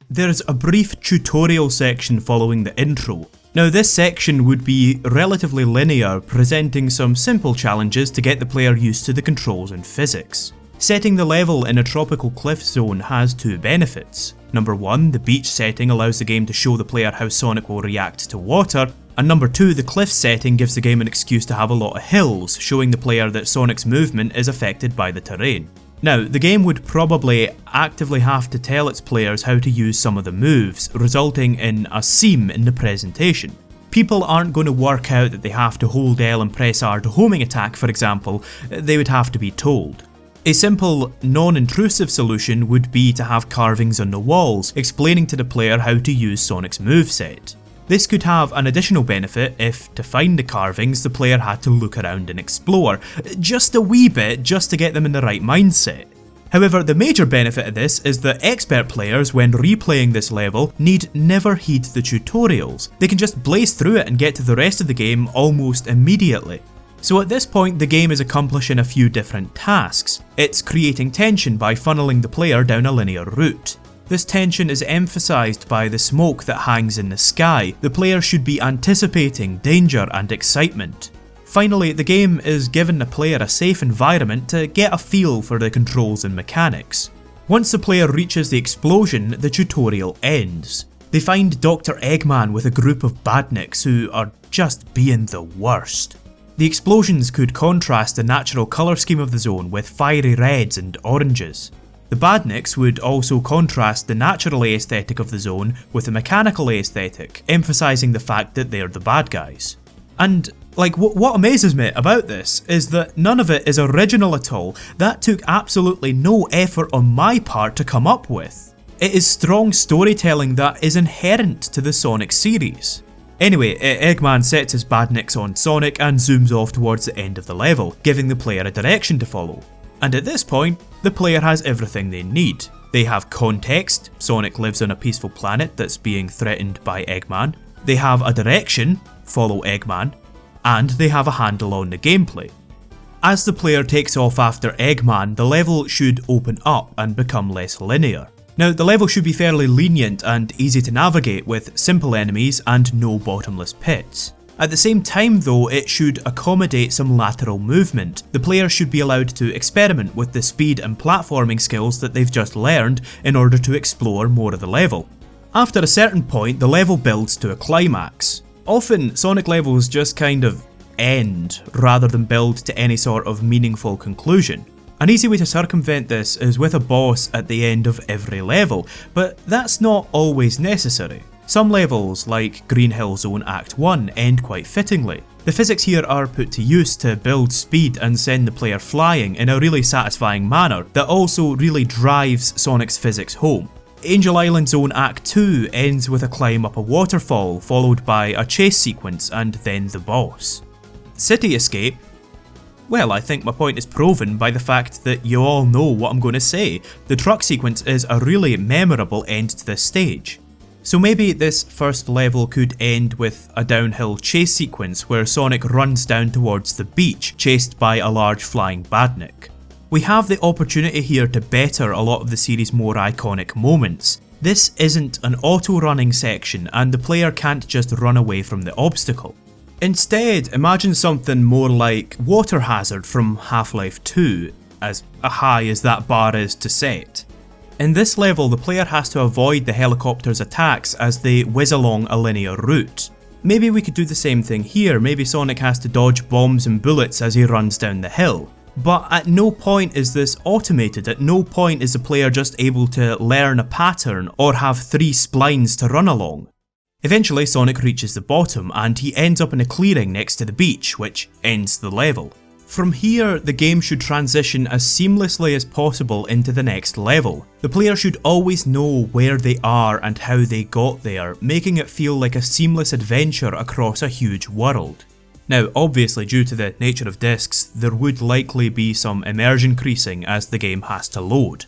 There's a brief tutorial section following the intro. Now this section would be relatively linear, presenting some simple challenges to get the player used to the controls and physics. Setting the level in a tropical cliff zone has 2 benefits. Number 1, the beach setting allows the game to show the player how Sonic will react to water, And number 2, the cliff setting gives the game an excuse to have a lot of hills, showing the player that Sonic's movement is affected by the terrain. Now, the game would probably actively have to tell its players how to use some of the moves, resulting in a seam in the presentation. People aren't going to work out that they have to hold L and press R to homing attack, for example, they would have to be told. A simple, non-intrusive solution would be to have carvings on the walls, explaining to the player how to use Sonic's moveset. This could have an additional benefit if, to find the carvings, the player had to look around and explore, just a wee bit just to get them in the right mindset. However, the major benefit of this is that expert players, when replaying this level, need never heed the tutorials. They can just blaze through it and get to the rest of the game almost immediately. So at this point, the game is accomplishing a few different tasks. It's creating tension by funneling the player down a linear route. This tension is emphasised by the smoke that hangs in the sky. The player should be anticipating danger and excitement. Finally, the game is giving the player a safe environment to get a feel for the controls and mechanics. Once the player reaches the explosion, the tutorial ends. They find Dr. Eggman with a group of badniks who are just being the worst. The explosions could contrast the natural colour scheme of the zone with fiery reds and oranges. The badniks would also contrast the natural aesthetic of the zone with the mechanical aesthetic, emphasising the fact that they're the bad guys. And what amazes me about this is that none of it is original at all. That took absolutely no effort on my part to come up with. It is strong storytelling that is inherent to the Sonic series. Anyway, Eggman sets his badniks on Sonic and zooms off towards the end of the level, giving the player a direction to follow. And at this point, the player has everything they need. They have context, Sonic lives on a peaceful planet that's being threatened by Eggman. They have a direction, follow Eggman. And they have a handle on the gameplay. As the player takes off after Eggman, the level should open up and become less linear. Now, the level should be fairly lenient and easy to navigate with simple enemies and no bottomless pits. At the same time though, it should accommodate some lateral movement. The player should be allowed to experiment with the speed and platforming skills that they've just learned in order to explore more of the level. After a certain point, the level builds to a climax. Often, Sonic levels just kind of end, rather than build to any sort of meaningful conclusion. An easy way to circumvent this is with a boss at the end of every level, but that's not always necessary. Some levels, like Green Hill Zone Act 1, end quite fittingly. The physics here are put to use to build speed and send the player flying in a really satisfying manner that also really drives Sonic's physics home. Angel Island Zone Act 2 ends with a climb up a waterfall, followed by a chase sequence and then the boss. City Escape? Well, I think my point is proven by the fact that you all know what I'm going to say. The truck sequence is a really memorable end to this stage. So maybe this first level could end with a downhill chase sequence where Sonic runs down towards the beach, chased by a large flying badnik. We have the opportunity here to better a lot of the series' more iconic moments. This isn't an auto-running section and the player can't just run away from the obstacle. Instead, imagine something more like Water Hazard from Half-Life 2, as high as that bar is to set. In this level, the player has to avoid the helicopter's attacks as they whiz along a linear route. Maybe we could do the same thing here, maybe Sonic has to dodge bombs and bullets as he runs down the hill. But at no point is this automated, at no point is the player just able to learn a pattern or have 3 splines to run along. Eventually Sonic reaches the bottom and he ends up in a clearing next to the beach, which ends the level. From here, the game should transition as seamlessly as possible into the next level. The player should always know where they are and how they got there, making it feel like a seamless adventure across a huge world. Now, obviously due to the nature of discs, there would likely be some immersion creasing as the game has to load.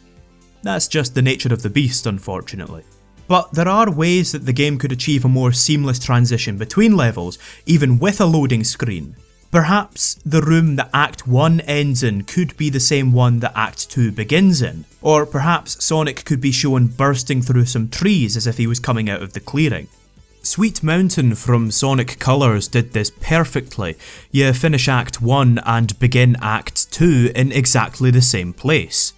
That's just the nature of the beast, unfortunately. But there are ways that the game could achieve a more seamless transition between levels, even with a loading screen. Perhaps the room that Act 1 ends in could be the same one that Act 2 begins in, or perhaps Sonic could be shown bursting through some trees as if he was coming out of the clearing. Sweet Mountain from Sonic Colors did this perfectly. You finish Act 1 and begin Act 2 in exactly the same place.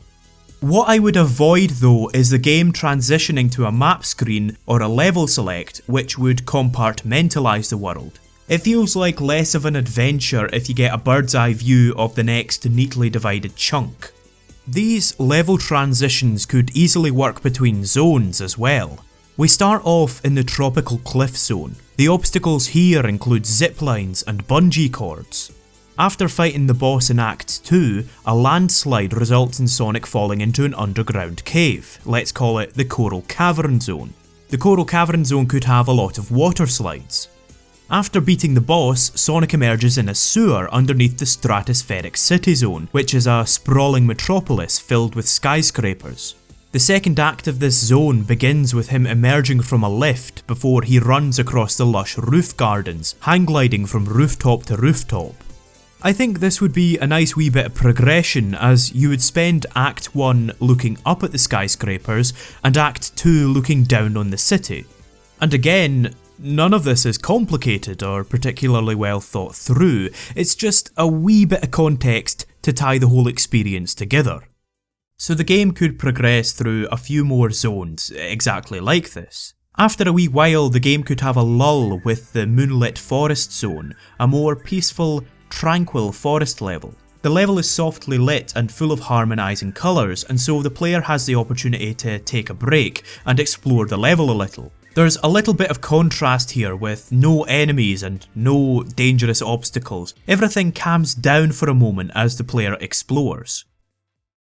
What I would avoid though is the game transitioning to a map screen or a level select which would compartmentalise the world. It feels like less of an adventure if you get a bird's eye view of the next neatly divided chunk. These level transitions could easily work between zones as well. We start off in the tropical cliff zone. The obstacles here include ziplines and bungee cords. After fighting the boss in Act 2, a landslide results in Sonic falling into an underground cave. Let's call it the Coral Cavern Zone. The Coral Cavern Zone could have a lot of water slides. After beating the boss, Sonic emerges in a sewer underneath the Stratospheric City Zone, which is a sprawling metropolis filled with skyscrapers. The second act of this zone begins with him emerging from a lift before he runs across the lush roof gardens, hang gliding from rooftop to rooftop. I think this would be a nice wee bit of progression, as you would spend Act 1 looking up at the skyscrapers and Act 2 looking down on the city. And again, none of this is complicated or particularly well thought through, it's just a wee bit of context to tie the whole experience together. So the game could progress through a few more zones exactly like this. After a wee while, the game could have a lull with the Moonlit Forest Zone, a more peaceful, tranquil forest level. The level is softly lit and full of harmonising colours, and so the player has the opportunity to take a break and explore the level a little. There's a little bit of contrast here with no enemies and no dangerous obstacles. Everything calms down for a moment as the player explores.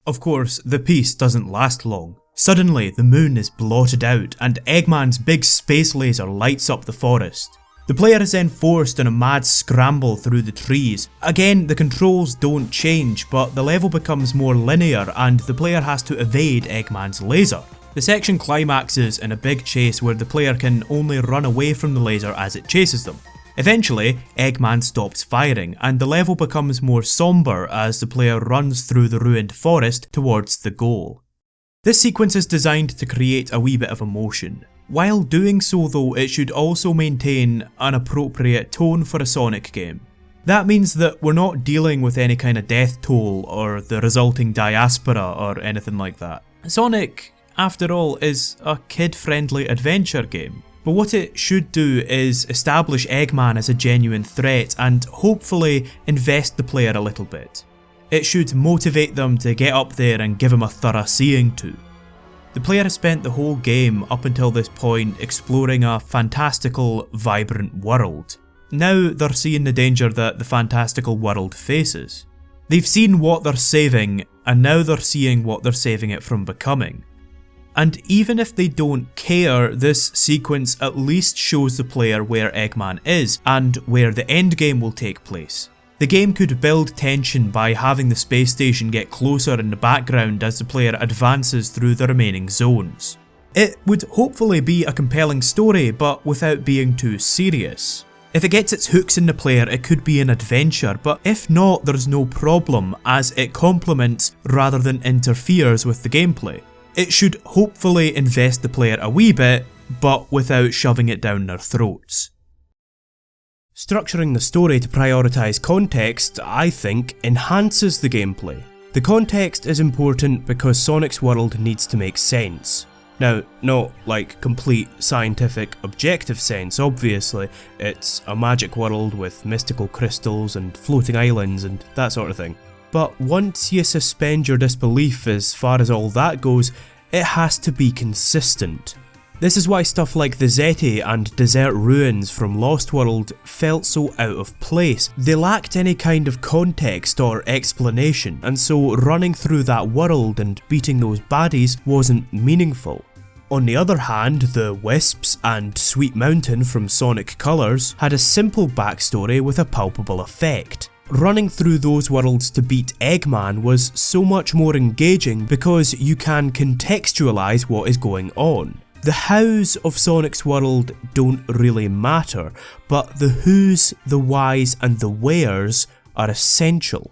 Of course, the peace doesn't last long. Suddenly, the moon is blotted out and Eggman's big space laser lights up the forest. The player is then forced on a mad scramble through the trees. Again, the controls don't change, but the level becomes more linear and the player has to evade Eggman's laser. The section climaxes in a big chase where the player can only run away from the laser as it chases them. Eventually, Eggman stops firing and the level becomes more sombre as the player runs through the ruined forest towards the goal. This sequence is designed to create a wee bit of emotion. While doing so though, it should also maintain an appropriate tone for a Sonic game. That means that we're not dealing with any kind of death toll or the resulting diaspora or anything like that. Sonic, after all, is a kid-friendly adventure game. But what it should do is establish Eggman as a genuine threat and hopefully invest the player a little bit. It should motivate them to get up there and give him a thorough seeing to. The player has spent the whole game up until this point exploring a fantastical, vibrant world. Now they're seeing the danger that the fantastical world faces. They've seen what they're saving, and now they're seeing what they're saving it from becoming. And even if they don't care, this sequence at least shows the player where Eggman is and where the endgame will take place. The game could build tension by having the space station get closer in the background as the player advances through the remaining zones. It would hopefully be a compelling story, but without being too serious. If it gets its hooks in the player, it could be an adventure, but if not, there's no problem, as it complements rather than interferes with the gameplay. It should hopefully invest the player a wee bit, but without shoving it down their throats. Structuring the story to prioritise context, I think, enhances the gameplay. The context is important because Sonic's world needs to make sense. Now, not like complete scientific objective sense, obviously. It's a magic world with mystical crystals and floating islands and that sort of thing. But once you suspend your disbelief as far as all that goes, it has to be consistent. This is why stuff like the Zeti and Desert Ruins from Lost World felt so out of place. They lacked any kind of context or explanation, and so running through that world and beating those baddies wasn't meaningful. On the other hand, the Wisps and Sweet Mountain from Sonic Colors had a simple backstory with a palpable effect. Running through those worlds to beat Eggman was so much more engaging because you can contextualise what is going on. The hows of Sonic's world don't really matter, but the whos, the whys and the wheres are essential.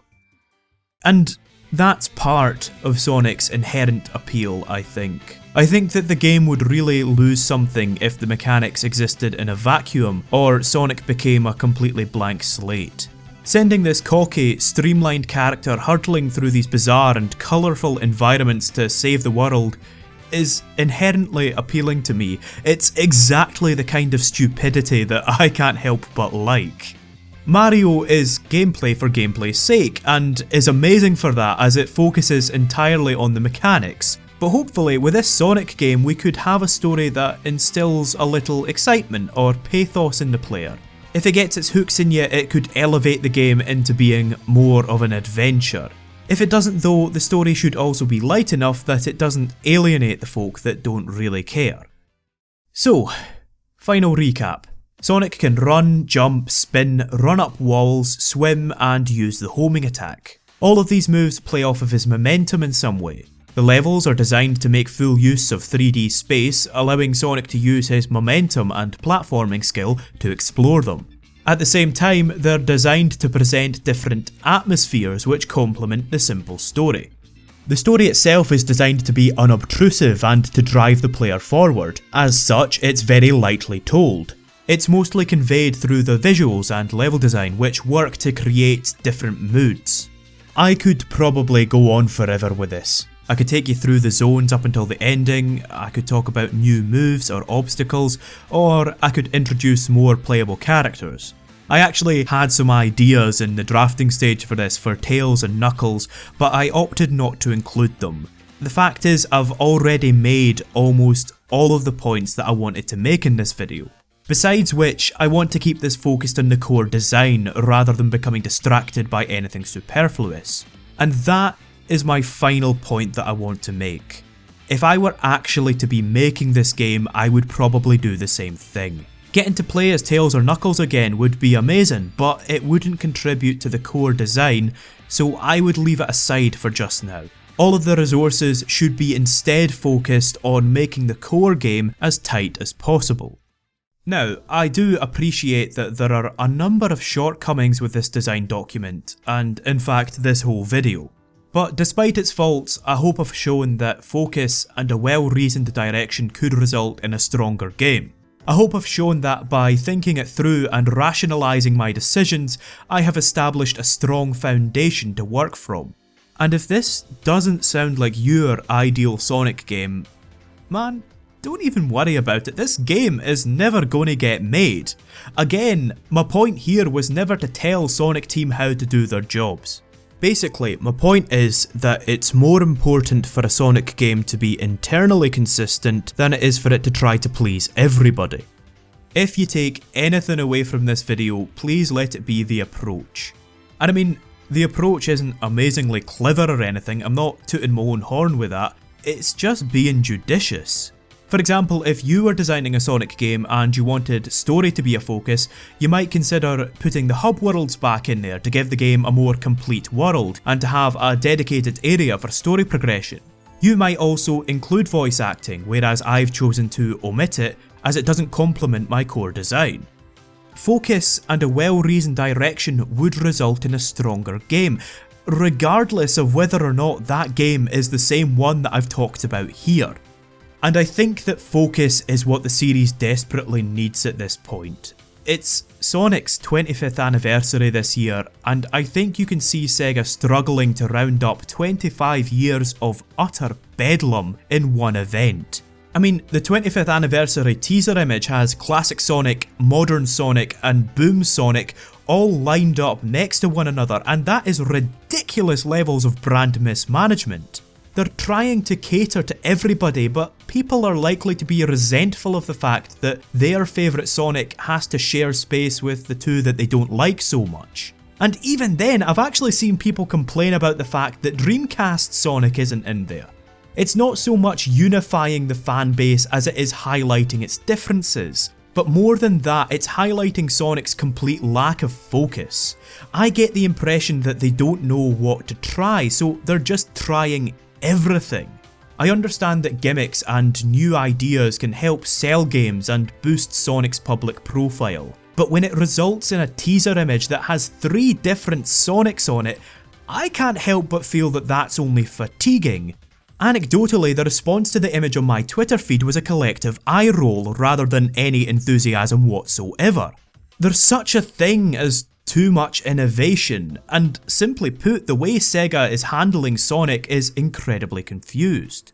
And that's part of Sonic's inherent appeal, I think. I think that the game would really lose something if the mechanics existed in a vacuum, or Sonic became a completely blank slate. Sending this cocky, streamlined character hurtling through these bizarre and colourful environments to save the world is inherently appealing to me. It's exactly the kind of stupidity that I can't help but like. Mario is gameplay for gameplay's sake, and is amazing for that as it focuses entirely on the mechanics. But hopefully with this Sonic game we could have a story that instills a little excitement or pathos in the player. If it gets its hooks in you, it could elevate the game into being more of an adventure. If it doesn't though, the story should also be light enough that it doesn't alienate the folk that don't really care. So, final recap. Sonic can run, jump, spin, run up walls, swim, and use the homing attack. All of these moves play off of his momentum in some way. The levels are designed to make full use of 3D space, allowing Sonic to use his momentum and platforming skill to explore them. At the same time, they're designed to present different atmospheres which complement the simple story. The story itself is designed to be unobtrusive and to drive the player forward. As such, it's very lightly told. It's mostly conveyed through the visuals and level design, which work to create different moods. I could probably go on forever with this. I could take you through the zones up until the ending, I could talk about new moves or obstacles, or I could introduce more playable characters. I actually had some ideas in the drafting stage for this for Tails and Knuckles, but I opted not to include them. The fact is, I've already made almost all of the points that I wanted to make in this video. Besides which, I want to keep this focused on the core design rather than becoming distracted by anything superfluous. And that is my final point that I want to make. If I were actually to be making this game, I would probably do the same thing. Getting to play as Tails or Knuckles again would be amazing, but it wouldn't contribute to the core design, so I would leave it aside for just now. All of the resources should be instead focused on making the core game as tight as possible. Now, I do appreciate that there are a number of shortcomings with this design document, and in fact this whole video. But despite its faults, I hope I've shown that focus and a well-reasoned direction could result in a stronger game. I hope I've shown that by thinking it through and rationalising my decisions, I have established a strong foundation to work from. And if this doesn't sound like your ideal Sonic game, man, don't even worry about it, this game is never gonna get made. Again, my point here was never to tell Sonic Team how to do their jobs. Basically, my point is that it's more important for a Sonic game to be internally consistent than it is for it to try to please everybody. If you take anything away from this video, please let it be the approach. And I mean, the approach isn't amazingly clever or anything, I'm not tooting my own horn with that, it's just being judicious. For example, if you were designing a Sonic game and you wanted story to be a focus, you might consider putting the hub worlds back in there to give the game a more complete world and to have a dedicated area for story progression. You might also include voice acting, whereas I've chosen to omit it as it doesn't complement my core design. Focus and a well-reasoned direction would result in a stronger game, regardless of whether or not that game is the same one that I've talked about here. And I think that focus is what the series desperately needs at this point. It's Sonic's 25th anniversary this year, and I think you can see Sega struggling to round up 25 years of utter bedlam in one event. I mean, the 25th anniversary teaser image has Classic Sonic, Modern Sonic, and Boom Sonic all lined up next to one another, and that is ridiculous levels of brand mismanagement. They're trying to cater to everybody, but people are likely to be resentful of the fact that their favourite Sonic has to share space with the two that they don't like so much. And even then, I've actually seen people complain about the fact that Dreamcast Sonic isn't in there. It's not so much unifying the fan base as it is highlighting its differences. But more than that, it's highlighting Sonic's complete lack of focus. I get the impression that they don't know what to try, so they're just trying everything. I understand that gimmicks and new ideas can help sell games and boost Sonic's public profile, but when it results in a teaser image that has 3 different Sonics on it, I can't help but feel that that's only fatiguing. Anecdotally, the response to the image on my Twitter feed was a collective eye roll rather than any enthusiasm whatsoever. There's such a thing as too much innovation, and simply put, the way Sega is handling Sonic is incredibly confused.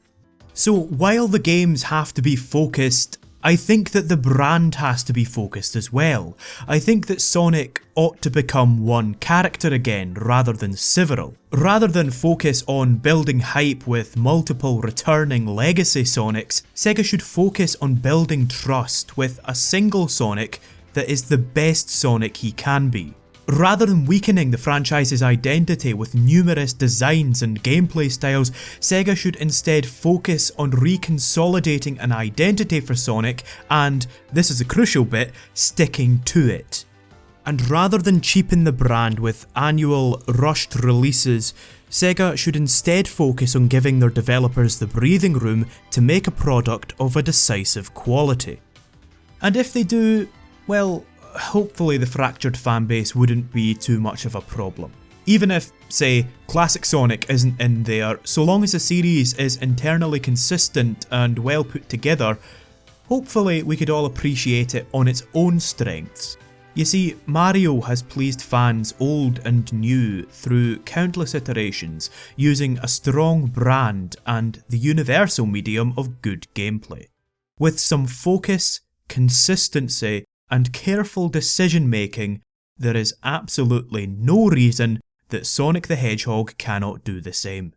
So while the games have to be focused, I think that the brand has to be focused as well. I think that Sonic ought to become one character again rather than several. Rather than focus on building hype with multiple returning legacy Sonics, Sega should focus on building trust with a single Sonic that is the best Sonic he can be. Rather than weakening the franchise's identity with numerous designs and gameplay styles, Sega should instead focus on reconsolidating an identity for Sonic and, this is a crucial bit, sticking to it. And rather than cheapen the brand with annual, rushed releases, Sega should instead focus on giving their developers the breathing room to make a product of a decisive quality. And if they do, well, hopefully the fractured fanbase wouldn't be too much of a problem. Even if, say, Classic Sonic isn't in there, so long as the series is internally consistent and well put together, hopefully we could all appreciate it on its own strengths. You see, Mario has pleased fans old and new through countless iterations, using a strong brand and the universal medium of good gameplay. With some focus, consistency, and careful decision making, there is absolutely no reason that Sonic the Hedgehog cannot do the same.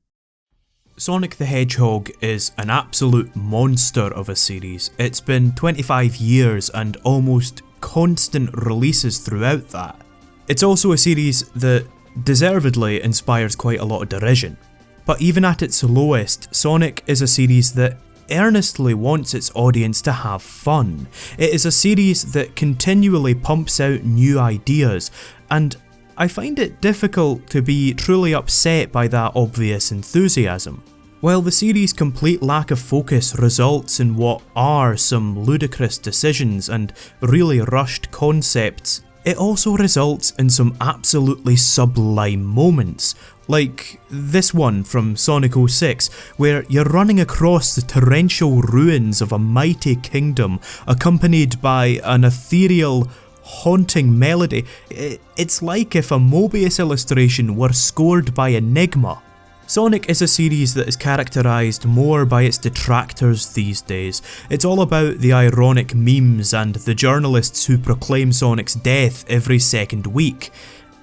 Sonic the Hedgehog is an absolute monster of a series. It's been 25 years and almost constant releases throughout that. It's also a series that deservedly inspires quite a lot of derision. But even at its lowest, Sonic is a series that earnestly wants its audience to have fun. It is a series that continually pumps out new ideas, and I find it difficult to be truly upset by that obvious enthusiasm. While the series' complete lack of focus results in what are some ludicrous decisions and really rushed concepts, it also results in some absolutely sublime moments, like this one from Sonic 06, where you're running across the torrential ruins of a mighty kingdom accompanied by an ethereal, haunting melody. It's like if a Mobius illustration were scored by Enigma. Sonic is a series that is characterised more by its detractors these days. It's all about the ironic memes and the journalists who proclaim Sonic's death every second week,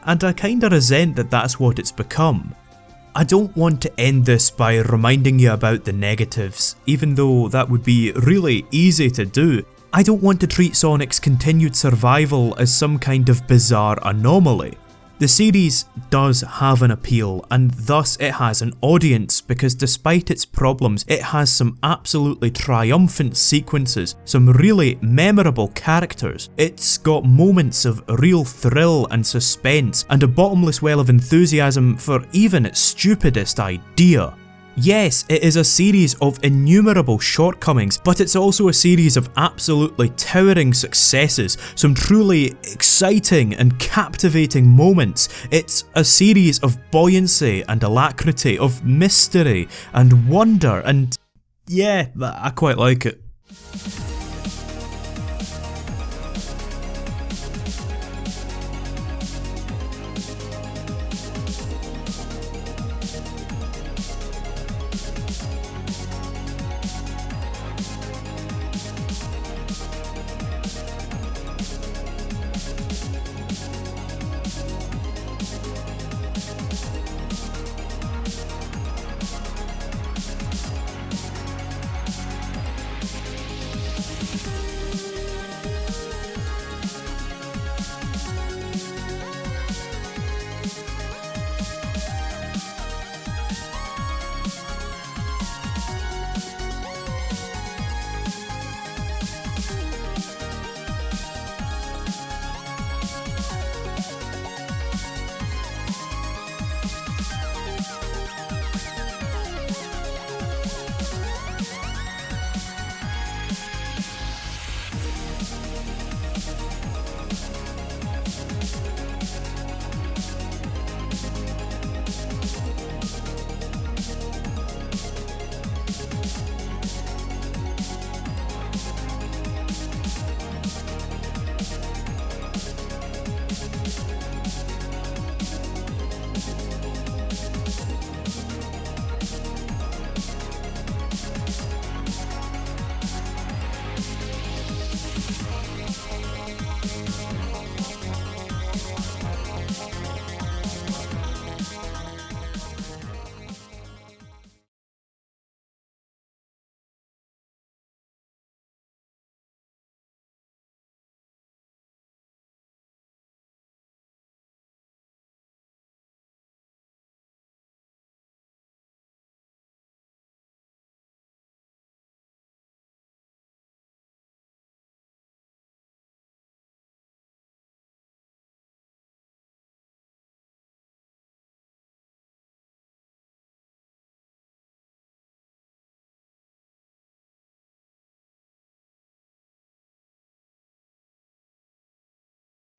and I kinda resent that that's what it's become. I don't want to end this by reminding you about the negatives, even though that would be really easy to do. I don't want to treat Sonic's continued survival as some kind of bizarre anomaly. The series does have an appeal, and thus it has an audience, because despite its problems, it has some absolutely triumphant sequences, some really memorable characters. It's got moments of real thrill and suspense, and a bottomless well of enthusiasm for even its stupidest idea. Yes, it is a series of innumerable shortcomings, but it's also a series of absolutely towering successes, some truly exciting and captivating moments. It's a series of buoyancy and alacrity, of mystery and wonder, and yeah, I quite like it.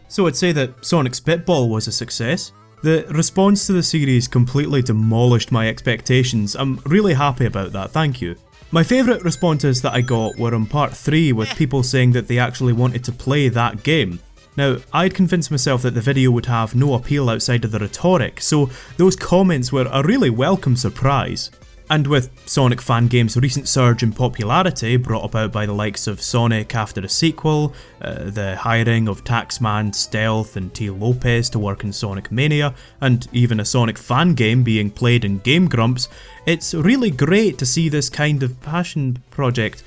So I'd say that Sonic Spitball was a success. The response to the series completely demolished my expectations. I'm really happy about that, thank you. My favourite responses that I got were on part 3 with people saying that they actually wanted to play that game. Now, I'd convinced myself that the video would have no appeal outside of the rhetoric, so those comments were a really welcome surprise. And with Sonic fan games' recent surge in popularity brought about by the likes of Sonic after a sequel, the hiring of Taxman, Stealth and T. Lopez to work in Sonic Mania, and even a Sonic fan game being played in Game Grumps, it's really great to see this kind of passion project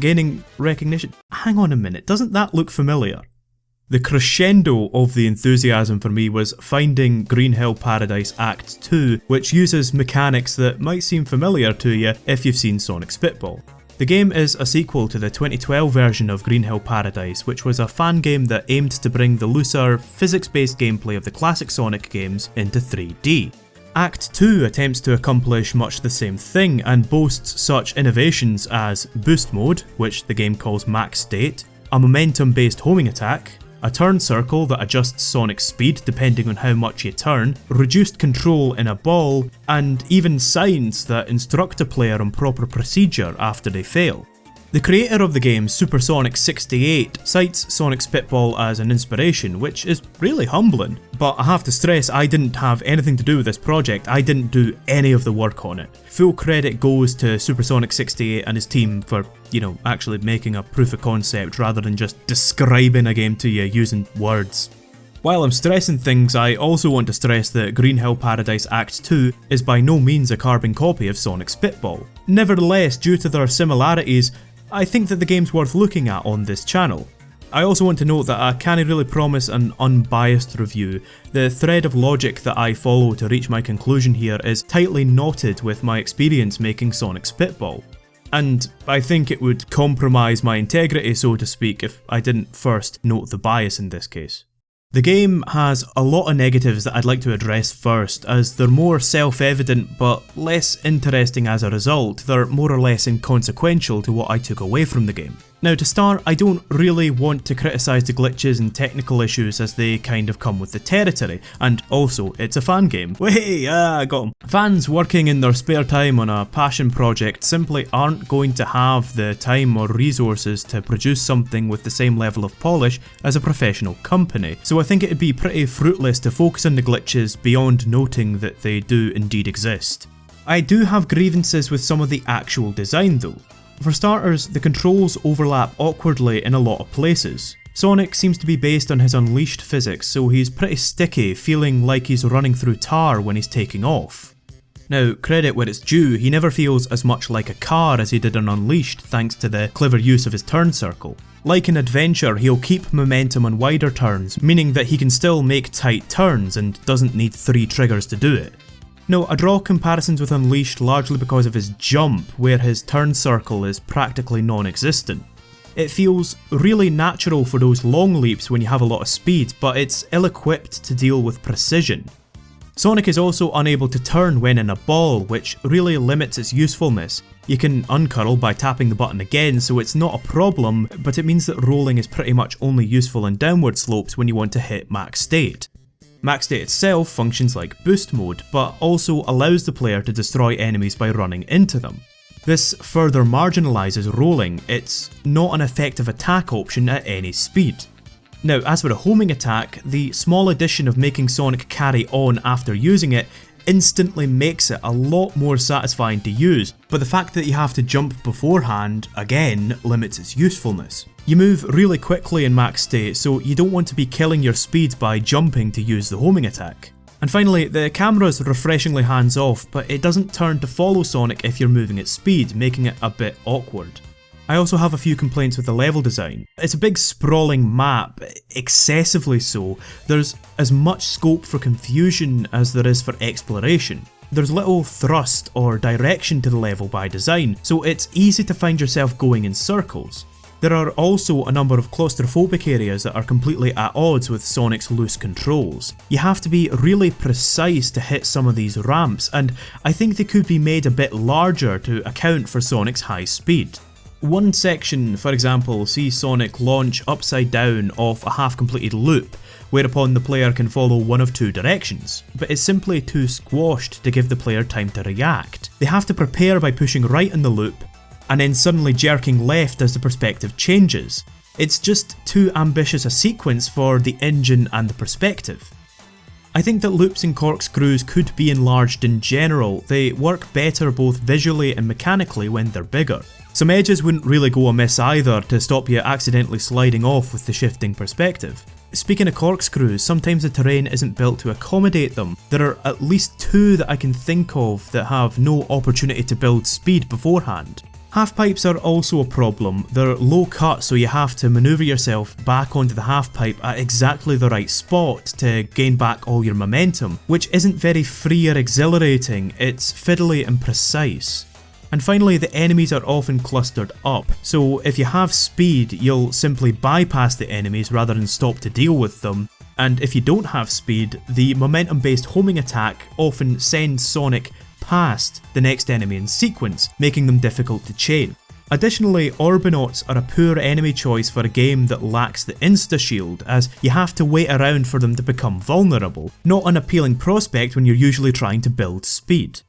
gaining recognition. Hang on a minute, doesn't that look familiar? The crescendo of the enthusiasm for me was finding Green Hill Paradise Act 2, which uses mechanics that might seem familiar to you if you've seen Sonic Spitball. The game is a sequel to the 2012 version of Green Hill Paradise, which was a fan game that aimed to bring the looser, physics-based gameplay of the classic Sonic games into 3D. Act 2 attempts to accomplish much the same thing and boasts such innovations as Boost Mode, which the game calls Max State, a momentum-based homing attack, a turn circle that adjusts Sonic's speed depending on how much you turn, reduced control in a ball, and even signs that instruct a player on proper procedure after they fail. The creator of the game, Supersonic 68, cites Sonic Spitball as an inspiration, which is really humbling. But I have to stress, I didn't have anything to do with this project, I didn't do any of the work on it. Full credit goes to Supersonic 68 and his team for, actually making a proof of concept rather than just describing a game to you using words. While I'm stressing things, I also want to stress that Green Hill Paradise Act 2 is by no means a carbon copy of Sonic Spitball. Nevertheless, due to their similarities, I think that the game's worth looking at on this channel. I also want to note that I can't really promise an unbiased review. The thread of logic that I follow to reach my conclusion here is tightly knotted with my experience making Sonic Spitball. And I think it would compromise my integrity, so to speak, if I didn't first note the bias in this case. The game has a lot of negatives that I'd like to address first, as they're more self-evident but less interesting as a result. They're more or less inconsequential to what I took away from the game. Now to start, I don't really want to criticise the glitches and technical issues as they kind of come with the territory, and also it's a fan game. Wait, I got 'em. Fans working in their spare time on a passion project simply aren't going to have the time or resources to produce something with the same level of polish as a professional company, so I think it'd be pretty fruitless to focus on the glitches beyond noting that they do indeed exist. I do have grievances with some of the actual design though. For starters, the controls overlap awkwardly in a lot of places. Sonic seems to be based on his Unleashed physics, so he's pretty sticky, feeling like he's running through tar when he's taking off. Now, credit where it's due, he never feels as much like a car as he did on Unleashed thanks to the clever use of his turn circle. Like in Adventure, he'll keep momentum on wider turns, meaning that he can still make tight turns and doesn't need 3 triggers to do it. No, I draw comparisons with Unleashed largely because of his jump, where his turn circle is practically non-existent. It feels really natural for those long leaps when you have a lot of speed, but it's ill-equipped to deal with precision. Sonic is also unable to turn when in a ball, which really limits its usefulness. You can uncurl by tapping the button again, so it's not a problem, but it means that rolling is pretty much only useful in downward slopes when you want to hit max state. Max State itself functions like boost mode, but also allows the player to destroy enemies by running into them. This further marginalises rolling, it's not an effective attack option at any speed. Now, as for a homing attack, the small addition of making Sonic carry on after using it instantly makes it a lot more satisfying to use, but the fact that you have to jump beforehand, again, limits its usefulness. You move really quickly in max state, so you don't want to be killing your speed by jumping to use the homing attack. And finally, the camera's refreshingly hands-off, but it doesn't turn to follow Sonic if you're moving at speed, making it a bit awkward. I also have a few complaints with the level design. It's a big sprawling map, excessively so. There's as much scope for confusion as there is for exploration. There's little thrust or direction to the level by design, so it's easy to find yourself going in circles. There are also a number of claustrophobic areas that are completely at odds with Sonic's loose controls. You have to be really precise to hit some of these ramps, and I think they could be made a bit larger to account for Sonic's high speed. One section, for example, sees Sonic launch upside down off a half-completed loop, whereupon the player can follow one of two directions, but it's simply too squashed to give the player time to react. They have to prepare by pushing right in the loop, and then suddenly jerking left as the perspective changes. It's just too ambitious a sequence for the engine and the perspective. I think that loops and corkscrews could be enlarged in general. They work better both visually and mechanically when they're bigger. Some edges wouldn't really go amiss either to stop you accidentally sliding off with the shifting perspective. Speaking of corkscrews, sometimes the terrain isn't built to accommodate them. There are at least two that I can think of that have no opportunity to build speed beforehand. Half-pipes are also a problem. They're low cut, so you have to manoeuvre yourself back onto the half-pipe at exactly the right spot to gain back all your momentum, which isn't very free or exhilarating, it's fiddly and precise. And finally, the enemies are often clustered up, so if you have speed, you'll simply bypass the enemies rather than stop to deal with them, and if you don't have speed, the momentum-based homing attack often sends Sonic past the next enemy in sequence, making them difficult to chain. Additionally, Orbinauts are a poor enemy choice for a game that lacks the insta-shield, as you have to wait around for them to become vulnerable, not an appealing prospect when you're usually trying to build speed.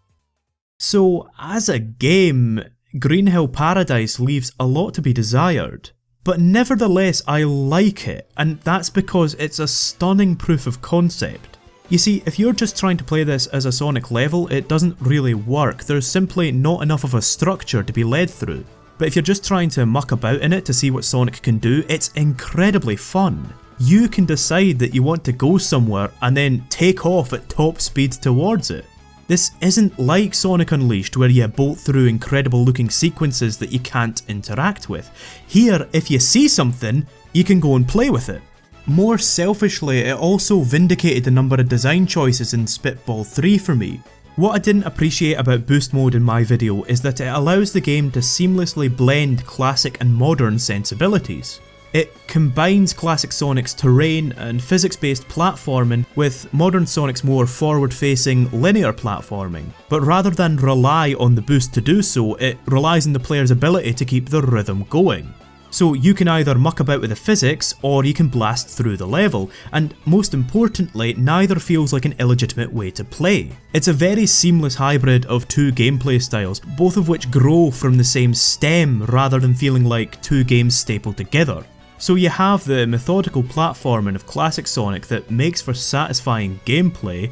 So, as a game, Green Hill Paradise leaves a lot to be desired, but nevertheless I like it, and that's because it's a stunning proof of concept. You see, if you're just trying to play this as a Sonic level, it doesn't really work. There's simply not enough of a structure to be led through. But if you're just trying to muck about in it to see what Sonic can do, it's incredibly fun. You can decide that you want to go somewhere and then take off at top speed towards it. This isn't like Sonic Unleashed where you bolt through incredible looking sequences that you can't interact with. Here, if you see something, you can go and play with it. More selfishly, it also vindicated the number of design choices in Spitball 3 for me. What I didn't appreciate about boost mode in my video is that it allows the game to seamlessly blend classic and modern sensibilities. It combines classic Sonic's terrain and physics-based platforming with modern Sonic's more forward-facing linear platforming, but rather than rely on the boost to do so, it relies on the player's ability to keep the rhythm going. So you can either muck about with the physics, or you can blast through the level, and most importantly, neither feels like an illegitimate way to play. It's a very seamless hybrid of two gameplay styles, both of which grow from the same stem rather than feeling like two games stapled together. So you have the methodical platforming of classic Sonic that makes for satisfying gameplay,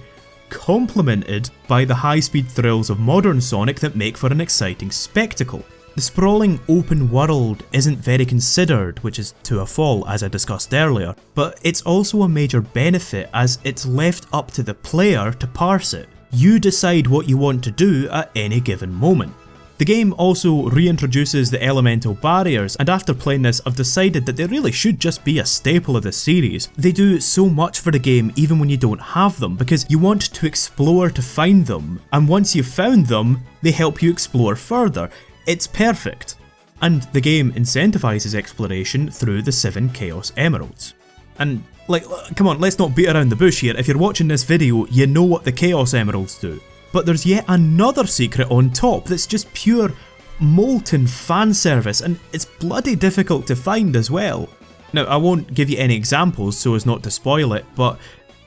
complemented by the high-speed thrills of modern Sonic that make for an exciting spectacle. The sprawling open world isn't very considered, which is to a fault as I discussed earlier, but it's also a major benefit as it's left up to the player to parse it. You decide what you want to do at any given moment. The game also reintroduces the elemental barriers, and after playing this I've decided that they really should just be a staple of the series. They do so much for the game even when you don't have them, because you want to explore to find them, and once you've found them, they help you explore further. It's perfect. And the game incentivizes exploration through the 7 Chaos Emeralds. And come on, let's not beat around the bush here. If you're watching this video, you know what the Chaos Emeralds do. But there's yet another secret on top that's just pure molten fan service, and it's bloody difficult to find as well. Now, I won't give you any examples so as not to spoil it, but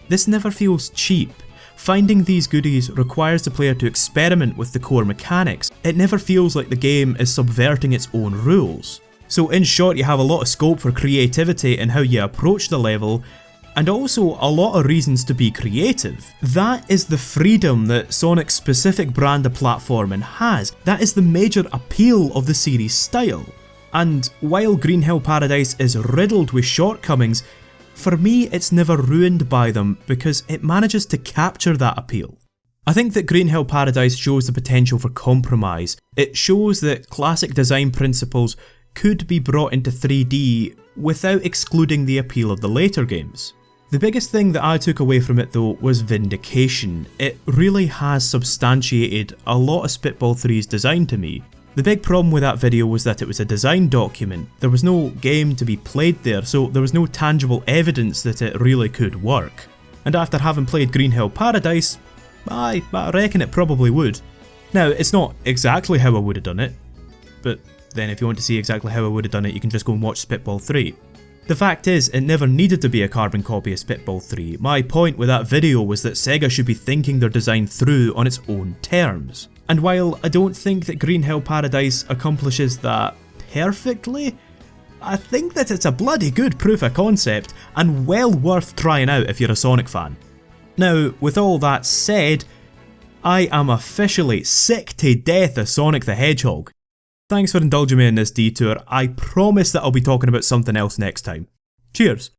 this never feels cheap. Finding these goodies requires the player to experiment with the core mechanics. It never feels like the game is subverting its own rules. So in short, you have a lot of scope for creativity in how you approach the level, and also a lot of reasons to be creative. That is the freedom that Sonic's specific brand of platforming has. That is the major appeal of the series style. And while Green Hill Paradise is riddled with shortcomings, for me it's never ruined by them because it manages to capture that appeal. I think that Green Hill Paradise shows the potential for compromise. It shows that classic design principles could be brought into 3D without excluding the appeal of the later games. The biggest thing that I took away from it though was vindication. It really has substantiated a lot of Spitball 3's design to me. The big problem with that video was that it was a design document. There was no game to be played there, so there was no tangible evidence that it really could work. And after having played Green Hill Paradise, I reckon it probably would. Now, it's not exactly how I would have done it, but then if you want to see exactly how I would have done it, you can just go and watch Spitball 3. The fact is, it never needed to be a carbon copy of Spitball 3. My point with that video was that Sega should be thinking their design through on its own terms. And while I don't think that Green Hill Paradise accomplishes that perfectly, I think that it's a bloody good proof of concept and well worth trying out if you're a Sonic fan. Now, with all that said, I am officially sick to death of Sonic the Hedgehog. Thanks for indulging me in this detour. I promise that I'll be talking about something else next time. Cheers!